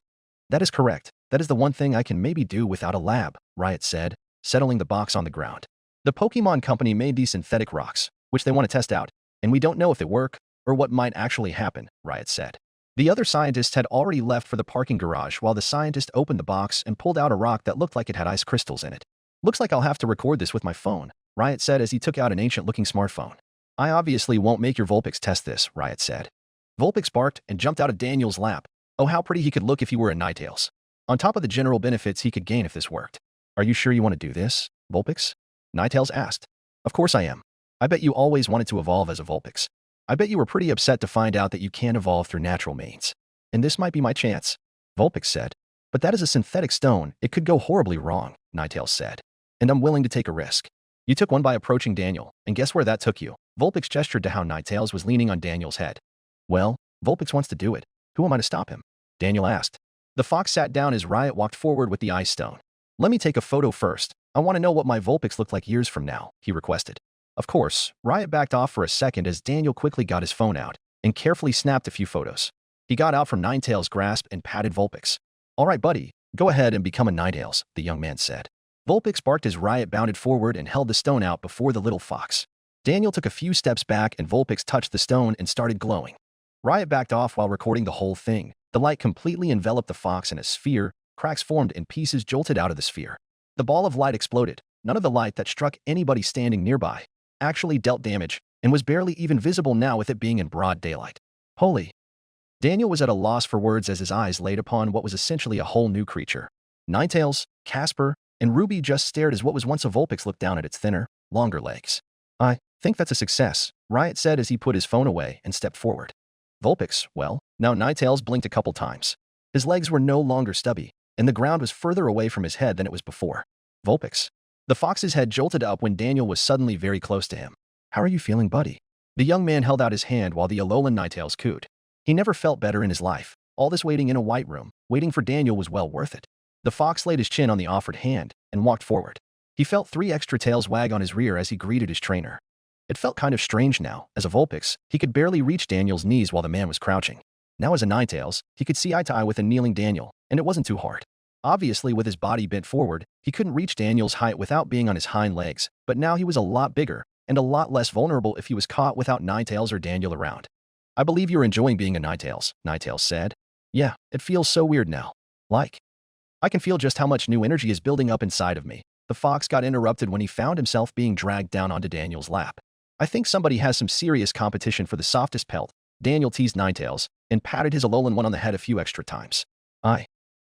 That is correct. That is the one thing I can maybe do without a lab, Riot said, settling the box on the ground. The Pokémon company made these synthetic rocks, which they want to test out, and we don't know if they work or what might actually happen, Riot said. The other scientists had already left for the parking garage while the scientist opened the box and pulled out a rock that looked like it had ice crystals in it. Looks like I'll have to record this with my phone, Riot said as he took out an ancient-looking smartphone. I obviously won't make your Vulpix test this, Riot said. Vulpix barked and jumped out of Daniel's lap. Oh, how pretty he could look if he were a Ninetales. On top of the general benefits he could gain if this worked. Are you sure you want to do this, Vulpix? Ninetales asked. Of course I am. I bet you always wanted to evolve as a Vulpix. I bet you were pretty upset to find out that you can't evolve through natural means. And this might be my chance, Vulpix said. But that is a synthetic stone. It could go horribly wrong, Ninetales said. And I'm willing to take a risk. You took one by approaching Daniel, and guess where that took you? Vulpix gestured to how Ninetales was leaning on Daniel's head. Well, Vulpix wants to do it. Who am I to stop him? Daniel asked. The fox sat down as Riot walked forward with the ice stone. Let me take a photo first. I want to know what my Vulpix looked like years from now, he requested. Of course, Riot backed off for a second as Daniel quickly got his phone out and carefully snapped a few photos. He got out from Ninetales' grasp and patted Vulpix. All right, buddy, go ahead and become a Ninetales, the young man said. Vulpix barked as Riot bounded forward and held the stone out before the little fox. Daniel took a few steps back and Vulpix touched the stone and started glowing. Riot backed off while recording the whole thing. The light completely enveloped the fox in a sphere. Cracks formed and pieces jolted out of the sphere. The ball of light exploded. None of the light that struck anybody standing nearby actually dealt damage and was barely even visible now with it being in broad daylight. Holy. Daniel was at a loss for words as his eyes laid upon what was essentially a whole new creature. Ninetales, Casper, and Ruby just stared as what was once a Vulpix looked down at its thinner, longer legs. I think that's a success, Riot said as he put his phone away and stepped forward. Vulpix, well, now Ninetales blinked a couple times. His legs were no longer stubby, and the ground was further away from his head than it was before. Vulpix. The fox's head jolted up when Daniel was suddenly very close to him. How are you feeling, buddy? The young man held out his hand while the Alolan Ninetales cooed. He never felt better in his life. All this waiting in a white room, waiting for Daniel was well worth it. The fox laid his chin on the offered hand and walked forward. He felt 3 extra tails wag on his rear as he greeted his trainer. It felt kind of strange now. As a Vulpix, he could barely reach Daniel's knees while the man was crouching. Now as a Ninetales, he could see eye to eye with a kneeling Daniel, and it wasn't too hard. Obviously, with his body bent forward, he couldn't reach Daniel's height without being on his hind legs, but now he was a lot bigger and a lot less vulnerable if he was caught without Ninetales or Daniel around. I believe you're enjoying being a Ninetales, Ninetales said. Yeah, it feels so weird now. Like, I can feel just how much new energy is building up inside of me. The fox got interrupted when he found himself being dragged down onto Daniel's lap. I think somebody has some serious competition for the softest pelt, Daniel teased Ninetales and patted his Alolan one on the head a few extra times.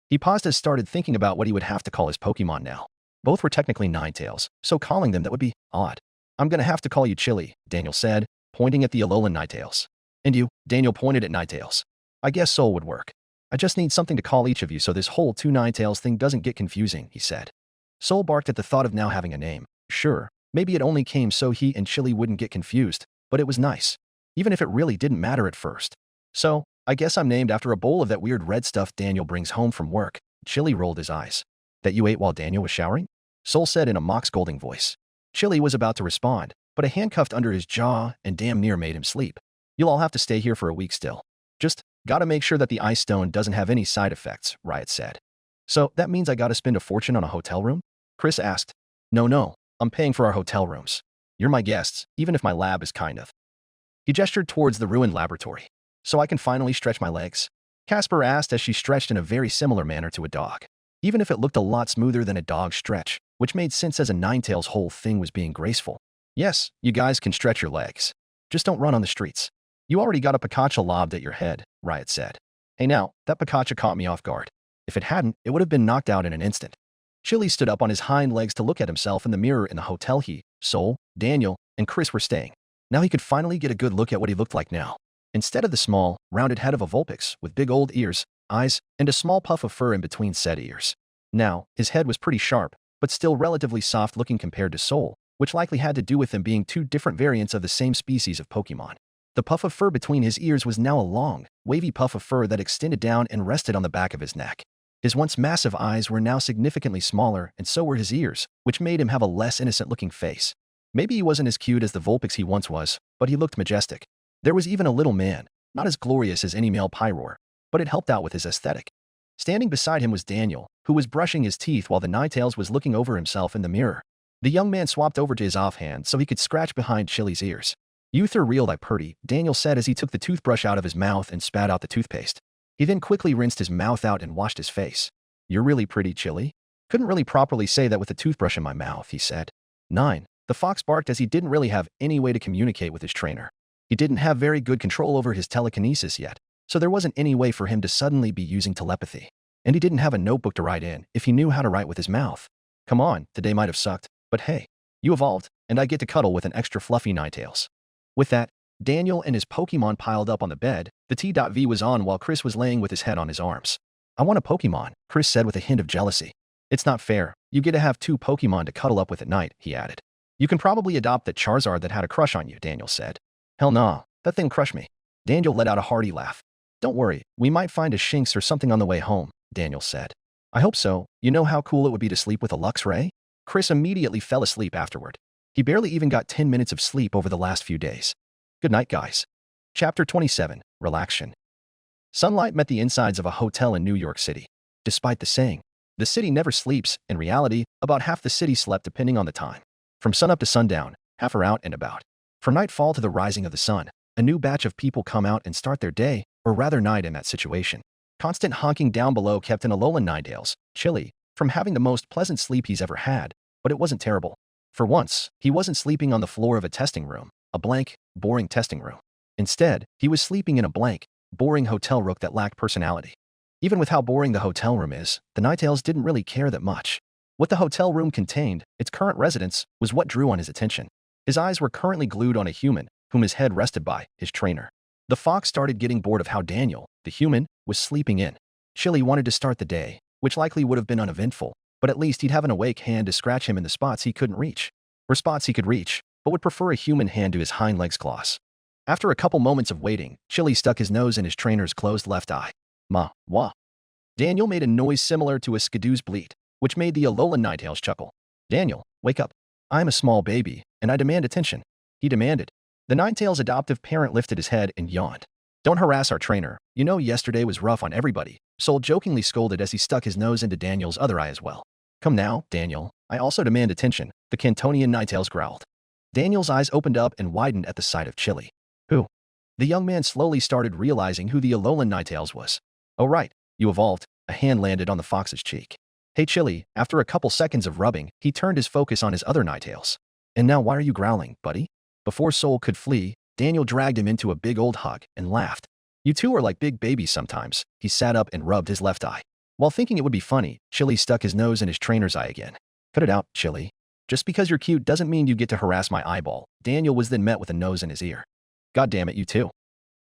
He paused as started thinking about what he would have to call his Pokémon now. Both were technically Ninetales, so calling them that would be odd. I'm gonna have to call you Chili, Daniel said, pointing at the Alolan Ninetales. And you, Daniel pointed at Ninetales. I guess Soul would work. I just need something to call each of you so this whole 2 Ninetales thing doesn't get confusing, he said. Soul barked at the thought of now having a name. Sure, maybe it only came so he and Chili wouldn't get confused, but it was nice. Even if it really didn't matter at first. So, I guess I'm named after a bowl of that weird red stuff Daniel brings home from work. Chili rolled his eyes. That you ate while Daniel was showering? Soul said in a mock scolding voice. Chili was about to respond, but a hand cuffed under his jaw and damn near made him sleep. You'll all have to stay here for a week still. Just gotta make sure that the ice stone doesn't have any side effects, Riot said. So that means I gotta spend a fortune on a hotel room? Chris asked. No, I'm paying for our hotel rooms. You're my guests, even if my lab is kind of. He gestured towards the ruined laboratory. So I can finally stretch my legs? Casper asked as she stretched in a very similar manner to a dog. Even if it looked a lot smoother than a dog's stretch, which made sense as a Ninetales' whole thing was being graceful. Yes, you guys can stretch your legs. Just don't run on the streets. You already got a Pikachu lobbed at your head, Riot said. Hey now, that Pikachu caught me off guard. If it hadn't, it would have been knocked out in an instant. Chili stood up on his hind legs to look at himself in the mirror in the hotel he, Soul, Daniel, and Chris were staying. Now he could finally get a good look at what he looked like now. Instead of the small, rounded head of a Vulpix with big old ears, eyes, and a small puff of fur in between said ears. Now, his head was pretty sharp, but still relatively soft looking compared to Soul, which likely had to do with them being two different variants of the same species of Pokémon. The puff of fur between his ears was now a long, wavy puff of fur that extended down and rested on the back of his neck. His once massive eyes were now significantly smaller, and so were his ears, which made him have a less innocent-looking face. Maybe he wasn't as cute as the Vulpix he once was, but he looked majestic. There was even a little man, not as glorious as any male Pyroar, but it helped out with his aesthetic. Standing beside him was Daniel, who was brushing his teeth while the Ninetales was looking over himself in the mirror. The young man swapped over to his offhand so he could scratch behind Chili's ears. "Youth are real like Purdy," Daniel said as he took the toothbrush out of his mouth and spat out the toothpaste. He then quickly rinsed his mouth out and washed his face. "You're really pretty, Chili." "Couldn't really properly say that with the toothbrush in my mouth," he said. 9. The fox barked as he didn't really have any way to communicate with his trainer. He didn't have very good control over his telekinesis yet, so there wasn't any way for him to suddenly be using telepathy. And he didn't have a notebook to write in if he knew how to write with his mouth. "Come on, today might have sucked, but hey, you evolved, and I get to cuddle with an extra fluffy Ninetales." With that, Daniel and his Pokemon piled up on the bed. The T.V was on while Chris was laying with his head on his arms. "I want a Pokemon," Chris said with a hint of jealousy. "It's not fair. You get to have two Pokemon to cuddle up with at night," he added. "You can probably adopt the Charizard that had a crush on you," Daniel said. "Hell nah, that thing crushed me." Daniel let out a hearty laugh. "Don't worry, we might find a Shinx or something on the way home," Daniel said. "I hope so. You know how cool it would be to sleep with a Luxray?" Chris immediately fell asleep afterward. He barely even got 10 minutes of sleep over the last few days. Good night, guys. Chapter 27. Relaxation. Sunlight met the insides of a hotel in New York City. Despite the saying, the city never sleeps, in reality, about half the city slept depending on the time. From sunup to sundown, half are out and about. From nightfall to the rising of the sun, a new batch of people come out and start their day, or rather night in that situation. Constant honking down below kept an Alolan Ninetales, Chili, from having the most pleasant sleep he's ever had, but it wasn't terrible. For once, he wasn't sleeping on the floor of a testing room, a blank, boring testing room. Instead, he was sleeping in a blank, boring hotel room that lacked personality. Even with how boring the hotel room is, the Ninetales didn't really care that much. What the hotel room contained, its current residents, was what drew on his attention. His eyes were currently glued on a human, whom his head rested by, his trainer. The fox started getting bored of how Daniel, the human, was sleeping in. Chili wanted to start the day, which likely would have been uneventful, but at least he'd have an awake hand to scratch him in the spots he couldn't reach. Or spots he could reach, but would prefer a human hand to his hind legs' claws. After a couple moments of waiting, Chili stuck his nose in his trainer's closed left eye. Wah. Daniel made a noise similar to a skidoo's bleat, which made the Alolan Ninetales chuckle. "Daniel, wake up. I'm a small baby, and I demand attention," he demanded. The Ninetales' adoptive parent lifted his head and yawned. "Don't harass our trainer. You know yesterday was rough on everybody," Sol jokingly scolded as he stuck his nose into Daniel's other eye as well. "Come now, Daniel. I also demand attention," the Cantonian Ninetales growled. Daniel's eyes opened up and widened at the sight of Chili. "Who?" The young man slowly started realizing who the Alolan Ninetales was. "Oh right, you evolved." A hand landed on the fox's cheek. "Hey Chili." After a couple seconds of rubbing, he turned his focus on his other Ninetales. "And now why are you growling, buddy?" Before Sol could flee, Daniel dragged him into a big old hug and laughed. "You two are like big babies sometimes." He sat up and rubbed his left eye. While thinking it would be funny, Chili stuck his nose in his trainer's eye again. "Cut it out, Chili. Just because you're cute doesn't mean you get to harass my eyeball." Daniel was then met with a nose in his ear. "God damn it, you too."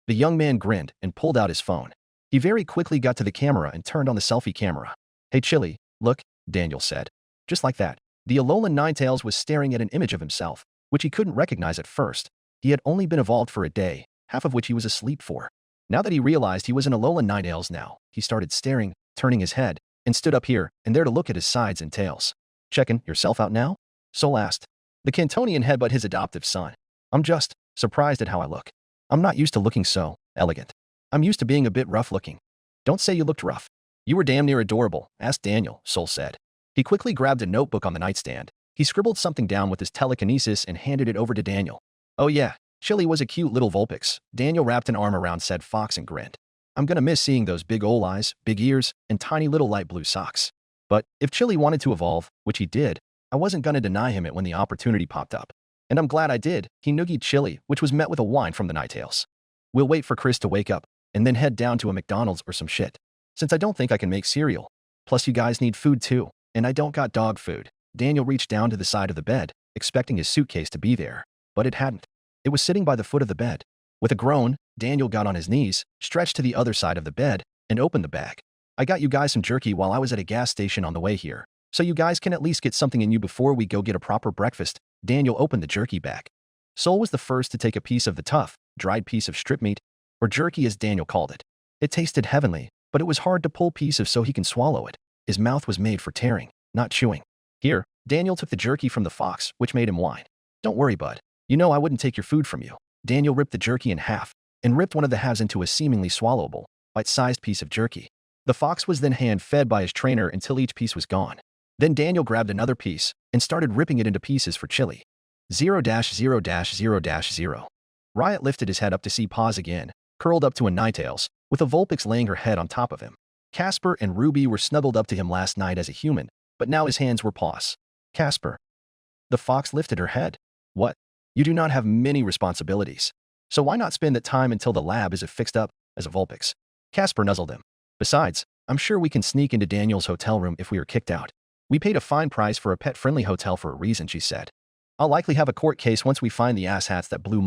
The young man grinned and pulled out his phone. He very quickly got to the camera and turned on the selfie camera. "Hey Chili, look," Daniel said. Just like that, the Alolan Ninetales was staring at an image of himself, which he couldn't recognize at first. He had only been evolved for a day, half of which he was asleep for. Now that he realized he was an Alolan Ninetales now, he started staring, turning his head, and stood up here and there to look at his sides and tails. "Checking yourself out now?" Sol asked. The Cantonian headbutt his adoptive son. "I'm just surprised at how I look. I'm not used to looking so elegant. I'm used to being a bit rough looking." "Don't say you looked rough. You were damn near adorable," asked Daniel, Sol said. He quickly grabbed a notebook on the nightstand. He scribbled something down with his telekinesis and handed it over to Daniel. "Oh yeah, Chili was a cute little Vulpix." Daniel wrapped an arm around said fox and grinned. "I'm gonna miss seeing those big ol' eyes, big ears, and tiny little light blue socks. But if Chili wanted to evolve, which he did, I wasn't gonna deny him it when the opportunity popped up. And I'm glad I did." He noogied Chili, which was met with a whine from the Ninetales. "We'll wait for Chris to wake up, and then head down to a McDonald's or some shit. Since I don't think I can make cereal. Plus you guys need food too, and I don't got dog food." Daniel reached down to the side of the bed, expecting his suitcase to be there, but it hadn't. It was sitting by the foot of the bed. With a groan, Daniel got on his knees, stretched to the other side of the bed, and opened the bag. "I got you guys some jerky while I was at a gas station on the way here, So you guys can at least get something in you before we go get a proper breakfast. Daniel opened the jerky bag. Sol was the first to take a piece of the tough, dried piece of strip meat, or jerky as Daniel called it. It tasted heavenly, but it was hard to pull pieces so he can swallow it. His mouth was made for tearing, not chewing. Here, Daniel took the jerky from the fox, which made him whine. Don't worry, bud. You know I wouldn't take your food from you. Daniel ripped the jerky in half and ripped one of the halves into a seemingly swallowable, bite-sized piece of jerky. The fox was then hand-fed by his trainer until each piece was gone. Then Daniel grabbed another piece and started ripping it into pieces for Chili. 0-0-0-0. Riot lifted his head up to see Paws again, curled up to a Ninetales, with a Vulpix laying her head on top of him. Casper and Ruby were snuggled up to him last night as a human, but now his hands were Paws. Casper. The fox lifted her head. What? You do not have many responsibilities. So why not spend that time until the lab is fixed up as a Vulpix? Casper nuzzled him. Besides, I'm sure we can sneak into Daniel's hotel room if we are kicked out. We paid a fine price for a pet-friendly hotel for a reason, she said. I'll likely have a court case once we find the asshats that blew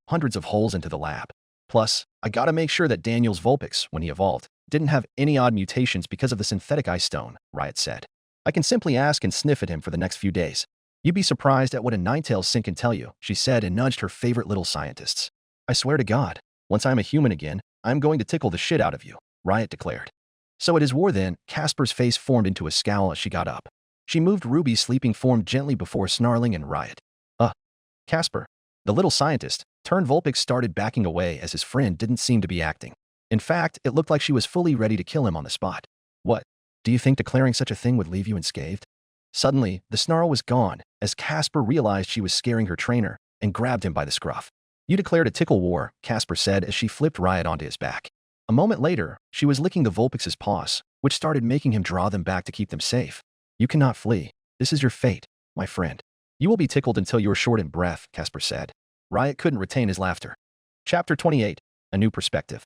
hundreds of holes into the lab. Plus, I gotta make sure that Daniel's Vulpix, when he evolved, didn't have any odd mutations because of the synthetic ice stone, Riot said. I can simply ask and sniff at him for the next few days. You'd be surprised at what a Ninetales Sync can tell you, she said and nudged her favorite little scientists. I swear to God, once I'm a human again, I'm going to tickle the shit out of you, Riot declared. So it is war then. Casper's face formed into a scowl as she got up. She moved Ruby's sleeping form gently before snarling and Riot. Casper. The little scientist, turned Vulpix started backing away as his friend didn't seem to be acting. In fact, it looked like she was fully ready to kill him on the spot. What? Do you think declaring such a thing would leave you unscathed? Suddenly, the snarl was gone as Casper realized she was scaring her trainer and grabbed him by the scruff. You declared a tickle war, Casper said as she flipped Riot onto his back. A moment later, she was licking the Vulpix's paws, which started making him draw them back to keep them safe. You cannot flee. This is your fate, my friend. You will be tickled until you are short in breath, Casper said. Riot couldn't retain his laughter. Chapter 28. A New Perspective.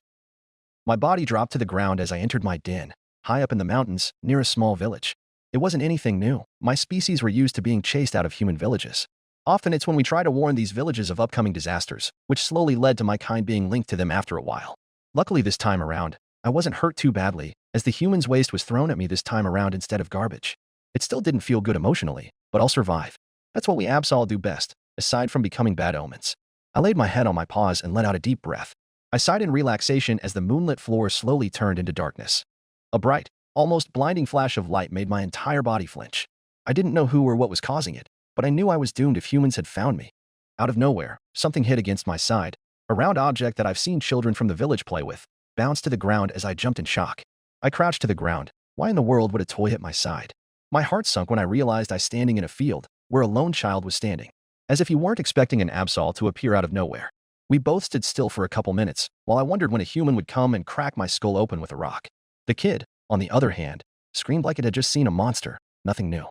My body dropped to the ground as I entered my den, high up in the mountains, near a small village. It wasn't anything new. My species were used to being chased out of human villages. Often it's when we try to warn these villages of upcoming disasters, which slowly led to my kind being linked to them after a while. Luckily this time around, I wasn't hurt too badly, as the human's waste was thrown at me this time around instead of garbage. It still didn't feel good emotionally, but I'll survive. That's what we Absol do best, aside from becoming bad omens. I laid my head on my paws and let out a deep breath. I sighed in relaxation as the moonlit floor slowly turned into darkness. A bright, almost blinding flash of light made my entire body flinch. I didn't know who or what was causing it, but I knew I was doomed if humans had found me. Out of nowhere, something hit against my side. A round object that I've seen children from the village play with bounced to the ground as I jumped in shock. I crouched to the ground. Why in the world would a toy hit my side? My heart sunk when I realized I was standing in a field where a lone child was standing. As if you weren't expecting an Absol to appear out of nowhere. We both stood still for a couple minutes while I wondered when a human would come and crack my skull open with a rock. The kid, on the other hand, screamed like it had just seen a monster. Nothing new.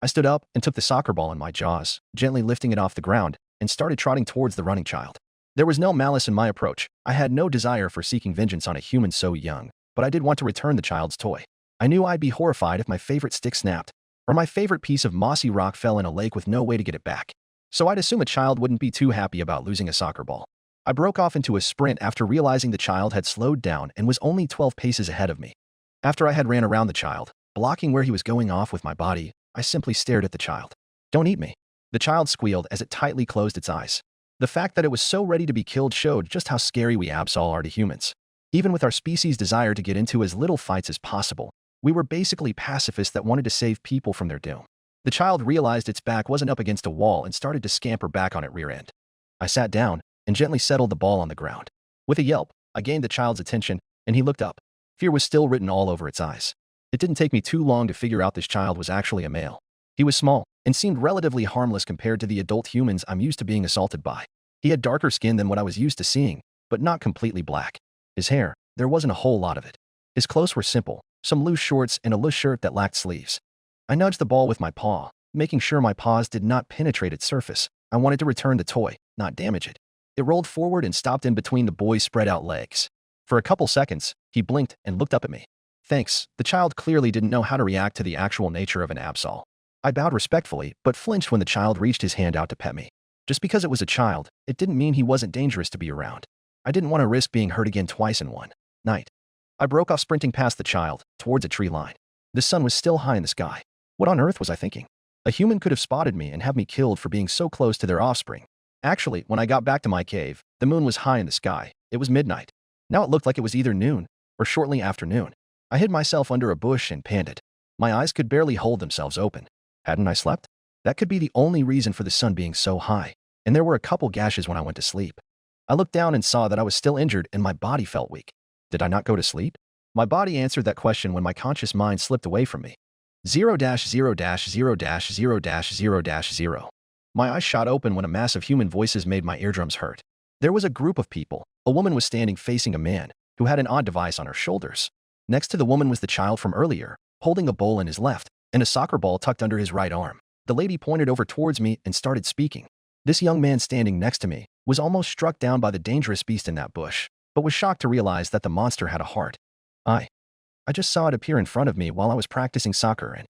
I stood up and took the soccer ball in my jaws, gently lifting it off the ground, and started trotting towards the running child. There was no malice in my approach. I had no desire for seeking vengeance on a human so young, but I did want to return the child's toy. I knew I'd be horrified if my favorite stick snapped, or my favorite piece of mossy rock fell in a lake with no way to get it back. So I'd assume a child wouldn't be too happy about losing a soccer ball. I broke off into a sprint after realizing the child had slowed down and was only 12 paces ahead of me. After I had ran around the child, blocking where he was going off with my body, I simply stared at the child. Don't eat me. The child squealed as it tightly closed its eyes. The fact that it was so ready to be killed showed just how scary we Absol are to humans. Even with our species' desire to get into as little fights as possible, we were basically pacifists that wanted to save people from their doom. The child realized its back wasn't up against a wall and started to scamper back on its rear end. I sat down and gently settled the ball on the ground. With a yelp, I gained the child's attention, and he looked up. Fear was still written all over its eyes. It didn't take me too long to figure out this child was actually a male. He was small and seemed relatively harmless compared to the adult humans I'm used to being assaulted by. He had darker skin than what I was used to seeing, but not completely black. His hair, there wasn't a whole lot of it. His clothes were simple, some loose shorts and a loose shirt that lacked sleeves. I nudged the ball with my paw, making sure my paws did not penetrate its surface. I wanted to return the toy, not damage it. It rolled forward and stopped in between the boy's spread-out legs. For a couple seconds, he blinked and looked up at me. Thanks. The child clearly didn't know how to react to the actual nature of an Absol. I bowed respectfully, but flinched when the child reached his hand out to pet me. Just because it was a child, it didn't mean he wasn't dangerous to be around. I didn't want to risk being hurt again twice in one night. I broke off sprinting past the child, towards a tree line. The sun was still high in the sky. What on earth was I thinking? A human could have spotted me and have me killed for being so close to their offspring. Actually, when I got back to my cave, the moon was high in the sky. It was midnight. Now it looked like it was either noon or shortly after noon. I hid myself under a bush and panted. My eyes could barely hold themselves open. Hadn't I slept? That could be the only reason for the sun being so high. And there were a couple gashes when I went to sleep. I looked down and saw that I was still injured and my body felt weak. Did I not go to sleep? My body answered that question when my conscious mind slipped away from me. 0-0-0-0-0-0-0. My eyes shot open when a mass of human voices made my eardrums hurt. There was a group of people. A woman was standing facing a man who had an odd device on her shoulders. Next to the woman was the child from earlier, holding a bowl in his left and a soccer ball tucked under his right arm. The lady pointed over towards me and started speaking. This young man standing next to me was almost struck down by the dangerous beast in that bush, but was shocked to realize that the monster had a heart. I just saw it appear in front of me while I was practicing soccer and...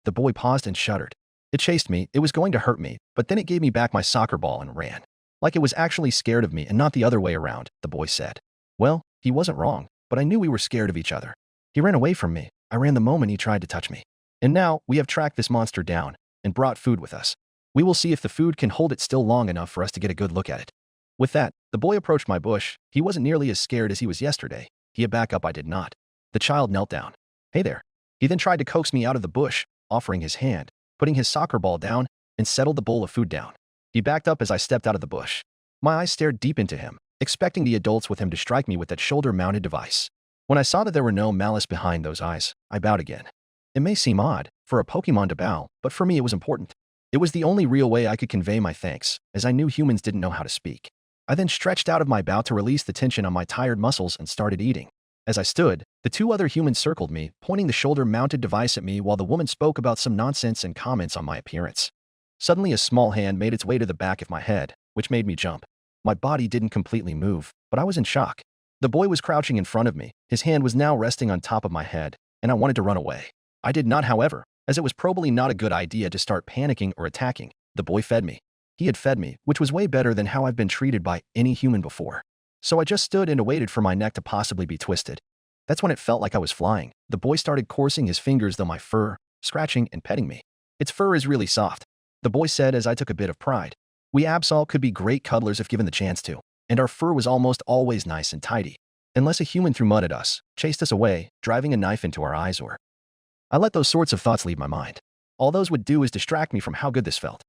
The boy paused and shuddered. It chased me, it was going to hurt me, but then it gave me back my soccer ball and ran. Like it was actually scared of me and not the other way around, the boy said. Well, he wasn't wrong, but I knew we were scared of each other. He ran away from me. I ran the moment he tried to touch me. And now, we have tracked this monster down and brought food with us. We will see if the food can hold it still long enough for us to get a good look at it. With that, the boy approached my bush. He wasn't nearly as scared as he was yesterday. He had back up, I did not. The child knelt down. Hey there. He then tried to coax me out of the bush, offering his hand, putting his soccer ball down, and settled the bowl of food down. He backed up as I stepped out of the bush. My eyes stared deep into him, expecting the adults with him to strike me with that shoulder-mounted device. When I saw that there were no malice behind those eyes, I bowed again. It may seem odd for a Pokémon to bow, but for me it was important. It was the only real way I could convey my thanks, as I knew humans didn't know how to speak. I then stretched out of my bow to release the tension on my tired muscles and started eating. As I stood, the two other humans circled me, pointing the shoulder-mounted device at me while the woman spoke about some nonsense and comments on my appearance. Suddenly, a small hand made its way to the back of my head, which made me jump. My body didn't completely move, but I was in shock. The boy was crouching in front of me. His hand was now resting on top of my head, and I wanted to run away. I did not, however, as it was probably not a good idea to start panicking or attacking. The boy fed me. He had fed me, which was way better than how I've been treated by any human before. So I just stood and waited for my neck to possibly be twisted. That's when it felt like I was flying. The boy started coursing his fingers through my fur, scratching and petting me. Its fur is really soft, the boy said as I took a bit of pride. We Absol could be great cuddlers if given the chance to, and our fur was almost always nice and tidy. Unless a human threw mud at us, chased us away, driving a knife into our eyes or... I let those sorts of thoughts leave my mind. All those would do is distract me from how good this felt.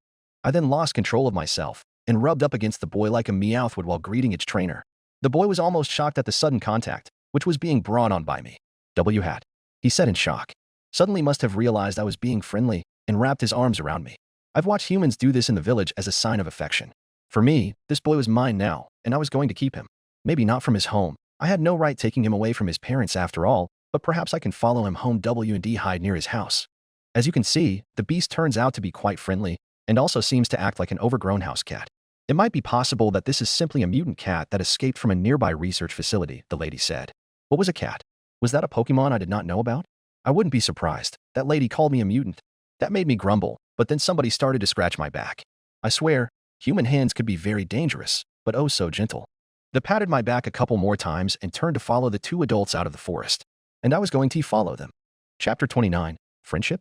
I then lost control of myself and rubbed up against the boy like a Meowth would while greeting its trainer. The boy was almost shocked at the sudden contact, which was being brought on by me. W-hat, he said in shock. Suddenly must have realized I was being friendly and wrapped his arms around me. I've watched humans do this in the village as a sign of affection. For me, this boy was mine now, and I was going to keep him. Maybe not from his home. I had no right taking him away from his parents after all, but perhaps I can follow him home and hide near his house. As you can see, the beast turns out to be quite friendly and also seems to act like an overgrown house cat. It might be possible that this is simply a mutant cat that escaped from a nearby research facility, the lady said. What was a cat? Was that a Pokemon I did not know about? I wouldn't be surprised. That lady called me a mutant. That made me grumble, but then somebody started to scratch my back. I swear, human hands could be very dangerous, but oh so gentle. They patted my back a couple more times and turned to follow the two adults out of the forest. And I was going to follow them. Chapter 29, Friendship?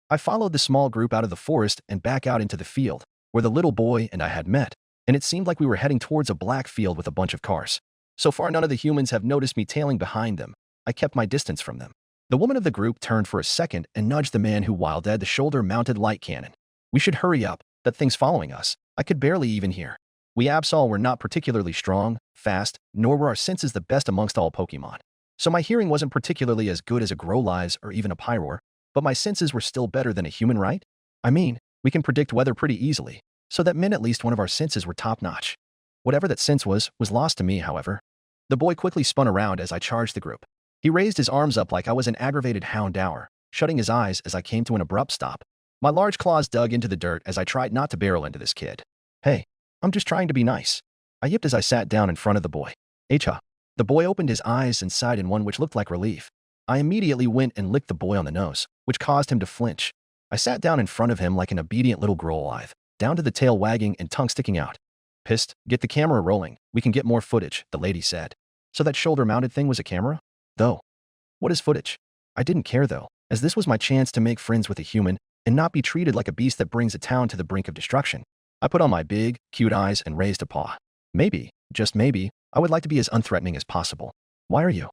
I followed the small group out of the forest and back out into the field, where the little boy and I had met, and it seemed like we were heading towards a black field with a bunch of cars. So far none of the humans have noticed me tailing behind them. I kept my distance from them. The woman of the group turned for a second and nudged the man who wielded the shoulder-mounted light cannon. We should hurry up, that thing's following us. I could barely even hear. We Absol were not particularly strong, fast, nor were our senses the best amongst all Pokemon. So my hearing wasn't particularly as good as a Growlithe or even a Pyroar, but my senses were still better than a human, right? I mean, we can predict weather pretty easily, so that meant at least one of our senses were top-notch. Whatever that sense was lost to me, however. The boy quickly spun around as I charged the group. He raised his arms up like I was an aggravated houndour, shutting his eyes as I came to an abrupt stop. My large claws dug into the dirt as I tried not to barrel into this kid. Hey, I'm just trying to be nice. I yipped as I sat down in front of the boy. H-ha. The boy opened his eyes and sighed in one which looked like relief. I immediately went and licked the boy on the nose, which caused him to flinch. I sat down in front of him like an obedient little Growlithe, down to the tail wagging and tongue sticking out. Pissed, get the camera rolling, we can get more footage, the lady said. So that shoulder-mounted thing was a camera? Though. What is footage? I didn't care though, as this was my chance to make friends with a human and not be treated like a beast that brings a town to the brink of destruction. I put on my big, cute eyes and raised a paw. Maybe, just maybe, I would like to be as unthreatening as possible. Why are you?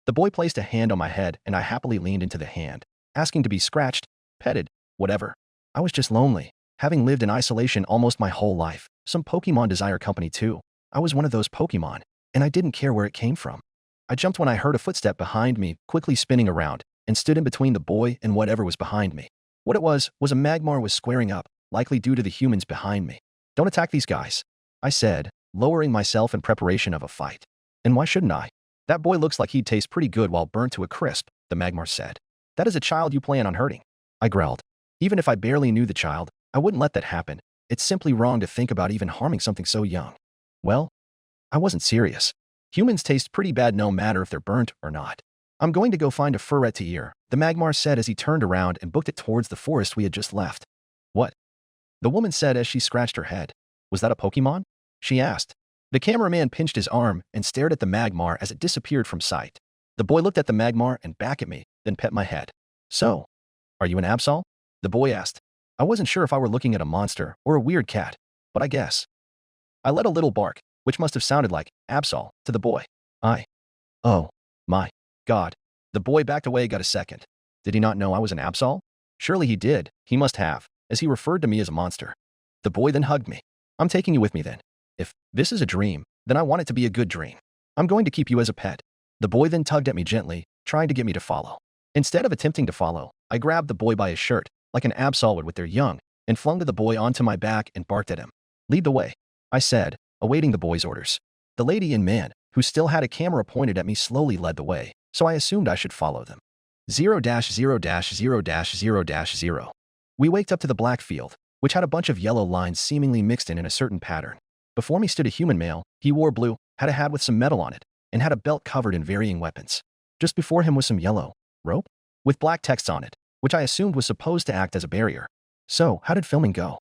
The boy placed a hand on my head and I happily leaned into the hand, asking to be scratched, petted, whatever. I was just lonely, having lived in isolation almost my whole life. Some Pokémon desire company too. I was one of those Pokémon, and I didn't care where it came from. I jumped when I heard a footstep behind me, quickly spinning around, and stood in between the boy and whatever was behind me. What it was a Magmar was squaring up, likely due to the humans behind me. Don't attack these guys, I said, lowering myself in preparation of a fight. And why shouldn't I? That boy looks like he'd taste pretty good while burnt to a crisp, the Magmar said. That is a child you plan on hurting, I growled. Even if I barely knew the child, I wouldn't let that happen. It's simply wrong to think about even harming something so young. Well, I wasn't serious. Humans taste pretty bad no matter if they're burnt or not. I'm going to go find a furret to ear, the Magmar said as he turned around and booked it towards the forest we had just left. What? The woman said as she scratched her head. Was that a Pokémon? She asked. The cameraman pinched his arm and stared at the Magmar as it disappeared from sight. The boy looked at the Magmar and back at me, then pet my head. So, are you an Absol? The boy asked. I wasn't sure if I were looking at a monster or a weird cat, but I guess. I let a little bark, which must have sounded like Absol, to the boy. Oh, my God. The boy backed away got a second. Did he not know I was an Absol? Surely he did. He must have, as he referred to me as a monster. The boy then hugged me. I'm taking you with me then. If this is a dream, then I want it to be a good dream. I'm going to keep you as a pet. The boy then tugged at me gently, trying to get me to follow. Instead of attempting to follow, I grabbed the boy by his shirt, like an Absol would with their young, and flung the boy onto my back and barked at him. Lead the way, I said, awaiting the boy's orders. The lady and man, who still had a camera pointed at me, slowly led the way, so I assumed I should follow them. 0-0-0-0-0. We waked up to the black field, which had a bunch of yellow lines seemingly mixed in a certain pattern. Before me stood a human male. He wore blue, had a hat with some metal on it, and had a belt covered in varying weapons. Just before him was some yellow rope with black text on it, which I assumed was supposed to act as a barrier. So, how did filming go?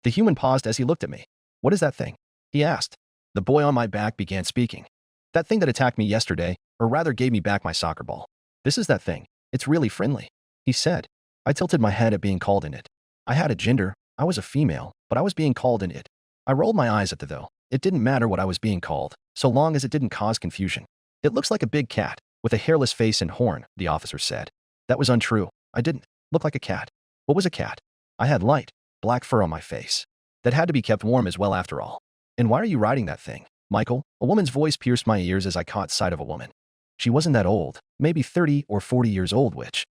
The human paused as he looked at me. What is that thing? He asked. The boy on my back began speaking. That thing that attacked me yesterday, or rather gave me back my soccer ball. This is that thing. It's really friendly, he said. I tilted my head at being called an it. I had a gender. I was a female, but I was being called an it. I rolled my eyes at the though. It didn't matter what I was being called, so long as it didn't cause confusion. It looks like a big cat, with a hairless face and horn, the officer said. That was untrue. I didn't look like a cat. What was a cat? I had light, black fur on my face. That had to be kept warm as well after all. And why are you riding that thing, Michael? A woman's voice pierced my ears as I caught sight of a woman. She wasn't that old, maybe 30 or 40 years old, which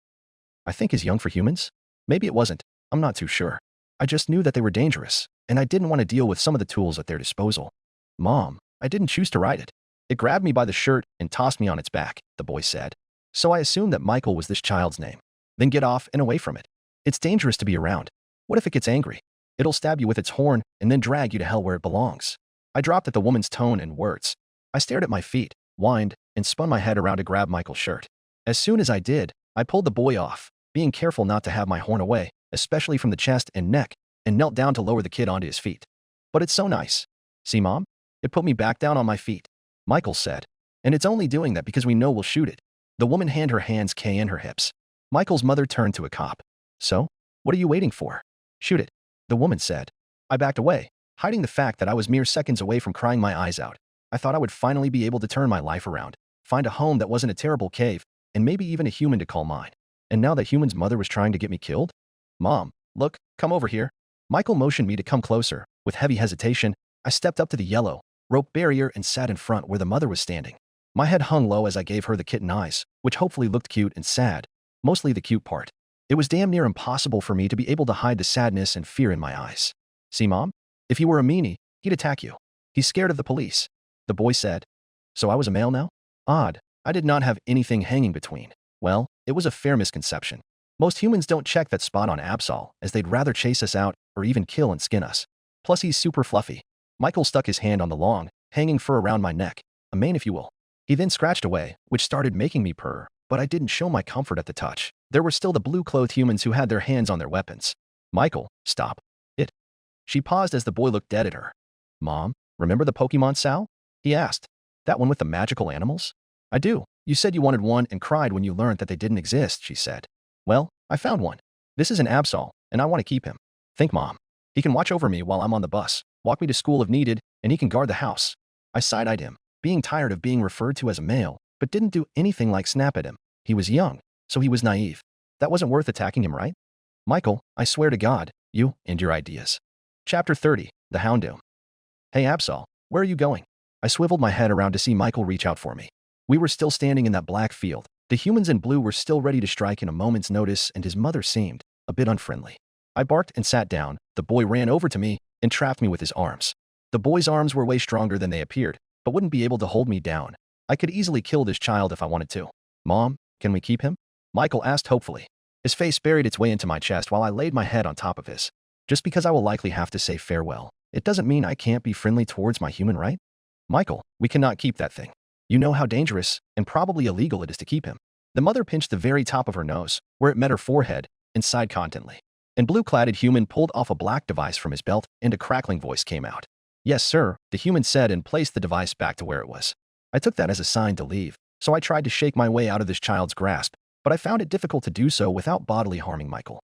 I think is young for humans. Maybe it wasn't. I'm not too sure. I just knew that they were dangerous, and I didn't want to deal with some of the tools at their disposal. Mom, I didn't choose to ride it. It grabbed me by the shirt and tossed me on its back, the boy said. So I assumed that Michael was this child's name. Then get off and away from it. It's dangerous to be around. What if it gets angry? It'll stab you with its horn and then drag you to hell where it belongs. I dropped at the woman's tone and words. I stared at my feet, whined, and spun my head around to grab Michael's shirt. As soon as I did, I pulled the boy off, being careful not to have my horn away, especially from the chest and neck, and knelt down to lower the kid onto his feet. But it's so nice. See, Mom? It put me back down on my feet, Michael said. And it's only doing that because we know we'll shoot it. The woman handed her hands in her hips. Michael's mother turned to a cop. So, what are you waiting for? Shoot it, the woman said. I backed away, hiding the fact that I was mere seconds away from crying my eyes out. I thought I would finally be able to turn my life around, find a home that wasn't a terrible cave, and maybe even a human to call mine. And now that human's mother was trying to get me killed? Mom, look, come over here. Michael motioned me to come closer. With heavy hesitation, I stepped up to the yellow rope barrier and sat in front where the mother was standing. My head hung low as I gave her the kitten eyes, which hopefully looked cute and sad, mostly the cute part. It was damn near impossible for me to be able to hide the sadness and fear in my eyes. See, Mom? If he were a meanie, he'd attack you. He's scared of the police, the boy said. So I was a male now? Odd. I did not have anything hanging between. Well, it was a fair misconception. Most humans don't check that spot on Absol, as they'd rather chase us out or even kill and skin us. Plus he's super fluffy. Michael stuck his hand on the long, hanging fur around my neck, a mane if you will. He then scratched away, which started making me purr, but I didn't show my comfort at the touch. There were still the blue-clothed humans who had their hands on their weapons. Michael, stop. It. She paused as the boy looked dead at her. Mom, remember the Pokémon Sal? He asked. That one with the magical animals? I do. You said you wanted one and cried when you learned that they didn't exist, she said. Well, I found one. This is an Absol, and I want to keep him. Think, Mom. He can watch over me while I'm on the bus, walk me to school if needed, and he can guard the house. I side-eyed him, being tired of being referred to as a male, but didn't do anything like snap at him. He was young, so he was naive. That wasn't worth attacking him, right? Michael, I swear to God, you and your ideas. Chapter 30, The Houndoom. Hey Absol, where are you going? I swiveled my head around to see Michael reach out for me. We were still standing in that black field. The humans in blue were still ready to strike in a moment's notice, and his mother seemed a bit unfriendly. I barked and sat down. The boy ran over to me and trapped me with his arms. The boy's arms were way stronger than they appeared, but wouldn't be able to hold me down. I could easily kill this child if I wanted to. Mom, can we keep him? Michael asked hopefully. His face buried its way into my chest while I laid my head on top of his. Just because I will likely have to say farewell, it doesn't mean I can't be friendly towards my human, right? Michael, we cannot keep that thing. You know how dangerous and probably illegal it is to keep him. The mother pinched the very top of her nose, where it met her forehead, and sighed contentedly. An blue-cladded human pulled off a black device from his belt, and a crackling voice came out. Yes, sir, the human said and placed the device back to where it was. I took that as a sign to leave, so I tried to shake my way out of this child's grasp, but I found it difficult to do so without bodily harming Michael.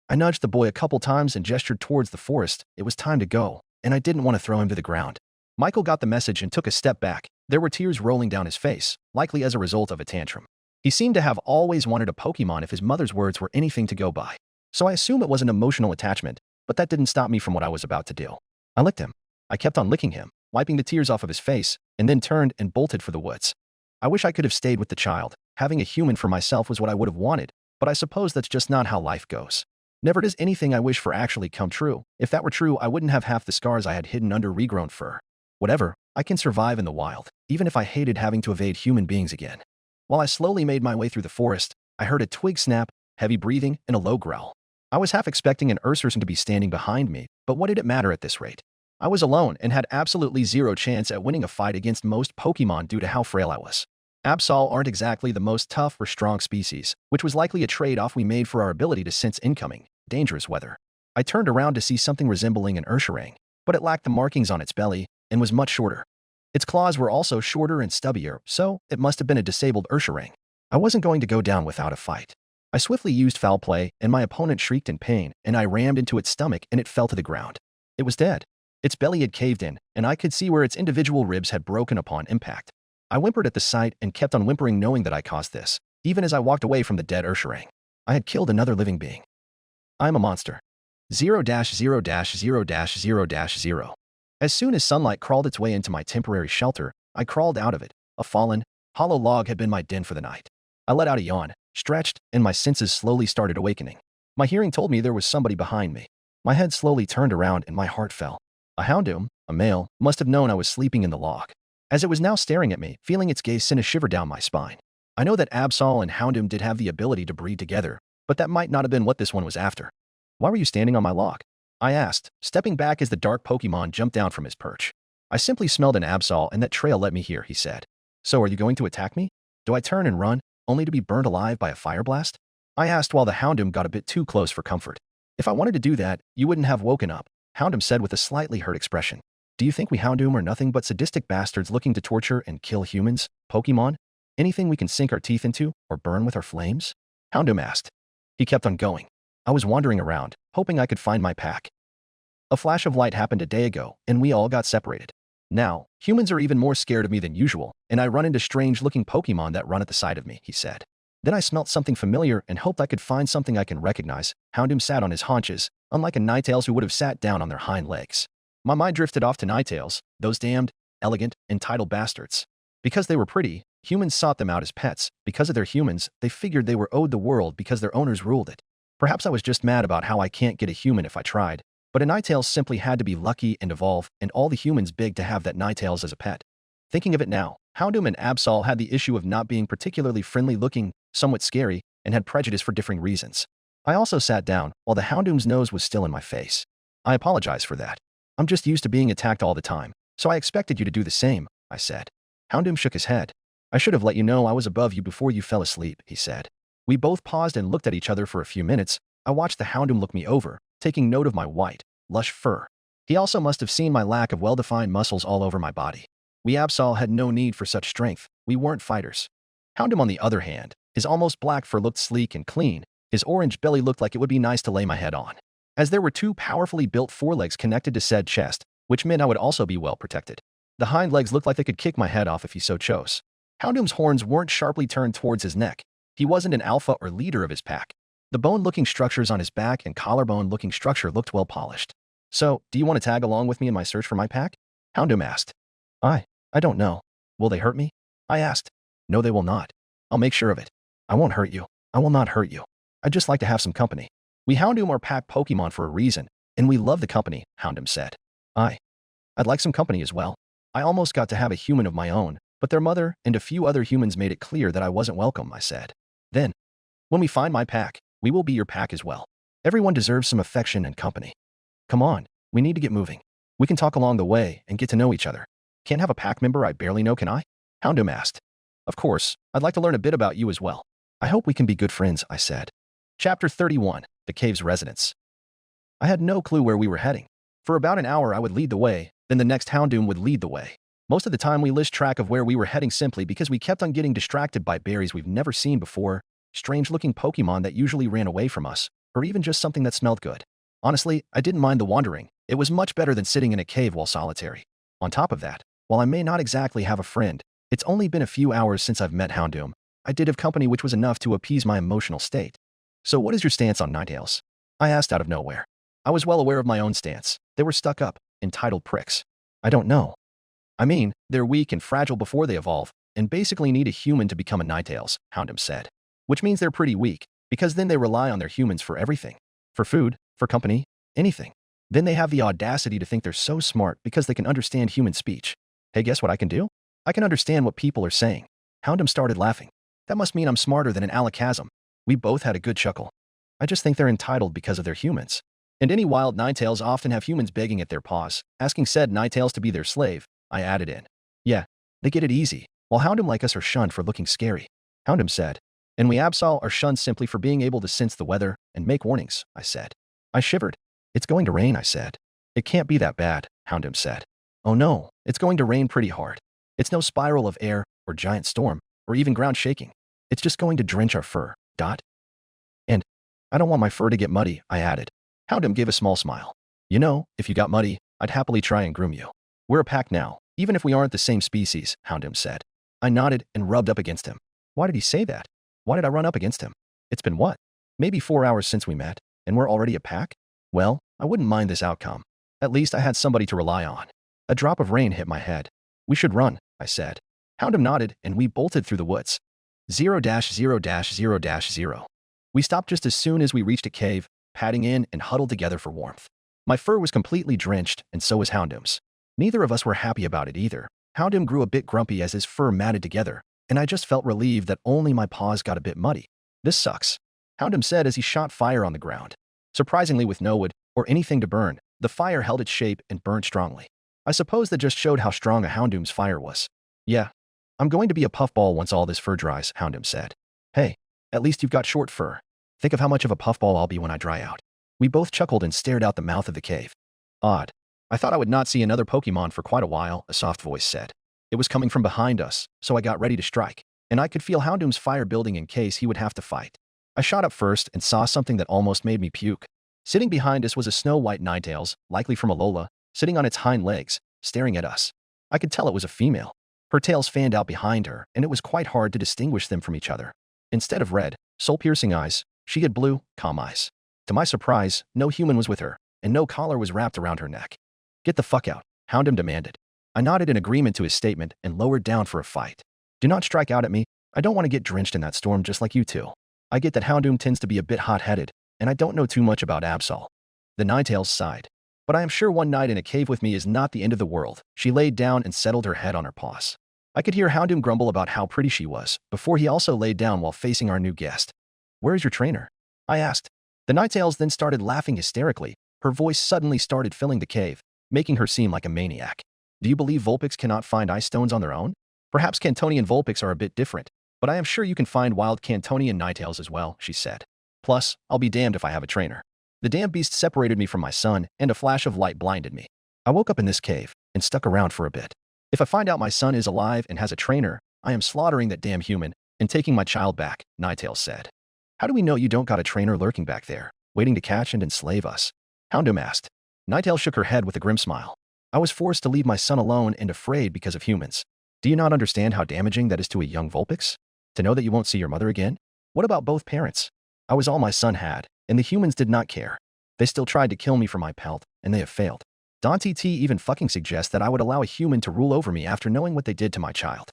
I nudged the boy a couple times and gestured towards the forest. It was time to go, and I didn't want to throw him to the ground. Michael got the message and took a step back. There were tears rolling down his face, likely as a result of a tantrum. He seemed to have always wanted a Pokémon if his mother's words were anything to go by. So I assume it was an emotional attachment, but that didn't stop me from what I was about to do. I licked him. I kept on licking him, wiping the tears off of his face, and then turned and bolted for the woods. I wish I could have stayed with the child. Having a human for myself was what I would have wanted, but I suppose that's just not how life goes. Never does anything I wish for actually come true. If that were true, I wouldn't have half the scars I had hidden under regrown fur. Whatever, I can survive in the wild, even if I hated having to evade human beings again. While I slowly made my way through the forest, I heard a twig snap, heavy breathing, and a low growl. I was half expecting an Ursurson to be standing behind me, but what did it matter at this rate? I was alone and had absolutely zero chance at winning a fight against most Pokémon due to how frail I was. Absol aren't exactly the most tough or strong species, which was likely a trade-off we made for our ability to sense incoming, dangerous weather. I turned around to see something resembling an Ursurang, but it lacked the markings on its belly and was much shorter. Its claws were also shorter and stubbier, so it must have been a disabled Ursurang. I wasn't going to go down without a fight. I swiftly used foul play, and my opponent shrieked in pain, and I rammed into its stomach and it fell to the ground. It was dead. Its belly had caved in, and I could see where its individual ribs had broken upon impact. I whimpered at the sight and kept on whimpering knowing that I caused this, even as I walked away from the dead Ursurang. I had killed another living being. I am a monster. 0-0-0-0-0. As soon as sunlight crawled its way into my temporary shelter, I crawled out of it. A fallen, hollow log had been my den for the night. I let out a yawn, stretched, and my senses slowly started awakening. My hearing told me there was somebody behind me. My head slowly turned around and my heart fell. A Houndoom, a male, must have known I was sleeping in the log. As it was now staring at me, feeling its gaze sent a shiver down my spine. I know that Absol and Houndoom did have the ability to breed together, but that might not have been what this one was after. Why were you standing on my log? I asked, stepping back as the dark Pokémon jumped down from his perch. I simply smelled an Absol and that trail led me here, he said. So are you going to attack me? Do I turn and run, only to be burned alive by a fire blast? I asked while the Houndoom got a bit too close for comfort. If I wanted to do that, you wouldn't have woken up, Houndoom said with a slightly hurt expression. Do you think we Houndoom are nothing but sadistic bastards looking to torture and kill humans, Pokémon? Anything we can sink our teeth into or burn with our flames? Houndoom asked. He kept on going. I was wandering around, hoping I could find my pack. A flash of light happened a day ago, and we all got separated. Now, humans are even more scared of me than usual, and I run into strange-looking Pokémon that run at the side of me, he said. Then I smelt something familiar and hoped I could find something I can recognize. Houndoom sat on his haunches, unlike a Ninetales who would have sat down on their hind legs. My mind drifted off to Ninetales, those damned, elegant, entitled bastards. Because they were pretty, humans sought them out as pets. Because of their humans, they figured they were owed the world because their owners ruled it. Perhaps I was just mad about how I can't get a human if I tried, but a Ninetales simply had to be lucky and evolve, and all the humans begged to have that Ninetales as a pet. Thinking of it now, Houndoom and Absol had the issue of not being particularly friendly-looking, somewhat scary, and had prejudice for differing reasons. I also sat down, while the Houndoom's nose was still in my face. I apologize for that. I'm just used to being attacked all the time, so I expected you to do the same, I said. Houndoom shook his head. I should have let you know I was above you before you fell asleep, he said. We both paused and looked at each other for a few minutes. I watched the Houndoom look me over, taking note of my white, lush fur. He also must have seen my lack of well-defined muscles all over my body. We Absol had no need for such strength. We weren't fighters. Houndoom, on the other hand, his almost black fur looked sleek and clean. His orange belly looked like it would be nice to lay my head on, as there were two powerfully built forelegs connected to said chest, which meant I would also be well protected. The hind legs looked like they could kick my head off if he so chose. Houndoom's horns weren't sharply turned towards his neck. He wasn't an alpha or leader of his pack. The bone-looking structures on his back and collarbone-looking structure looked well polished. So, do you want to tag along with me in my search for my pack? Houndoom asked. I don't know. Will they hurt me? I asked. No, they will not. I'll make sure of it. I won't hurt you. I will not hurt you. I'd just like to have some company. We Houndoom are pack Pokemon for a reason, and we love the company, Houndoom said. I'd like some company as well. I almost got to have a human of my own, but their mother and a few other humans made it clear that I wasn't welcome, I said. Then, when we find my pack, we will be your pack as well. Everyone deserves some affection and company. Come on, we need to get moving. We can talk along the way and get to know each other. Can't have a pack member I barely know, can I? Houndoom asked. Of course, I'd like to learn a bit about you as well. I hope we can be good friends, I said. Chapter 31, The Cave's Residence. I had no clue where we were heading. For about an hour I would lead the way, then the next Houndoom would lead the way. Most of the time we lost track of where we were heading simply because we kept on getting distracted by berries we've never seen before, strange-looking Pokemon that usually ran away from us, or even just something that smelled good. Honestly, I didn't mind the wandering. It was much better than sitting in a cave while solitary. On top of that, while I may not exactly have a friend, it's only been a few hours since I've met Houndoom. I did have company which was enough to appease my emotional state. So what is your stance on Ninetales? I asked out of nowhere. I was well aware of my own stance. They were stuck up, entitled pricks. I don't know. I mean, they're weak and fragile before they evolve, and basically need a human to become a Ninetales, Houndoom said. Which means they're pretty weak, because then they rely on their humans for everything. For food, for company, anything. Then they have the audacity to think they're so smart because they can understand human speech. Hey, guess what I can do? I can understand what people are saying. Houndoom started laughing. That must mean I'm smarter than an alakazam. We both had a good chuckle. I just think they're entitled because of their humans. And any wild Ninetales often have humans begging at their paws, asking said Ninetales to be their slave, I added in. Yeah, they get it easy, while Houndoom like us are shunned for looking scary. Houndoom said. And we Absol are shunned simply for being able to sense the weather and make warnings, I said. I shivered. It's going to rain, I said. It can't be that bad, Houndoom said. Oh no, it's going to rain pretty hard. It's no spiral of air, or giant storm, or even ground shaking. It's just going to drench our fur, dot. And I don't want my fur to get muddy, I added. Houndoom gave a small smile. You know, if you got muddy, I'd happily try and groom you. We're a pack now, even if we aren't the same species, Houndoom said. I nodded and rubbed up against him. Why did he say that? Why did I run up against him? It's been what? Maybe 4 hours since we met, and we're already a pack? Well, I wouldn't mind this outcome. At least I had somebody to rely on. A drop of rain hit my head. We should run, I said. Houndoom nodded, and we bolted through the woods. 0-0-0-0. We stopped just as soon as we reached a cave, padding in and huddled together for warmth. My fur was completely drenched, and so was Houndoom's. Neither of us were happy about it either. Houndoom grew a bit grumpy as his fur matted together, and I just felt relieved that only my paws got a bit muddy. This sucks, Houndoom said as he shot fire on the ground. Surprisingly, with no wood or anything to burn, the fire held its shape and burned strongly. I suppose that just showed how strong a Houndoom's fire was. Yeah, I'm going to be a puffball once all this fur dries, Houndoom said. Hey, at least you've got short fur. Think of how much of a puffball I'll be when I dry out. We both chuckled and stared out the mouth of the cave. Odd. I thought I would not see another Pokemon for quite a while, a soft voice said. It was coming from behind us, so I got ready to strike, and I could feel Houndoom's fire building in case he would have to fight. I shot up first and saw something that almost made me puke. Sitting behind us was a snow-white Ninetales, likely from Alola, sitting on its hind legs, staring at us. I could tell it was a female. Her tails fanned out behind her, and it was quite hard to distinguish them from each other. Instead of red, soul-piercing eyes, she had blue, calm eyes. To my surprise, no human was with her, and no collar was wrapped around her neck. Get the fuck out, Houndoom demanded. I nodded in agreement to his statement and lowered down for a fight. Do not strike out at me. I don't want to get drenched in that storm just like you two. I get that Houndoom tends to be a bit hot-headed, and I don't know too much about Absol. The Ninetales sighed. But I am sure one night in a cave with me is not the end of the world. She laid down and settled her head on her paws. I could hear Houndoom grumble about how pretty she was, before he also laid down while facing our new guest. Where is your trainer? I asked. The Ninetales then started laughing hysterically. Her voice suddenly started filling the cave, making her seem like a maniac. Do you believe Vulpix cannot find ice stones on their own? Perhaps Cantonian Vulpix are a bit different, but I am sure you can find wild Cantonian Ninetales as well, she said. Plus, I'll be damned if I have a trainer. The damn beast separated me from my son, and a flash of light blinded me. I woke up in this cave and stuck around for a bit. If I find out my son is alive and has a trainer, I am slaughtering that damn human and taking my child back, Ninetales said. How do we know you don't got a trainer lurking back there, waiting to catch and enslave us? Houndoom asked. Ninetale shook her head with a grim smile. I was forced to leave my son alone and afraid because of humans. Do you not understand how damaging that is to a young Vulpix? To know that you won't see your mother again? What about both parents? I was all my son had, and the humans did not care. They still tried to kill me for my pelt, and they have failed. Dante T even fucking suggests that I would allow a human to rule over me after knowing what they did to my child.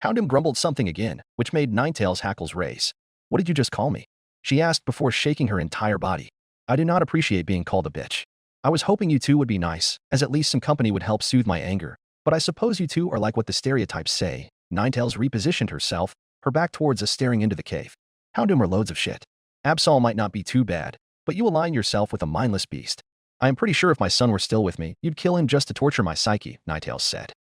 Houndoom grumbled something again, which made Ninetale's hackles raise. What did you just call me? She asked before shaking her entire body. I do not appreciate being called a bitch. I was hoping you two would be nice, as at least some company would help soothe my anger, but I suppose you two are like what the stereotypes say. Ninetales repositioned herself, her back towards us staring into the cave. Houndoom are loads of shit. Absol might not be too bad, but you align yourself with a mindless beast. I am pretty sure if my son were still with me, you'd kill him just to torture my psyche, Ninetales said.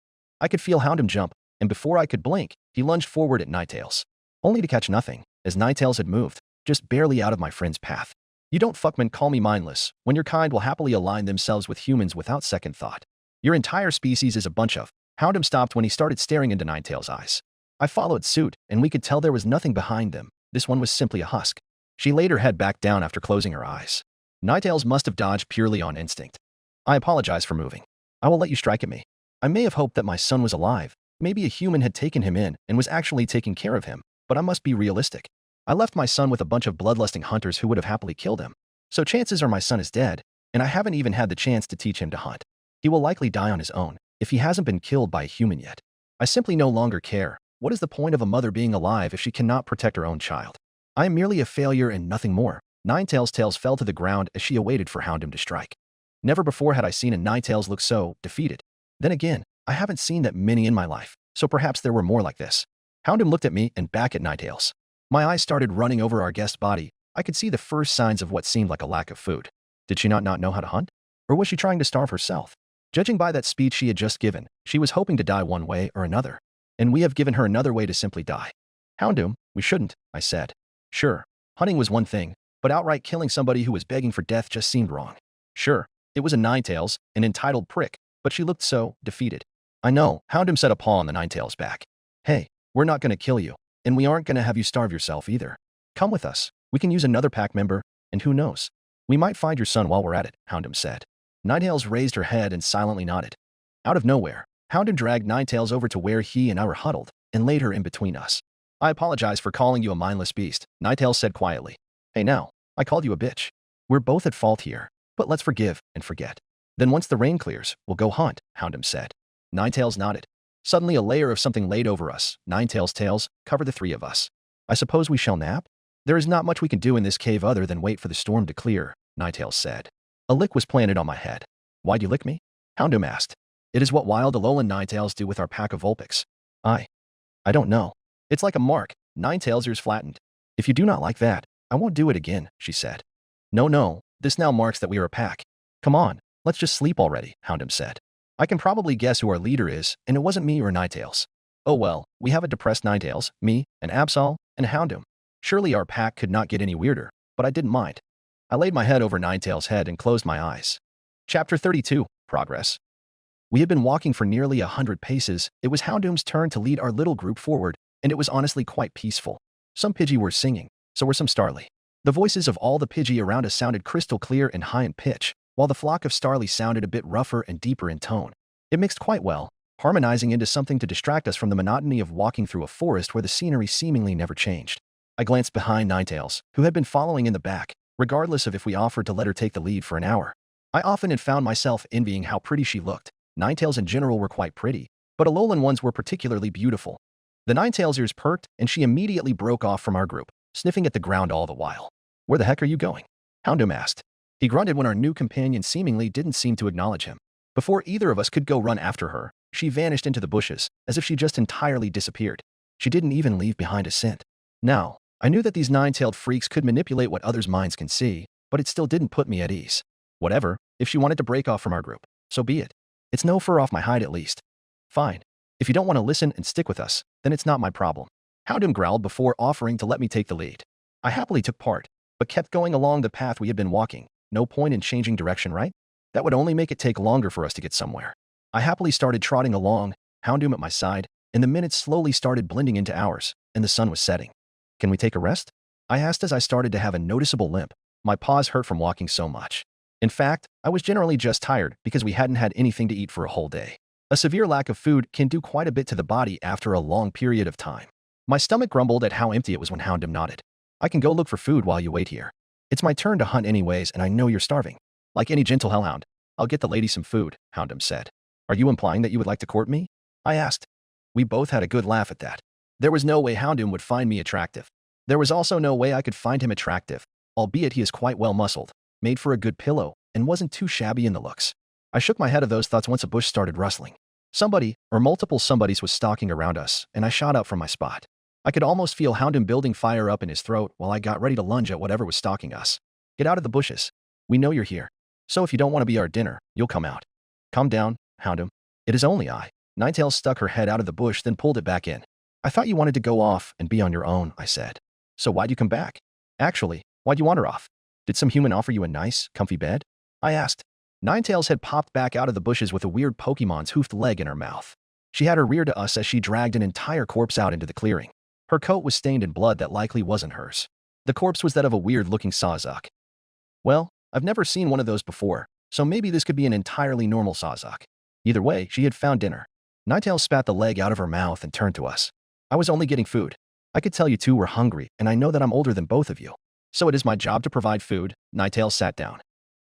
I could feel Houndoom jump, and before I could blink, he lunged forward at Ninetales. Only to catch nothing, as Ninetales had moved, just barely out of my friend's path. You don't fuckman call me mindless, when your kind will happily align themselves with humans without second thought. Your entire species is a bunch of. Houndoom stopped when he started staring into Ninetales' eyes. I followed suit, and we could tell there was nothing behind them. This one was simply a husk. She laid her head back down after closing her eyes. Ninetales must have dodged purely on instinct. I apologize for moving. I will let you strike at me. I may have hoped that my son was alive. Maybe a human had taken him in and was actually taking care of him, but I must be realistic. I left my son with a bunch of bloodlusting hunters who would have happily killed him. So chances are my son is dead, and I haven't even had the chance to teach him to hunt. He will likely die on his own, if he hasn't been killed by a human yet. I simply no longer care. What is the point of a mother being alive if she cannot protect her own child? I am merely a failure and nothing more. Ninetales' tails fell to the ground as she awaited for Houndoom to strike. Never before had I seen a Ninetales look so defeated. Then again, I haven't seen that many in my life, so perhaps there were more like this. Houndoom looked at me and back at Ninetales. My eyes started running over our guest's body. I could see the first signs of what seemed like a lack of food. Did she not know how to hunt? Or was she trying to starve herself? Judging by that speech she had just given, she was hoping to die one way or another. And we have given her another way to simply die. Houndoom, we shouldn't, I said. Sure, hunting was one thing, but outright killing somebody who was begging for death just seemed wrong. Sure, it was a Ninetales, an entitled prick, but she looked so defeated. I know, Houndoom set a paw on the Ninetales' back. Hey, we're not going to kill you, and we aren't going to have you starve yourself either. Come with us. We can use another pack member, and who knows? We might find your son while we're at it, Houndoom said. Ninetales raised her head and silently nodded. Out of nowhere, Houndoom dragged Ninetales over to where he and I were huddled, and laid her in between us. I apologize for calling you a mindless beast, Ninetales said quietly. Hey now, I called you a bitch. We're both at fault here, but let's forgive and forget. Then once the rain clears, we'll go hunt, Houndoom said. Ninetales nodded. Suddenly a layer of something laid over us. Ninetales' tails covered the three of us. I suppose we shall nap? There is not much we can do in this cave other than wait for the storm to clear, Ninetales said. A lick was planted on my head. Why'd you lick me? Houndoom asked. It is what wild Alolan Ninetales do with our pack of Vulpix. I don't know. It's like a mark. Ninetales' ears flattened. If you do not like that, I won't do it again, she said. No, this now marks that we are a pack. Come on, let's just sleep already, Houndoom said. I can probably guess who our leader is, and it wasn't me or Ninetales. Oh well, we have a depressed Ninetales, me, and Absol, and Houndoom. Surely our pack could not get any weirder, but I didn't mind. I laid my head over Ninetales' head and closed my eyes. Chapter 32, Progress. We had been walking for nearly 100 paces. It was Houndoom's turn to lead our little group forward, and it was honestly quite peaceful. Some Pidgey were singing, so were some Starly. The voices of all the Pidgey around us sounded crystal clear and high in pitch, while the flock of Starly sounded a bit rougher and deeper in tone. It mixed quite well, harmonizing into something to distract us from the monotony of walking through a forest where the scenery seemingly never changed. I glanced behind Ninetales, who had been following in the back, regardless of if we offered to let her take the lead for an hour. I often had found myself envying how pretty she looked. Ninetales in general were quite pretty, but Alolan ones were particularly beautiful. The Ninetales' ears perked, and she immediately broke off from our group, sniffing at the ground all the while. Where the heck are you going? Houndoom asked. He grunted when our new companion seemingly didn't seem to acknowledge him. Before either of us could go run after her, she vanished into the bushes, as if she just entirely disappeared. She didn't even leave behind a scent. Now, I knew that these nine-tailed freaks could manipulate what others' minds can see, but it still didn't put me at ease. Whatever, if she wanted to break off from our group, so be it. It's no fur off my hide at least. Fine. If you don't want to listen and stick with us, then it's not my problem. Houndoom growled before offering to let me take the lead. I happily took part, but kept going along the path we had been walking. No point in changing direction, right? That would only make it take longer for us to get somewhere. I happily started trotting along, Houndoom at my side, and the minutes slowly started blending into hours, and the sun was setting. Can we take a rest? I asked as I started to have a noticeable limp. My paws hurt from walking so much. In fact, I was generally just tired because we hadn't had anything to eat for a whole day. A severe lack of food can do quite a bit to the body after a long period of time. My stomach grumbled at how empty it was when Houndoom nodded. I can go look for food while you wait here. It's my turn to hunt anyways, and I know you're starving. Like any gentle hellhound, I'll get the lady some food, Houndoom said. Are you implying that you would like to court me? I asked. We both had a good laugh at that. There was no way Houndoom would find me attractive. There was also no way I could find him attractive, albeit he is quite well muscled, made for a good pillow, and wasn't too shabby in the looks. I shook my head of those thoughts once a bush started rustling. Somebody, or multiple somebodies, was stalking around us, and I shot up from my spot. I could almost feel Houndoom building fire up in his throat while I got ready to lunge at whatever was stalking us. Get out of the bushes. We know you're here. So if you don't want to be our dinner, you'll come out. Calm down, Houndoom. It is only I. Ninetails stuck her head out of the bush, then pulled it back in. I thought you wanted to go off and be on your own, I said. So why'd you come back? Actually, why'd you wander off? Did some human offer you a nice, comfy bed? I asked. Ninetails had popped back out of the bushes with a weird Pokémon's hoofed leg in her mouth. She had her rear to us as she dragged an entire corpse out into the clearing. Her coat was stained in blood that likely wasn't hers. The corpse was that of a weird-looking Sawzuk. Well, I've never seen one of those before, so maybe this could be an entirely normal Sawzuk. Either way, she had found dinner. Ninetails spat the leg out of her mouth and turned to us. I was only getting food. I could tell you two were hungry, and I know that I'm older than both of you. So it is my job to provide food. Ninetails sat down.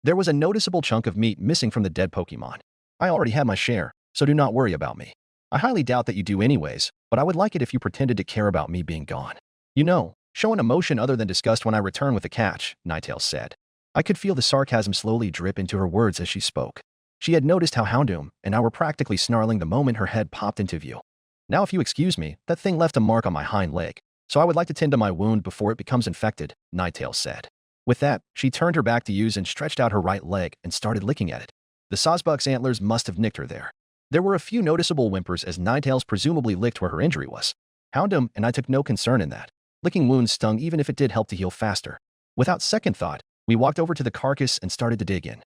There was a noticeable chunk of meat missing from the dead Pokémon. I already had my share, so do not worry about me. I highly doubt that you do anyways, but I would like it if you pretended to care about me being gone. You know, show an emotion other than disgust when I return with a catch, Ninetails said. I could feel the sarcasm slowly drip into her words as she spoke. She had noticed how Houndoom and I were practically snarling the moment her head popped into view. Now if you excuse me, that thing left a mark on my hind leg, so I would like to tend to my wound before it becomes infected, Ninetails said. With that, she turned her back to use and stretched out her right leg and started licking at it. The Sawzbuck's antlers must have nicked her there. There were a few noticeable whimpers as Ninetails presumably licked where her injury was. Houndoom and I took no concern in that. Licking wounds stung even if it did help to heal faster. Without second thought, we walked over to the carcass and started to dig in.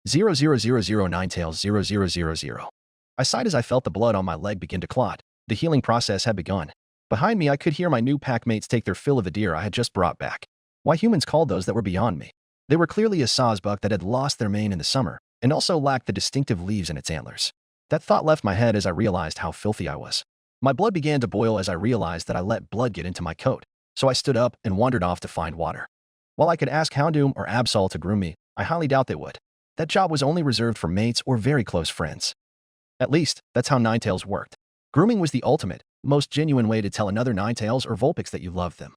0000 Ninetails 0000. I sighed as I felt the blood on my leg begin to clot. The healing process had begun. Behind me, I could hear my new pack mates take their fill of the deer I had just brought back. Why humans called those that were beyond me. They were clearly a Sawzbuck that had lost their mane in the summer, and also lacked the distinctive leaves in its antlers. That thought left my head as I realized how filthy I was. My blood began to boil as I realized that I let blood get into my coat, so I stood up and wandered off to find water. While I could ask Houndoom or Absol to groom me, I highly doubt they would. That job was only reserved for mates or very close friends. At least, that's how Ninetails worked. Grooming was the ultimate, most genuine way to tell another Ninetails or Vulpix that you loved them.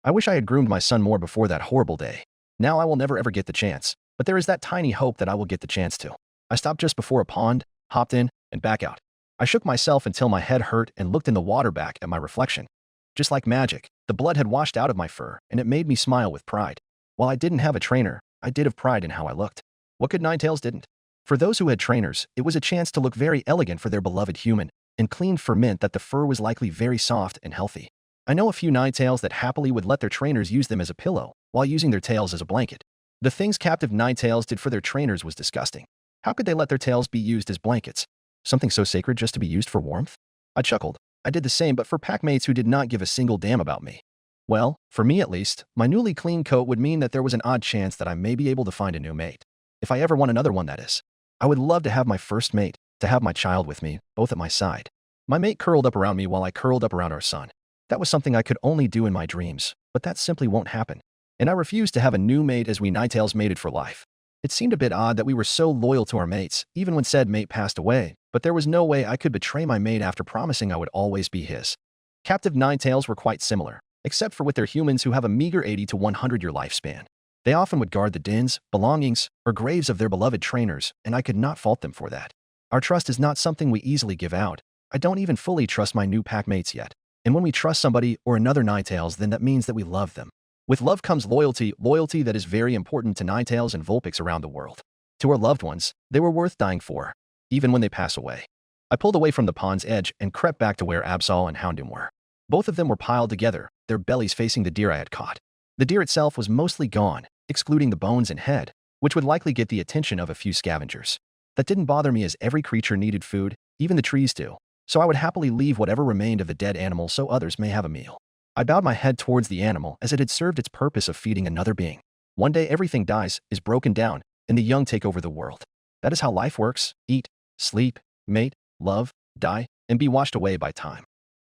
I wish I had groomed my son more before that horrible day. Now I will never ever get the chance, but there is that tiny hope that I will get the chance to. I stopped just before a pond, hopped in, and back out. I shook myself until my head hurt and looked in the water back at my reflection. Just like magic, the blood had washed out of my fur, and it made me smile with pride. While I didn't have a trainer, I did have pride in how I looked. What could Ninetails didn't? For those who had trainers, it was a chance to look very elegant for their beloved human, and cleaned fur meant that the fur was likely very soft and healthy. I know a few Ninetails that happily would let their trainers use them as a pillow, while using their tails as a blanket. The things captive Ninetails did for their trainers was disgusting. How could they let their tails be used as blankets? Something so sacred just to be used for warmth? I chuckled. I did the same, but for packmates who did not give a single damn about me. Well, for me at least, my newly clean coat would mean that there was an odd chance that I may be able to find a new mate. If I ever want another one, that is. I would love to have my first mate, to have my child with me, both at my side. My mate curled up around me while I curled up around our son. That was something I could only do in my dreams, but that simply won't happen. And I refused to have a new mate as we Ninetails mated for life. It seemed a bit odd that we were so loyal to our mates, even when said mate passed away, but there was no way I could betray my mate after promising I would always be his. Captive Ninetails were quite similar, except for with their humans who have a meager 80 to 100-year lifespan. They often would guard the dens, belongings, or graves of their beloved trainers, and I could not fault them for that. Our trust is not something we easily give out. I don't even fully trust my new pack mates yet. And when we trust somebody or another Ninetails, then that means that we love them. With love comes loyalty, loyalty that is very important to Ninetails and Vulpix around the world. To our loved ones, they were worth dying for, even when they pass away. I pulled away from the pond's edge and crept back to where Absol and Houndoom were. Both of them were piled together, their bellies facing the deer I had caught. The deer itself was mostly gone, excluding the bones and head, which would likely get the attention of a few scavengers. That didn't bother me as every creature needed food, even the trees do, so I would happily leave whatever remained of the dead animal so others may have a meal. I bowed my head towards the animal as it had served its purpose of feeding another being. One day everything dies, is broken down, and the young take over the world. That is how life works: eat, sleep, mate, love, die, and be washed away by time.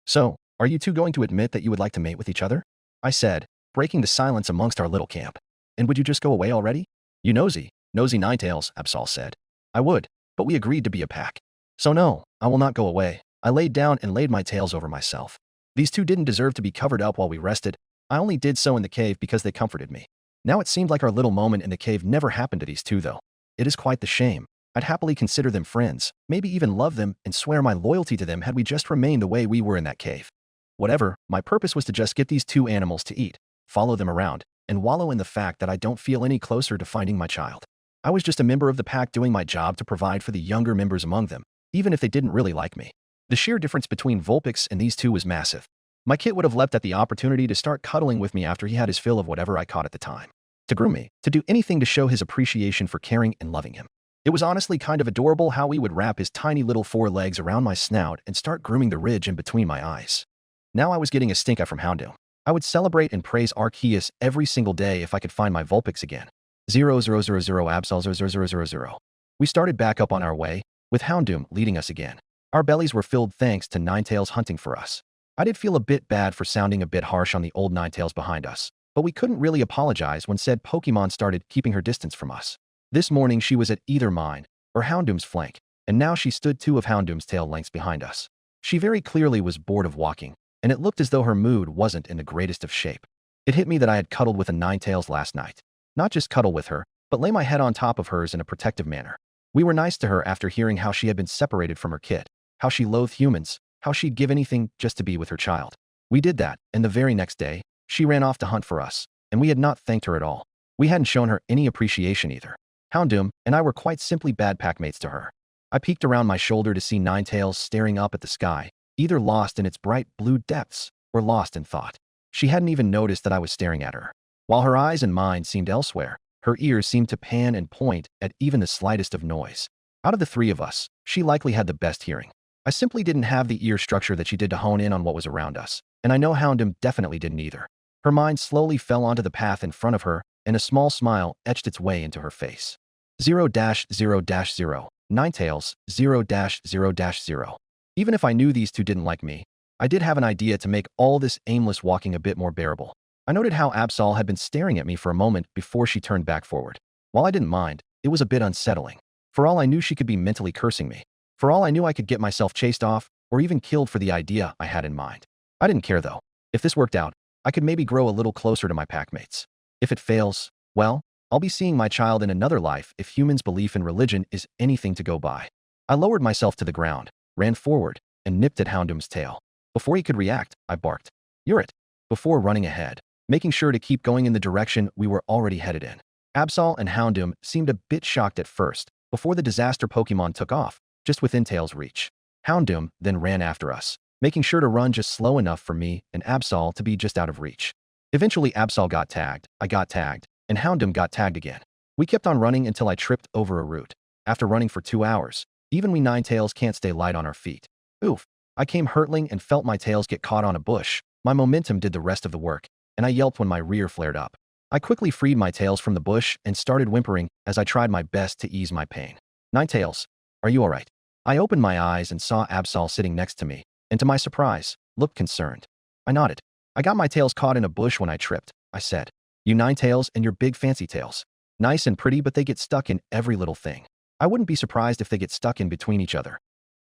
So, are you two going to admit that you would like to mate with each other? I said, breaking the silence amongst our little camp. And would you just go away already? You nosy Ninetails, Absol said. I would, but we agreed to be a pack. So no, I will not go away. I laid down and laid my tails over myself. These two didn't deserve to be covered up while we rested. I only did so in the cave because they comforted me. Now it seemed like our little moment in the cave never happened to these two though. It is quite the shame. I'd happily consider them friends, maybe even love them and swear my loyalty to them had we just remained the way we were in that cave. Whatever, my purpose was to just get these two animals to eat, follow them around, and wallow in the fact that I don't feel any closer to finding my child. I was just a member of the pack doing my job to provide for the younger members among them, even if they didn't really like me. The sheer difference between Vulpix and these two was massive. My kit would have leapt at the opportunity to start cuddling with me after he had his fill of whatever I caught at the time. To groom me, to do anything to show his appreciation for caring and loving him. It was honestly kind of adorable how he would wrap his tiny little forelegs around my snout and start grooming the ridge in between my eyes. Now I was getting a stink eye from Houndoom. I would celebrate and praise Arceus every single day if I could find my Vulpix again. 0000 Absol 0000. We started back up on our way, with Houndoom leading us again. Our bellies were filled thanks to Ninetails hunting for us. I did feel a bit bad for sounding a bit harsh on the old Ninetails behind us, but we couldn't really apologize when said Pokémon started keeping her distance from us. This morning she was at either mine or Houndoom's flank, and now she stood two of Houndoom's tail lengths behind us. She very clearly was bored of walking, and it looked as though her mood wasn't in the greatest of shape. It hit me that I had cuddled with a Ninetails last night. Not just cuddle with her, but lay my head on top of hers in a protective manner. We were nice to her after hearing how she had been separated from her kid, how she loathed humans, how she'd give anything just to be with her child. We did that, and the very next day, she ran off to hunt for us, and we had not thanked her at all. We hadn't shown her any appreciation either. Houndoom and I were quite simply bad packmates to her. I peeked around my shoulder to see Ninetails staring up at the sky, either lost in its bright blue depths or lost in thought. She hadn't even noticed that I was staring at her. While her eyes and mind seemed elsewhere, her ears seemed to pan and point at even the slightest of noise. Out of the three of us, she likely had the best hearing. I simply didn't have the ear structure that she did to hone in on what was around us, and I know Houndoom definitely didn't either. Her mind slowly fell onto the path in front of her, and a small smile etched its way into her face. 0-0-0, Ninetails, 0-0-0. Even if I knew these two didn't like me, I did have an idea to make all this aimless walking a bit more bearable. I noted how Absol had been staring at me for a moment before she turned back forward. While I didn't mind, it was a bit unsettling. For all I knew, she could be mentally cursing me. For all I knew, I could get myself chased off or even killed for the idea I had in mind. I didn't care though. If this worked out, I could maybe grow a little closer to my packmates. If it fails, well, I'll be seeing my child in another life if humans' belief in religion is anything to go by. I lowered myself to the ground, ran forward, and nipped at Houndoom's tail. Before he could react, I barked, "You're it," before running ahead, making sure to keep going in the direction we were already headed in. Absol and Houndoom seemed a bit shocked at first, before the disaster Pokémon took off, just within tail's reach. Houndoom then ran after us, making sure to run just slow enough for me and Absol to be just out of reach. Eventually Absol got tagged, I got tagged, and Houndoom got tagged again. We kept on running until I tripped over a root. After running for 2 hours, even we Ninetails can't stay light on our feet. Oof. I came hurtling and felt my tails get caught on a bush. My momentum did the rest of the work, and I yelped when my rear flared up. I quickly freed my tails from the bush and started whimpering as I tried my best to ease my pain. Ninetails, are you alright? I opened my eyes and saw Absol sitting next to me, and to my surprise, looked concerned. I nodded. I got my tails caught in a bush when I tripped, I said. You Ninetails and your big fancy tails. Nice and pretty, but they get stuck in every little thing. I wouldn't be surprised if they get stuck in between each other.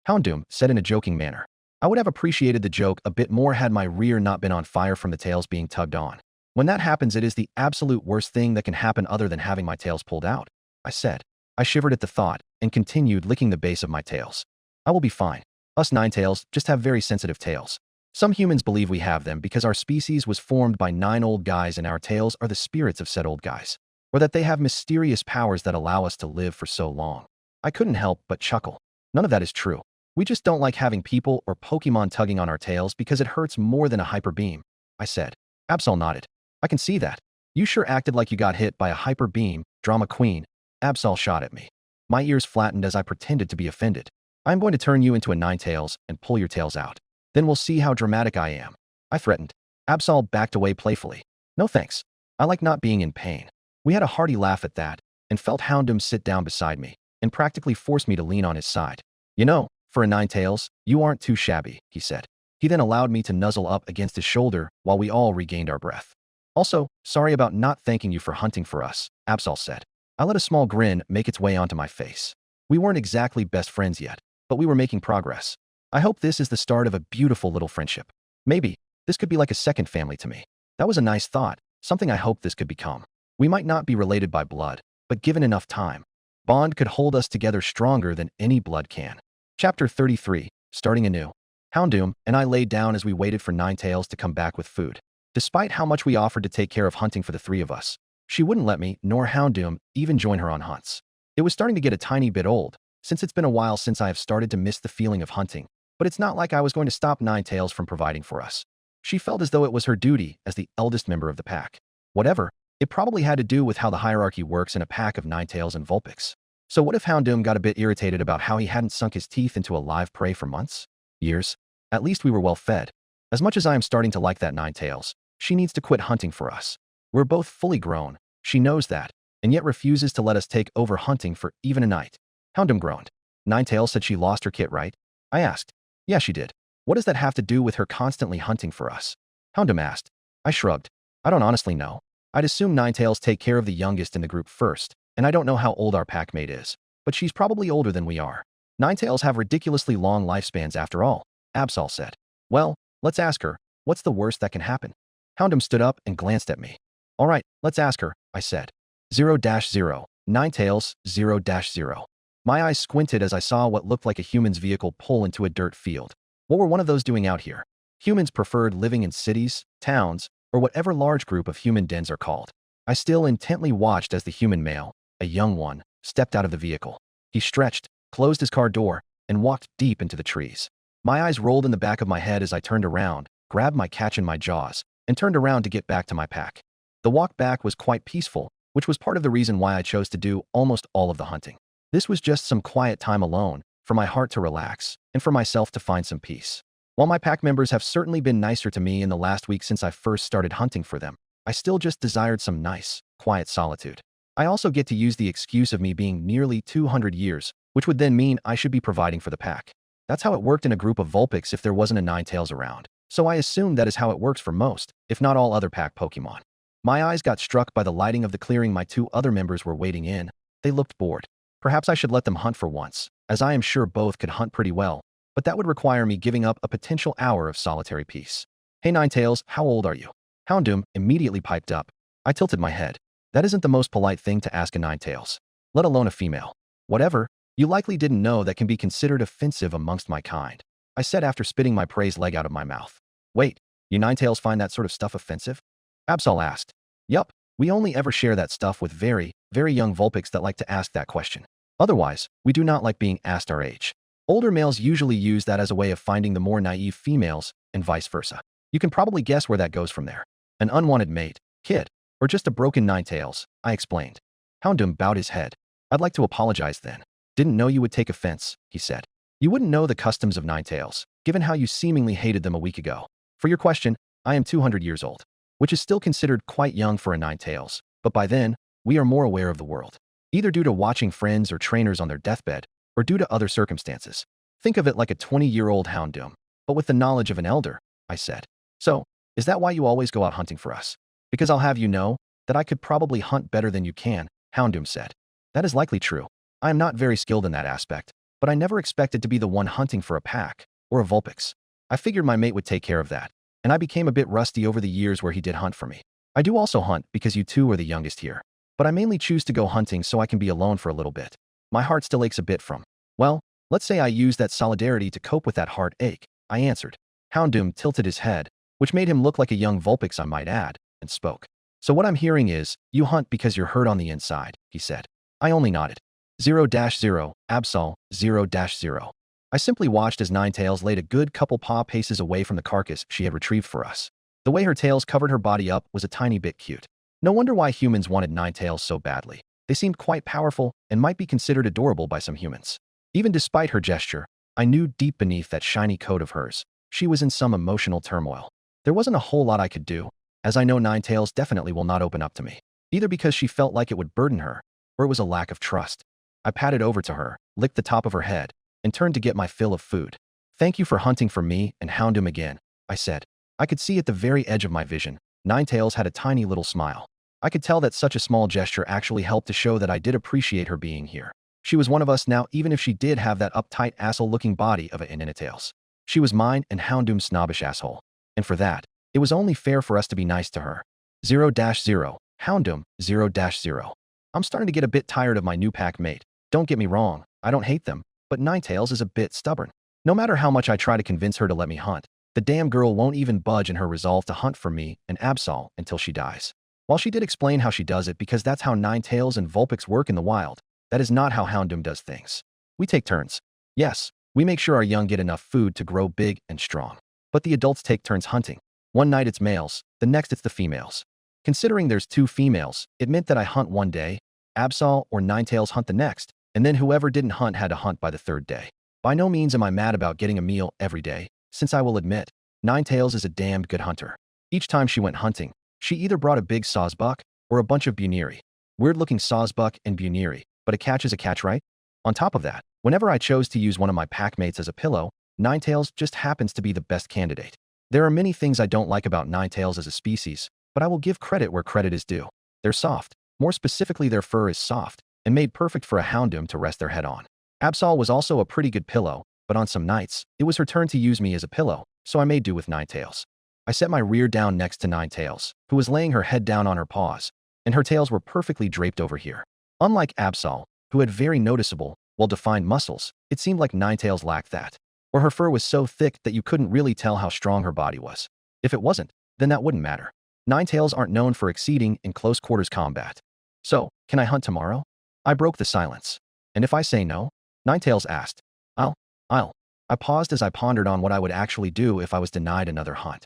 Houndoom said in a joking manner. I would have appreciated the joke a bit more had my rear not been on fire from the tails being tugged on. When that happens, it is the absolute worst thing that can happen other than having my tails pulled out, I said. I shivered at the thought and continued licking the base of my tails. I will be fine. Us Ninetails just have very sensitive tails. Some humans believe we have them because our species was formed by 9 old guys and our tails are the spirits of said old guys, or that they have mysterious powers that allow us to live for so long. I couldn't help but chuckle. None of that is true. We just don't like having people or Pokémon tugging on our tails because it hurts more than a hyper beam, I said. Absol nodded. I can see that. You sure acted like you got hit by a hyper beam, drama queen. Absol shot at me. My ears flattened as I pretended to be offended. I'm going to turn you into a Ninetails and pull your tails out. Then we'll see how dramatic I am, I threatened. Absol backed away playfully. No thanks. I like not being in pain. We had a hearty laugh at that, and felt Houndoom sit down beside me, and practically forced me to lean on his side. You know, for a Ninetales, you aren't too shabby, he said. He then allowed me to nuzzle up against his shoulder while we all regained our breath. Also, sorry about not thanking you for hunting for us, Absol said. I let a small grin make its way onto my face. We weren't exactly best friends yet, but we were making progress. I hope this is the start of a beautiful little friendship. Maybe, this could be like a second family to me. That was a nice thought, something I hope this could become. We might not be related by blood, but given enough time, bond could hold us together stronger than any blood can. Chapter 33, Starting Anew. Houndoom and I laid down as we waited for Ninetales to come back with food. Despite how much we offered to take care of hunting for the three of us, she wouldn't let me, nor Houndoom, even join her on hunts. It was starting to get a tiny bit old, since it's been a while since I have started to miss the feeling of hunting, but it's not like I was going to stop Ninetales from providing for us. She felt as though it was her duty as the eldest member of the pack. Whatever, it probably had to do with how the hierarchy works in a pack of Ninetales and Vulpix. So what if Houndoom got a bit irritated about how he hadn't sunk his teeth into a live prey for months? Years? At least we were well fed. As much as I am starting to like that Ninetales, she needs to quit hunting for us. We're both fully grown, she knows that, and yet refuses to let us take over hunting for even a night. Houndoom groaned. Ninetales said she lost her kit, right? I asked. Yeah, she did. What does that have to do with her constantly hunting for us? Houndoom asked. I shrugged. I don't honestly know. I'd assume Ninetales take care of the youngest in the group first, and I don't know how old our packmate is, but she's probably older than we are. Ninetales have ridiculously long lifespans after all, Absol said. Well, let's ask her. What's the worst that can happen? Houndoom stood up and glanced at me. All right, let's ask her, I said. 0-0. Ninetales, 0-0. My eyes squinted as I saw what looked like a human's vehicle pull into a dirt field. What were one of those doing out here? Humans preferred living in cities, towns, or whatever large group of human dens are called. I still intently watched as the human male, a young one, stepped out of the vehicle. He stretched, closed his car door, and walked deep into the trees. My eyes rolled in the back of my head as I turned around, grabbed my catch in my jaws, and turned around to get back to my pack. The walk back was quite peaceful, which was part of the reason why I chose to do almost all of the hunting. This was just some quiet time alone, for my heart to relax, and for myself to find some peace. While my pack members have certainly been nicer to me in the last week since I first started hunting for them, I still just desired some nice, quiet solitude. I also get to use the excuse of me being nearly 200 years, which would then mean I should be providing for the pack. That's how it worked in a group of Vulpix if there wasn't a Ninetales around. So I assume that is how it works for most, if not all other pack Pokemon. My eyes got struck by the lighting of the clearing my two other members were waiting in. They looked bored. Perhaps I should let them hunt for once, as I am sure both could hunt pretty well, but that would require me giving up a potential hour of solitary peace. Hey Ninetales, how old are you? Houndoom immediately piped up. I tilted my head. That isn't the most polite thing to ask a Ninetales, let alone a female. Whatever, you likely didn't know that can be considered offensive amongst my kind, I said after spitting my praise leg out of my mouth. Wait, you Ninetales find that sort of stuff offensive? Absol asked. Yup, we only ever share that stuff with very, very young Vulpix that like to ask that question. Otherwise, we do not like being asked our age. Older males usually use that as a way of finding the more naive females, and vice versa. You can probably guess where that goes from there. An unwanted mate, kid, or just a broken Ninetales, I explained. Houndoom bowed his head. I'd like to apologize then. Didn't know you would take offense, he said. You wouldn't know the customs of Ninetales, given how you seemingly hated them a week ago. For your question, I am 200 years old, which is still considered quite young for a Ninetales, but by then, we are more aware of the world. Either due to watching friends or trainers on their deathbed, or due to other circumstances. Think of it like a 20-year-old Houndoom, but with the knowledge of an elder, I said. So, is that why you always go out hunting for us? Because I'll have you know that I could probably hunt better than you can, Houndoom said. That is likely true. I am not very skilled in that aspect, but I never expected to be the one hunting for a pack, or a Vulpix. I figured my mate would take care of that, and I became a bit rusty over the years where he did hunt for me. I do also hunt because you two are the youngest here, but I mainly choose to go hunting so I can be alone for a little bit. My heart still aches a bit from, well, let's say I use that solidarity to cope with that heart ache, I answered. Houndoom tilted his head, which made him look like a young Vulpix I might add, and spoke. So what I'm hearing is, you hunt because you're hurt on the inside, he said. I only nodded. 0-0, Absol, 0-0. I simply watched as Ninetales laid a good couple paw paces away from the carcass she had retrieved for us. The way her tails covered her body up was a tiny bit cute. No wonder why humans wanted Ninetales so badly. They seemed quite powerful and might be considered adorable by some humans. Even despite her gesture, I knew deep beneath that shiny coat of hers, she was in some emotional turmoil. There wasn't a whole lot I could do, as I know Ninetales definitely will not open up to me, either because she felt like it would burden her, or it was a lack of trust. I padded over to her, licked the top of her head, and turned to get my fill of food. "Thank you for hunting for me and Houndoom again," I said. I could see at the very edge of my vision, Ninetales had a tiny little smile. I could tell that such a small gesture actually helped to show that I did appreciate her being here. She was one of us now, even if she did have that uptight asshole-looking body of a Ninetales. She was mine and Houndoom's snobbish asshole. And for that, it was only fair for us to be nice to her. 0-0. Houndoom, 0-0. I'm starting to get a bit tired of my new pack mate. Don't get me wrong, I don't hate them, but Ninetales is a bit stubborn. No matter how much I try to convince her to let me hunt, the damn girl won't even budge in her resolve to hunt for me and Absol until she dies. While she did explain how she does it because that's how Ninetales and Vulpix work in the wild, that is not how Houndoom does things. We take turns. Yes, we make sure our young get enough food to grow big and strong. But the adults take turns hunting. One night it's males, the next it's the females. Considering there's 2 females, it meant that I hunt one day, Absol or Ninetales hunt the next, and then whoever didn't hunt had to hunt by the 3rd day. By no means am I mad about getting a meal every day, since I will admit, Ninetales is a damned good hunter. Each time she went hunting, she either brought a big sawsbuck or a bunch of buniri. Weird-looking sawsbuck and buniri, but a catch is a catch, right? On top of that, whenever I chose to use one of my packmates as a pillow, Ninetales just happens to be the best candidate. There are many things I don't like about Ninetales as a species, but I will give credit where credit is due. They're soft. More specifically, their fur is soft and made perfect for a Houndoom to rest their head on. Absol was also a pretty good pillow, but on some nights, it was her turn to use me as a pillow, so I made do with Ninetales. I set my rear down next to Ninetales, who was laying her head down on her paws, and her tails were perfectly draped over here. Unlike Absol, who had very noticeable, well-defined muscles, it seemed like Ninetales lacked that. Or her fur was so thick that you couldn't really tell how strong her body was. If it wasn't, then that wouldn't matter. Ninetales aren't known for exceeding in close-quarters combat. So, can I hunt tomorrow? I broke the silence. And if I say no? Ninetales asked. I'll. I paused as I pondered on what I would actually do if I was denied another hunt.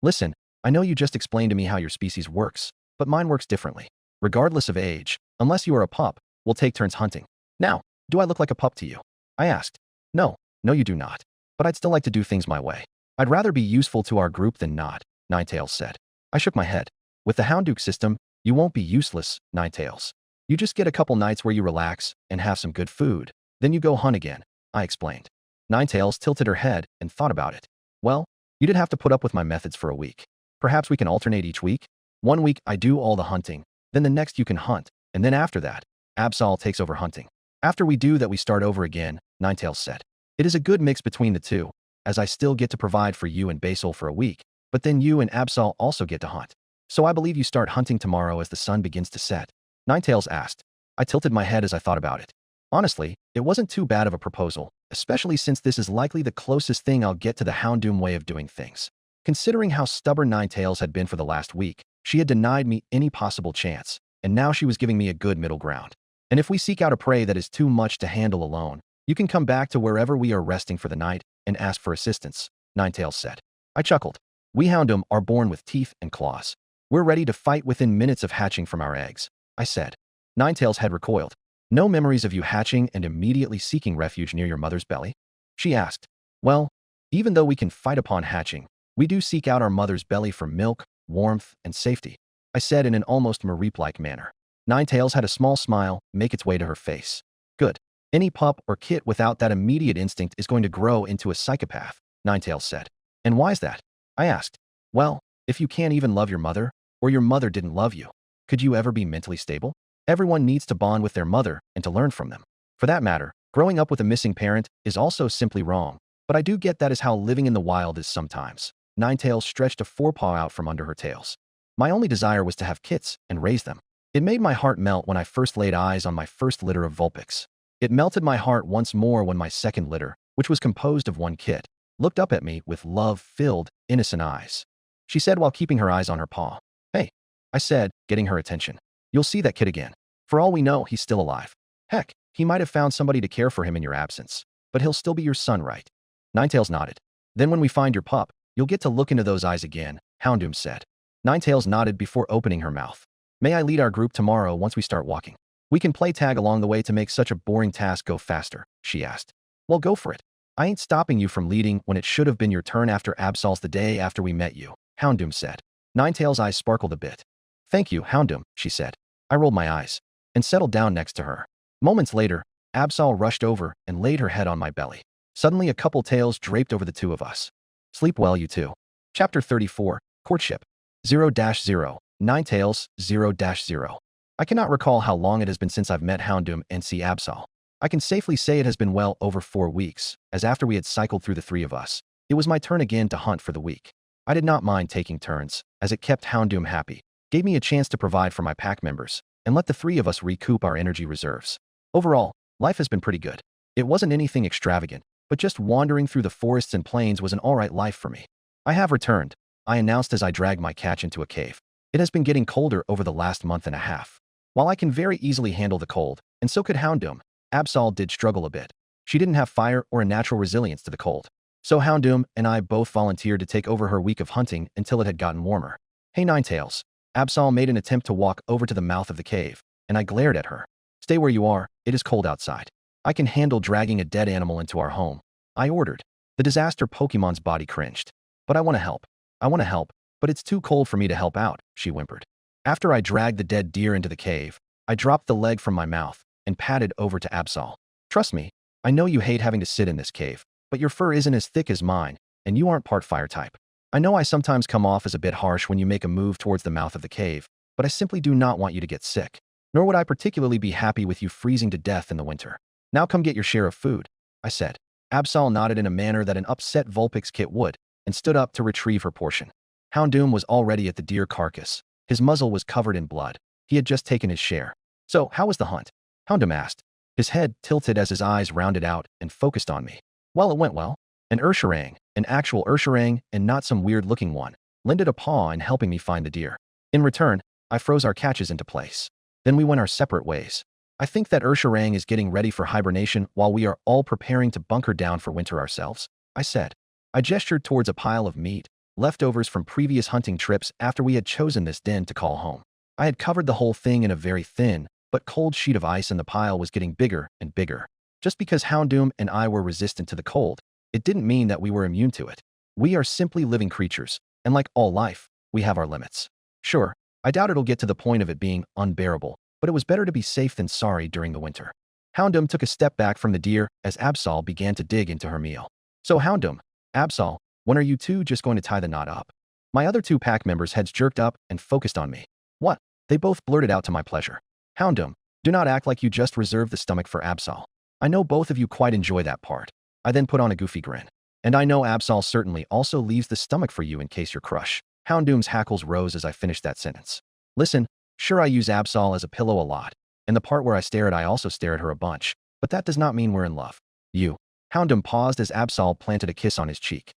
Listen, I know you just explained to me how your species works, but mine works differently. Regardless of age, unless you are a pup, we'll take turns hunting. Now, do I look like a pup to you? I asked. No, you do not. But I'd still like to do things my way. I'd rather be useful to our group than not, Ninetales said. I shook my head. With the Houndook system, you won't be useless, Ninetales. You just get a couple nights where you relax and have some good food. Then you go hunt again, I explained. Ninetales tilted her head and thought about it. Well, you did have to put up with my methods for a week. Perhaps we can alternate each week. One week I do all the hunting, then the next you can hunt, and then after that, Absol takes over hunting. After we do that we start over again, Ninetales said. It is a good mix between the two, as I still get to provide for you and Basil for a week, but then you and Absol also get to hunt. So I believe you start hunting tomorrow as the sun begins to set. Ninetales asked. I tilted my head as I thought about it. Honestly, it wasn't too bad of a proposal, especially since this is likely the closest thing I'll get to the Houndoom way of doing things. Considering how stubborn Ninetales had been for the last week, she had denied me any possible chance, and now she was giving me a good middle ground. And if we seek out a prey that is too much to handle alone, you can come back to wherever we are resting for the night and ask for assistance, Ninetales said. I chuckled. We Houndoom are born with teeth and claws. We're ready to fight within minutes of hatching from our eggs, I said. Ninetales' head recoiled. No memories of you hatching and immediately seeking refuge near your mother's belly? She asked. Well, even though we can fight upon hatching, we do seek out our mother's belly for milk, warmth, and safety, I said in an almost Mareep-like manner. Ninetales had a small smile make its way to her face. Good. Any pup or kit without that immediate instinct is going to grow into a psychopath, Ninetales said. And why's that? I asked. Well, if you can't even love your mother, or your mother didn't love you, could you ever be mentally stable? Everyone needs to bond with their mother and to learn from them. For that matter, growing up with a missing parent is also simply wrong, but I do get that is how living in the wild is sometimes. Ninetales stretched a forepaw out from under her tails. My only desire was to have kits and raise them. It made my heart melt when I first laid eyes on my first litter of Vulpix. It melted my heart once more when my second litter, which was composed of one kit, looked up at me with love-filled, innocent eyes. She said while keeping her eyes on her paw. Hey, I said, getting her attention. You'll see that kid again. For all we know, he's still alive. Heck, he might have found somebody to care for him in your absence, but he'll still be your son, right? Ninetales nodded. Then when we find your pup, you'll get to look into those eyes again, Houndoom said. Ninetales nodded before opening her mouth. May I lead our group tomorrow once we start walking? We can play tag along the way to make such a boring task go faster, she asked. Well, go for it. I ain't stopping you from leading when it should have been your turn after Absol's the day after we met you, Houndoom said. Ninetail's eyes sparkled a bit. Thank you, Houndoom, she said. I rolled my eyes and settled down next to her. Moments later, Absol rushed over and laid her head on my belly. Suddenly, a couple tails draped over the two of us. Sleep well, you two. Chapter 34, Courtship. 0-0, Ninetails, 0-0. I cannot recall how long it has been since I've met Houndoom and see Absol. I can safely say it has been well over 4 weeks, as after we had cycled through the three of us, it was my turn again to hunt for the week. I did not mind taking turns, as it kept Houndoom happy, gave me a chance to provide for my pack members, and let the three of us recoup our energy reserves. Overall, life has been pretty good. It wasn't anything extravagant, but just wandering through the forests and plains was an alright life for me. I have returned, I announced as I dragged my catch into a cave. It has been getting colder over the last month and a half. While I can very easily handle the cold, and so could Houndoom, Absol did struggle a bit. She didn't have fire or a natural resilience to the cold. So Houndoom and I both volunteered to take over her week of hunting until it had gotten warmer. Hey Ninetails. Absol made an attempt to walk over to the mouth of the cave, and I glared at her. Stay where you are, it is cold outside. I can handle dragging a dead animal into our home, I ordered. The disaster Pokemon's body cringed. But I want to help. I want to help, but it's too cold for me to help out, she whimpered. After I dragged the dead deer into the cave, I dropped the leg from my mouth and padded over to Absol. Trust me, I know you hate having to sit in this cave, but your fur isn't as thick as mine, and you aren't part fire type. I know I sometimes come off as a bit harsh when you make a move towards the mouth of the cave, but I simply do not want you to get sick. Nor would I particularly be happy with you freezing to death in the winter. Now come get your share of food, I said. Absol nodded in a manner that an upset Vulpix kit would, and stood up to retrieve her portion. Houndoom was already at the deer carcass. His muzzle was covered in blood. He had just taken his share. So, how was the hunt? Houndoom asked. His head tilted as his eyes rounded out and focused on me. Well, it went well. An Ursharang, an actual Ursharang and not some weird-looking one, lended a paw in helping me find the deer. In return, I froze our catches into place. Then we went our separate ways. I think that Ursharang is getting ready for hibernation while we are all preparing to bunker down for winter ourselves, I said. I gestured towards a pile of meat, leftovers from previous hunting trips after we had chosen this den to call home. I had covered the whole thing in a very thin, but cold sheet of ice and the pile was getting bigger and bigger. Just because Houndoom and I were resistant to the cold, it didn't mean that we were immune to it. We are simply living creatures, and like all life, we have our limits. Sure, I doubt it'll get to the point of it being unbearable, but it was better to be safe than sorry during the winter. Houndoom took a step back from the deer as Absol began to dig into her meal. So Houndoom, Absol, when are you two just going to tie the knot up? My other two pack members' heads jerked up and focused on me. What? They both blurted out to my pleasure. Houndoom, do not act like you just reserved the stomach for Absol. I know both of you quite enjoy that part. I then put on a goofy grin. And I know Absol certainly also leaves the stomach for you in case you're crush. Houndoom's hackles rose as I finished that sentence. Listen, sure I use Absol as a pillow a lot. And the part where I stare at I also stare at her a bunch. But that does not mean we're in love. You. Houndoom paused as Absol planted a kiss on his cheek.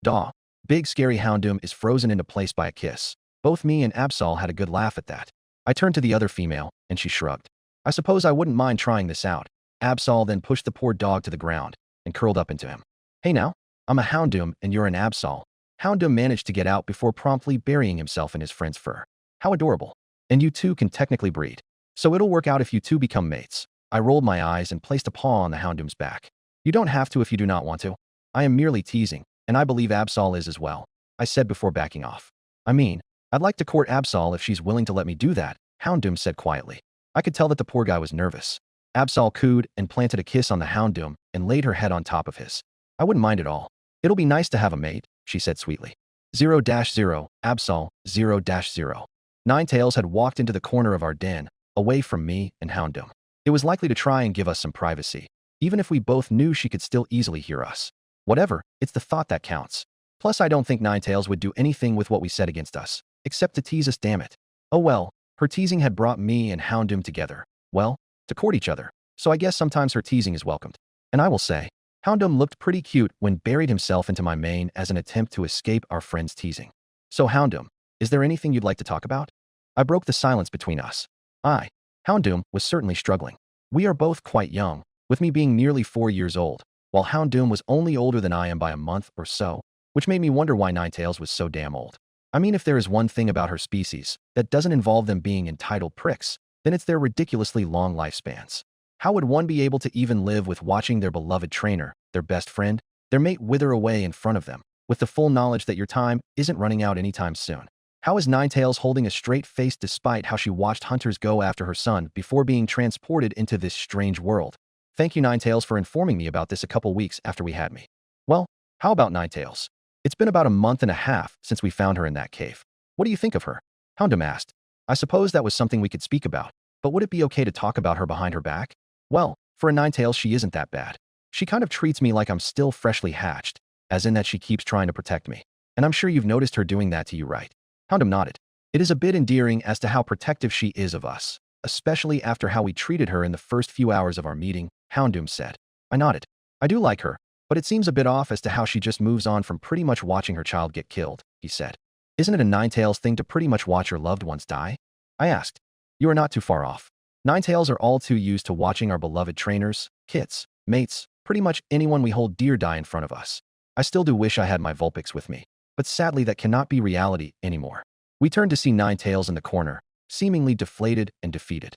Daw. Big scary Houndoom is frozen into place by a kiss. Both me and Absol had a good laugh at that. I turned to the other female, and she shrugged. I suppose I wouldn't mind trying this out. Absol then pushed the poor dog to the ground and curled up into him. Hey now, I'm a Houndoom and you're an Absol. Houndoom managed to get out before promptly burying himself in his friend's fur. How adorable. And you two can technically breed. So it'll work out if you two become mates. I rolled my eyes and placed a paw on the Houndoom's back. You don't have to if you do not want to. I am merely teasing, and I believe Absol is as well, I said before backing off. I mean, I'd like to court Absol if she's willing to let me do that, Houndoom said quietly. I could tell that the poor guy was nervous. Absol cooed and planted a kiss on the Houndoom and laid her head on top of his. I wouldn't mind at all. It'll be nice to have a mate, she said sweetly. 0-0, Absol, 0-0. Ninetails had walked into the corner of our den, away from me and Houndoom. It was likely to try and give us some privacy. Even if we both knew she could still easily hear us. Whatever, it's the thought that counts. Plus, I don't think Ninetails would do anything with what we said against us, except to tease us, damn it. Oh well, her teasing had brought me and Houndoom together. Well, to court each other. So I guess sometimes her teasing is welcomed. And I will say, Houndoom looked pretty cute when buried himself into my mane as an attempt to escape our friend's teasing. So Houndoom, is there anything you'd like to talk about? I broke the silence between us. Houndoom was certainly struggling. We are both quite young, with me being nearly 4 years old, while Houndoom was only older than I am by a month or so, which made me wonder why Ninetails was so damn old. I mean, if there is one thing about her species that doesn't involve them being entitled pricks, then it's their ridiculously long lifespans. How would one be able to even live with watching their beloved trainer, their best friend, their mate wither away in front of them? with the full knowledge that your time isn't running out anytime soon. How is Ninetales holding a straight face despite how she watched hunters go after her son before being transported into this strange world? Thank you, Ninetales, for informing me about this a couple weeks after we had me. Well, how about Ninetales? It's been about a month and a half since we found her in that cave. What do you think of her? Houndoom asked. I suppose that was something we could speak about, but would it be okay to talk about her behind her back? Well, for a Ninetales, she isn't that bad. She kind of treats me like I'm still freshly hatched, as in that she keeps trying to protect me. And I'm sure you've noticed her doing that to you, right? Houndoom nodded. It is a bit endearing as to how protective she is of us, especially after how we treated her in the first few hours of our meeting, Houndoom said. I nodded. I do like her, but it seems a bit off as to how she just moves on from pretty much watching her child get killed, he said. Isn't it a Ninetales thing to pretty much watch your loved ones die? I asked. You are not too far off. Ninetales are all too used to watching our beloved trainers, kits, mates, pretty much anyone we hold dear die in front of us. I still do wish I had my Vulpix with me, but sadly that cannot be reality anymore. We turned to see Ninetales in the corner, seemingly deflated and defeated.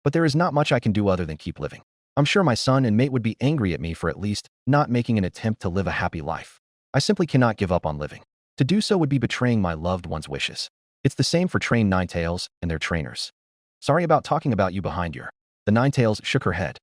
But there is not much I can do other than keep living. I'm sure my son and mate would be angry at me for at least not making an attempt to live a happy life. I simply cannot give up on living. To do so would be betraying my loved one's wishes. It's the same for trained Ninetales and their trainers. Sorry about talking about you behind your. The Ninetales shook her head.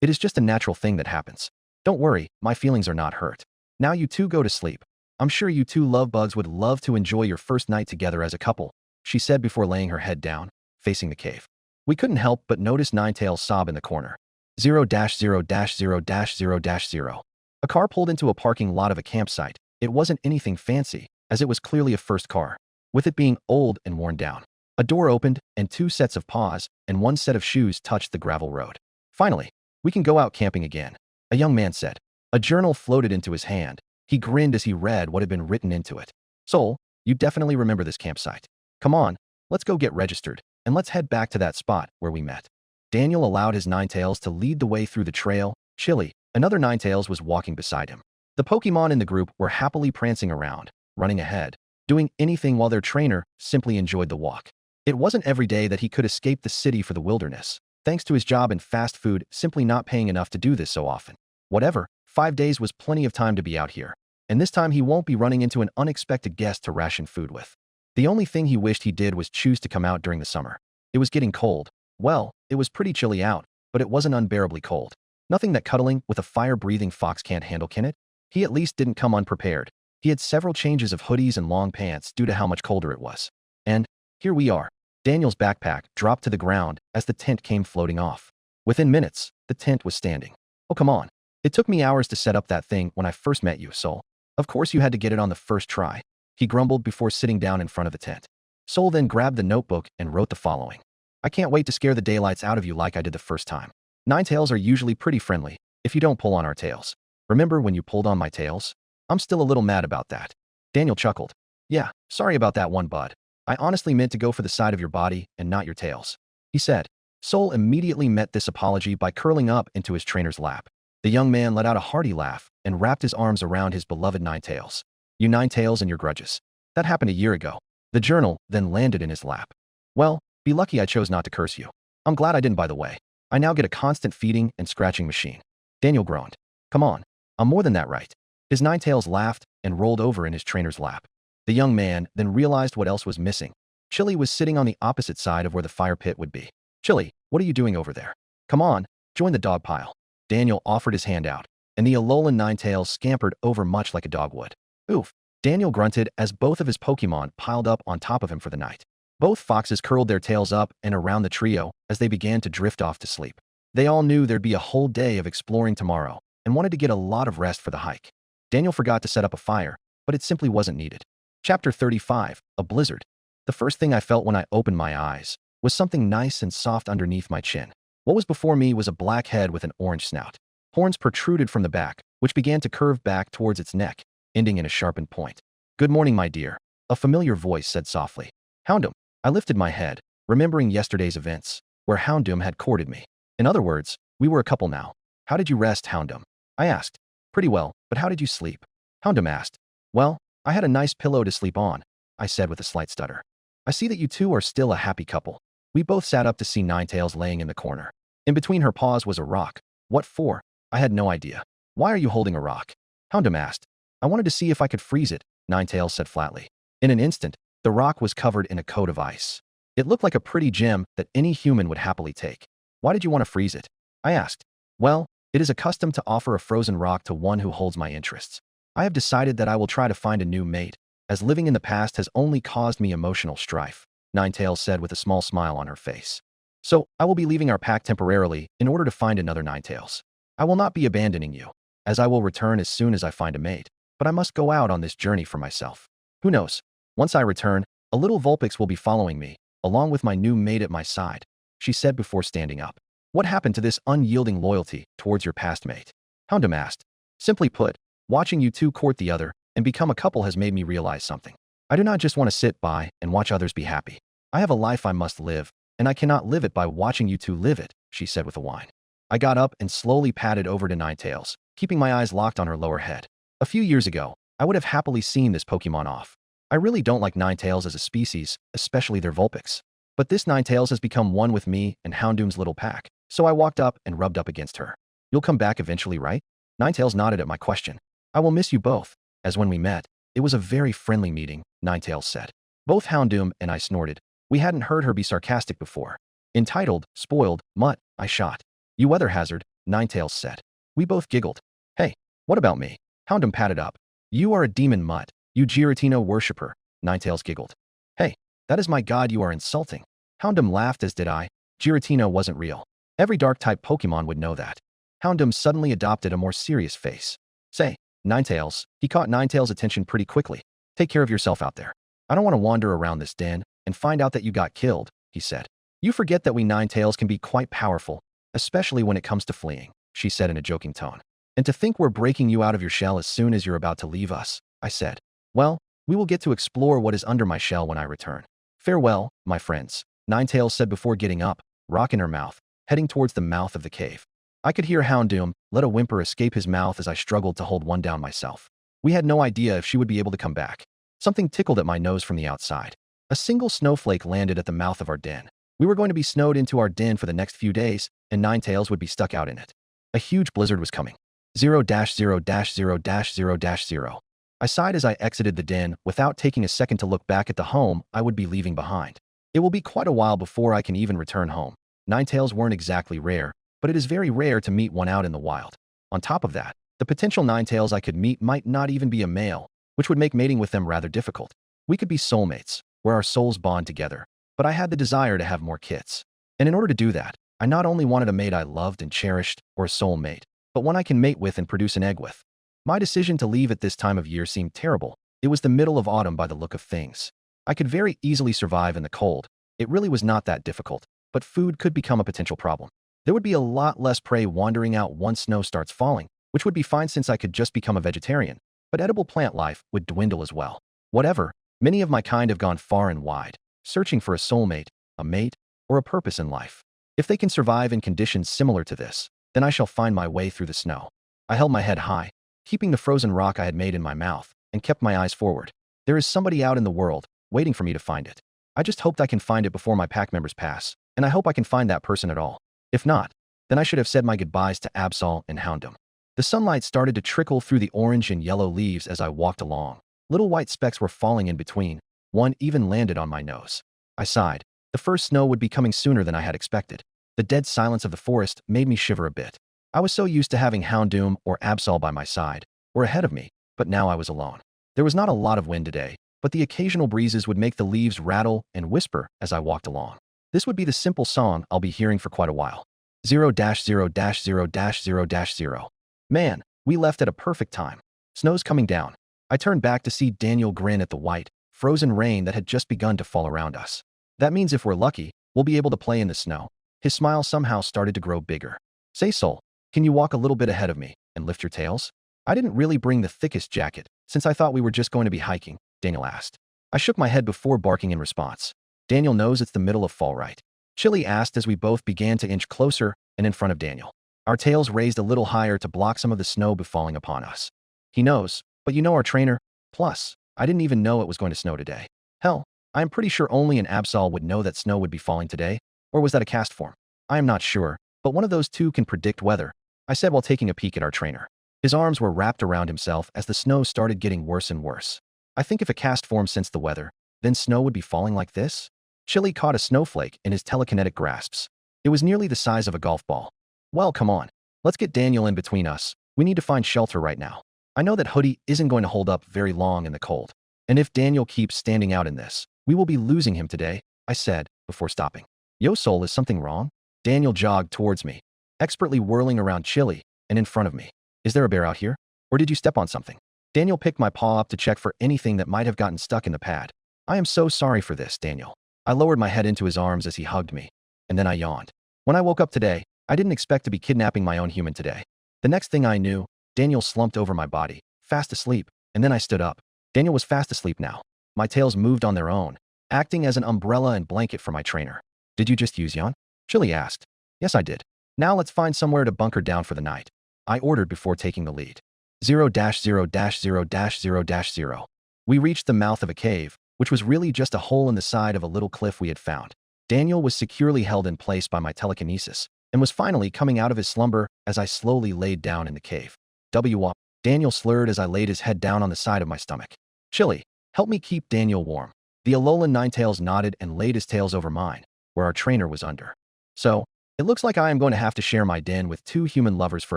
It is just a natural thing that happens. Don't worry, my feelings are not hurt. Now you two go to sleep. I'm sure you two love bugs would love to enjoy your first night together as a couple, she said before laying her head down, facing the cave. We couldn't help but notice Ninetales sob in the corner. 0-0-0-0-0. A car pulled into a parking lot of a campsite. It wasn't anything fancy, as it was clearly a first car, with it being old and worn down. A door opened, and 2 sets of paws and 1 set of shoes touched the gravel road. Finally, we can go out camping again, a young man said. A journal floated into his hand. He grinned as he read what had been written into it. Soul, you definitely remember this campsite. Come on, let's go get registered, and let's head back to that spot where we met. Daniel allowed his Ninetales to lead the way through the trail. Chili, another Ninetales, was walking beside him. The Pokémon in the group were happily prancing around, running ahead, doing anything while their trainer simply enjoyed the walk. It wasn't every day that he could escape the city for the wilderness, thanks to his job in fast food simply not paying enough to do this so often. Whatever, 5 days was plenty of time to be out here, and this time he won't be running into an unexpected guest to ration food with. The only thing he wished he did was choose to come out during the summer. It was getting cold. Well, it was pretty chilly out, but it wasn't unbearably cold. Nothing that cuddling with a fire-breathing fox can't handle, can it? He at least didn't come unprepared. He had several changes of hoodies and long pants due to how much colder it was. And here we are. Daniel's backpack dropped to the ground as the tent came floating off. Within minutes, the tent was standing. Oh, come on. It took me hours to set up that thing when I first met you, Soul. Of course you had to get it on the first try, he grumbled before sitting down in front of the tent. Soul then grabbed the notebook and wrote the following. I can't wait to scare the daylights out of you like I did the first time. Ninetales are usually pretty friendly, if you don't pull on our tails. Remember when you pulled on my tails? I'm still a little mad about that. Daniel chuckled. Yeah, sorry about that one, bud. I honestly meant to go for the side of your body and not your tails, he said. Soul immediately met this apology by curling up into his trainer's lap. The young man let out a hearty laugh and wrapped his arms around his beloved Ninetales. You Ninetales and your grudges. That happened a year ago. The journal then landed in his lap. Well, be lucky I chose not to curse you. I'm glad I didn't, by the way. I now get a constant feeding and scratching machine. Daniel groaned. Come on, I'm more than that, right? His Ninetales laughed and rolled over in his trainer's lap. The young man then realized what else was missing. Chili was sitting on the opposite side of where the fire pit would be. Chili, what are you doing over there? Come on, join the dog pile. Daniel offered his hand out, and the Alolan Ninetales scampered over much like a dog would. Oof, Daniel grunted as both of his Pokémon piled up on top of him for the night. Both foxes curled their tails up and around the trio as they began to drift off to sleep. They all knew there'd be a whole day of exploring tomorrow and wanted to get a lot of rest for the hike. Daniel forgot to set up a fire, but it simply wasn't needed. Chapter 35, A Blizzard. The first thing I felt when I opened my eyes was something nice and soft underneath my chin. What was before me was a black head with an orange snout. Horns protruded from the back, which began to curve back towards its neck, ending in a sharpened point. Good morning, my dear, a familiar voice said softly. Houndoom. I lifted my head, remembering yesterday's events, where Houndoom had courted me. In other words, we were a couple now. How did you rest, Houndoom? I asked. Pretty well, but how did you sleep? Houndoom asked. Well, I had a nice pillow to sleep on, I said with a slight stutter. I see that you two are still a happy couple. We both sat up to see Ninetales laying in the corner. In between her paws was a rock. What for? I had no idea. Why are you holding a rock? Houndoom asked. I wanted to see if I could freeze it, Ninetales said flatly. In an instant, the rock was covered in a coat of ice. It looked like a pretty gem that any human would happily take. Why did you want to freeze it? I asked. Well, it is a custom to offer a frozen rock to one who holds my interests. I have decided that I will try to find a new mate, as living in the past has only caused me emotional strife, Ninetales said with a small smile on her face. So, I will be leaving our pack temporarily in order to find another Ninetales. I will not be abandoning you, as I will return as soon as I find a mate, but I must go out on this journey for myself. Who knows? Once I return, a little Vulpix will be following me, along with my new mate at my side, she said before standing up. What happened to this unyielding loyalty towards your past mate? Houndoom asked. Simply put, watching you two court the other and become a couple has made me realize something. I do not just want to sit by and watch others be happy. I have a life I must live, and I cannot live it by watching you two live it, she said with a whine. I got up and slowly padded over to Ninetales, keeping my eyes locked on her lower head. A few years ago, I would have happily seen this Pokémon off. I really don't like Ninetales as a species, especially their Vulpix. But this Ninetales has become one with me and Houndoom's little pack, so I walked up and rubbed up against her. You'll come back eventually, right? Ninetales nodded at my question. I will miss you both, as when we met. It was a very friendly meeting, Ninetales said. Both Houndoom and I snorted. We hadn't heard her be sarcastic before. Entitled, spoiled, mutt, I shot. You weather hazard, Ninetales said. We both giggled. Hey, what about me? Houndoom patted up. You are a demon mutt, you Giratina worshipper, Ninetales giggled. Hey, that is my god you are insulting. Houndoom laughed as did I. Giratina wasn't real. Every dark-type Pokémon would know that. Houndoom suddenly adopted a more serious face. Say, Ninetales, he caught Ninetales' attention pretty quickly. Take care of yourself out there. I don't want to wander around this den and find out that you got killed, he said. You forget that we Ninetales can be quite powerful, especially when it comes to fleeing, she said in a joking tone. And to think we're breaking you out of your shell as soon as you're about to leave us, I said. Well, we will get to explore what is under my shell when I return. Farewell, my friends, Ninetales said before getting up, rock in her mouth, heading towards the mouth of the cave. I could hear Houndoom let a whimper escape his mouth as I struggled to hold one down myself. We had no idea if she would be able to come back. Something tickled at my nose from the outside. A single snowflake landed at the mouth of our den. We were going to be snowed into our den for the next few days, and Ninetales would be stuck out in it. A huge blizzard was coming. 0-0-0-0-0. I sighed as I exited the den without taking a second to look back at the home I would be leaving behind. It will be quite a while before I can even return home. Ninetales weren't exactly rare, but it is very rare to meet one out in the wild. On top of that, the potential Ninetales I could meet might not even be a male, which would make mating with them rather difficult. We could be soulmates, where our souls bond together, but I had the desire to have more kits. And in order to do that, I not only wanted a mate I loved and cherished, or a soulmate, but one I can mate with and produce an egg with. My decision to leave at this time of year seemed terrible. It was the middle of autumn by the look of things. I could very easily survive in the cold. It really was not that difficult, but food could become a potential problem. There would be a lot less prey wandering out once snow starts falling, which would be fine since I could just become a vegetarian, but edible plant life would dwindle as well. Whatever, many of my kind have gone far and wide, searching for a soulmate, a mate, or a purpose in life. If they can survive in conditions similar to this, then I shall find my way through the snow. I held my head high, keeping the frozen rock I had made in my mouth, and kept my eyes forward. There is somebody out in the world, waiting for me to find it. I just hoped I can find it before my pack members pass, and I hope I can find that person at all. If not, then I should have said my goodbyes to Absol and Houndoom. The sunlight started to trickle through the orange and yellow leaves as I walked along. Little white specks were falling in between. One even landed on my nose. I sighed. The first snow would be coming sooner than I had expected. The dead silence of the forest made me shiver a bit. I was so used to having Houndoom or Absol by my side, or ahead of me, but now I was alone. There was not a lot of wind today, but the occasional breezes would make the leaves rattle and whisper as I walked along. This would be the simple song I'll be hearing for quite a while. 0-0-0-0-0. Man, we left at a perfect time. Snow's coming down. I turned back to see Daniel grin at the white, frozen rain that had just begun to fall around us. That means if we're lucky, we'll be able to play in the snow. His smile somehow started to grow bigger. Say, Soul, can you walk a little bit ahead of me and lift your tails? I didn't really bring the thickest jacket, since I thought we were just going to be hiking, Daniel asked. I shook my head before barking in response. Daniel knows it's the middle of fall, right? Chili asked as we both began to inch closer and in front of Daniel. Our tails raised a little higher to block some of the snow befalling upon us. He knows, but you know our trainer. Plus, I didn't even know it was going to snow today. Hell, I am pretty sure only an Absol would know that snow would be falling today, or was that a cast form? I am not sure, but one of those two can predict weather, I said while taking a peek at our trainer. His arms were wrapped around himself as the snow started getting worse and worse. I think if a cast formed since the weather, then snow would be falling like this? Chili caught a snowflake in his telekinetic grasps. It was nearly the size of a golf ball. Well, come on. Let's get Daniel in between us. We need to find shelter right now. I know that hoodie isn't going to hold up very long in the cold. And if Daniel keeps standing out in this, we will be losing him today, I said, before stopping. Yo, Soul, is something wrong? Daniel jogged towards me, expertly whirling around Chili and in front of me. Is there a bear out here? Or did you step on something? Daniel picked my paw up to check for anything that might have gotten stuck in the pad. I am so sorry for this, Daniel. I lowered my head into his arms as he hugged me, and then I yawned. When I woke up today, I didn't expect to be kidnapping my own human today. The next thing I knew, Daniel slumped over my body, fast asleep, and then I stood up. Daniel was fast asleep now. My tails moved on their own, acting as an umbrella and blanket for my trainer. Did you just use yawn? Chili asked. Yes, I did. Now let's find somewhere to bunker down for the night, I ordered before taking the lead. 0-0-0-0-0. We reached the mouth of a cave, which was really just a hole in the side of a little cliff we had found. Daniel was securely held in place by my telekinesis and was finally coming out of his slumber as I slowly laid down in the cave. Daniel slurred as I laid his head down on the side of my stomach. Chili, help me keep Daniel warm. The Alolan Ninetales nodded and laid his tails over mine, where our trainer was under. So, it looks like I am going to have to share my den with 2 human lovers for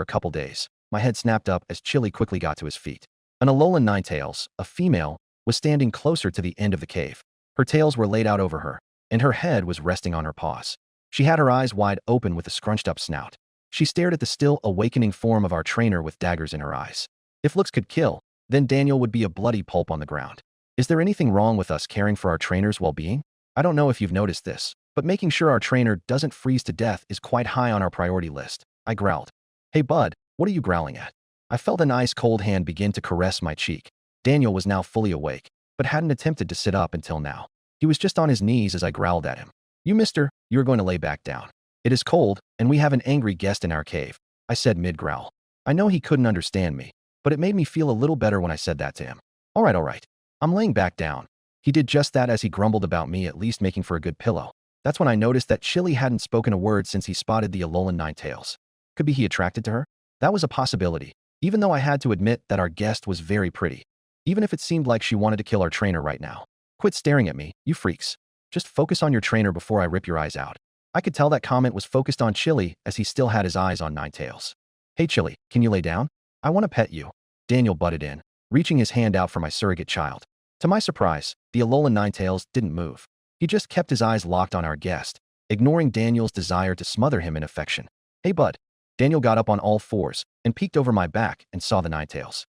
a couple days. My head snapped up as Chili quickly got to his feet. An Alolan Ninetales, a female, was standing closer to the end of the cave. Her tails were laid out over her, and her head was resting on her paws. She had her eyes wide open with a scrunched-up snout. She stared at the still awakening form of our trainer with daggers in her eyes. If looks could kill, then Daniel would be a bloody pulp on the ground. Is there anything wrong with us caring for our trainer's well-being? I don't know if you've noticed this, but making sure our trainer doesn't freeze to death is quite high on our priority list, I growled. Hey bud, what are you growling at? I felt an ice-cold hand begin to caress my cheek. Daniel was now fully awake, but hadn't attempted to sit up until now. He was just on his knees as I growled at him. You mister, you're going to lay back down. It is cold, and we have an angry guest in our cave, I said mid-growl. I know he couldn't understand me, but it made me feel a little better when I said that to him. All right. I'm laying back down. He did just that as he grumbled about me at least making for a good pillow. That's when I noticed that Chili hadn't spoken a word since he spotted the Alolan Ninetales. Could be he attracted to her? That was a possibility, even though I had to admit that our guest was very pretty. Even if it seemed like she wanted to kill our trainer right now. Quit staring at me, you freaks. Just focus on your trainer before I rip your eyes out. I could tell that comment was focused on Chili as he still had his eyes on Ninetales. Hey Chili, can you lay down? I want to pet you. Daniel butted in, reaching his hand out for my surrogate child. To my surprise, the Alolan Ninetales didn't move. He just kept his eyes locked on our guest, ignoring Daniel's desire to smother him in affection. Hey bud. Daniel got up on all fours and peeked over my back and saw the Ninetales.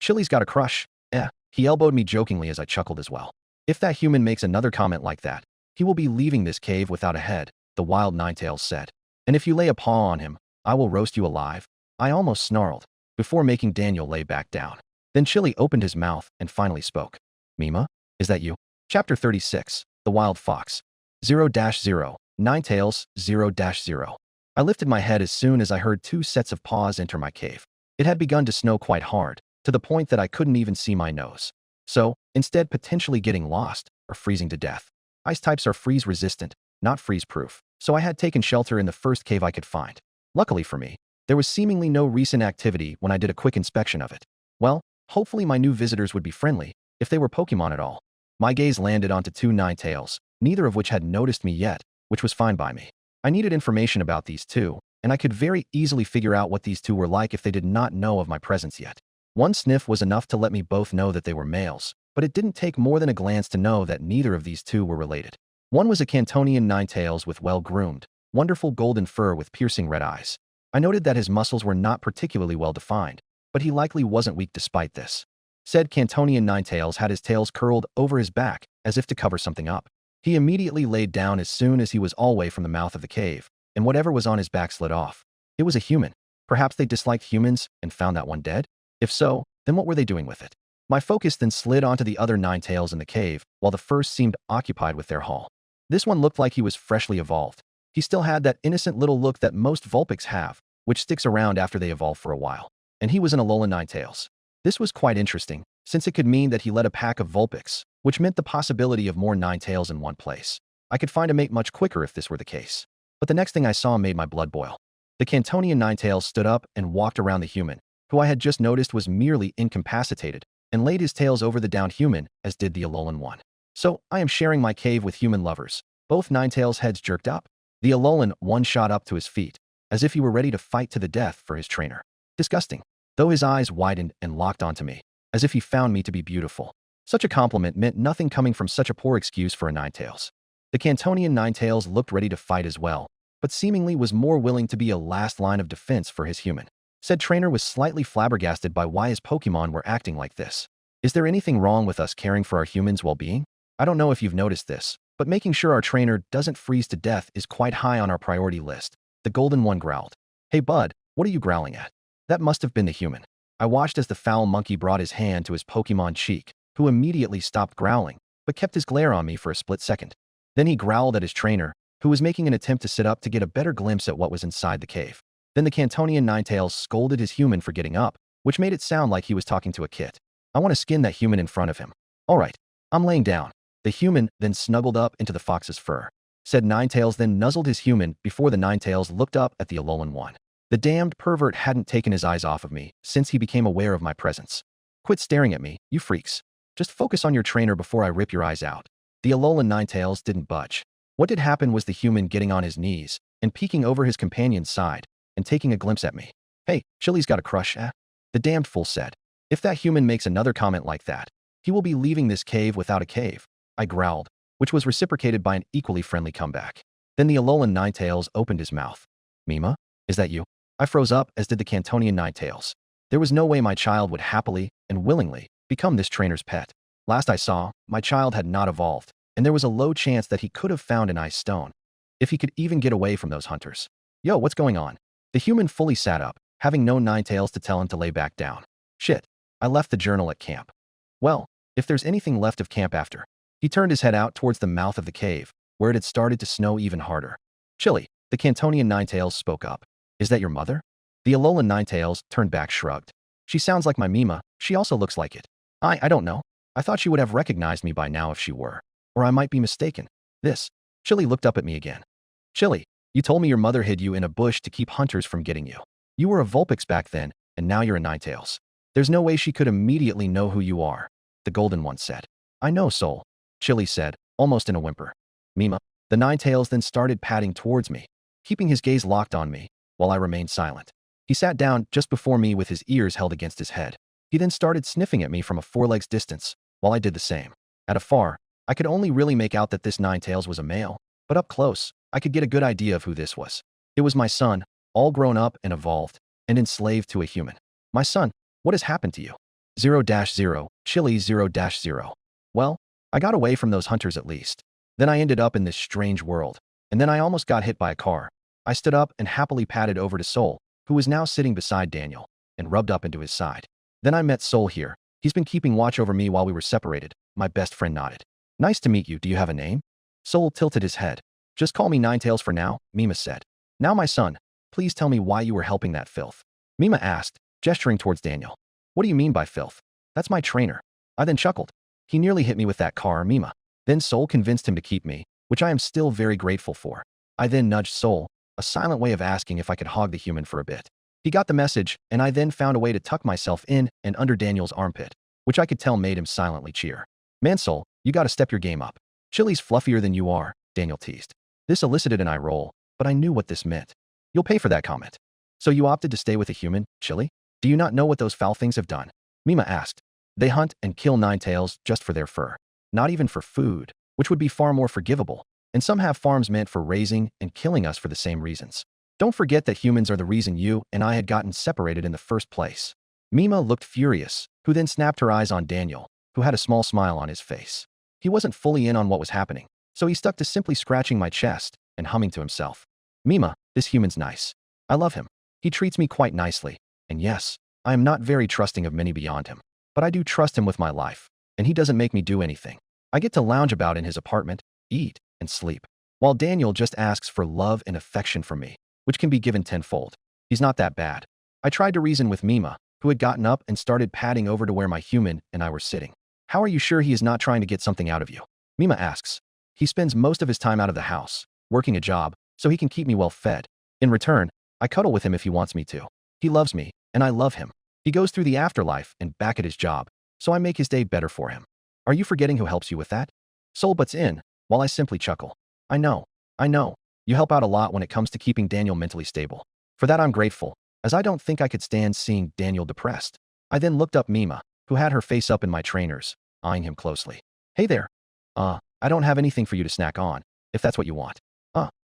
Chili's got a crush. He elbowed me jokingly as I chuckled as well. If that human makes another comment like that, he will be leaving this cave without a head, the wild Ninetales said. And if you lay a paw on him, I will roast you alive. I almost snarled, before making Daniel lay back down. Then Chili opened his mouth and finally spoke. Mima, is that you? Chapter 36, The Wild Fox. 0-0, Ninetales, 0-0. I lifted my head as soon as I heard 2 sets of paws enter my cave. It had begun to snow quite hard, to the point that I couldn't even see my nose. So, instead potentially getting lost, or freezing to death. Ice types are freeze-resistant, not freeze-proof, so I had taken shelter in the first cave I could find. Luckily for me, there was seemingly no recent activity when I did a quick inspection of it. Well, hopefully my new visitors would be friendly, if they were Pokémon at all. My gaze landed onto 2 Ninetales, neither of which had noticed me yet, which was fine by me. I needed information about these 2, and I could very easily figure out what these 2 were like if they did not know of my presence yet. One sniff was enough to let me both know that they were males, but it didn't take more than a glance to know that neither of these 2 were related. One was a Cantonian Ninetales with well-groomed, wonderful golden fur with piercing red eyes. I noted that his muscles were not particularly well-defined, but he likely wasn't weak despite this. Said Cantonian Ninetales had his tails curled over his back, as if to cover something up. He immediately laid down as soon as he was all way from the mouth of the cave, and whatever was on his back slid off. It was a human. Perhaps they disliked humans and found that one dead? If so, then what were they doing with it? My focus then slid onto the other Ninetales in the cave, while the first seemed occupied with their haul. This one looked like he was freshly evolved. He still had that innocent little look that most Vulpix have, which sticks around after they evolve for a while. And he was an Alolan Ninetales. This was quite interesting, since it could mean that he led a pack of Vulpix, which meant the possibility of more Ninetales in one place. I could find a mate much quicker if this were the case. But the next thing I saw made my blood boil. The Cantonian Ninetales stood up and walked around the human, who I had just noticed was merely incapacitated, and laid his tails over the downed human, as did the Alolan one. So, I am sharing my cave with human lovers. Both Ninetales' heads jerked up. The Alolan one shot up to his feet, as if he were ready to fight to the death for his trainer. Disgusting. Though his eyes widened and locked onto me, as if he found me to be beautiful. Such a compliment meant nothing coming from such a poor excuse for a Ninetales. The Cantonian Ninetales looked ready to fight as well, but seemingly was more willing to be a last line of defense for his human. Said trainer was slightly flabbergasted by why his Pokémon were acting like this. Is there anything wrong with us caring for our humans' well-being? I don't know if you've noticed this, but making sure our trainer doesn't freeze to death is quite high on our priority list. The golden one growled. Hey bud, what are you growling at? That must have been the human. I watched as the foul monkey brought his hand to his Pokémon cheek, who immediately stopped growling, but kept his glare on me for a split second. Then he growled at his trainer, who was making an attempt to sit up to get a better glimpse at what was inside the cave. Then the Cantonian Ninetales scolded his human for getting up, which made it sound like he was talking to a kid. I want to skin that human in front of him. All right, I'm laying down. The human then snuggled up into the fox's fur. Said Ninetales then nuzzled his human before the Ninetales looked up at the Alolan one. The damned pervert hadn't taken his eyes off of me since he became aware of my presence. Quit staring at me, you freaks. Just focus on your trainer before I rip your eyes out. The Alolan Ninetales didn't budge. What did happen was the human getting on his knees and peeking over his companion's side and taking a glimpse at me. Hey, Chili's got a crush, eh? The damned fool said. If that human makes another comment like that, he will be leaving this cave without a cave. I growled, which was reciprocated by an equally friendly comeback. Then the Alolan Ninetales opened his mouth. Mima, is that you? I froze up, as did the Cantonian Ninetales. There was no way my child would happily and willingly become this trainer's pet. Last I saw, my child had not evolved, and there was a low chance that he could have found an ice stone, if he could even get away from those hunters. Yo, what's going on? The human fully sat up, having no Ninetales to tell him to lay back down. Shit, I left the journal at camp. Well, if there's anything left of camp after. He turned his head out towards the mouth of the cave, where it had started to snow even harder. Chili, the Cantonian Ninetales spoke up. Is that your mother? The Alolan Ninetales turned back shrugged. She sounds like my Mima, she also looks like it. I don't know. I thought she would have recognized me by now if she were. Or I might be mistaken. Chili looked up at me again. Chili, you told me your mother hid you in a bush to keep hunters from getting you. You were a Vulpix back then, and now you're a Ninetales. There's no way she could immediately know who you are, the Golden One said. I know, Soul, Chili said, almost in a whimper. Mima, the Ninetales then started padding towards me, keeping his gaze locked on me, while I remained silent. He sat down just before me with his ears held against his head. He then started sniffing at me from a forelegs distance, while I did the same. At afar, I could only really make out that this Ninetales was a male, but up close, I could get a good idea of who this was. It was my son, all grown up and evolved, and enslaved to a human. My son, what has happened to you? 0-0, Chili 0-0. Well, I got away from those hunters at least. Then I ended up in this strange world, and then I almost got hit by a car. I stood up and happily padded over to Soul, who was now sitting beside Daniel, and rubbed up into his side. Then I met Soul here. He's been keeping watch over me while we were separated. My best friend nodded. Nice to meet you. Do you have a name? Soul tilted his head. Just call me Ninetales for now, Mima said. Now my son, please tell me why you were helping that filth. Mima asked, gesturing towards Daniel. What do you mean by filth? That's my trainer. I then chuckled. He nearly hit me with that car, Mima. Then Soul convinced him to keep me, which I am still very grateful for. I then nudged Soul, a silent way of asking if I could hog the human for a bit. He got the message, and I then found a way to tuck myself in and under Daniel's armpit, which I could tell made him silently cheer. Man, Soul, you gotta step your game up. Chili's fluffier than you are, Daniel teased. This elicited an eye roll, but I knew what this meant. You'll pay for that comment. So you opted to stay with a human, Chili? Do you not know what those foul things have done? Mima asked. They hunt and kill Ninetales just for their fur. Not even for food, which would be far more forgivable. And some have farms meant for raising and killing us for the same reasons. Don't forget that humans are the reason you and I had gotten separated in the first place. Mima looked furious, who then snapped her eyes on Daniel, who had a small smile on his face. He wasn't fully in on what was happening, so he stuck to simply scratching my chest and humming to himself. Mima, this human's nice. I love him. He treats me quite nicely. And yes, I am not very trusting of many beyond him. But I do trust him with my life, and he doesn't make me do anything. I get to lounge about in his apartment, eat, and sleep, while Daniel just asks for love and affection from me, which can be given tenfold. He's not that bad. I tried to reason with Mima, who had gotten up and started padding over to where my human and I were sitting. How are you sure he is not trying to get something out of you? Mima asks. He spends most of his time out of the house, working a job, so he can keep me well fed. In return, I cuddle with him if he wants me to. He loves me, and I love him. He goes through the afterlife and back at his job, so I make his day better for him. Are you forgetting who helps you with that? Soul butts in, while I simply chuckle. I know. You help out a lot when it comes to keeping Daniel mentally stable. For that I'm grateful, as I don't think I could stand seeing Daniel depressed. I then looked up Mima, who had her face up in my trainers, eyeing him closely. Hey there. I don't have anything for you to snack on, if that's what you want.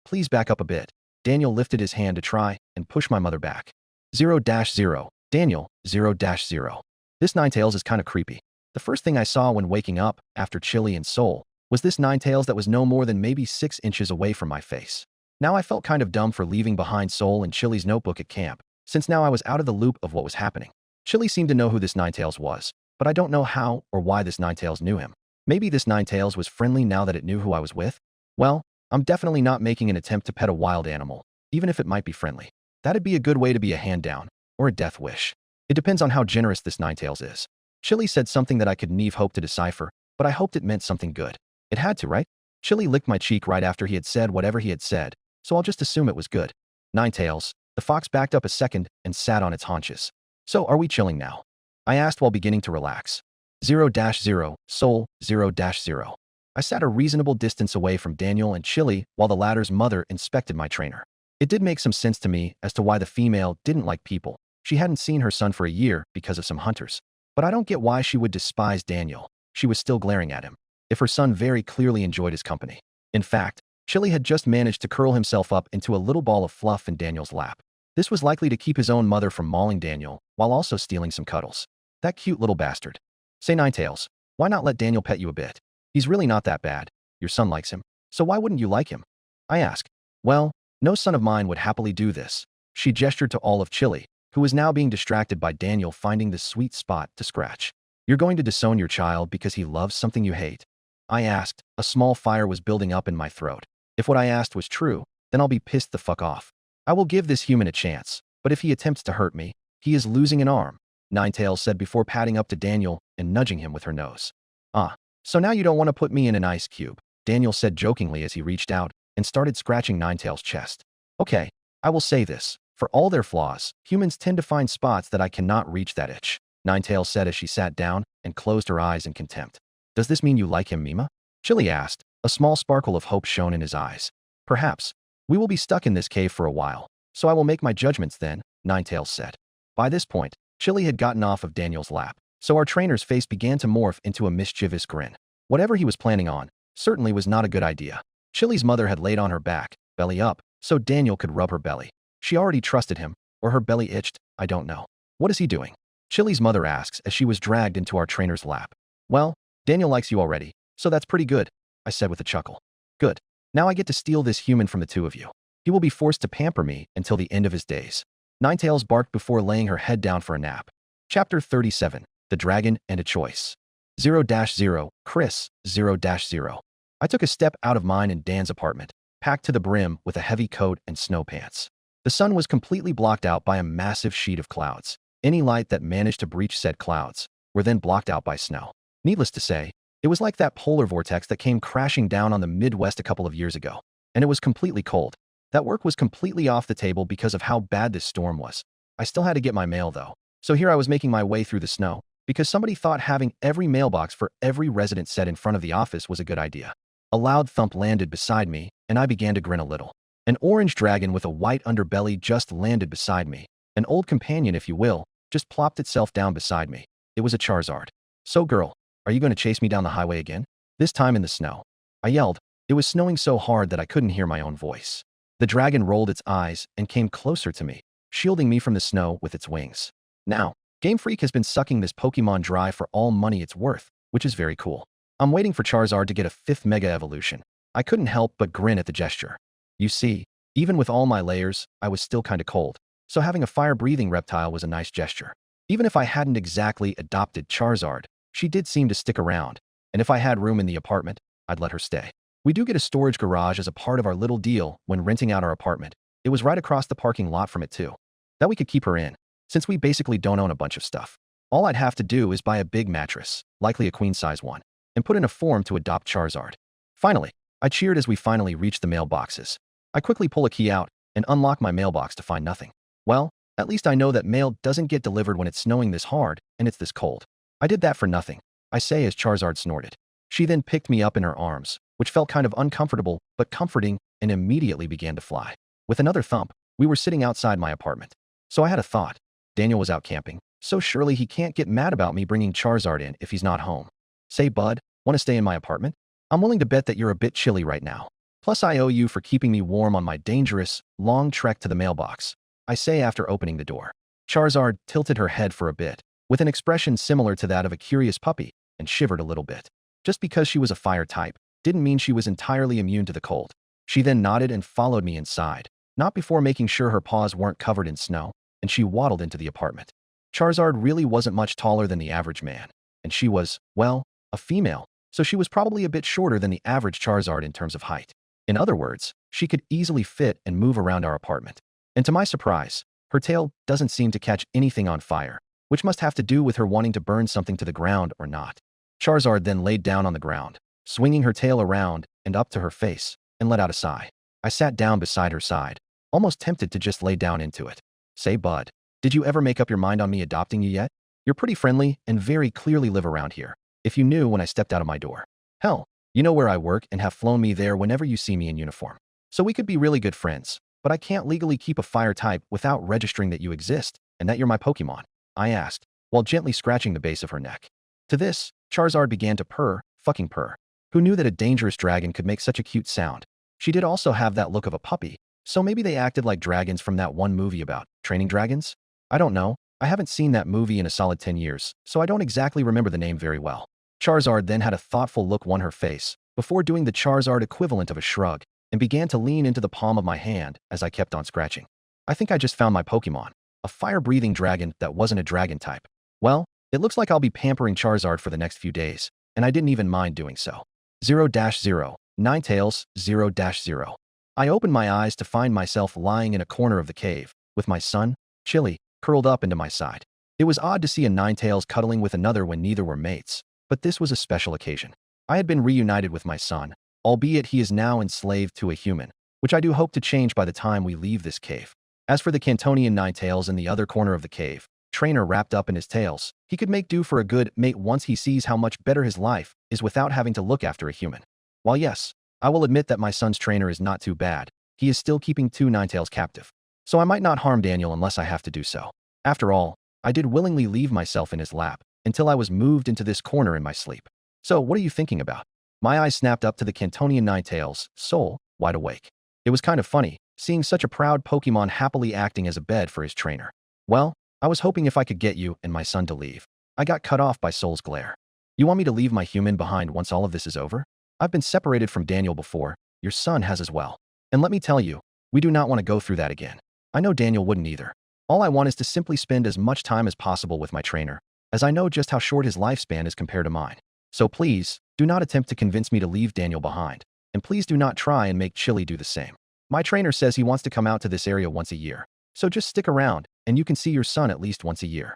Please back up a bit. Daniel lifted his hand to try and push my mother back. 0-0. Daniel, 0-0. This Ninetales is kind of creepy. The first thing I saw when waking up, after Chili and Soul, was this Ninetales that was no more than maybe 6 inches away from my face. Now I felt kind of dumb for leaving behind Soul and Chili's notebook at camp, since now I was out of the loop of what was happening. Chili seemed to know who this Ninetales was, but I don't know how or why this Ninetales knew him. Maybe this Ninetales was friendly now that it knew who I was with? Well, I'm definitely not making an attempt to pet a wild animal, even if it might be friendly. That'd be a good way to be a hand down, or a death wish. It depends on how generous this Ninetales is. Chili said something that I could never hope to decipher, but I hoped it meant something good. It had to, right? Chili licked my cheek right after he had said whatever he had said, so I'll just assume it was good. Ninetales, the fox backed up a second and sat on its haunches. So are we chilling now? I asked while beginning to relax. 0-0, Soul, 0-0. I sat a reasonable distance away from Daniel and Chili while the latter's mother inspected my trainer. It did make some sense to me as to why the female didn't like people. She hadn't seen her son for a year because of some hunters. But I don't get why she would despise Daniel. She was still glaring at him, if her son very clearly enjoyed his company. In fact, Chili had just managed to curl himself up into a little ball of fluff in Daniel's lap. This was likely to keep his own mother from mauling Daniel, while also stealing some cuddles. That cute little bastard. Say Ninetales, why not let Daniel pet you a bit? He's really not that bad. Your son likes him. So why wouldn't you like him? I ask. Well, no son of mine would happily do this. She gestured to all of Chili, who was now being distracted by Daniel finding the sweet spot to scratch. You're going to disown your child because he loves something you hate? I asked. A small fire was building up in my throat. If what I asked was true, then I'll be pissed the fuck off. I will give this human a chance, but if he attempts to hurt me, he is losing an arm, Ninetales said before patting up to Daniel and nudging him with her nose. So now you don't want to put me in an ice cube, Daniel said jokingly as he reached out and started scratching Ninetales' chest. Okay, I will say this. For all their flaws, humans tend to find spots that I cannot reach that itch, Ninetales said as she sat down and closed her eyes in contempt. Does this mean you like him, Mima? Chili asked. A small sparkle of hope shone in his eyes. Perhaps. We will be stuck in this cave for a while, so I will make my judgments then, Ninetales said. By this point, Chili had gotten off of Daniel's lap, so our trainer's face began to morph into a mischievous grin. Whatever he was planning on certainly was not a good idea. Chili's mother had laid on her back, belly up, so Daniel could rub her belly. She already trusted him, or her belly itched, I don't know. What is he doing? Chili's mother asks as she was dragged into our trainer's lap. Well, Daniel likes you already, so that's pretty good, I said with a chuckle. Good. Now I get to steal this human from the two of you. He will be forced to pamper me until the end of his days. Ninetales barked before laying her head down for a nap. Chapter 37. The Dragon and a Choice. 0-0, Chris, 0-0. I took a step out of mine and Dan's apartment, packed to the brim with a heavy coat and snow pants. The sun was completely blocked out by a massive sheet of clouds. Any light that managed to breach said clouds were then blocked out by snow. Needless to say, it was like that polar vortex that came crashing down on the Midwest a couple of years ago. And it was completely cold. That work was completely off the table because of how bad this storm was. I still had to get my mail though. So here I was making my way through the snow, because somebody thought having every mailbox for every resident set in front of the office was a good idea. A loud thump landed beside me, and I began to grin a little. An orange dragon with a white underbelly just landed beside me. An old companion, if you will, just plopped itself down beside me. It was a Charizard. So girl, are you going to chase me down the highway again? This time in the snow. I yelled. It was snowing so hard that I couldn't hear my own voice. The dragon rolled its eyes and came closer to me, shielding me from the snow with its wings. Now, Game Freak has been sucking this Pokémon dry for all money it's worth, which is very cool. I'm waiting for Charizard to get a 5th Mega Evolution. I couldn't help but grin at the gesture. You see, even with all my layers, I was still kinda cold, so having a fire-breathing reptile was a nice gesture. Even if I hadn't exactly adopted Charizard, she did seem to stick around, and if I had room in the apartment, I'd let her stay. We do get a storage garage as a part of our little deal when renting out our apartment. It was right across the parking lot from it too. That we could keep her in, since we basically don't own a bunch of stuff. All I'd have to do is buy a big mattress, likely a queen-size one, and put in a form to adopt Charizard. Finally, I cheered as we finally reached the mailboxes. I quickly pull a key out and unlock my mailbox to find nothing. Well, At least I know that mail doesn't get delivered when it's snowing this hard and it's this cold. I did that for nothing, I say as Charizard snorted. She then picked me up in her arms, which felt kind of uncomfortable but comforting, and immediately began to fly. With another thump, we were sitting outside my apartment. So I had a thought. Daniel was out camping, so surely he can't get mad about me bringing Charizard in if he's not home. Say, bud, want to stay in my apartment? I'm willing to bet that you're a bit chilly right now. Plus I owe you for keeping me warm on my dangerous, long trek to the mailbox, I say after opening the door. Charizard tilted her head for a bit, with an expression similar to that of a curious puppy, and shivered a little bit. Just because she was a fire type didn't mean she was entirely immune to the cold. She then nodded and followed me inside, not before making sure her paws weren't covered in snow, and she waddled into the apartment. Charizard really wasn't much taller than the average man, and she was, well, a female, so she was probably a bit shorter than the average Charizard in terms of height. In other words, she could easily fit and move around our apartment. And to my surprise, her tail doesn't seem to catch anything on fire, which must have to do with her wanting to burn something to the ground or not. Charizard then laid down on the ground, swinging her tail around and up to her face, and let out a sigh. I sat down beside her side, almost tempted to just lay down into it. Say, bud, did you ever make up your mind on me adopting you yet? You're pretty friendly and very clearly live around here, if you knew when I stepped out of my door. Hell, you know where I work and have flown me there whenever you see me in uniform. So we could be really good friends, but I can't legally keep a fire type without registering that you exist and that you're my Pokémon, I asked, while gently scratching the base of her neck. To this, Charizard began to fucking purr. Who knew that a dangerous dragon could make such a cute sound? She did also have that look of a puppy, so maybe they acted like dragons from that one movie about training dragons? I don't know. I haven't seen that movie in a solid 10 years, so I don't exactly remember the name very well. Charizard then had a thoughtful look on her face, before doing the Charizard equivalent of a shrug, and began to lean into the palm of my hand as I kept on scratching. I think I just found my Pokémon, a fire-breathing dragon that wasn't a dragon type. Well, it looks like I'll be pampering Charizard for the next few days, and I didn't even mind doing so. 0-0, Ninetales, 0-0. I opened my eyes to find myself lying in a corner of the cave, with my son, Chili, curled up into my side. It was odd to see a Ninetales cuddling with another when neither were mates, but this was a special occasion. I had been reunited with my son, albeit he is now enslaved to a human, which I do hope to change by the time we leave this cave. As for the Cantonian Ninetales in the other corner of the cave, Trainer wrapped up in his tails, he could make do for a good mate once he sees how much better his life is without having to look after a human. While yes, I will admit that my son's trainer is not too bad, he is still keeping 2 Ninetales captive. So I might not harm Daniel unless I have to do so. After all, I did willingly leave myself in his lap until I was moved into this corner in my sleep. So what are you thinking about? My eyes snapped up to the Cantonian Ninetales, soul, wide awake. It was kind of funny, seeing such a proud Pokémon happily acting as a bed for his trainer. Well, I was hoping if I could get you and my son to leave. I got cut off by Soul's glare. You want me to leave my human behind once all of this is over? I've been separated from Daniel before, your son has as well. And let me tell you, we do not want to go through that again. I know Daniel wouldn't either. All I want is to simply spend as much time as possible with my trainer, as I know just how short his lifespan is compared to mine. So please, do not attempt to convince me to leave Daniel behind, and please do not try and make Chili do the same. My trainer says he wants to come out to this area once a year, so just stick around, and you can see your son at least once a year.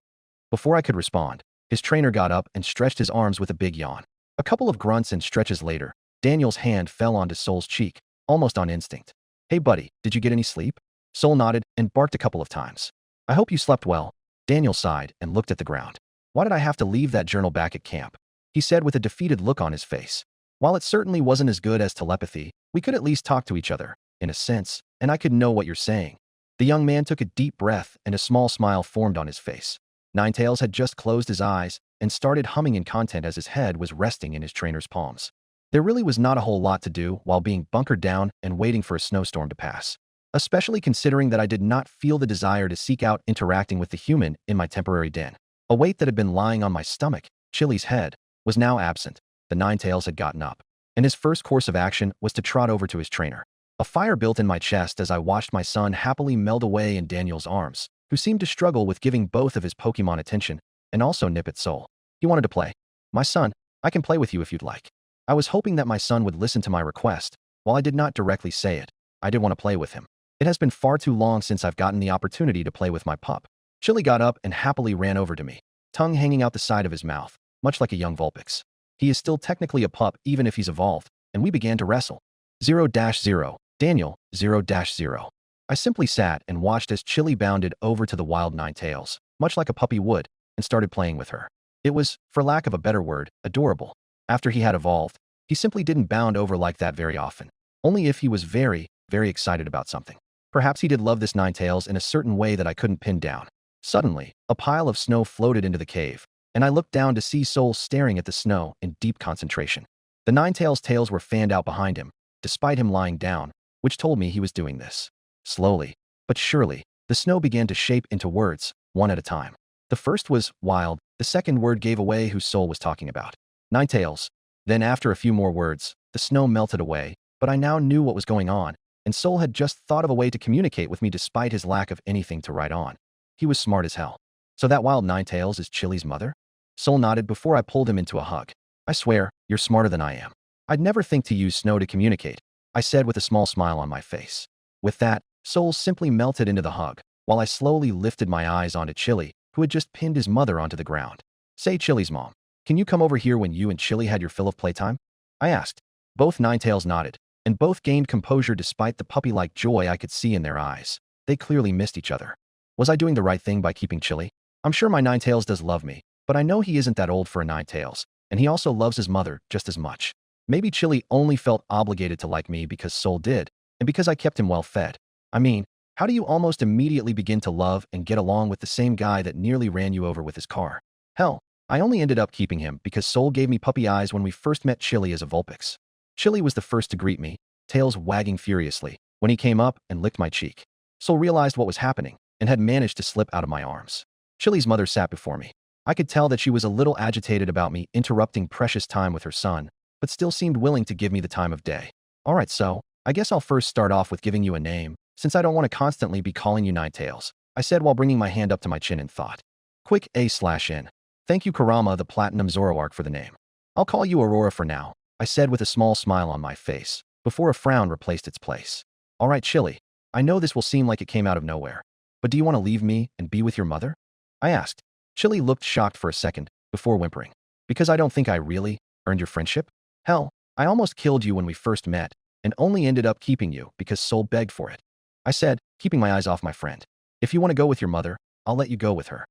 Before I could respond, his trainer got up and stretched his arms with a big yawn. A couple of grunts and stretches later, Daniel's hand fell onto Soul's cheek, almost on instinct. Hey buddy, did you get any sleep? Soul nodded and barked a couple of times. I hope you slept well. Daniel sighed and looked at the ground. Why did I have to leave that journal back at camp? He said with a defeated look on his face. While it certainly wasn't as good as telepathy, we could at least talk to each other, in a sense, and I could know what you're saying. The young man took a deep breath and a small smile formed on his face. Ninetales had just closed his eyes and started humming in content as his head was resting in his trainer's palms. There really was not a whole lot to do while being bunkered down and waiting for a snowstorm to pass, especially considering that I did not feel the desire to seek out interacting with the human in my temporary den. A weight that had been lying on my stomach, Chili's head, was now absent. The Ninetales had gotten up, and his first course of action was to trot over to his trainer. A fire built in my chest as I watched my son happily meld away in Daniel's arms, who seemed to struggle with giving both of his Pokémon attention and also nip at Soul. He wanted to play. My son, I can play with you if you'd like. I was hoping that my son would listen to my request. While I did not directly say it, I did want to play with him. It has been far too long since I've gotten the opportunity to play with my pup. Chili got up and happily ran over to me, tongue hanging out the side of his mouth, much like a young Vulpix. He is still technically a pup even if he's evolved, and we began to wrestle. 0-0, Daniel, 0-0. I simply sat and watched as Chili bounded over to the wild nine-tails, much like a puppy would, and started playing with her. It was, for lack of a better word, adorable. After he had evolved, he simply didn't bound over like that very often. Only if he was very, very excited about something. Perhaps he did love this nine-tails in a certain way that I couldn't pin down. Suddenly, a pile of snow floated into the cave, and I looked down to see Soul staring at the snow in deep concentration. The nine-tails' tails were fanned out behind him, despite him lying down, which told me he was doing this. Slowly, but surely, the snow began to shape into words, one at a time. The first was wild, the second word gave away who Soul was talking about. Nine-tails. Then after a few more words, the snow melted away, but I now knew what was going on, and Soul had just thought of a way to communicate with me despite his lack of anything to write on. He was smart as hell. So that wild nine-tails is Chili's mother? Soul nodded before I pulled him into a hug. I swear, you're smarter than I am. I'd never think to use snow to communicate, I said with a small smile on my face. With that, Soul simply melted into the hug, while I slowly lifted my eyes onto Chili, who had just pinned his mother onto the ground. Say, Chili's mom, can you come over here when you and Chili had your fill of playtime? I asked. Both nine-tails nodded, and both gained composure despite the puppy-like joy I could see in their eyes. They clearly missed each other. Was I doing the right thing by keeping Chili? I'm sure my nine-tails does love me, but I know he isn't that old for a nine-tails, and he also loves his mother just as much. Maybe Chili only felt obligated to like me because Soul did, and because I kept him well fed. I mean, how do you almost immediately begin to love and get along with the same guy that nearly ran you over with his car? Hell, I only ended up keeping him because Soul gave me puppy eyes when we first met Chili as a Vulpix. Chili was the first to greet me, tails wagging furiously, when he came up and licked my cheek. Soul realized what was happening and had managed to slip out of my arms. Chili's mother sat before me. I could tell that she was a little agitated about me interrupting precious time with her son, but still seemed willing to give me the time of day. Alright, so, I guess I'll first start off with giving you a name, since I don't want to constantly be calling you nine-tails, I said while bringing my hand up to my chin in thought. Quick A/N. Thank you Karama the Platinum Zoroark for the name. I'll call you Aurora for now, I said with a small smile on my face, before a frown replaced its place. Alright Chili, I know this will seem like it came out of nowhere, but do you want to leave me and be with your mother? I asked. Chili looked shocked for a second, before whimpering. Because I don't think I really earned your friendship? Hell, I almost killed you when we first met, and only ended up keeping you because Soul begged for it. I said, keeping my eyes off my friend. If you want to go with your mother, I'll let you go with her.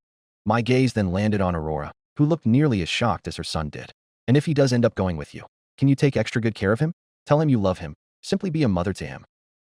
My gaze then landed on Aurora, who looked nearly as shocked as her son did. And if he does end up going with you, can you take extra good care of him? Tell him you love him. Simply be a mother to him.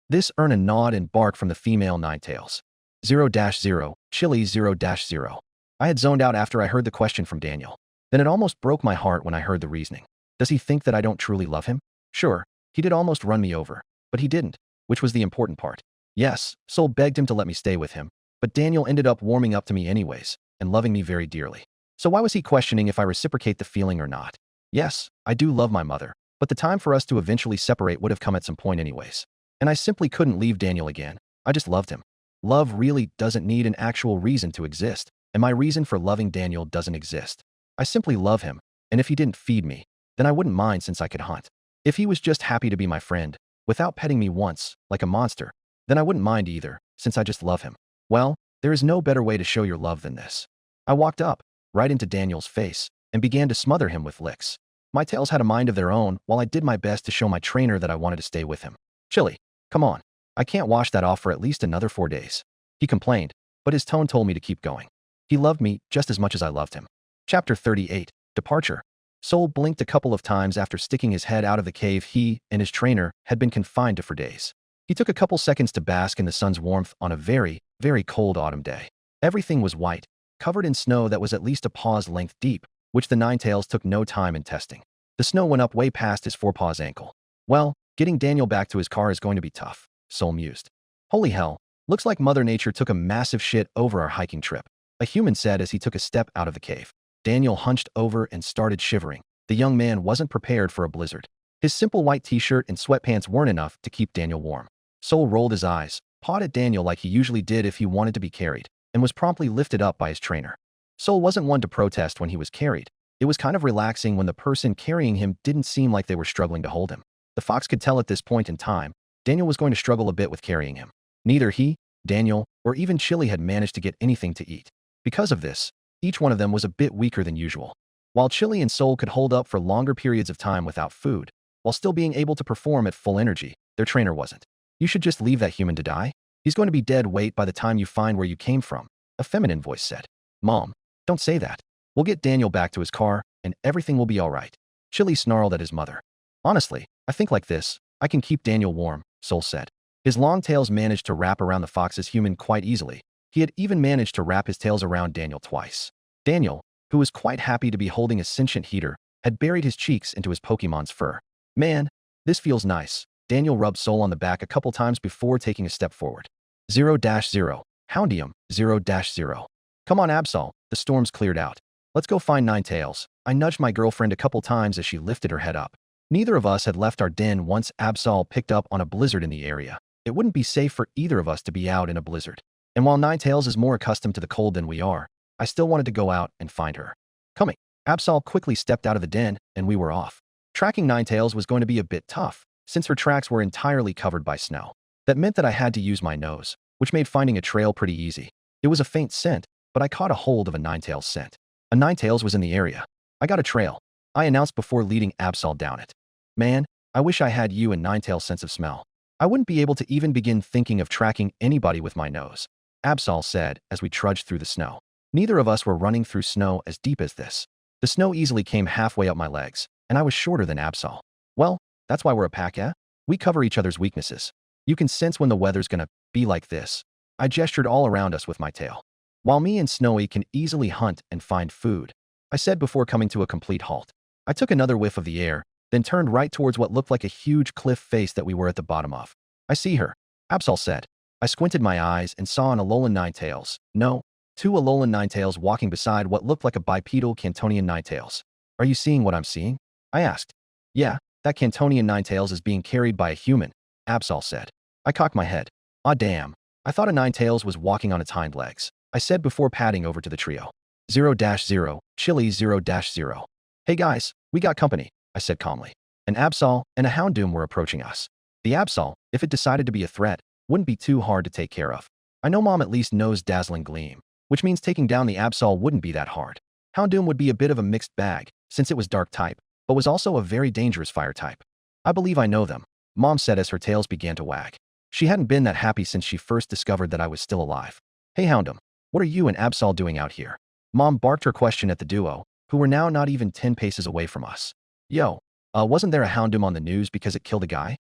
This earned a nod and bark from the female nine-tails. 0-0, Chili 0-0. I had zoned out after I heard the question from Daniel. Then it almost broke my heart when I heard the reasoning. Does he think that I don't truly love him? Sure, he did almost run me over, but he didn't, which was the important part. Yes, Soul begged him to let me stay with him, but Daniel ended up warming up to me anyways, and loving me very dearly. So why was he questioning if I reciprocate the feeling or not? Yes, I do love my mother, but the time for us to eventually separate would have come at some point anyways. And I simply couldn't leave Daniel again. I just loved him. Love really doesn't need an actual reason to exist, and my reason for loving Daniel doesn't exist. I simply love him, and if he didn't feed me, then I wouldn't mind since I could hunt. If he was just happy to be my friend, without petting me once, like a monster, then I wouldn't mind either, since I just love him. Well, there is no better way to show your love than this. I walked up, right into Daniel's face, and began to smother him with licks. My tails had a mind of their own while I did my best to show my trainer that I wanted to stay with him. Chili, come on. I can't wash that off for at least another 4 days. He complained, but his tone told me to keep going. He loved me just as much as I loved him. Chapter 38, Departure. Soul blinked a couple of times after sticking his head out of the cave he and his trainer had been confined to for days. He took a couple seconds to bask in the sun's warmth on a very, very cold autumn day. Everything was white, covered in snow that was at least a paw's length deep, which the nine-tails took no time in testing. The snow went up way past his forepaw's ankle. Well, getting Daniel back to his car is going to be tough, Soul mused. Holy hell, looks like Mother Nature took a massive shit over our hiking trip, a human said as he took a step out of the cave. Daniel hunched over and started shivering. The young man wasn't prepared for a blizzard. His simple white t-shirt and sweatpants weren't enough to keep Daniel warm. Soul rolled his eyes, pawed at Daniel like he usually did if he wanted to be carried, and was promptly lifted up by his trainer. Soul wasn't one to protest when he was carried. It was kind of relaxing when the person carrying him didn't seem like they were struggling to hold him. The fox could tell at this point in time, Daniel was going to struggle a bit with carrying him. Neither he, Daniel, or even Chili had managed to get anything to eat. Because of this, each one of them was a bit weaker than usual. While Chili and Soul could hold up for longer periods of time without food, while still being able to perform at full energy, their trainer wasn't. You should just leave that human to die? He's going to be dead weight by the time you find where you came from, a feminine voice said. Mom, don't say that. We'll get Daniel back to his car, and everything will be all right. Chili snarled at his mother. Honestly, I think like this, I can keep Daniel warm, Soul said. His long tails managed to wrap around the fox's human quite easily. He had even managed to wrap his tails around Daniel twice. Daniel, who was quite happy to be holding a sentient heater, had buried his cheeks into his Pokemon's fur. Man, this feels nice. Daniel rubbed Soul on the back a couple times before taking a step forward. 0-0. Houndium, 0-0. Come on, Absol, the storm's cleared out. Let's go find Ninetales. I nudged my girlfriend a couple times as she lifted her head up. Neither of us had left our den once Absol picked up on a blizzard in the area. It wouldn't be safe for either of us to be out in a blizzard. And while Ninetales is more accustomed to the cold than we are, I still wanted to go out and find her. Coming. Absol quickly stepped out of the den, and we were off. Tracking Ninetales was going to be a bit tough, since her tracks were entirely covered by snow. That meant that I had to use my nose, which made finding a trail pretty easy. It was a faint scent, but I caught a hold of a Ninetales scent. A Ninetales was in the area. I got a trail, I announced before leading Absol down it. Man, I wish I had you and Ninetales' sense of smell. I wouldn't be able to even begin thinking of tracking anybody with my nose, Absol said as we trudged through the snow. Neither of us were running through snow as deep as this. The snow easily came halfway up my legs, and I was shorter than Absol. Well, that's why we're a pack, eh? We cover each other's weaknesses. You can sense when the weather's gonna be like this. I gestured all around us with my tail. While me and Snowy can easily hunt and find food, I said before coming to a complete halt. I took another whiff of the air, then turned right towards what looked like a huge cliff face that we were at the bottom of. I see her, Absol said. I squinted my eyes and saw an Alolan Ninetales. No, two Alolan Ninetales walking beside what looked like a bipedal Cantonian Ninetales. Are you seeing what I'm seeing? I asked. Yeah, that Cantonian Ninetales is being carried by a human, Absol said. I cocked my head. Ah damn, I thought a Ninetales was walking on its hind legs, I said before padding over to the trio. 0-0, Chili 0-0. Hey guys, we got company, I said calmly. An Absol and a Houndoom were approaching us. The Absol, if it decided to be a threat, wouldn't be too hard to take care of. I know Mom at least knows Dazzling Gleam, which means taking down the Absol wouldn't be that hard. Houndoom would be a bit of a mixed bag, since it was dark type, but was also a very dangerous fire type. I believe I know them, Mom said as her tails began to wag. She hadn't been that happy since she first discovered that I was still alive. Hey Houndoom, what are you and Absol doing out here? Mom barked her question at the duo, who were now not even 10 paces away from us. Yo, wasn't there a Houndoom on the news because it killed a guy?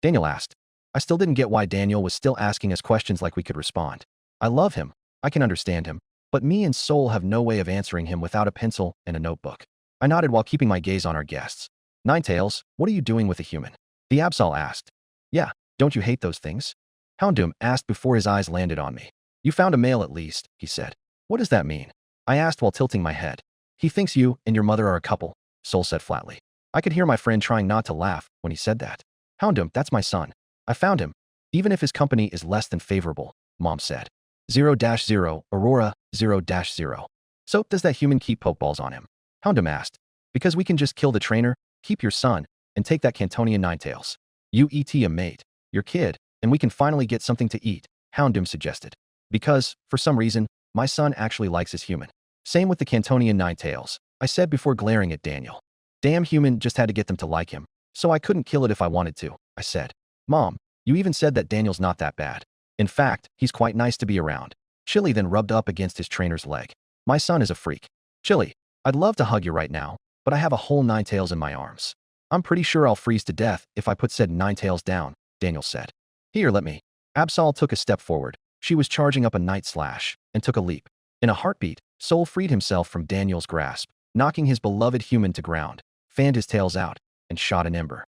Daniel asked. I still didn't get why Daniel was still asking us questions like we could respond. I love him, I can understand him, but me and Soul have no way of answering him without a pencil and a notebook. I nodded while keeping my gaze on our guests. Ninetales, what are you doing with a human? The Absol asked. Yeah, don't you hate those things? Houndoom asked before his eyes landed on me. You found a male at least, he said. What does that mean? I asked while tilting my head. He thinks you and your mother are a couple, Soul said flatly. I could hear my friend trying not to laugh when he said that. Houndoom, that's my son. I found him, even if his company is less than favorable, Mom said. 0-0, Aurora, 0-0. So, does that human keep Pokeballs on him? Houndoom asked. Because we can just kill the trainer, keep your son, and take that Cantonian Ninetales. You et a mate, your kid, and we can finally get something to eat, Houndoom suggested. Because, for some reason, my son actually likes his human. Same with the Cantonian Ninetales, I said before glaring at Daniel. Damn human just had to get them to like him, so I couldn't kill it if I wanted to, I said. Mom, you even said that Daniel's not that bad. In fact, he's quite nice to be around. Chili then rubbed up against his trainer's leg. My son is a freak. Chili, I'd love to hug you right now, but I have a whole Ninetales in my arms. I'm pretty sure I'll freeze to death if I put said Ninetales down, Daniel said. Here, let me. Absol took a step forward. She was charging up a Night Slash and took a leap. In a heartbeat, Soul freed himself from Daniel's grasp, knocking his beloved human to ground, fanned his tails out, and shot an ember.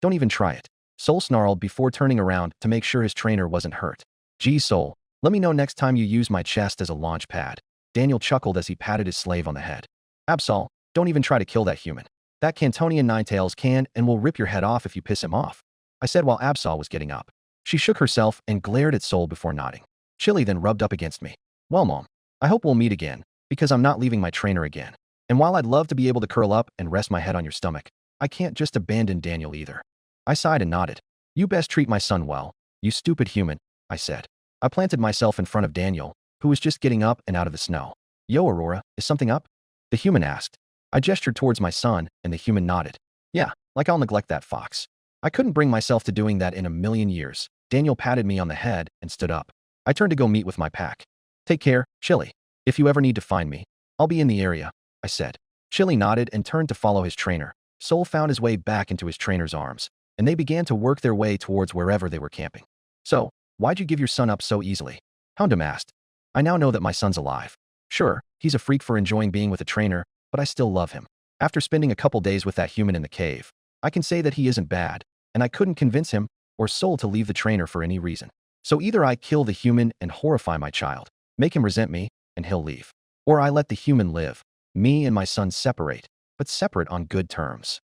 Don't even try it. Soul snarled before turning around to make sure his trainer wasn't hurt. Gee, Soul, let me know next time you use my chest as a launch pad. Daniel chuckled as he patted his slave on the head. Absol, don't even try to kill that human. That Cantonian Ninetales can and will rip your head off if you piss him off, I said while Absol was getting up. She shook herself and glared at Soul before nodding. Chili then rubbed up against me. Well, Mom, I hope we'll meet again, because I'm not leaving my trainer again. And while I'd love to be able to curl up and rest my head on your stomach, I can't just abandon Daniel either. I sighed and nodded. You best treat my son well, you stupid human, I said. I planted myself in front of Daniel, who was just getting up and out of the snow. Yo, Aurora, is something up? The human asked. I gestured towards my son, and the human nodded. Yeah, like I'll neglect that fox. I couldn't bring myself to doing that in a million years, Daniel patted me on the head and stood up. I turned to go meet with my pack. Take care, Chili. If you ever need to find me, I'll be in the area, I said. Chili nodded and turned to follow his trainer. Soul found his way back into his trainer's arms, and they began to work their way towards wherever they were camping. So, why'd you give your son up so easily? Houndoom asked. I now know that my son's alive. Sure, he's a freak for enjoying being with a trainer, but I still love him. After spending a couple days with that human in the cave, I can say that he isn't bad, and I couldn't convince him or Soul to leave the trainer for any reason. So either I kill the human and horrify my child, make him resent me, and he'll leave. Or I let the human live. Me and my son separate, but separate on good terms.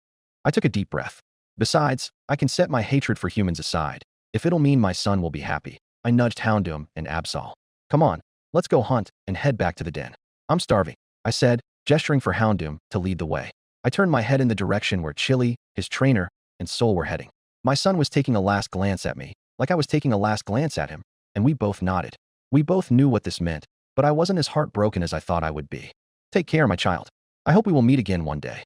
I took a deep breath. Besides, I can set my hatred for humans aside, if it'll mean my son will be happy. I nudged Houndoom and Absol. Come on, let's go hunt and head back to the den. I'm starving, I said, gesturing for Houndoom to lead the way. I turned my head in the direction where Chili, his trainer, and Soul were heading. My son was taking a last glance at me, like I was taking a last glance at him, and we both nodded. We both knew what this meant, but I wasn't as heartbroken as I thought I would be. Take care, my child. I hope we will meet again one day.